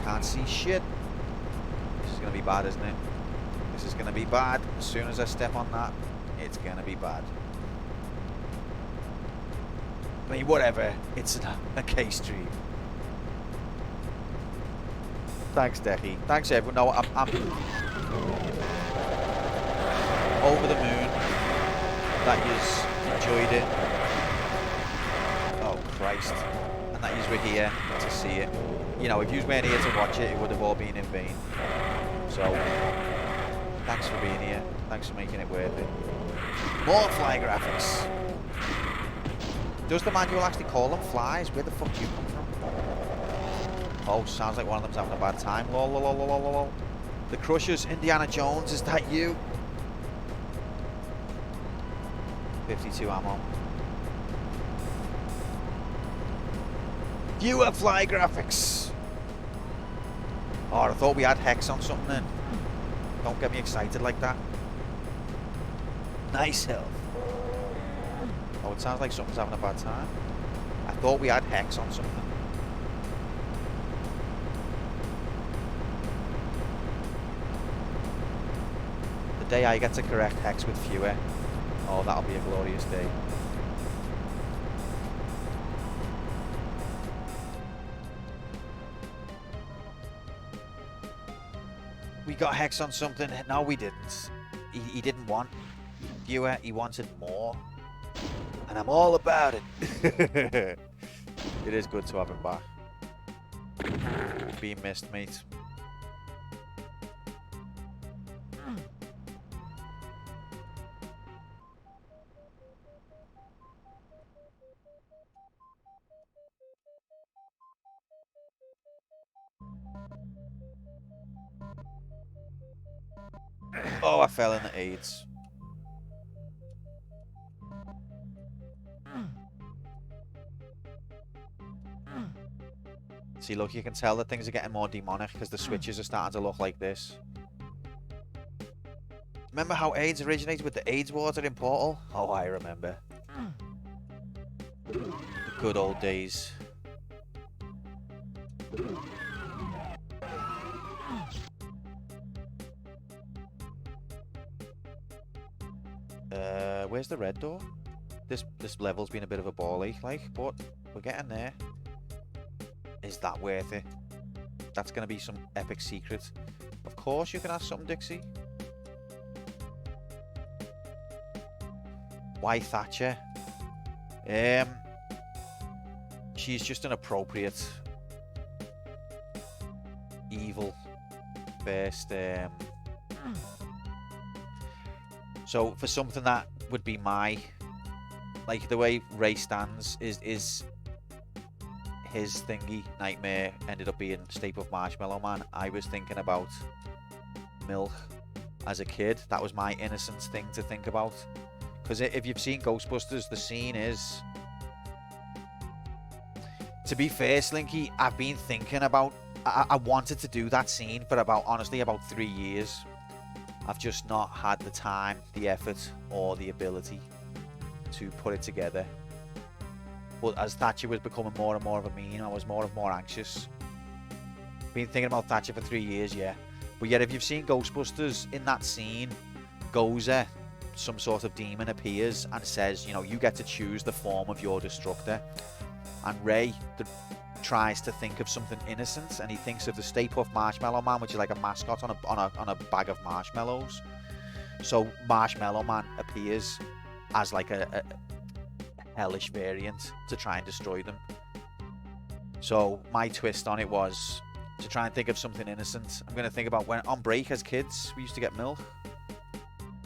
Can't see shit. This is going to be bad, isn't it? This is going to be bad. As soon as I step on that, it's going to be bad. I mean, whatever. It's a case stream. Thanks, Decky. Thanks, everyone. No, I'm over the moon that you've enjoyed it. Oh, Christ. And that you were here to see it. You know, if you weren't here to watch it, it would have all been in vain. So, thanks for being here. Thanks for making it worth it. More fly graphics. Does the manual actually call them flies? Where the fuck do you come from? Oh, sounds like one of them's having a bad time. Lol, lol, lol, lol, lol. The Crushers, Indiana Jones, is that you? 52 ammo. Viewer fly graphics. Oh, I thought we had Hex on something then. Don't get me excited like that. Nice health. Oh, it sounds like something's having a bad time. I thought we had Hex on something. The day I get to correct Hex with fewer. Oh, that'll be a glorious day. We got Hex on something. No, we didn't. He didn't want fewer. He wanted more. And I'm all about it. It is good to have him back. Being missed, mate. Oh, I fell in the AIDS. See, look, you can tell that things are getting more demonic because the switches are starting to look like this. Remember how AIDS originated with the AIDS water in Portal? Oh, I remember. The good old days. Where's the red door? This level's been a bit of a ball ache, like, but we're getting there. Is that worth it? That's going to be some epic secret. Of course you can ask something, Dixie. Why Thatcher? She's just an appropriate evil first. So for something that would be my, like the way Ray stands is his thingy nightmare ended up being Stay Puft Marshmallow Man. I was thinking about Milk as a kid. That was my innocence thing to think about. Because if you've seen Ghostbusters, the scene is... To be fair, Slinky, I've been thinking about... I wanted to do that scene for honestly, about 3 years. I've just not had the time, the effort, or the ability to put it together. But as Thatcher was becoming more and more of a meme, I was more and more anxious. Been thinking about Thatcher for 3 years, yeah. But yet, if you've seen Ghostbusters, in that scene, Gozer, some sort of demon, appears and says, you know, you get to choose the form of your destructor. And Ray tries to think of something innocent, and he thinks of the Stay Puft Marshmallow Man, which is like a mascot on a bag of marshmallows. So Marshmallow Man appears as like a hellish variant to try and destroy them. So my twist on it was to try and think of something innocent. I'm going to think about when on break as kids we used to get milk,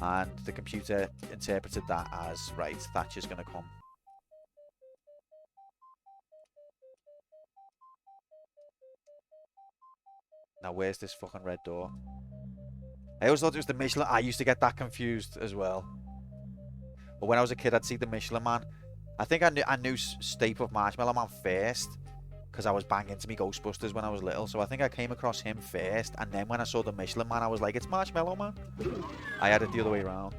and the computer interpreted that as, right, Thatcher's going to come. Now where's this fucking red door? I always thought it was the Michelin. I used to get that confused as well. But when I was a kid, I'd see the Michelin Man. I think I knew Stay Puft Marshmallow Man first, because I was banging into me Ghostbusters when I was little. So I think I came across him first, and then when I saw the Michelin Man, I was like, it's Marshmallow Man. I had it the other way around.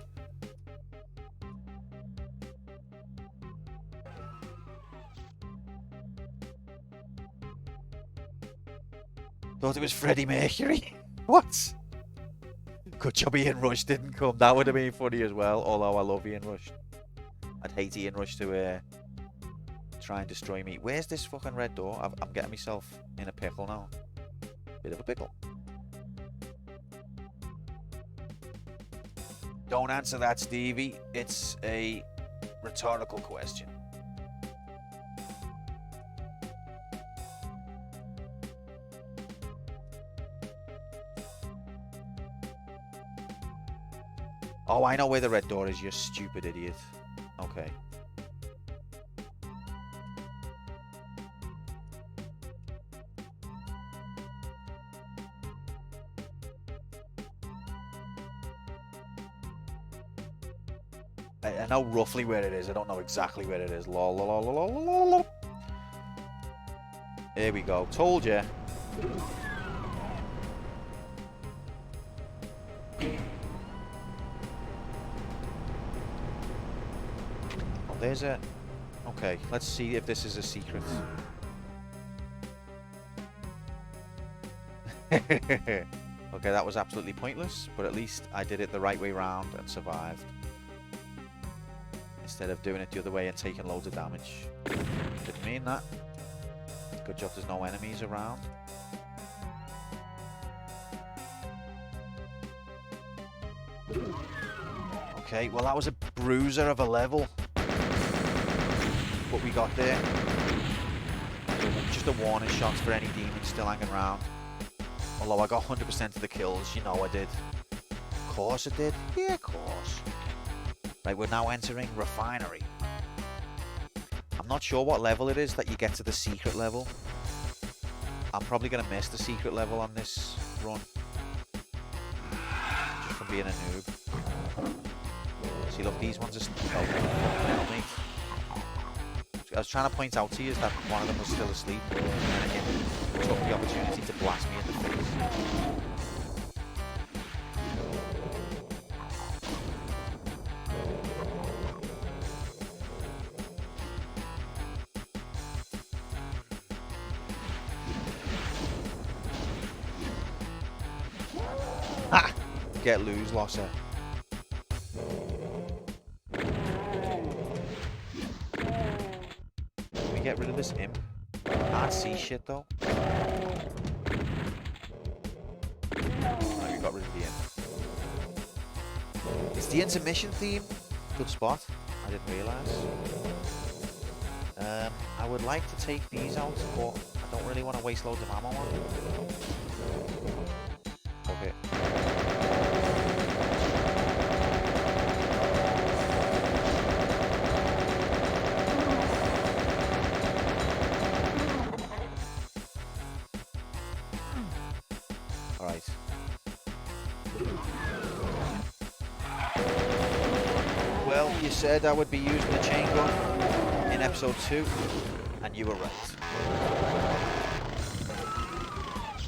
Thought it was Freddie Mercury. What? Good job Ian Rush didn't come. That would have been funny as well. Although I love Ian Rush. I'd hate Ian Rush to try and destroy me. Where's this fucking red door? I'm getting myself in a pickle now. Bit of a pickle. Don't answer that, Stevie. It's a rhetorical question. Oh, I know where the red door is, you stupid idiot. Okay. I know roughly where it is. I don't know exactly where it is. Lol, lol, lol, lol, lol, lol. Here we go. Told you. There's a... Okay, let's see if this is a secret. Okay, that was absolutely pointless, but at least I did it the right way round and survived. Instead of doing it the other way and taking loads of damage. Didn't mean that. Good job there's no enemies around. Okay, well that was a bruiser of a level. What we got there. Just a warning shot for any demons still hanging around. Although I got 100% of the kills, you know I did. Of course I did. Yeah, of course. Right, we're now entering Refinery. I'm not sure what level it is that you get to the secret level. I'm probably going to miss the secret level on this run. Just from being a noob. See, look, these ones are fucking me. I was trying to point out to you that one of them was still asleep, and then again, took the opportunity to blast me in the face. Ha! Get loose, Losser. Get rid of this imp. Can't see shit though. Oh, you got rid of the imp. It's the intermission theme. Good spot. I didn't realise. I would like to take these out, but I don't really want to waste loads of ammo on them. Okay. Well, you said I would be using the chain gun in episode 2, and you were right.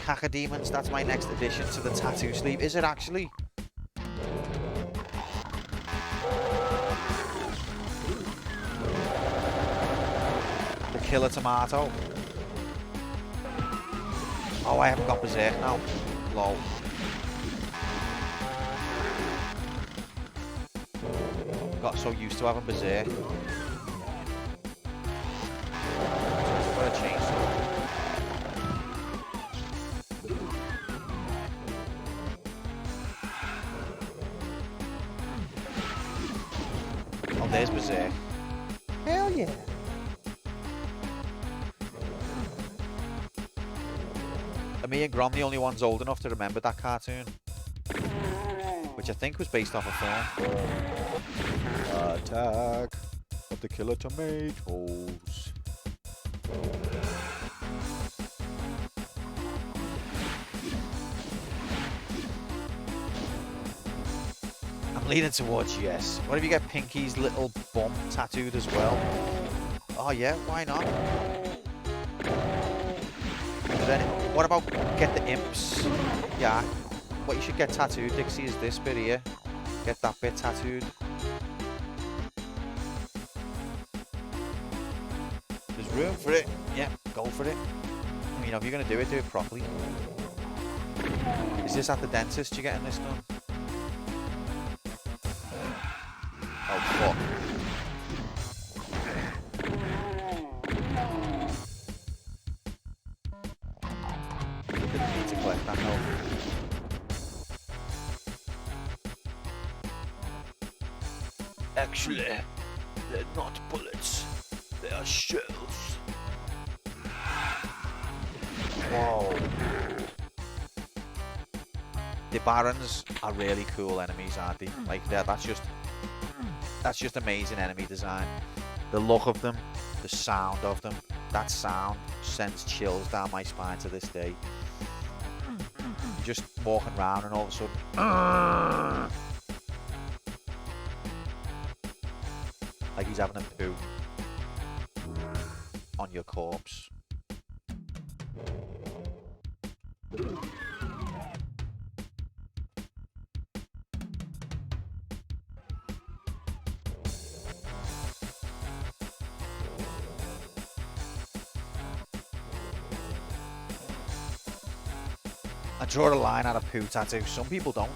Cacodemons, that's my next addition to the tattoo sleeve. Is it actually? The killer tomato. Oh, I haven't got Berserk now. Lol. Got so used to having Berserk. Got a chainsaw. Oh, there's Berserk. Hell yeah. Are me and Grom the only ones old enough to remember that cartoon? Which I think was based off a film. Attack of the killer tomatoes. I'm leaning towards yes. What if you get Pinky's little bum tattooed as well? Oh yeah, why not? But then, what about get the imps? Yeah, what you should get tattooed, Dixie, is this bit here. Get that bit tattooed. There's room for it. Yeah, go for it. I mean, if you're going to do it properly. Is this at the dentist you're getting this done? Oh, fuck. Didn't need to collect that health. Actually, they're not bullets. They are shells. Whoa. The Barons are really cool enemies, aren't they? Like, that's just amazing enemy design. The look of them, the sound of them, that sound sends chills down my spine to this day. You're just walking around and all of a sudden, like he's having a poo on your corpse. I draw a line at a poo tattoo. Some people don't.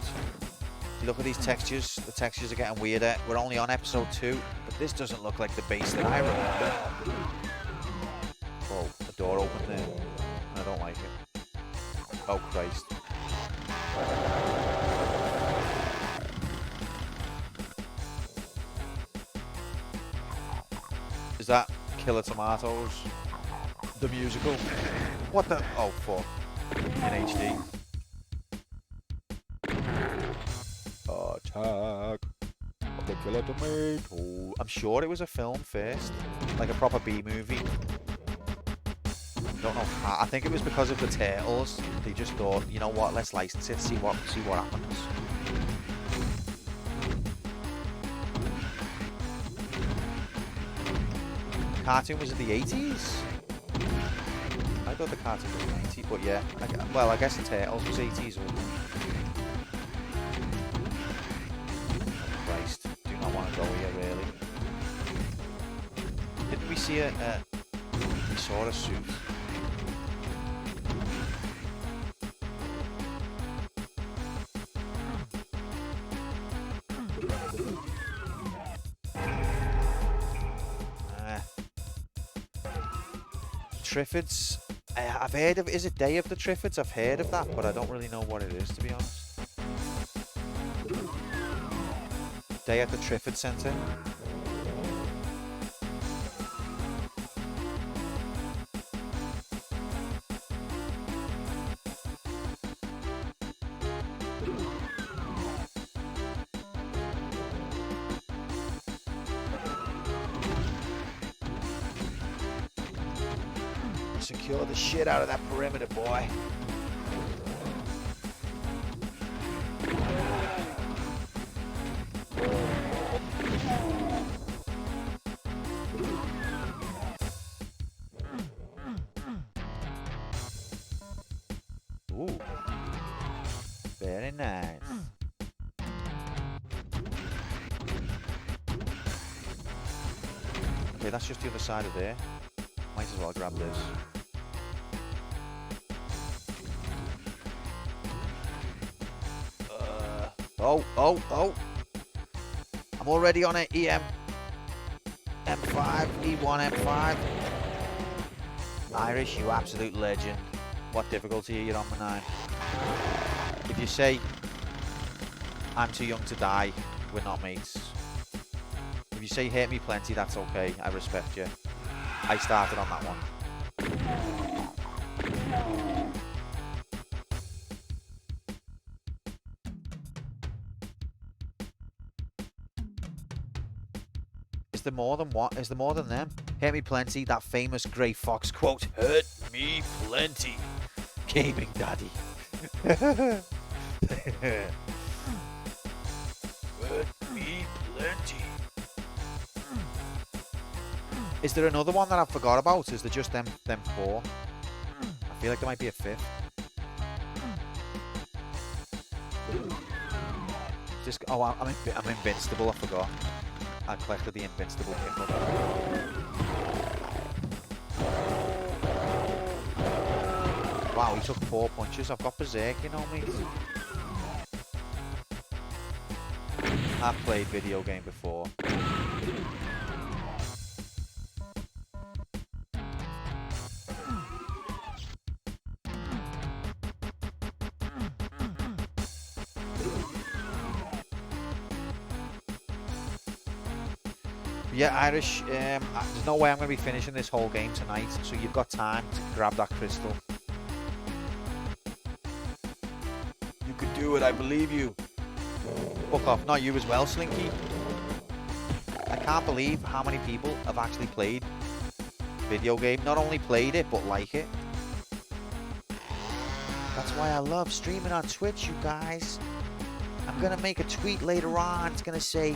You look at these textures, the textures are getting weirder. We're only on episode 2, but this doesn't look like the base that I remember. Oh, the door opened there. I don't like it. Oh, Christ. Is that Killer Tomatoes? The musical? What the? Oh, fuck. In HD. Attack of the Killer Tomato. I'm sure it was a film first, like a proper B movie. Don't know how. I think it was because of the turtles. They just thought, you know what, let's license it, see what happens. cartoon was in the 80s. I thought the cartoon was in the 80s, but yeah. Well, I guess the Turtles was 80s. Or... Christ, do not want to go here, really. Didn't we see we saw a suit? Triffids. I've heard of. Is it Day of the Triffids? I've heard of that, but I don't really know what it is, to be honest. Day at the Triffid Centre. Secure the shit out of that perimeter, boy. Ooh. Very nice. Okay, that's just the other side of there. Might as well grab this. Oh. I'm already on it. EM. M5. E1 M5. Irish, you absolute legend. What difficulty are you on, Manine? If you say, I'm too young to die, we're not mates. If you say, hate me plenty, that's okay. I respect you. I started on that one. Is there more than what? Is there more than them? Hurt me plenty, that famous Grey Fox quote. Hurt me plenty. Gaming daddy. Hurt me plenty. Is there another one that I forgot about? Is there just them four? I feel like there might be a fifth. Just I'm invincible, I forgot. I collected the invincible pickle. Wow, he took 4 punches. I've got berserking on me. I've played video game before. Yeah, Irish, there's no way I'm going to be finishing this whole game tonight, so you've got time to grab that crystal. You could do it, I believe you. Fuck off, not you as well, Slinky. I can't believe how many people have actually played video game. Not only played it, but like it. That's why I love streaming on Twitch, you guys. I'm going to make a tweet later on. It's going to say,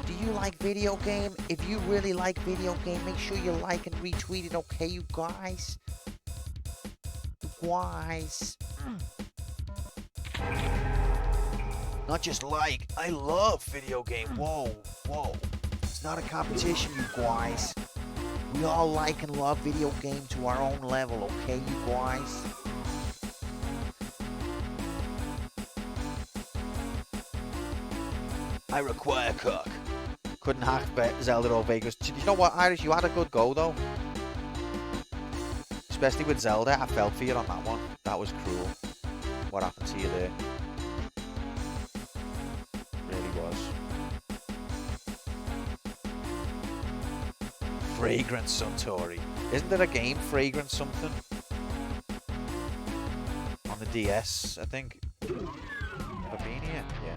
do you like video game? If you really like video game, make sure you like and retweet it, okay, you guys? You guys. Not just like, I love video game. Whoa. It's not a competition, you guys. We all like and love video game to our own level, okay, you guys? I require cook. Couldn't hack Zelda or Vegas. You know what, Irish? You had a good go, though. Especially with Zelda. I felt for you on that one. That was cruel. What happened to you there? Really was. Fragrant Suntory. Isn't there a game, Fragrant something? On the DS, I think. Ever been here? Yeah.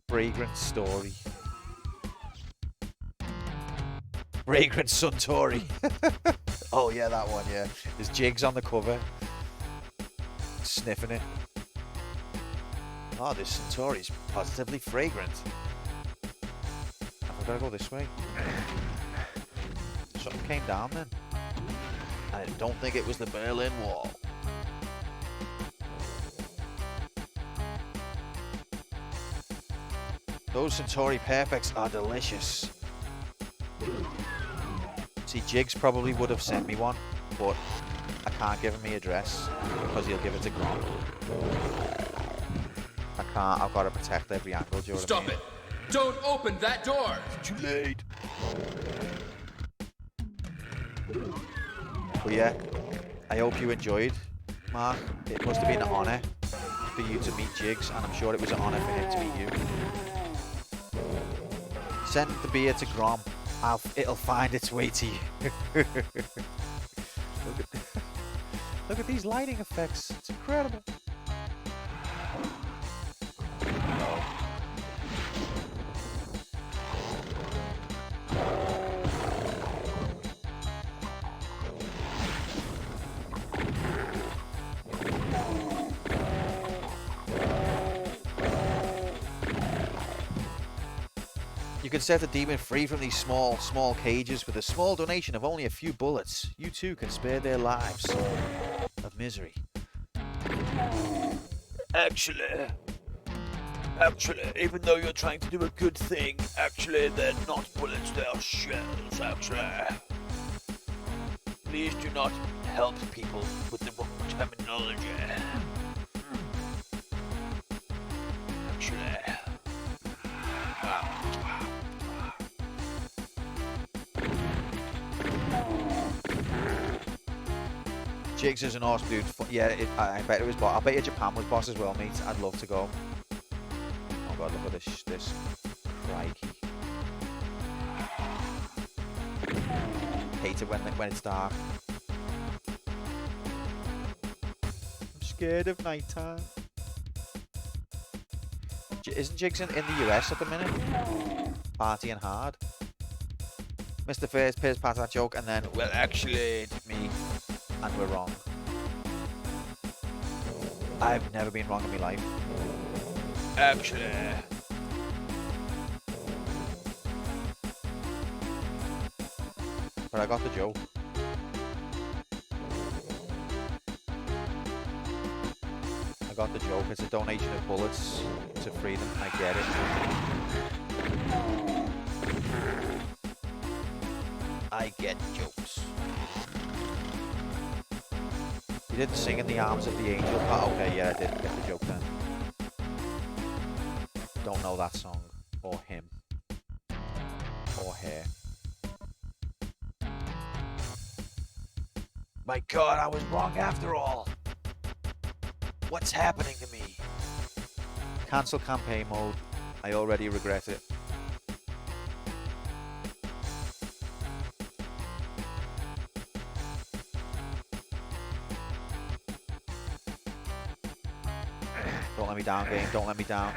Fragrant Story. Fragrant Suntory. Oh yeah, that one, yeah. There's Jigs on the cover. Sniffing it. Oh, this Suntory's positively fragrant. I've got to go this way. something came down then. I don't think it was the Berlin Wall. Those Centauri Perfects are delicious. See, Jigs probably would have sent me one, but I can't give him my address because he'll give it to Grom. I can't. I've got to protect every angle. Do you know what I mean? Stop it! Don't open that door! Too late. But yeah, I hope you enjoyed, Mark. It must have been an honour for you to meet Jigs, and I'm sure it was an honour for him to meet you. Send the beer to Grom. It'll find its way to you. Look at these lighting effects. It's incredible. You can set the demon free from these small cages with a small donation of only a few bullets. You too can spare their lives of misery. Actually, even though you're trying to do a good thing, actually they're not bullets, they're shells, actually. Please do not help people with the wrong terminology. Actually. Jigs is an awesome dude. Yeah, I bet it was boss. I bet you Japan was boss as well, mate. I'd love to go. Oh god, look at this. Crikey. Hate it when it's dark. I'm scared of nighttime. Isn't Jigs in the US at the minute? Partying hard. Mr. First pays part of that joke and then, well, actually, it's me. And we're wrong. I've never been wrong in my life. Actually. But I got the joke. I got the joke. It's a donation of bullets to freedom. I get it. I get jokes. You didn't sing in the arms of the angel. Oh, okay, yeah, I did get the joke then. Don't know that song. Or him. Or her. My god, I was wrong after all. What's happening to me? Cancel campaign mode. I already regret it. Don't let me down, game. Don't let me down.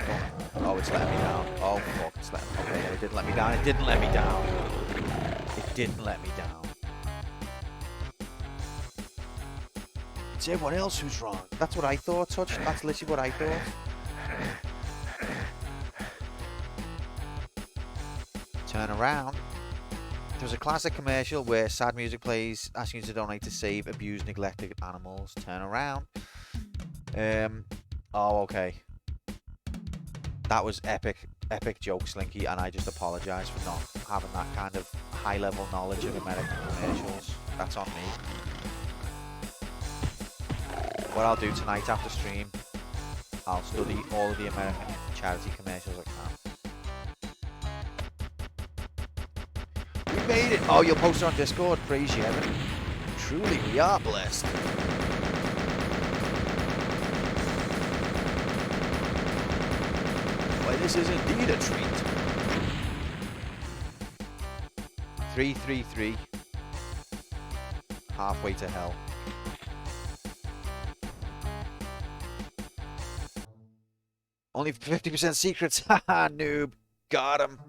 Don't. Oh, it's letting me down. Oh, fuck. It's letting me down. Okay, it didn't let me down. It didn't let me down. It didn't let me down. It's everyone else who's wrong. That's what I thought, Touch. That's literally what I thought. Turn around. There's a classic commercial where sad music plays, asking you to donate to save abused, neglected animals. Turn around. Oh, okay. That was epic joke, Slinky, and I just apologise for not having that kind of high-level knowledge of American commercials. That's on me. What I'll do tonight after stream, I'll study all of the American charity commercials I can. We made it! Oh, you'll post it on Discord. Praise you, Evan. Truly, we are blessed. This is indeed a treat. 333. Halfway to hell. Only 50% secrets. Haha, noob. Got him.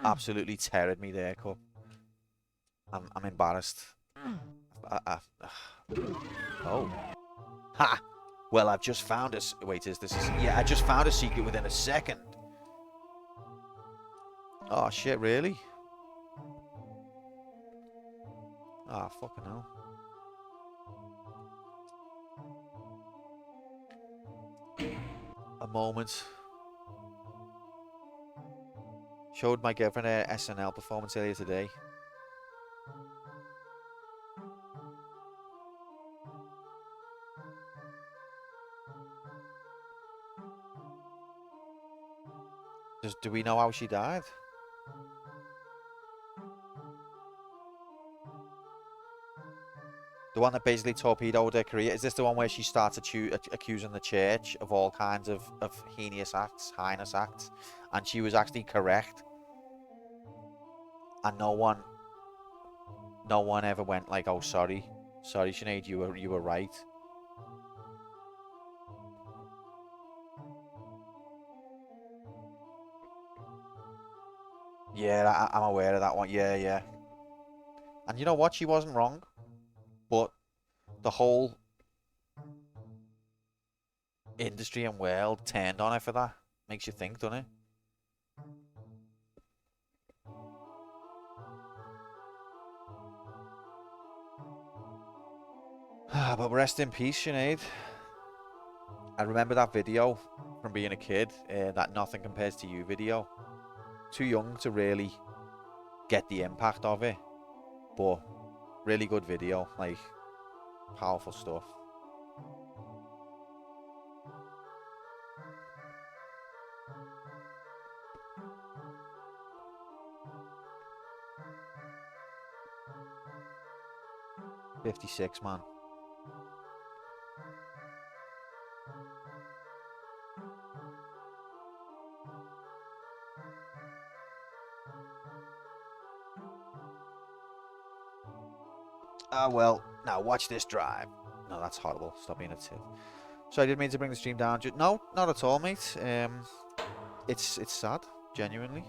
Absolutely teared me there, Cup. I'm embarrassed. Oh. Ha! Well, I've just found a... Wait, yeah, I just found a secret within a second. Oh, shit, really? Ah, fucking hell. A moment. Showed my girlfriend her SNL performance earlier today. Do we know how she died? The one that basically torpedoed her career. Is this the one where she starts accusing the church of all kinds of heinous acts, and she was actually correct, and no one ever went like, "Oh, sorry, Sinead, you were right." Yeah, I'm aware of that one. Yeah. And you know what? She wasn't wrong. But the whole industry and world turned on her for that. Makes you think, doesn't it? But rest in peace, Sinead. I remember that video from being a kid, that Nothing Compares to You video. Too young to really get the impact of it, but really good video, like powerful stuff. $56, man. Well, now watch this drive. No, that's horrible. Stop being a tit. So I didn't mean to bring the stream down. No, not at all, mate. It's sad, genuinely.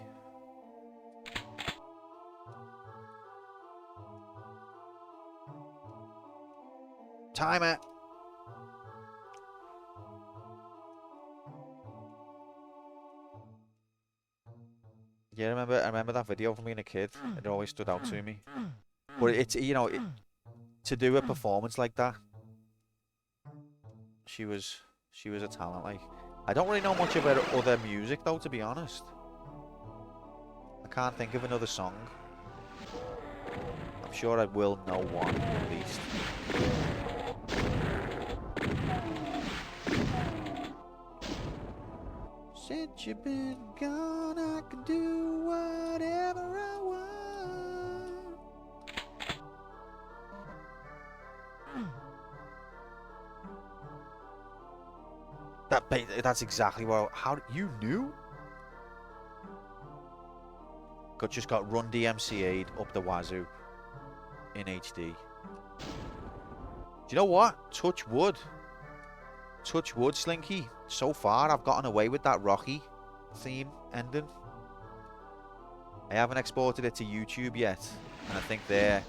Timer. Yeah, I remember that video from being a kid. It always stood out to me. But it's, you know, to do a performance like that, she was a talent. Like, I don't really know much about her other music though, to be honest. I can't think of another song. I'm sure I will know one at least. Since you've been gone, I can do whatever I want. That's exactly what. How you knew? Just got Run DMCA'd up the wazoo in HD. Do you know what? Touch wood. Touch wood, Slinky. So far, I've gotten away with that Rocky theme ending. I haven't exported it to YouTube yet, and I think their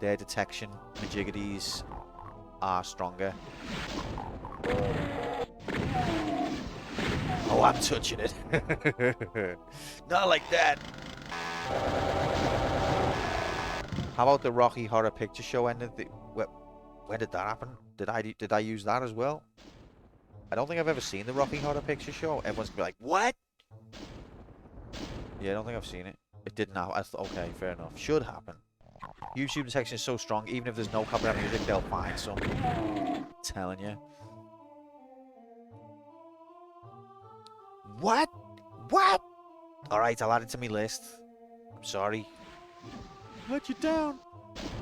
detection majiggities are stronger. Oh, I'm touching it. Not like that. How about the Rocky Horror Picture Show ending? When did that happen? Did I use that as well? I don't think I've ever seen the Rocky Horror Picture Show. Everyone's gonna be like, what? Yeah, I don't think I've seen it. It didn't happen. Okay, fair enough. Should happen. YouTube detection is so strong, even if there's no copyright music, they'll find some. I'm telling you. What? What? Alright, I'll add it to my list. I'm sorry. Let you down.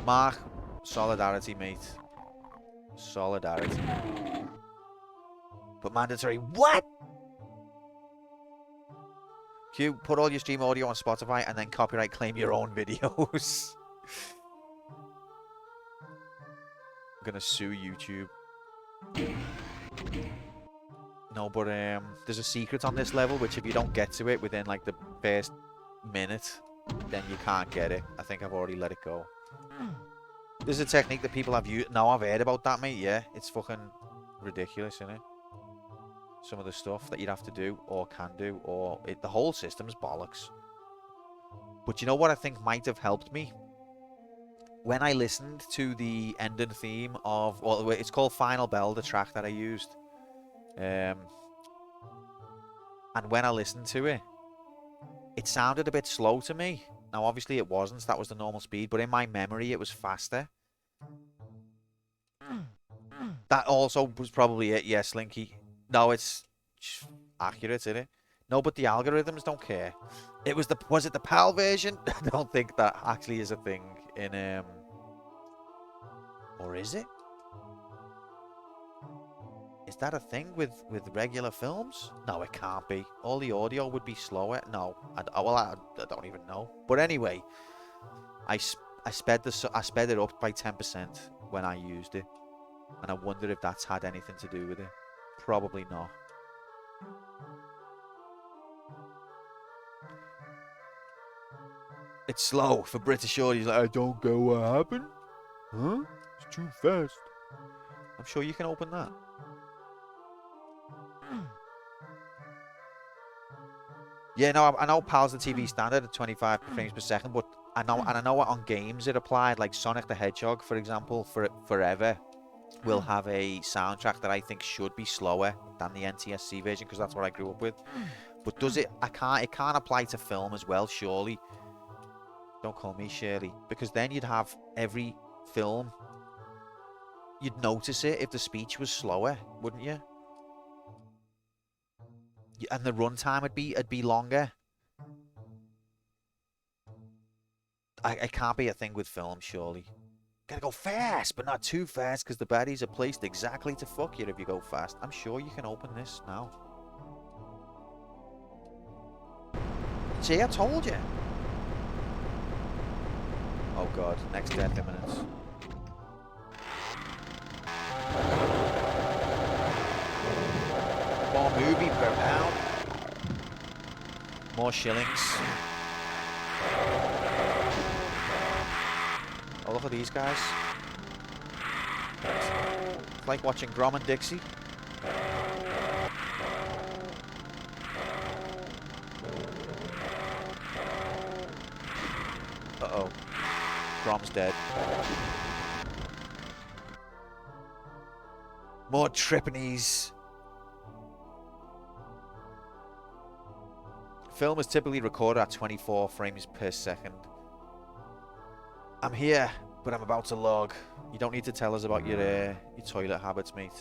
Mark, solidarity, mate. Solidarity. But mandatory. What? Q, put all your stream audio on Spotify and then copyright claim your own videos. I'm gonna sue YouTube. No, but there's a secret on this level, which if you don't get to it within like the first minute, then you can't get it. I think I've already let it go. This is a technique that people have used. Now I've heard about that, mate. Yeah, it's fucking ridiculous, isn't it? Some of the stuff that you'd have to do or can do, or the whole system's bollocks. But you know what I think might have helped me when I listened to the ending theme of, well, it's called Final Bell, the track that I used. And when I listened to it, it sounded a bit slow to me. Now, obviously it wasn't. That was the normal speed. But in my memory, it was faster. That also was probably it. Yes, Slinky. No, it's accurate, isn't it? No, but the algorithms don't care. It was it the PAL version? I don't think that actually is a thing in or is it? Is that a thing with regular films? No, it can't be. All the audio would be slower. No, I don't even know. But anyway, I sped it up by 10% when I used it, and I wonder if that's had anything to do with it. Probably not. It's slow for British audience. Like, I don't go, what happened? Huh? It's too fast. I'm sure you can open that. Yeah, no, I know PAL's the TV standard at 25 frames per second, but I know on games it applied. Like Sonic the Hedgehog, for example, forever will have a soundtrack that I think should be slower than the NTSC version because that's what I grew up with. But does it? It can't apply to film as well, surely. Don't call me Shirley, because then you'd have every film. You'd notice it if the speech was slower, wouldn't you? And the runtime would be longer. It can't be a thing with film, surely. Gotta go fast, but not too fast, because the baddies are placed exactly to fuck you if you go fast. I'm sure you can open this now. See, I told you. Oh god, next death imminence. More movie per pound. More shillings. Oh, look at these guys. It's like watching Grom and Dixie. Uh-oh. Grom's dead. More Trippanese. Film is typically recorded at 24 frames per second. I'm here, but I'm about to log. You don't need to tell us about your toilet habits, mate.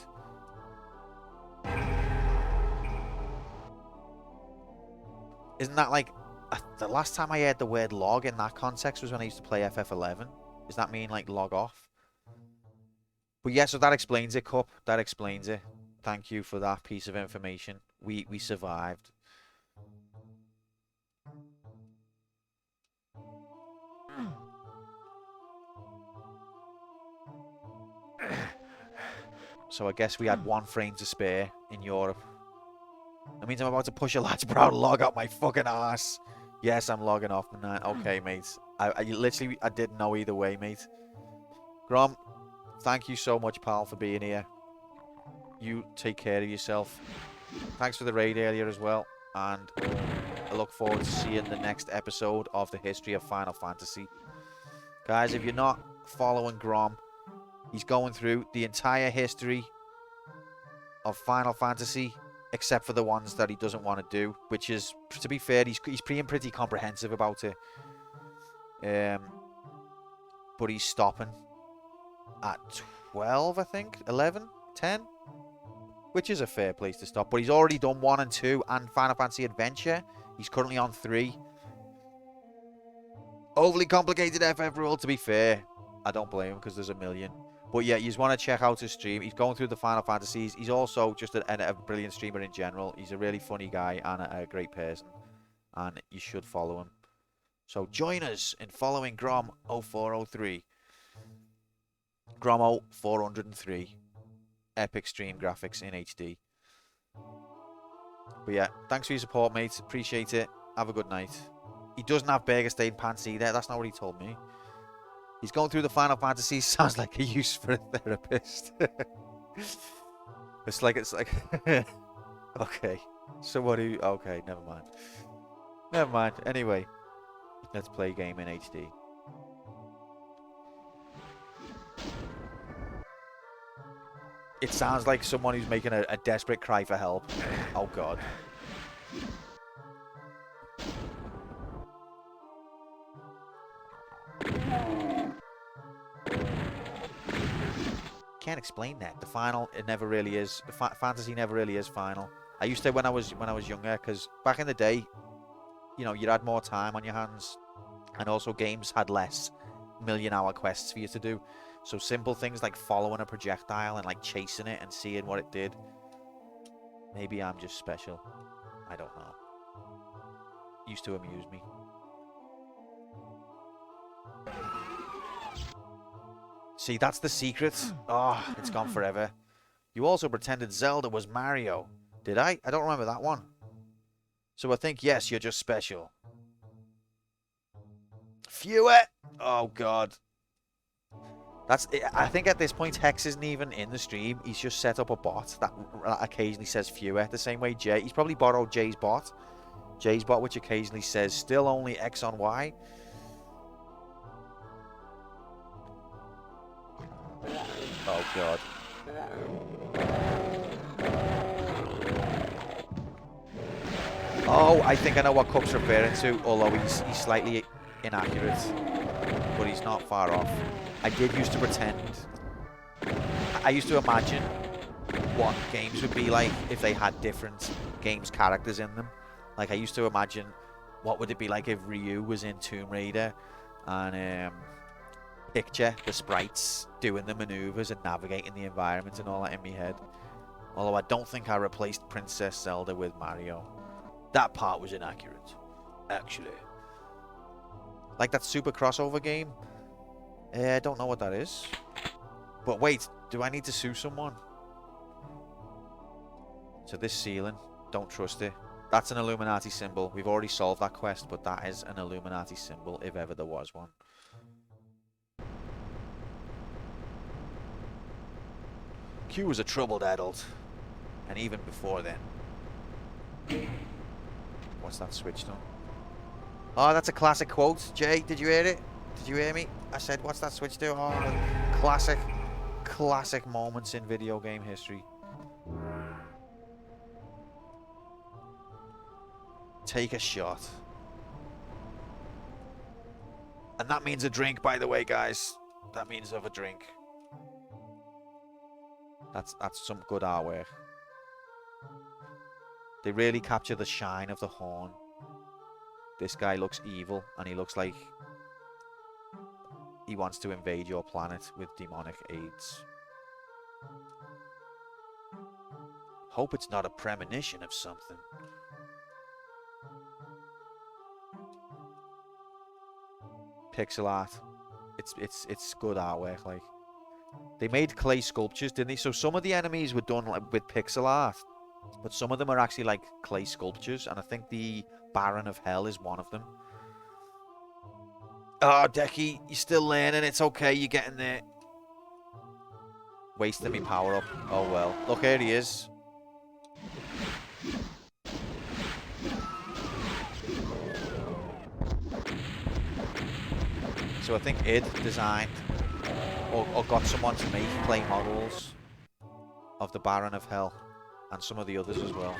Isn't that like... the last time I heard the word log in that context was when I used to play FF11. Does that mean, like, log off? But yeah, so that explains it, Cup. That explains it. Thank you for that piece of information. We survived. So I guess we had 1 frame to spare in Europe. That means I'm about to push a lad's proud log out my fucking ass. Yes, I'm logging off, man. Okay, mate. I literally, I didn't know either way, mate. Grom, thank you so much, pal, for being here. You take care of yourself. Thanks for the raid earlier as well. And I look forward to seeing the next episode of the history of Final Fantasy. Guys, if you're not following Grom, he's going through the entire history of Final Fantasy, except for the ones that he doesn't want to do, which is, to be fair, he's being pretty comprehensive about it. But he's stopping at 12, I think, 11, 10, which is a fair place to stop. But he's already done 1 and 2 and Final Fantasy Adventure. He's currently on 3. Overly complicated FF rule, to be fair. I don't blame him because there's a million. But yeah, you just want to check out his stream. He's going through the Final Fantasies. He's also just a brilliant streamer in general. He's a really funny guy and a great person. And you should follow him. So join us in following Grom 0403. Grom 0403. Epic stream graphics in HD. But yeah, thanks for your support, mate. Appreciate it. Have a good night. He doesn't have burger stain pants either. That's not what he told me. He's going through the Final Fantasy. Sounds like a use for a therapist. It's like okay. So what do you... Okay, never mind. Never mind. Anyway, let's play game in HD. It sounds like someone who's making a desperate cry for help. Oh god. Can't explain that. The final, it never really is. Fantasy never really is final. I used to when I was younger, because back in the day, you know, you had more time on your hands, and also games had less million-hour quests for you to do. So simple things like following a projectile and like chasing it and seeing what it did. Maybe I'm just special. I don't know. Used to amuse me. See, that's the secret. Oh, it's gone forever. You also pretended Zelda was Mario. Did I? I don't remember that one. So I think, yes, you're just special. Fewer! Oh, God. That's. I think at this point, Hex isn't even in the stream. He's just set up a bot that occasionally says fewer. The same way Jay. He's probably borrowed Jay's bot. Jay's bot, which occasionally says still only X on Y. Oh, God. Oh, I think I know what Cook's referring to, although he's slightly inaccurate. But he's not far off. I did used to pretend. I used to imagine what games would be like if they had different games characters in them. Like, I used to imagine what would it be like if Ryu was in Tomb Raider and picture the sprites doing the maneuvers and navigating the environment and all that in my head. Although I don't think I replaced Princess Zelda with Mario. That part was inaccurate, actually. Like that super crossover game. I don't know what that is. But wait, do I need to sue someone? So this ceiling, don't trust it. That's an Illuminati symbol. We've already solved that quest, but that is an Illuminati symbol, if ever there was one. Q was a troubled adult. And even before then. What's that switch done? Oh, that's a classic quote. Jay, did you hear it? Did you hear me? I said, what's that switch do? Oh, classic moments in video game history. Take a shot. And that means a drink, by the way, guys. That means of a drink. That's some good artwork. They really capture the shine of the horn. This guy looks evil, and he looks like he wants to invade your planet with demonic aids. Hope it's not a premonition of something. Pixel art. It's good artwork, like. They made clay sculptures, didn't they? So some of the enemies were done like, with pixel art, but some of them are actually like clay sculptures, and I think the Baron of Hell is one of them. Oh, Decky, you're still learning. It's okay, you're getting there. Wasting me power up. Oh well. Look, here he is. So I think id designed or got someone to make clay models of the Baron of Hell and some of the others as well.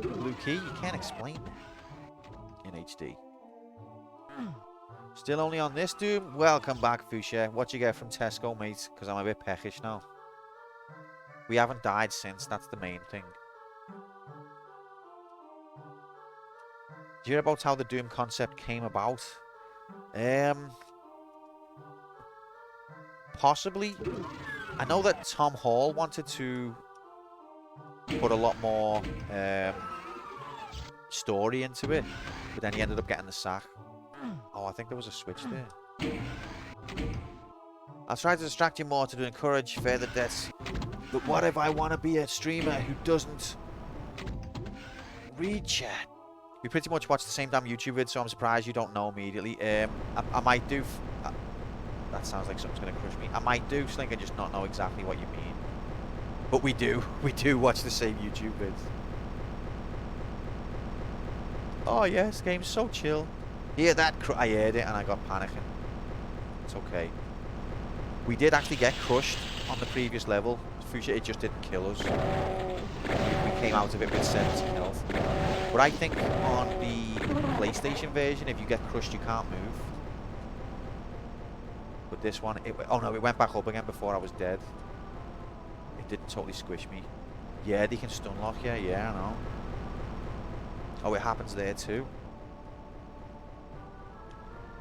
Blue key, you can't explain that in HD. Still only on this Doom? Welcome back, Fuchsia. What you get from Tesco, mate? Because I'm a bit peckish now. We haven't died since, that's the main thing. Do you hear about how the Doom concept came about? Possibly. I know that Tom Hall wanted to put a lot more story into it, but then he ended up getting the sack. Oh, I think there was a switch there. I'll try to distract you more to encourage further deaths. But what if I want to be a streamer who doesn't read chat? We pretty much watch the same damn YouTube vid, so I'm surprised you don't know immediately. I might do... that sounds like something's going to crush me. I might do, Slink, and just not know exactly what you mean. But we do. We do watch the same YouTube vids. Oh yeah, this game's so chill. Hear that? I heard it and I got panicking. It's okay. We did actually get crushed on the previous level. Fuchsia, it just didn't kill us. We came out of it with 17 health. But I think on the PlayStation version, if you get crushed, you can't move. But this one, oh no, it went back up again before I was dead. It didn't totally squish me. Yeah, they can stun lock you. Yeah, I know. Oh, it happens there too.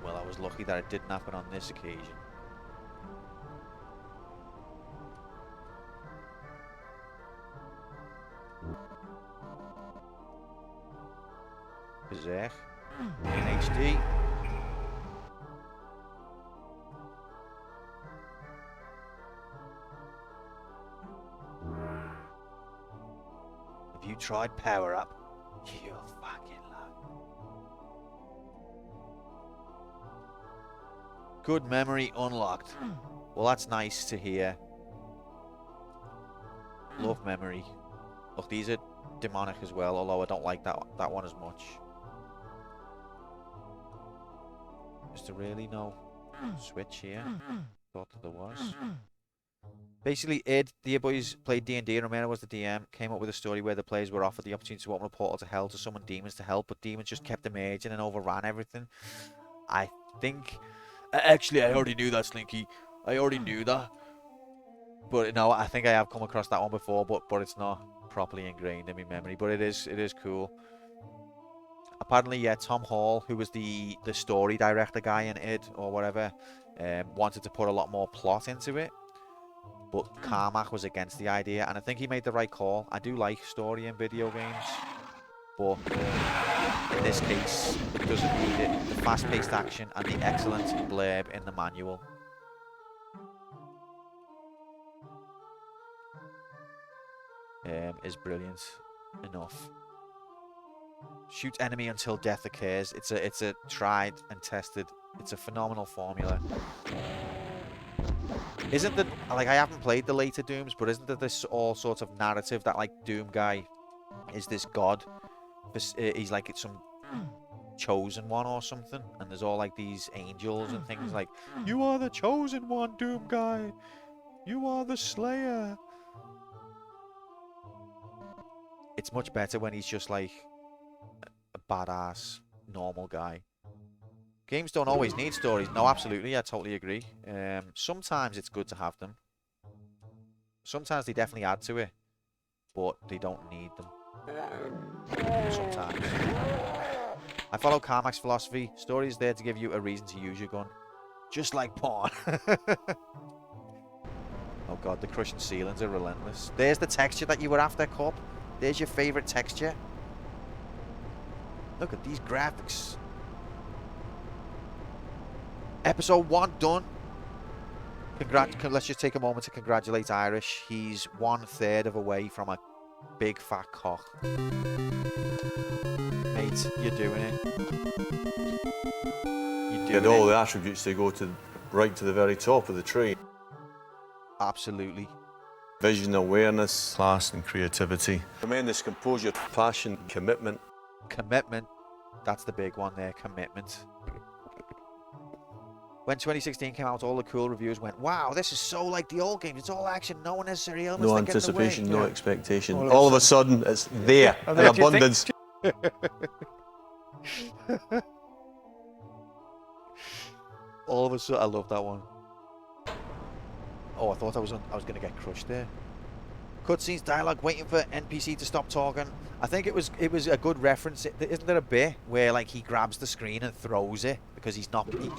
Well, I was lucky that it didn't happen on this occasion. Berserk in HD. Have you tried Power Up? You fucking love. Good memory unlocked. Well, that's nice to hear. Love memory. Look, these are demonic as well, although I don't like that one as much. Is there really no switch here? Thought that there was. Basically, Id, the boys played D&D, and Romero was the DM, came up with a story where the players were offered the opportunity to open a portal to hell to summon demons to help, but demons just kept emerging and overran everything. I think... Actually, I already knew that, Slinky. I already knew that. But no, I think I have come across that one before, but it's not properly ingrained in my memory. But it is cool. Apparently, yeah, Tom Hall, who was the story director guy in Id or whatever, wanted to put a lot more plot into it. But Carmack was against the idea, and I think he made the right call. I do like story in video games, but in this case, it doesn't need it. The fast-paced action and the excellent blurb in the manual. Is brilliant enough. Shoot enemy until death occurs. It's a tried and tested. It's a phenomenal formula. Isn't that, like, I haven't played the later Dooms, but isn't that this all sort of narrative that, like, Doom guy is this god? He's like some chosen one or something, and there's all like these angels and things like, you are the chosen one, Doom guy. You are the Slayer. It's much better when he's just like a badass normal guy. Games don't always need stories. No, absolutely, I totally agree. Sometimes it's good to have them. Sometimes they definitely add to it, but they don't need them. Sometimes. I follow Carmack's philosophy. Story is there to give you a reason to use your gun. Just like porn. Oh god, the crushing ceilings are relentless. There's the texture that you were after, Corp. There's your favourite texture. Look at these graphics. Episode 1 done. Let's just take a moment to congratulate Irish. He's 1/3 of a way from a big fat cock. Mate, you're doing it. You're doing all the attributes, they go to right to the very top of the tree. Absolutely. Vision, awareness, class and creativity. Tremendous composure, passion, commitment. Commitment. That's the big one there, commitment. When 2016 came out, all the cool reviews went, wow, this is so like the old games. It's all action, no unnecessary elements. No anticipation, no expectation. All of a sudden, it's there in abundance. All of a sudden, I love that one. Oh, I thought I was going to get crushed there. Cutscenes, dialogue, waiting for NPC to stop talking. I think it was a good reference. Isn't there a bit where like he grabs the screen and throws it because he's not going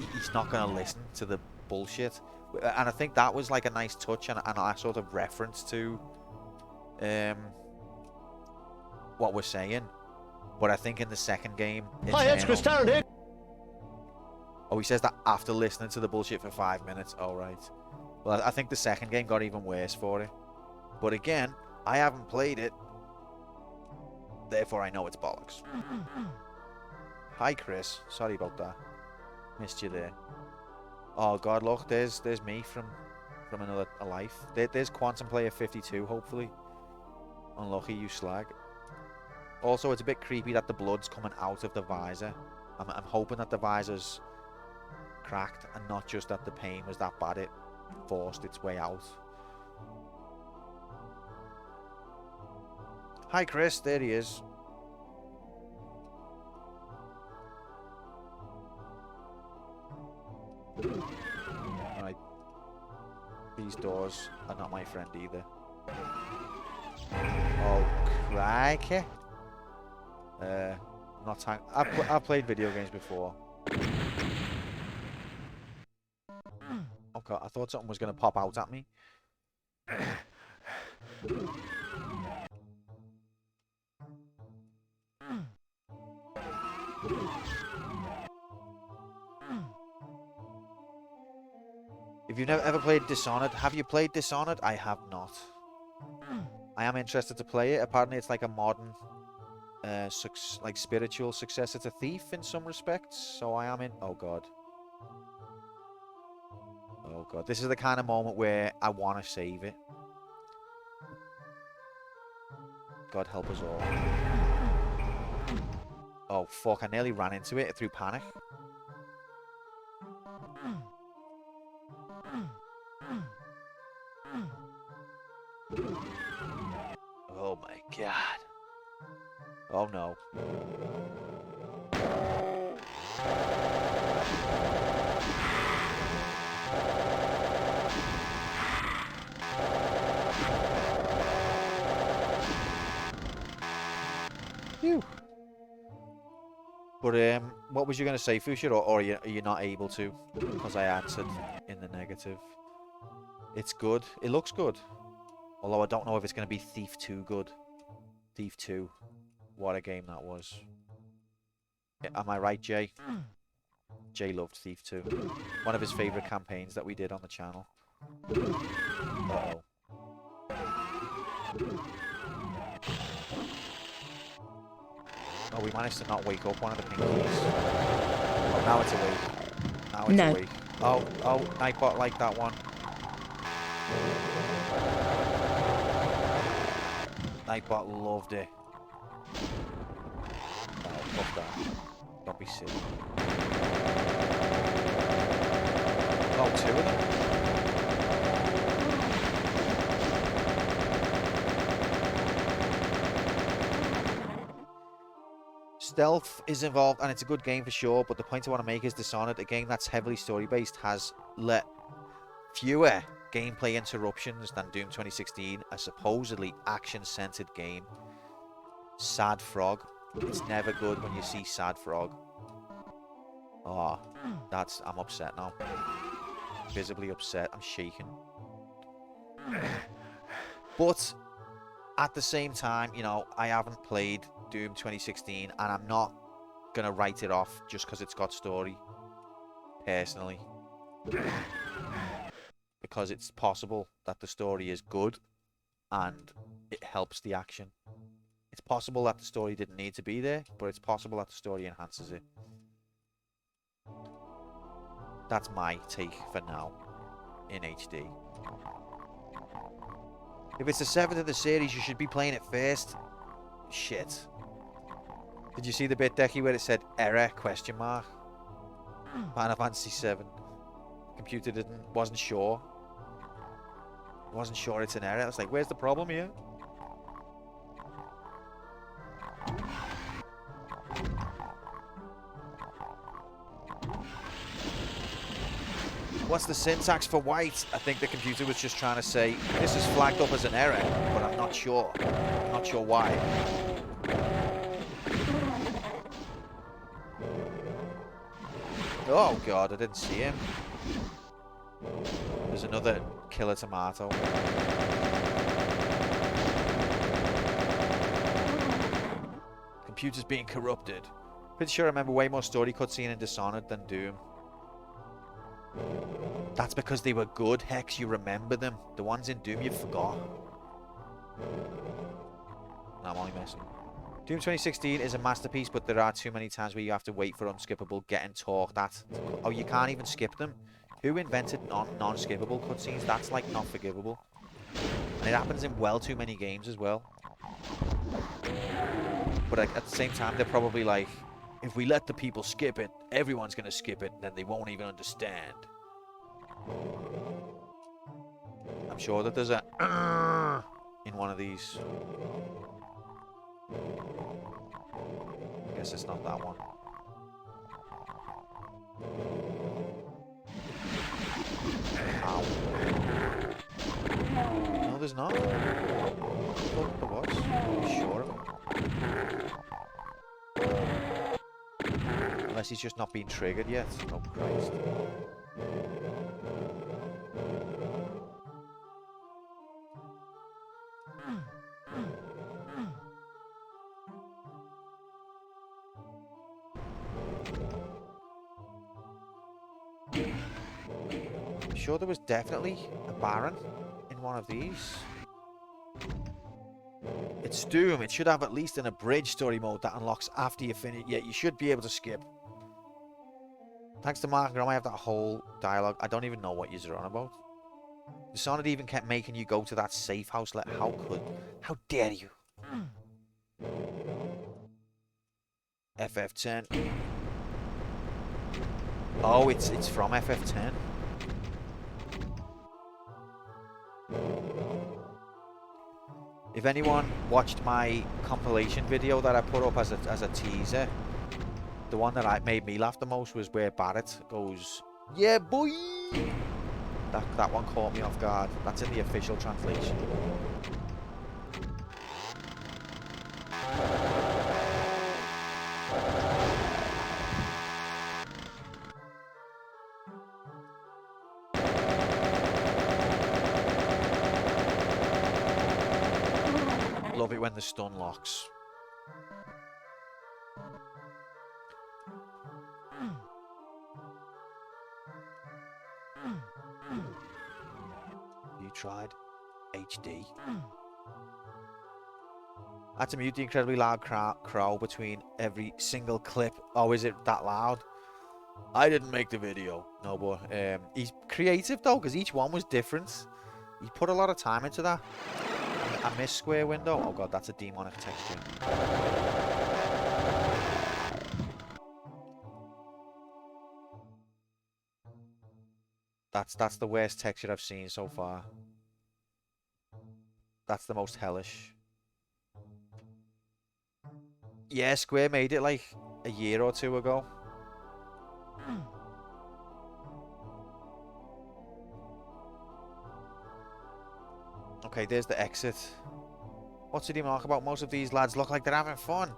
to listen to the bullshit? And I think that was like a nice touch and a sort of reference to what we're saying. But I think in the second game, hi, it's Chris Tarrant here. Oh, he says that after listening to the bullshit for 5 minutes. Oh, right. Well, I think the second game got even worse for it. But again, I haven't played it. Therefore, I know it's bollocks. Hi, Chris. Sorry about that. Missed you there. Oh, God, look. There's me from another life. There's Quantum Player 52, hopefully. Unlucky, you slag. Also, it's a bit creepy that the blood's coming out of the visor. I'm hoping that the visor's cracked and not just that the pain was that bad it forced its way out. Hi Chris, there he is. Right. These doors are not my friend either. Oh, crikey. Not I've played video games before. Oh god, I thought something was going to pop out at me. If you've never ever played Dishonored, have you played Dishonored? I have not. I am interested to play it. Apparently it's like a modern, like spiritual successor to Thief in some respects. So I am in... Oh god. Oh god. This is the kind of moment where I want to save it. God help us all. Oh fuck, I nearly ran into it through panic. Oh my god. Oh no. Phew. But what was you going to say, Fuchsia, or are you not able to? Because I answered in the negative. It's good. It looks good. Although I don't know if it's going to be Thief 2 good. Thief 2. What a game that was. Am I right, Jay? Jay loved Thief 2. One of his favourite campaigns that we did on the channel. Uh-oh. Oh, we managed to not wake up one of the pinkies. Oh, now it's awake. Now it's awake. Oh, Nightbot liked that one. Nightbot loved it. Oh, fuck that. Don't be silly. Oh, 2 of them? Stealth is involved, and it's a good game for sure, but the point I want to make is Dishonored, a game that's heavily story-based, has let fewer gameplay interruptions than Doom 2016, a supposedly action-centered game. Sad Frog. It's never good when you see Sad Frog. Oh, I'm upset now. Visibly upset. I'm shaking. But at the same time, you know, I haven't played Doom 2016, and I'm not gonna write it off just because it's got story, personally, because it's possible that the story is good and it helps the action. It's possible that the story didn't need to be there, but it's possible that the story enhances it. That's my take for now in HD. If it's the 7th of the series, you should be playing it first. Shit. Did you see the bit, Decky, where it said error, question mark? Final Fantasy 7. Computer wasn't sure. Wasn't sure it's an error. I was like, where's the problem here? What's the syntax for white? I think the computer was just trying to say, this is flagged up as an error, but I'm not sure. I'm not sure why. Oh god, I didn't see him. There's another killer tomato. Computer's being corrupted. Pretty sure I remember way more story cutscene in Dishonored than Doom. That's because they were good, Hex, you remember them. The ones in Doom you forgot. No, I'm only messing. Doom 2016 is a masterpiece, but there are too many times where you have to wait for unskippable getting talked at. Oh, you can't even skip them? Who invented non-skippable cutscenes? That's like not forgivable. And it happens in well too many games as well. But at the same time, they're probably like, if we let the people skip it, everyone's going to skip it, and then they won't even understand. I'm sure that there's a in one of these. I guess it's not that one. Ow. No, there's not. I thought there was. I'm sure of it. Unless he's just not been triggered yet. Oh, Christ. I'm sure there was definitely a Baron in one of these. It's Doom. It should have at least an abridged story mode that unlocks after you finish. Yeah, you should be able to skip. Thanks to Mark and Grom, I have that whole dialogue. I don't even know what you're on about. Dishonored even kept making you go to that safe house. Like, how dare you? FF10. Oh, it's from FF10. If anyone watched my compilation video that I put up as a teaser, the one that made me laugh the most was where Barrett goes, "Yeah, boy." That one caught me off guard. That's in the official translation. Love it when the stun locks. You tried HD. I had to mute the incredibly loud crow between every single clip. Oh, is it that loud? I didn't make the video. No, but he's creative though, because each one was different. He put a lot of time into that. I miss Square Window. Oh god, that's a demonic texture. That's the worst texture I've seen so far. That's the most hellish. Yeah, Square made it like a year or two ago. Okay, there's the exit. What's the remark about? Most of these lads look like they're having fun.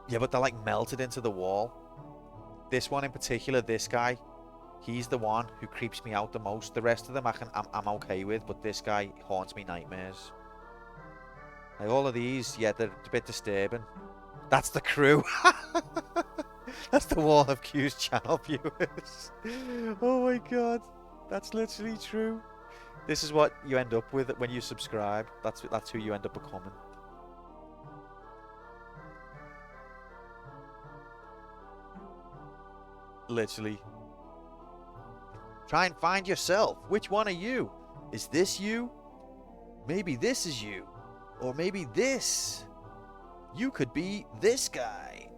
Yeah, but they're like melted into the wall. This one in particular, this guy, he's the one who creeps me out the most. The rest of them I'm okay with, but this guy haunts me nightmares. Like all of these, yeah, they're a bit disturbing. That's the crew. That's the Wall of Q's channel viewers. Oh my god, that's literally true. This is what you end up with when you subscribe. That's who you end up becoming. Literally. Try and find yourself. Which one are you? Is this you? Maybe this is you. Or maybe this. You could be this guy.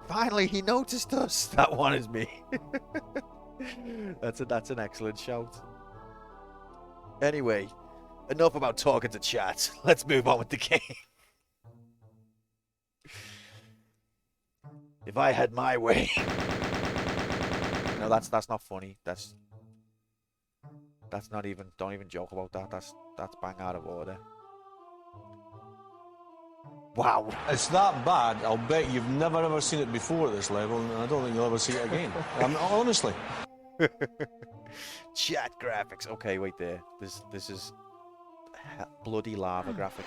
Finally, he noticed us. That one is me. That's an excellent shout. Anyway, enough about talking to chat. Let's move on with the game. If I had my way. No, that's not funny. That's not even. Don't even joke about that. That's bang out of order. Wow. It's that bad, I'll bet you've never ever seen it before at this level, and I don't think you'll ever see it again. Honestly. Chat graphics. Okay, wait there. This is bloody lava graphics.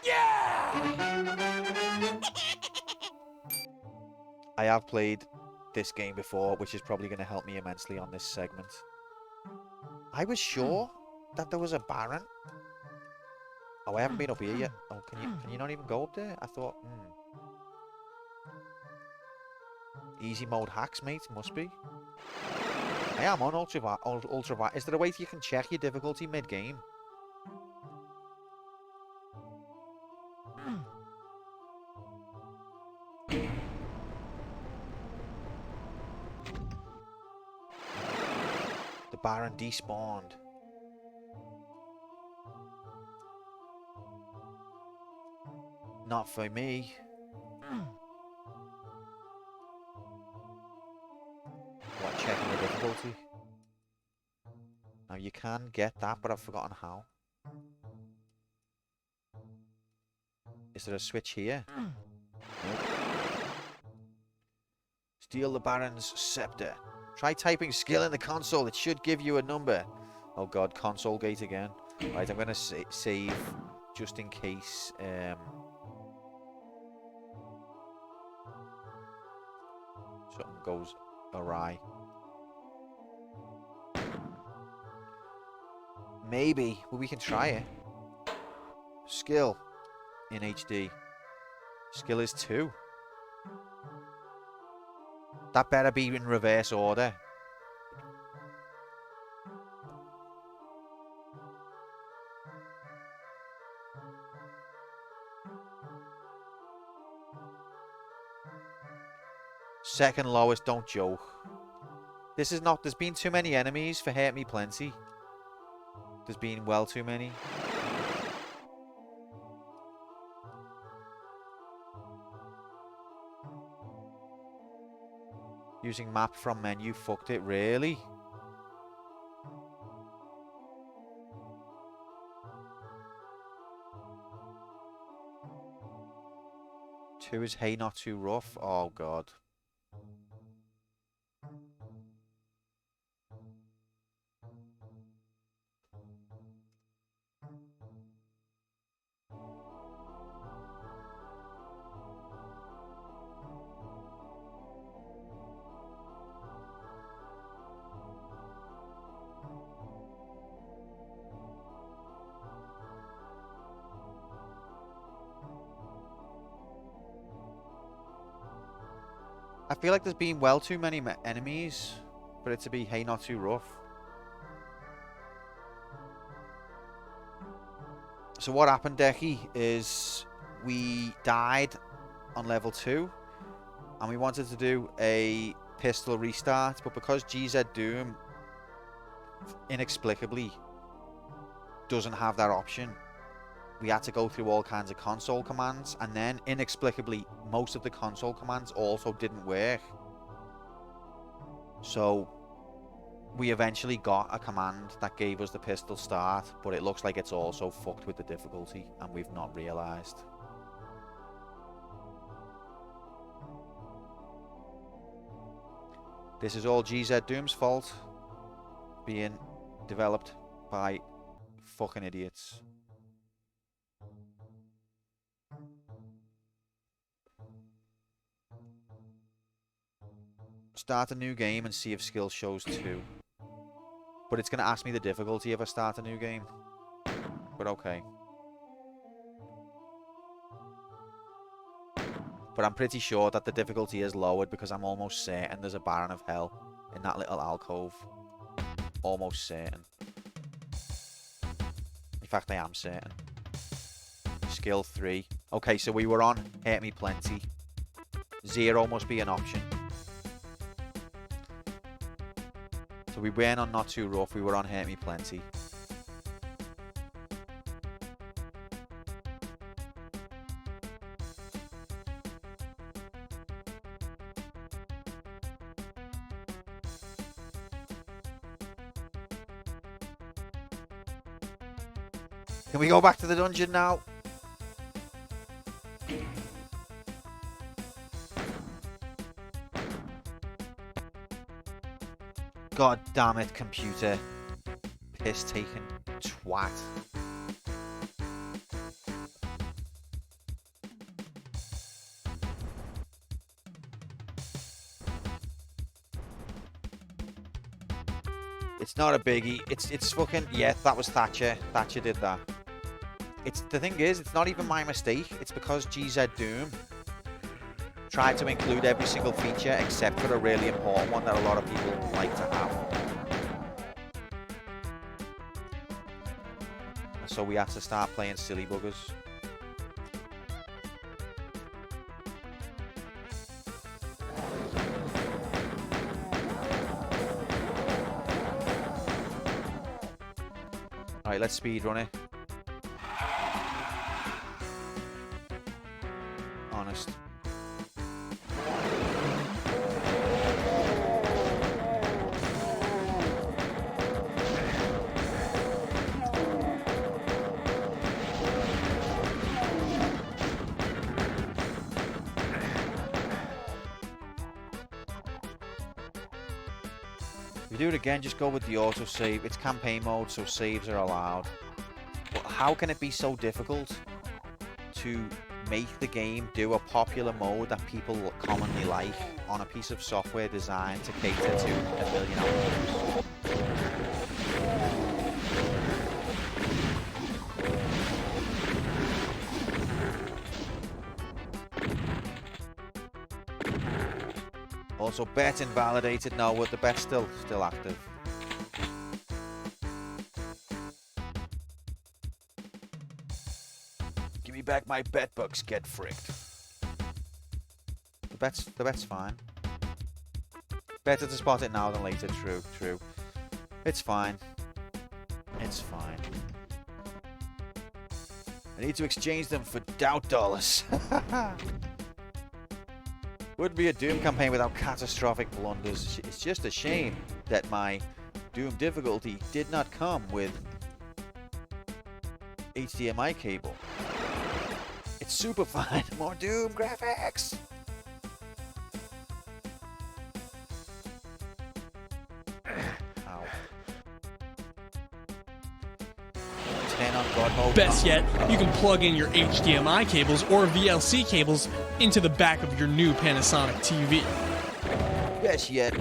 Yeah! I have played this game before, which is probably going to help me immensely on this segment. I was sure that there was a Baron. Oh, I haven't been up here yet. Oh, can you not even go up there? I thought, Easy mode hacks, mate. Must be. I am on ultra. Is there a way you can check your difficulty mid-game? The Baron despawned. Not for me. What, checking the difficulty? Now you can get that, but I've forgotten how. Is there a switch here? Nope. Steal the Baron's scepter. Try typing skill in the console. It should give you a number. Oh god, console gate again. Right, I'm going to save just in case. Something goes awry. Maybe, but we can try it. Skill in HD. Skill is 2. That better be in reverse order. Second lowest, don't joke. This is not, there's been too many enemies for Hurt Me Plenty. There's been well too many. Using map from menu fucked it, really? Two is hey not too rough. Oh god. I feel like there's been well too many enemies for it to be hey not too rough. So what happened, Decky, is we died on level 2 and we wanted to do a pistol restart, but because GZ Doom inexplicably doesn't have that option, we had to go through all kinds of console commands, and then inexplicably most of the console commands also didn't work. So we eventually got a command that gave us the pistol start, but it looks like it's also fucked with the difficulty and we've not realized. This is all GZ Doom's fault, being developed by fucking idiots. Start a new game and see if skill shows 2. But it's going to ask me the difficulty if I start a new game. But okay. But I'm pretty sure that the difficulty is lowered because I'm almost certain there's a Baron of Hell in that little alcove. Almost certain. In fact, I am certain. Skill 3. Okay, so we were on Hurt Me Plenty. 0 must be an option. So we weren't on Not Too Rough, we were on Hurt Me Plenty. Can we go back to the dungeon now? God damn it, computer. Piss taken twat. It's not a biggie. It's fucking, yeah, that was Thatcher. Thatcher did that. The thing is, it's not even my mistake. It's because GZ Doom tried to include every single feature except for a really important one that a lot of people like to have. So we had to start playing silly buggers. Right, let's speed run it. Honest. If you do it again, just go with the autosave. It's campaign mode, so saves are allowed. But how can it be so difficult to make the game do a popular mode that people commonly like on a piece of software designed to cater to 1 million users? Also, bet invalidated. No, the bet's still active. Give me back my bet bucks. Get fricked. The bet's fine. Better to spot it now than later. True. It's fine. It's fine. I need to exchange them for doubt dollars. Wouldn't be a Doom campaign without catastrophic blunders. It's just a shame that my Doom difficulty did not come with HDMI cable. It's super fun. More Doom graphics. Ow. Turn on God mode. Best yet, you can plug in your HDMI cables or VLC cables into the back of your new Panasonic TV. Best yet.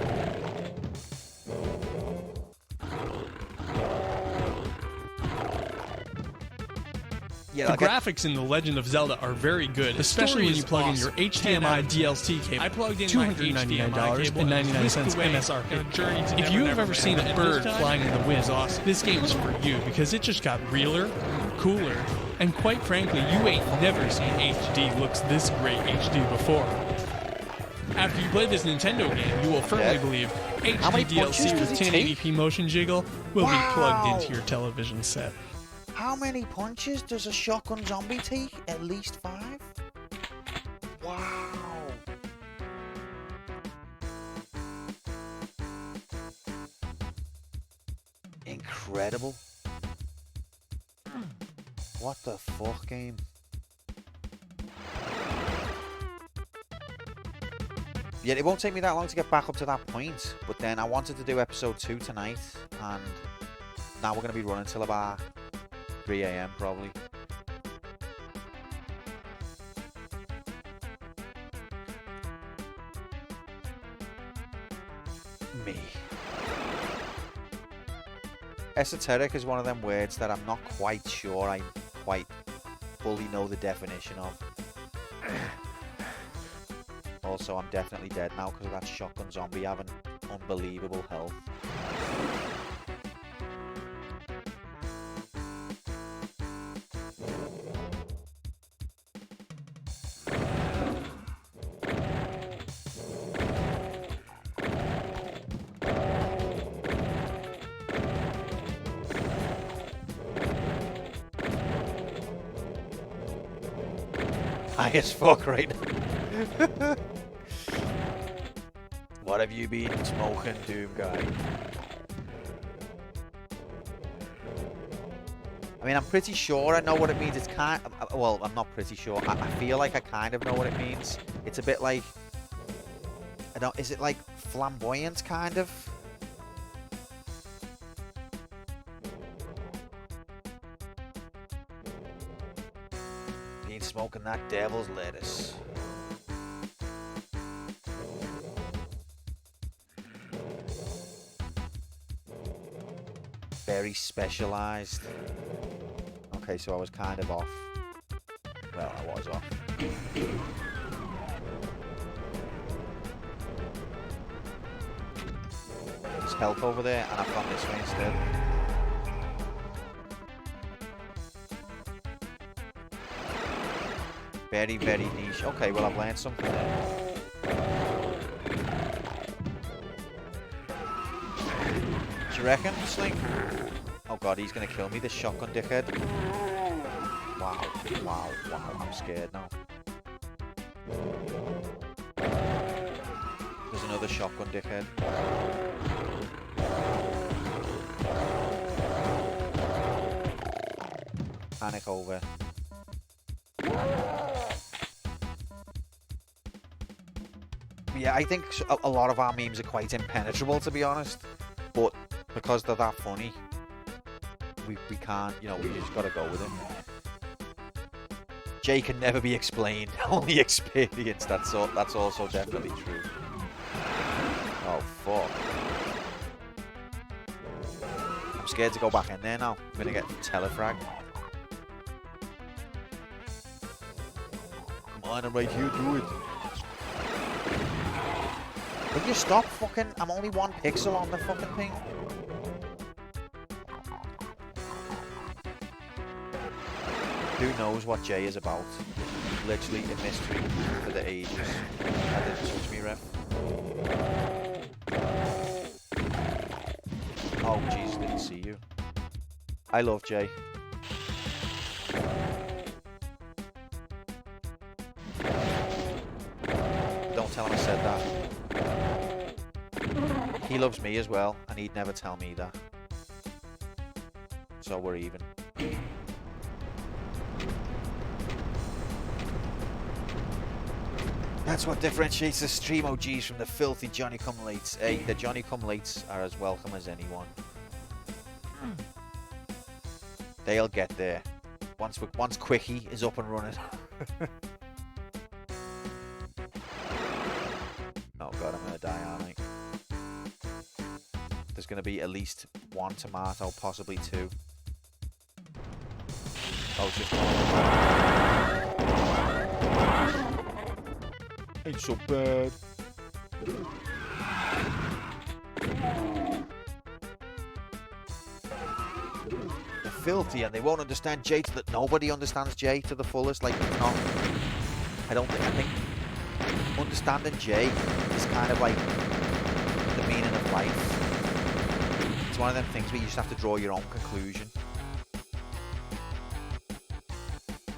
The graphics in The Legend of Zelda are very good, especially when you plug in your HDMI DLC cable. I plugged in $299.99 MSRP. If you have ever seen a bird flying in the wind, this game is for you because it just got realer, cooler, and quite frankly, you ain't never seen HD looks this great HD before. After you play this Nintendo game, you will firmly believe HD DLC with 1080p motion jiggle will be plugged into your television set. How many punches does a shotgun zombie take? At least 5? Wow. Incredible. What the fuck, game? Yeah, it won't take me that long to get back up to that point, but then I wanted to do episode 2 tonight, and now we're going to be running till about 3 AM probably. Me. Esoteric is one of them words that I'm not quite sure I quite fully know the definition of. Also, I'm definitely dead now because of that shotgun zombie having unbelievable health. High as fuck right now. What have you been smoking, Doom guy? I mean, I'm pretty sure I know what it means. It's kind of, well, I'm not pretty sure. I feel like I kind of know what it means. It's a bit like, I don't, is it like flamboyant kind of? Been smoking that devil's lettuce. Very specialized. Okay, so I was kind of off. Well, I was off. There's help over there, and I've gone this way instead. Very, very niche. Okay, well, I've learned something there. Do you reckon, Slink? Oh god, he's gonna kill me, this shotgun dickhead. Wow, wow, wow, I'm scared now. There's another shotgun dickhead. Panic over. Yeah, I think a lot of our memes are quite impenetrable, to be honest. But because they're that funny, we can't, you know, we just gotta go with it. Jay can never be explained, only experienced. That's also definitely true. Oh fuck! I'm scared to go back in there now. I'm gonna get telefragged. Come on, I'm right here. Do it. Will you stop fucking? I'm only 1 pixel on the fucking thing. Who knows what Jay is about? Literally a mystery for the ages. That didn't touch me, ref. Oh, jeez, didn't see you. I love Jay. Don't tell him I said that. He loves me as well, and he'd never tell me that. So we're even. That's what differentiates the stream OGs from the filthy Johnny-come-lates. Hey, the Johnny-come-lates are as welcome as anyone. They'll get there. Once Quickie is up and running. Oh god, I'm gonna die, aren't I? There's gonna be at least 1 tomato, possibly 2. Oh, it's just 1. Ain't so bad. They're filthy and they won't understand Jay to that. Nobody understands Jay to the fullest. Like, no. I think understanding Jay is kind of like the meaning of life. It's one of them things where you just have to draw your own conclusion.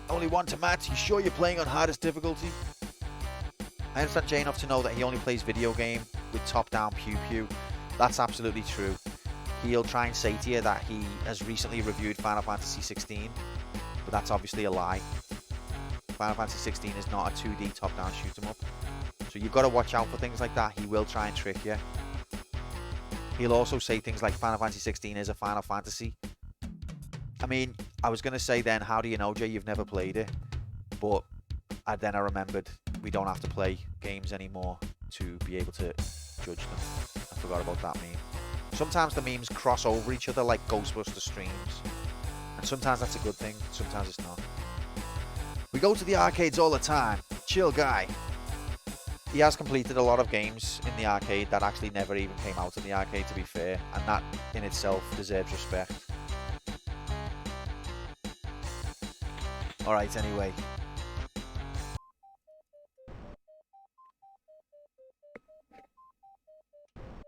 Only 1 tomato. You sure you're playing on hardest difficulty? I understand Jay enough to know that he only plays video game with top-down pew-pew. That's absolutely true. He'll try and say to you that he has recently reviewed Final Fantasy 16, but that's obviously a lie. Final Fantasy 16 is not a 2D top-down shoot-'em-up. So you've got to watch out for things like that. He will try and trick you. He'll also say things like Final Fantasy 16 is a Final Fantasy. I mean, I was going to say then, how do you know, Jay? You've never played it. But then I remembered we don't have to play games anymore to be able to judge them. I forgot about that meme. Sometimes the memes cross over each other like Ghostbuster streams. And sometimes that's a good thing, sometimes it's not. We go to the arcades all the time. Chill guy. He has completed a lot of games in the arcade that actually never even came out in the arcade, to be fair. And that in itself deserves respect. Alright, anyway.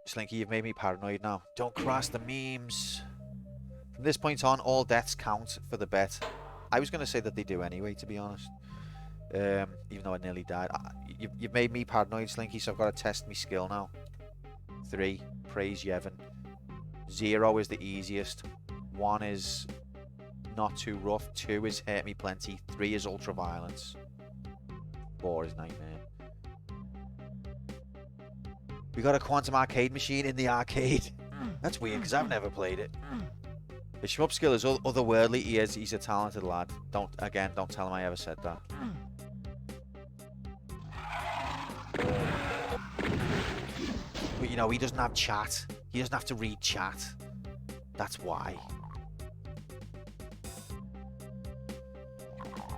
Slinky, you've made me paranoid now. Don't cross the memes. From this point on, all deaths count for the bet. I was going to say that they do anyway, to be honest. Even though I nearly died. You've made me paranoid, Slinky, so I've got to test my skill now. 3, praise Yevon. 0 is the easiest. 1 is not too rough. 2 is hurt me plenty. 3 is ultra violence. 4 is nightmare. We got a Quantum Arcade machine in the arcade. That's weird, because I've never played it. His shmup skill is otherworldly. He's a talented lad. Don't tell him I ever said that. But, you know, he doesn't have chat. He doesn't have to read chat. That's why.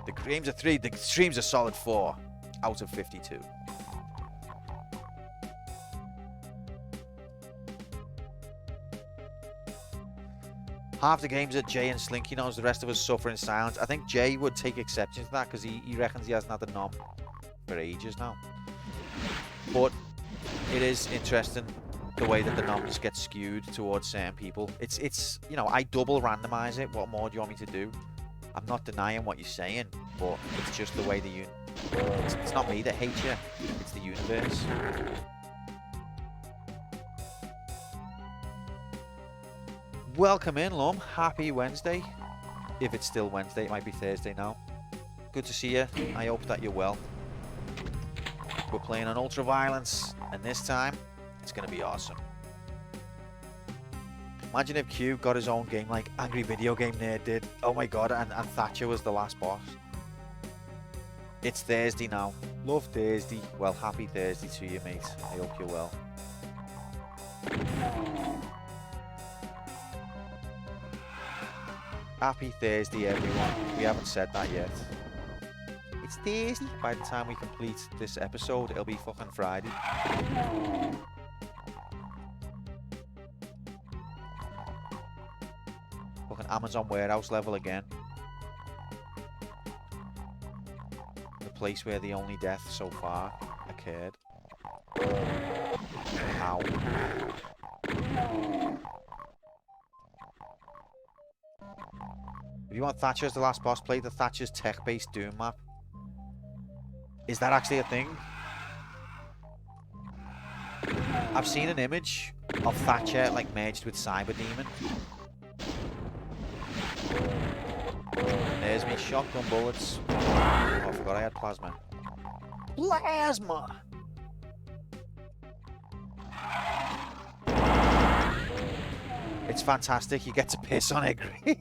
The game's a 3. The stream's a solid 4 out of 52. Half the games that Jay and Slinky knows, the rest of us suffer in silence. I think Jay would take exception to that because he reckons he hasn't had the nom for ages now. But it is interesting the way that the numbers get skewed towards certain people. It's you know, I double randomize it. What more do you want me to do? I'm not denying what you're saying, but it's just the way it's not me that hates you, it's the universe. Welcome in, Lum. Happy Wednesday. If it's still Wednesday, it might be Thursday now. Good to see you. I hope that you're well. We're playing on Ultra Violence, and this time, it's going to be awesome. Imagine if Q got his own game like Angry Video Game Nerd did. Oh my god, and Thatcher was the last boss. It's Thursday now. Love Thursday. Well, happy Thursday to you, mate. I hope you're well. Happy Thursday, everyone. We haven't said that yet. It's Thursday. By the time we complete this episode, it'll be fucking Friday. Fucking Amazon warehouse level again. The place where the only death so far occurred. Ow. If you want Thatcher as the last boss, play the Thatcher's tech-based Doom map. Is that actually a thing? I've seen an image of Thatcher like merged with Cyber Demon. There's me shotgun bullets. Oh, I forgot I had plasma. Plasma! It's fantastic. You get to piss on it, Grief.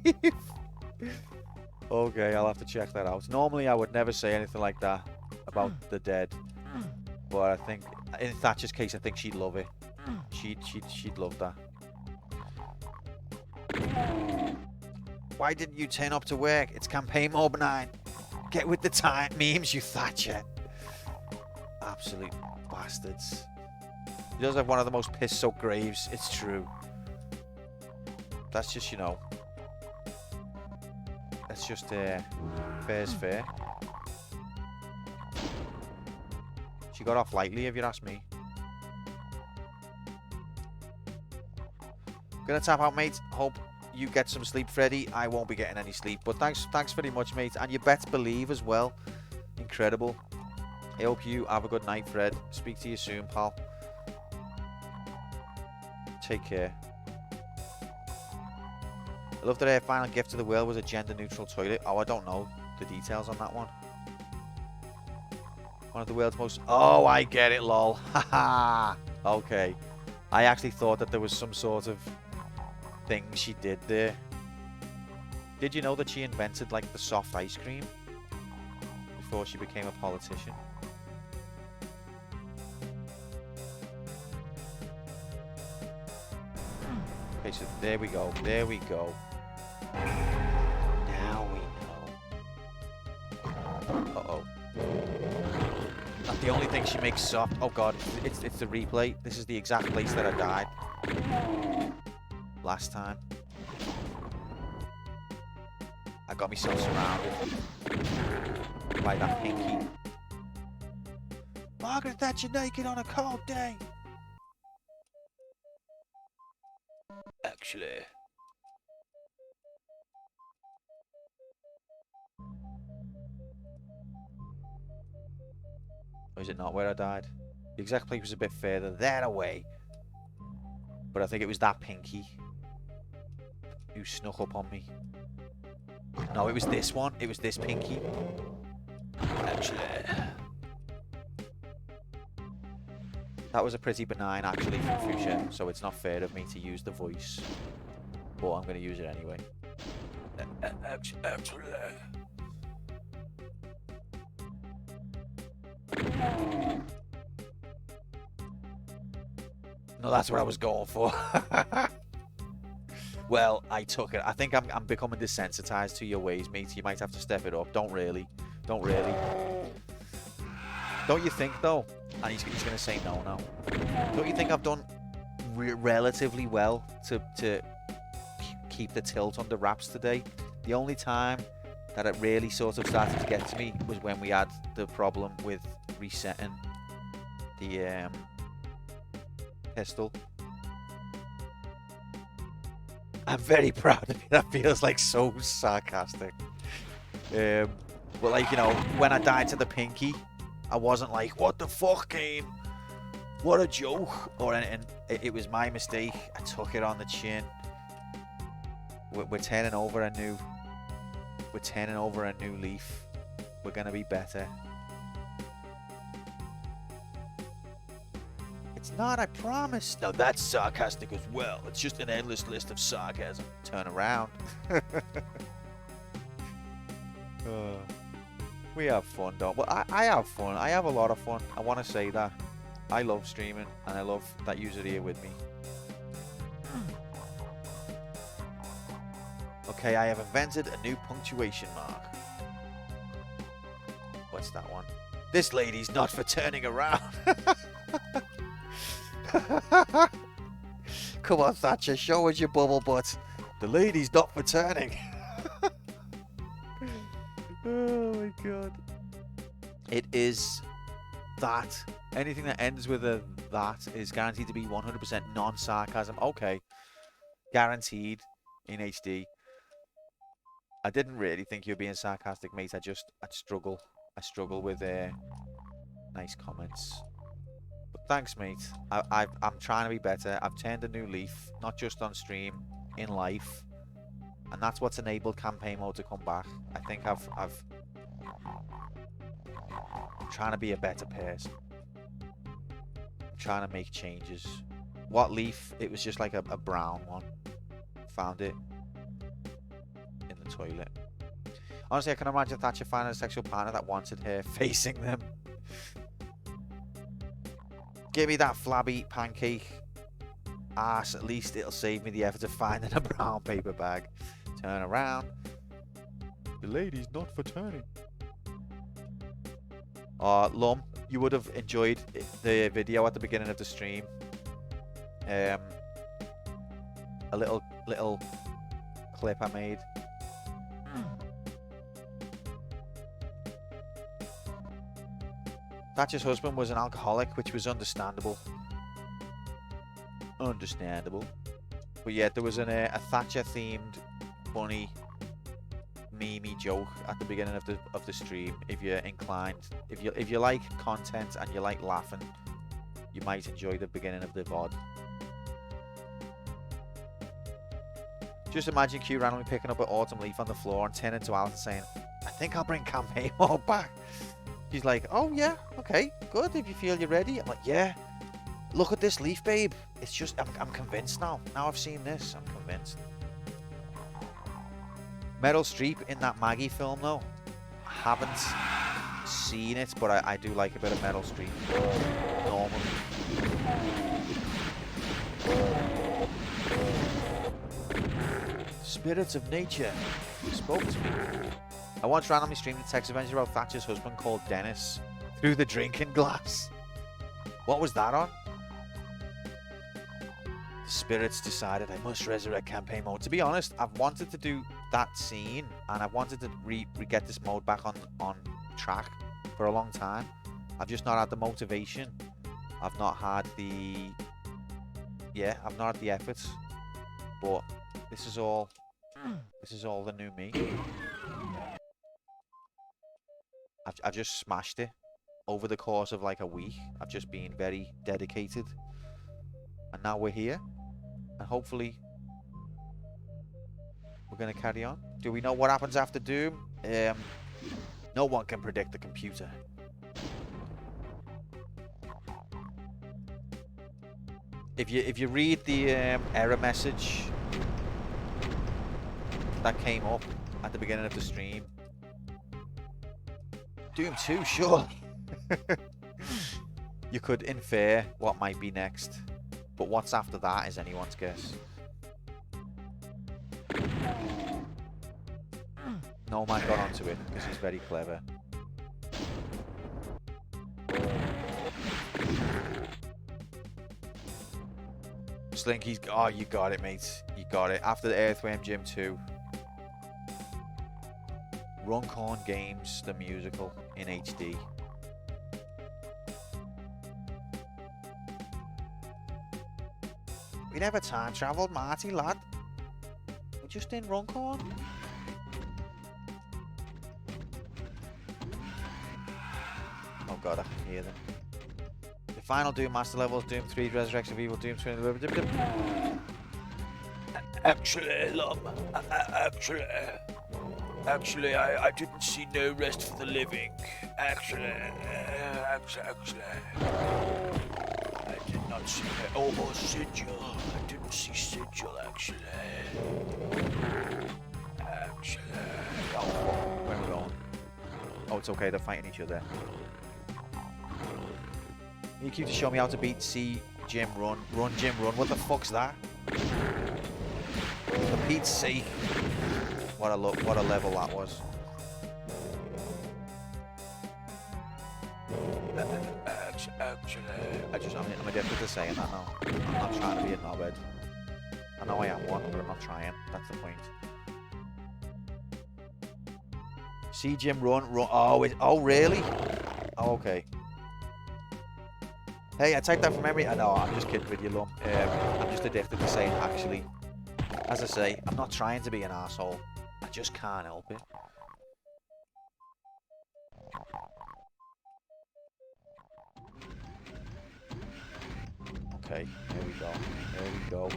Okay, I'll have to check that out. Normally, I would never say anything like that about the dead, but I think in Thatcher's case, I think she'd love it. She'd love that. Why didn't you turn up to work? It's campaign mode 9. Get with the time, memes, you Thatcher. Absolute bastards. He does have one of the most piss-soaked graves. It's true. That's just, you know. That's just fair's fair. She got off lightly, if you ask me. Gonna tap out, mate. Hope you get some sleep, Freddy. I won't be getting any sleep, but thanks very much, mate. And you best believe as well. Incredible. I hope you have a good night, Fred. Speak to you soon, pal. Take care. I love that her final gift to the world was a gender-neutral toilet. Oh, I don't know the details on that one. One of the world's most... Oh, I get it, lol. Haha. Okay. I actually thought that there was some sort of thing she did there. Did you know that she invented, like, the soft ice cream before she became a politician? Okay, so there we go. There we go. Now we know. Uh-oh. That's the only thing she makes soft. Oh god, it's the replay. This is the exact place that I died last time. I got myself surrounded by that pinky. Margaret Thatcher naked on a cold day. Actually. Or is it not where I died? The exact place was a bit further that away. But I think it was that pinky who snuck up on me. No, it was this one. It was this pinky. Actually. That was a pretty benign, actually, from Fuchsia, so it's not fair of me to use the voice. But I'm going to use it anyway. Actually. No, that's what I was going for. Well, I took it. I think I'm becoming desensitized to your ways, mate. You might have to step it up. Don't really. Don't you think, though? And he's going to say no now. Don't you think I've done relatively well to keep the tilt under wraps today? The only time that it really sort of started to get to me was when we had the problem with resetting the pistol. I'm very proud of you. That feels like so sarcastic. But like, you know, when I died to the pinky, I wasn't like, what the fuck, game? What a joke. Or anything. It was my mistake. I took it on the chin. We're turning over a new leaf. We're gonna be better. It's not, I promise. No, that's sarcastic as well. It's just an endless list of sarcasm. Turn around. We have fun, don't we? Well, I have fun. I have a lot of fun. I want to say that. I love streaming, and I love that you're here with me. Okay, I have invented a new punctuation mark. What's that one? This lady's not for turning around. Come on, Thatcher, show us your bubble butt. The lady's not for turning. Oh my god. It is that. Anything that ends with a that is guaranteed to be 100% non-sarcasm. Okay. Guaranteed in HD. I didn't really think you were being sarcastic, mate. I struggle. I struggle with nice comments. But thanks, mate. I'm trying to be better. I've turned a new leaf, not just on stream, in life. And that's what's enabled campaign mode to come back. I think I'm trying to be a better person. I'm trying to make changes. What leaf? It was just like a brown one. Found it in the toilet. Honestly, I can imagine Thatcher finding a sexual partner that wanted her facing them. Give me that flabby pancake ass. At least it'll save me the effort of finding a brown paper bag. Turn around. The lady's not for turning. Lum, you would have enjoyed the video at the beginning of the stream. A little clip I made. Thatcher's husband was an alcoholic, which was understandable. Understandable. But yeah, there was a Thatcher-themed, funny, memey joke at the beginning of the stream. If you're inclined, if you like content and you like laughing, you might enjoy the beginning of the VOD. Just imagine Q randomly picking up an autumn leaf on the floor and turning to Alice and saying, "I think I'll bring campaign mode back." She's like, "Oh yeah, okay, good. If you feel you're ready." I'm like, "Yeah. Look at this leaf, babe. It's just, I'm convinced now. Now I've seen this, I'm convinced." Meryl Streep in that Maggie film, though. I haven't seen it, but I do like a bit of Meryl Streep. Normally. Spirits of nature spoke to me. I once randomly streamed a text adventure about Thatcher's husband called Dennis through the drinking glass. What was that on? The spirits decided I must resurrect campaign mode. To be honest, I've wanted to do that scene and I've wanted to get this mode back on track for a long time. I've just not had the motivation. I've not had the efforts. But this is all the new me. I've just smashed it over the course of like a week. I've just been very dedicated. And now we're here. And hopefully we're going to carry on. Do we know what happens after Doom? No one can predict the computer. If you read the error message that came up at the beginning of the stream, Doom 2, sure. You could infer what might be next, but what's after that is anyone's guess. No man got onto it because he's very clever. Slinky's, oh, you got it, mate. You got it. After the Earthworm Jim 2. Runcorn Games, the musical in HD. We never time traveled, Marty, lad. just in Runcorn? Oh god, I can hear them. The final Doom Master levels, Doom 3, Resurrection of Evil, Doom 3... Actually, Lum, actually, I didn't see no rest for the living. Actually, I did not see that. Oh, Sigil. I didn't see Sigil, actually. Oh, where are we going? Oh, it's okay, they're fighting each other. You keep to show me how to beat C, Jim, run. Run, Jim, run. What the fuck's that? For Pete's sake. What a level that was. Actually, I'm addicted to saying that now. I'm not trying to be a knobhead. I know I am one, but I'm not trying. That's the point. See Jim run. Oh really? Oh, okay. Hey, I typed that from memory. I know, I'm just kidding with you, Lum. I'm just addicted to saying actually. As I say, I'm not trying to be an asshole. I just can't help it. Okay, here we go. Here we go.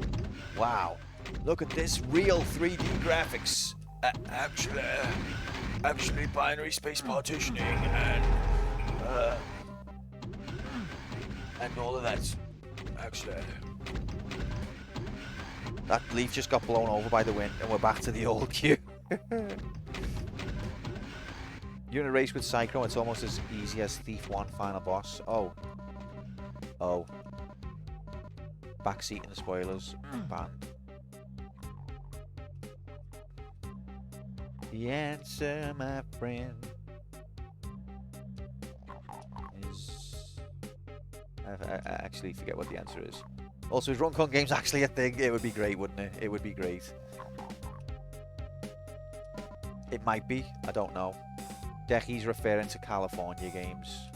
Wow. Look at this real 3D graphics. Actually, binary space partitioning and all of that. Actually. That leaf just got blown over by the wind and we're back to the old queue. You're in a race with Psycho, it's almost as easy as Thief 1 final boss. Oh. Backseat in the spoilers. Banned. The answer, my friend, is... I actually forget what the answer is. Also, is Runcorn Games actually a thing? It would be great, wouldn't it? It would be great. It might be. I don't know. Decky's referring to California games.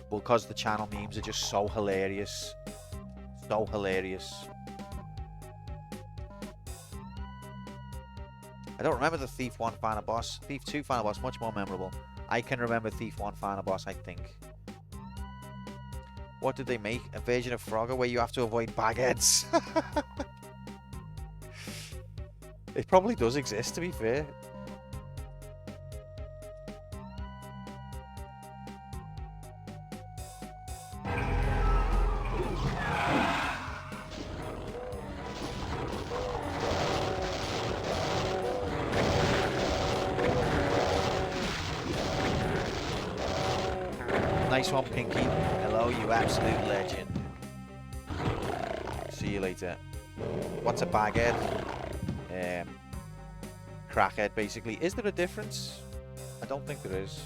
Well, because the channel memes are just so hilarious. So hilarious. I don't remember the Thief 1 final boss. Thief 2 final boss, much more memorable. I can remember Thief 1 final boss, I think. What did they make? A version of Frogger where you have to avoid bagheads. It probably does exist, to be fair. Nice one, Pinky. Hello, you absolute legend. See you later. What's a baghead? Crackhead, basically. Is there a difference? I don't think there is.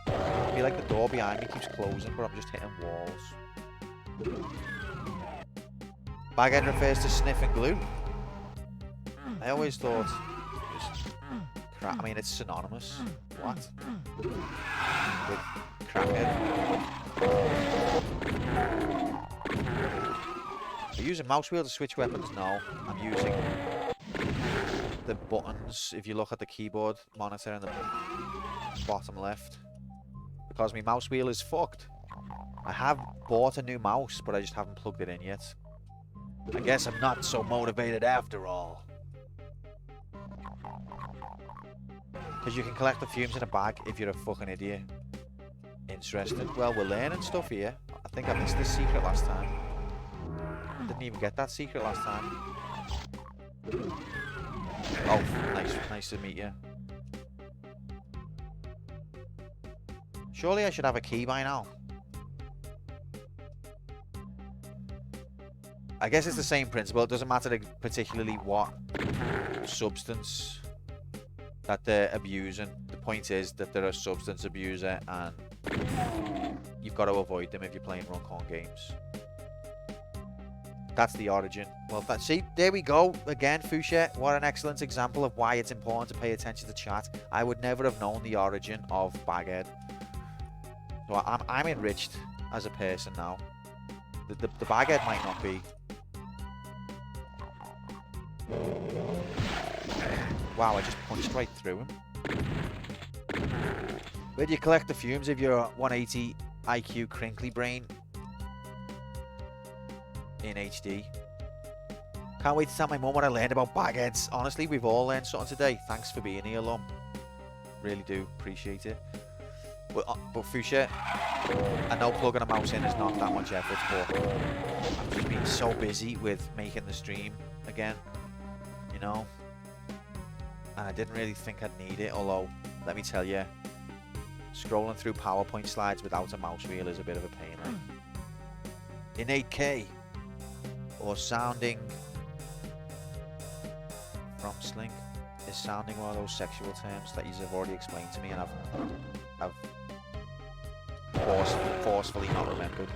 I feel like the door behind me keeps closing, but I'm just hitting walls. Baghead refers to sniffing glue. I always thought just I mean, it's synonymous. What? With crackhead. Are you using mouse wheel to switch weapons? No, I'm using the buttons. If you look at the keyboard monitor in the bottom left, because my mouse wheel is fucked. I have bought a new mouse, but I just haven't plugged it in yet. I guess I'm not so motivated after all. Because you can collect the fumes in a bag if you're a fucking idiot. Interesting. Well, we're learning stuff here. I think I missed this secret last time. Didn't even get that secret last time. Oh, nice to meet you. Surely I should have a key by now. I guess it's the same principle. It doesn't matter particularly what substance that they're abusing. The point is that they're a substance abuser and you've got to avoid them if you're playing Runcorn games. That's the origin. Well, see, there we go. Again, Fouché, what an excellent example of why it's important to pay attention to chat. I would never have known the origin of Baghead. So I'm enriched as a person now. The baghead might not be. Wow, I just punched right through him. Where do you collect the fumes of your 180 IQ crinkly brain? In HD. Can't wait to tell my mum what I learned about bagheads. Honestly, we've all learned something today. Thanks for being here, Lum. Really do appreciate it. But Fuchsia, I know plugging a mouse in is not that much effort, but I've just been so busy with making the stream again, you know? And I didn't really think I'd need it, although, let me tell you, scrolling through PowerPoint slides without a mouse wheel is a bit of a pain, right? In 8K, or sounding from Slink, is sounding one of those sexual terms that you have already explained to me, and I've forcefully not remembered.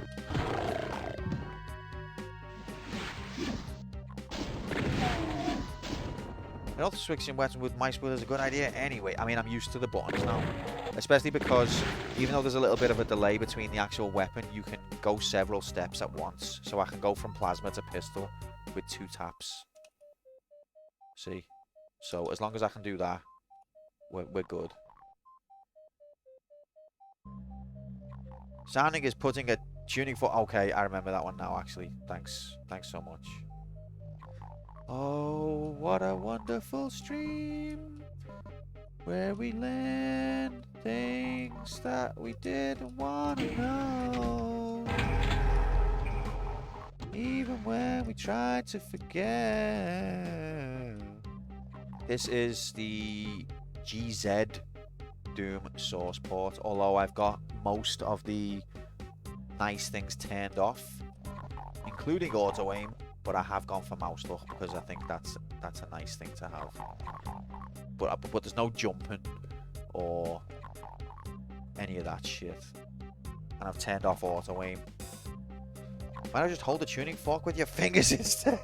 I don't think switching weapons with mouse wheel is a good idea anyway. I mean, I'm used to the buttons now. Especially because even though there's a little bit of a delay between the actual weapon, you can go several steps at once. So I can go from plasma to pistol with 2 taps. See? So as long as I can do that, we're good. Sounding is putting a tuning for... Okay, I remember that one now, actually. Thanks so much. Oh, what a wonderful stream, where we learn things that we didn't want to know, even when we tried to forget. This is the GZ Doom source port, although I've got most of the nice things turned off, including auto aim. But I have gone for mouse lock because I think that's a nice thing to have. But there's no jumping or any of that shit. And I've turned off auto aim. Why don't you just hold the tuning fork with your fingers instead?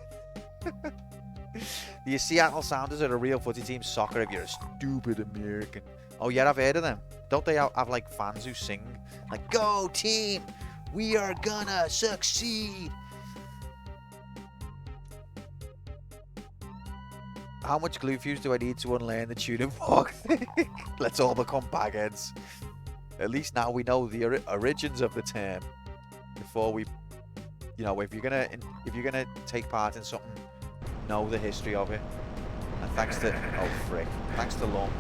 The Seattle Sounders are a real footy team soccer if you're a stupid American. Oh yeah, I've heard of them. Don't they have like fans who sing like, "Go team, we are gonna succeed"? How much glue fuse do I need to unlearn the tuning fork thing? Let's all become bagheads. At least now we know the origins of the term. Before we, you know, if you're gonna take part in something, know the history of it. And thanks to thanks to Lum.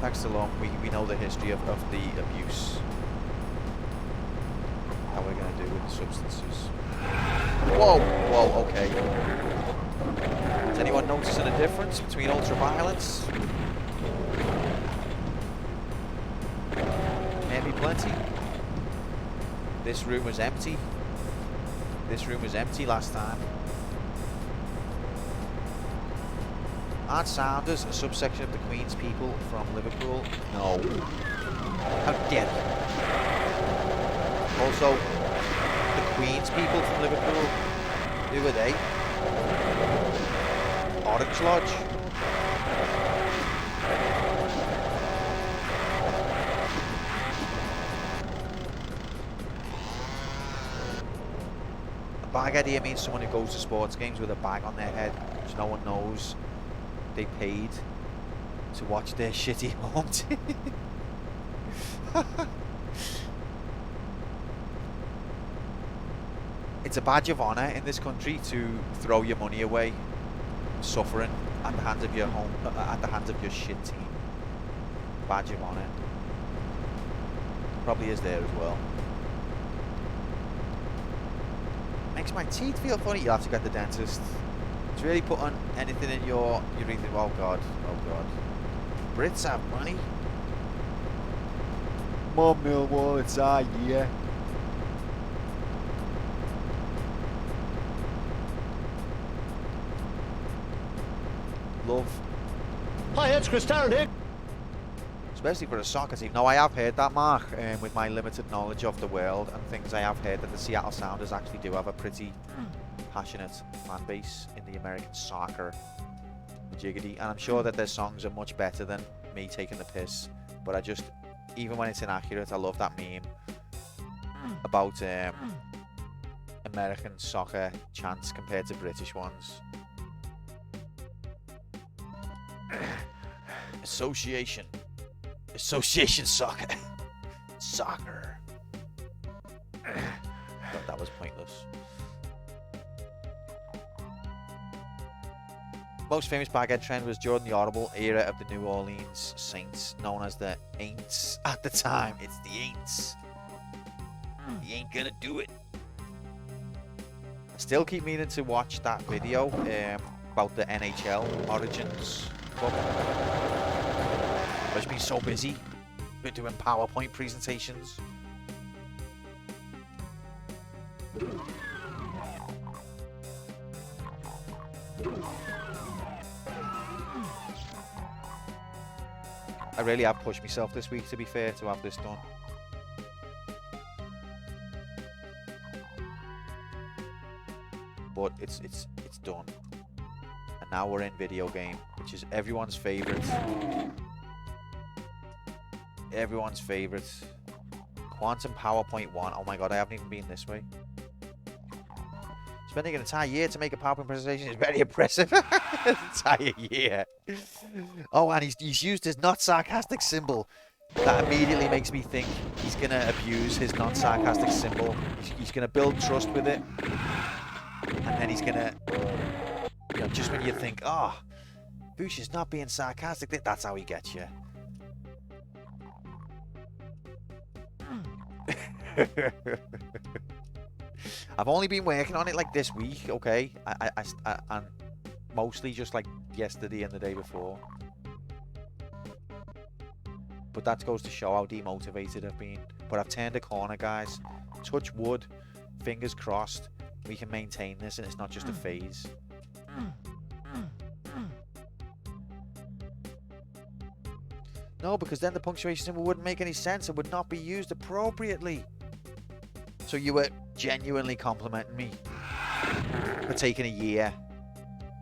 Thanks to Lum, we know the history of the abuse. How we're gonna do with the substances. Whoa, okay. Is anyone noticing a difference between ultraviolence? Maybe plenty. This room was empty. This room was empty last time. Aren't Sounders a subsection of the Queen's people from Liverpool? No. How dare you? Also, the Queen's people from Liverpool, who are they? Orange Lodge? A baghead here means someone who goes to sports games with a bag on their head, so no one knows they paid to watch their shitty home team. It's a badge of honour in this country to throw your money away, suffering at the hands of your your shit team. Badge of honour. Probably is there as well. Makes my teeth feel funny. You'll have to get the dentist. It's really putting anything in your thinking, oh god. Brits have money. More Millwall, it's our year. Love. Hi, it's Chris Tarrant here. Especially for a soccer team. No, I have heard that, Mark, with my limited knowledge of the world and things. I have heard that the Seattle Sounders actually do have a pretty passionate fan base in the American soccer jiggity, and I'm sure that their songs are much better than me taking the piss. But I just, even when it's inaccurate, I love that meme about American soccer chants compared to British ones. Association soccer. Soccer. But that was pointless. Most famous baguette trend was during the audible era of the New Orleans Saints, known as the Aints. At the time, it's the Aints. He ain't gonna do it. I still keep meaning to watch that video about the NHL Origins book. I've just been so busy. Been doing PowerPoint presentations. I really have pushed myself this week, to be fair, to have this done. But it's done. And now we're in video game, which is everyone's favorite. Everyone's favorite. Quantum PowerPoint 1. Oh my god, I haven't even been this way. Spending an entire year to make a PowerPoint presentation is very impressive. An entire year. Oh, and he's used his not sarcastic symbol. That immediately makes me think he's going to abuse his non-sarcastic symbol. He's going to build trust with it. And then he's going to, you know, just when you think, oh, Boosh is not being sarcastic, that's how he gets you. I've only been working on it like this week, okay? And mostly just like yesterday and the day before. But that goes to show how demotivated I've been. But I've turned a corner, guys. Touch wood, fingers crossed. We can maintain this and it's not just a phase. No, because then the punctuation symbol wouldn't make any sense. It would not be used appropriately. So you were genuinely complimenting me for taking a year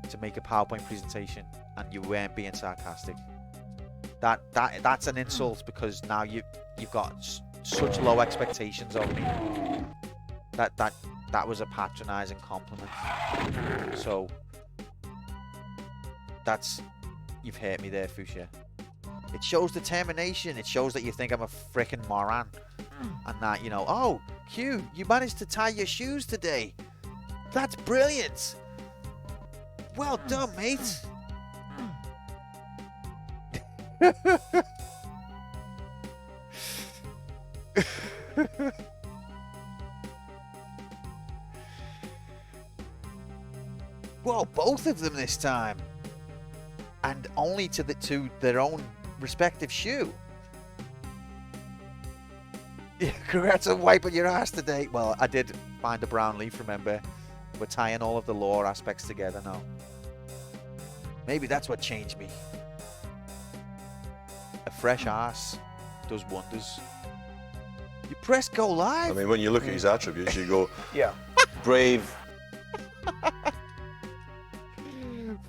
to make a PowerPoint presentation and you weren't being sarcastic. That's an insult, because now you've got such low expectations of me. That was a patronizing compliment. So you've hurt me there, Fuchsia. It shows determination. It shows that you think I'm a freaking moron. And that, you know, oh, Q, you managed to tie your shoes today. That's brilliant. Well done, mate. Well, both of them this time. And only to their own respective shoe. Yeah, congrats on wiping your ass today. Well, I did find a brown leaf, remember? We're tying all of the lore aspects together now. Maybe that's what changed me. A fresh ass does wonders. You press go live? I mean, when you look at his attributes, you go, yeah, brave.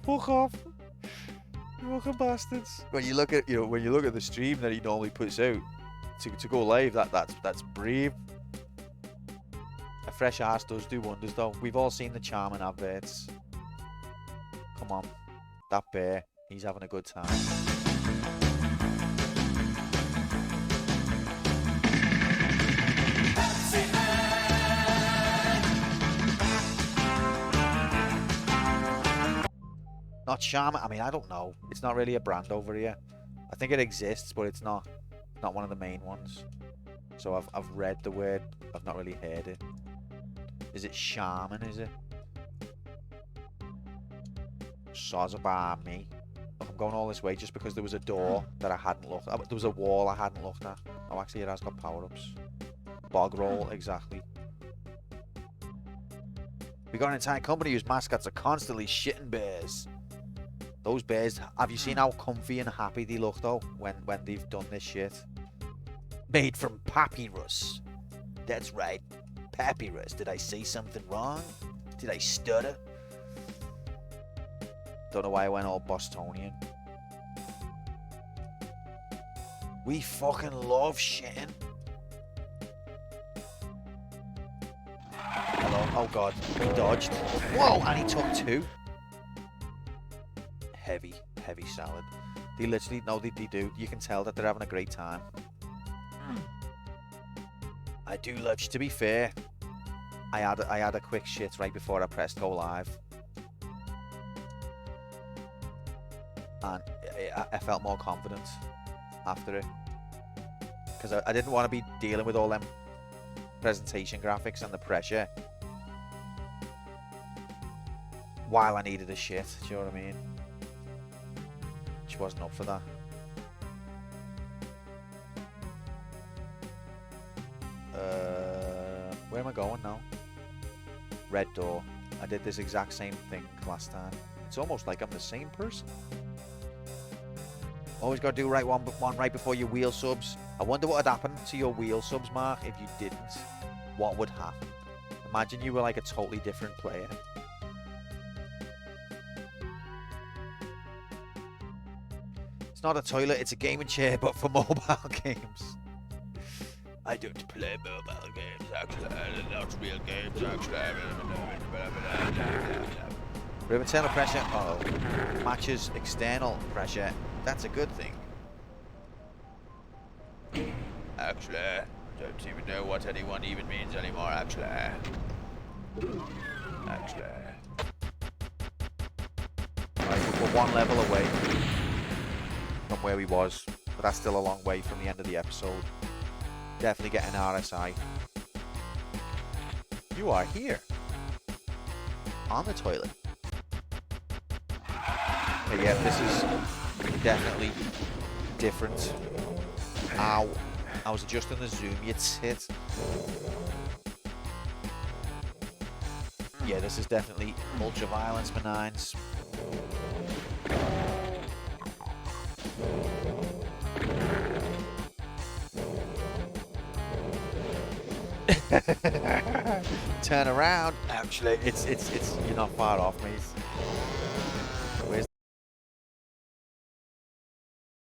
Fuck off. You fucking bastards. When you look at the stream that he normally puts out, to go live, that's brave. A fresh ass does do wonders, though. We've all seen the Charmin adverts. Come on, that bear, he's having a good time. Not Charmin. I mean, I don't know. It's not really a brand over here. I think it exists, but it's not one of the main ones. So I've read the word. I've not really heard it. Is it Charmin? Is it? Soz about me. Look, I'm going all this way just because there was a door that I hadn't looked at. There was a wall I hadn't looked at. Oh, actually, it has got power-ups. Bog roll, exactly. We got an entire company whose mascots are constantly shitting bears. Those bears, have you seen how comfy and happy they look though when they've done this shit? Made from papyrus. That's right, papyrus. Did I say something wrong? Did I stutter? Don't know why I went all Bostonian. We fucking love shitting. Hello. Oh god, he dodged. Whoa, and he took 2. Heavy salad. They literally, no, they do. You can tell that they're having a great time. I do love, to be fair, I had a quick shit right before I pressed go live. And I felt more confident after it. Because I didn't want to be dealing with all them presentation graphics and the pressure while I needed a shit, do you know what I mean? Which wasn't up for that. Where am I going now? Red door. I did this exact same thing last time. It's almost like I'm the same person. Always got to do one right before your wheel subs. I wonder what would happen to your wheel subs, Mark, if you didn't. What would happen? Imagine you were like a totally different player. It's not a toilet, it's a gaming chair, but for mobile games. I don't play mobile games, actually. Not real games, actually. We have internal pressure. Uh oh. Matches external pressure. That's a good thing. Actually, don't even know what anyone even means anymore, actually. Right, we're one level away from where we was, but that's still a long way from the end of the episode. Definitely getting RSI. You are here. On the toilet. But yeah, this is definitely different. Ow. I was adjusting the zoom, you tit. Yeah, this is definitely ultra violence benigns. Turn around. Actually, it's you're not far off, mate.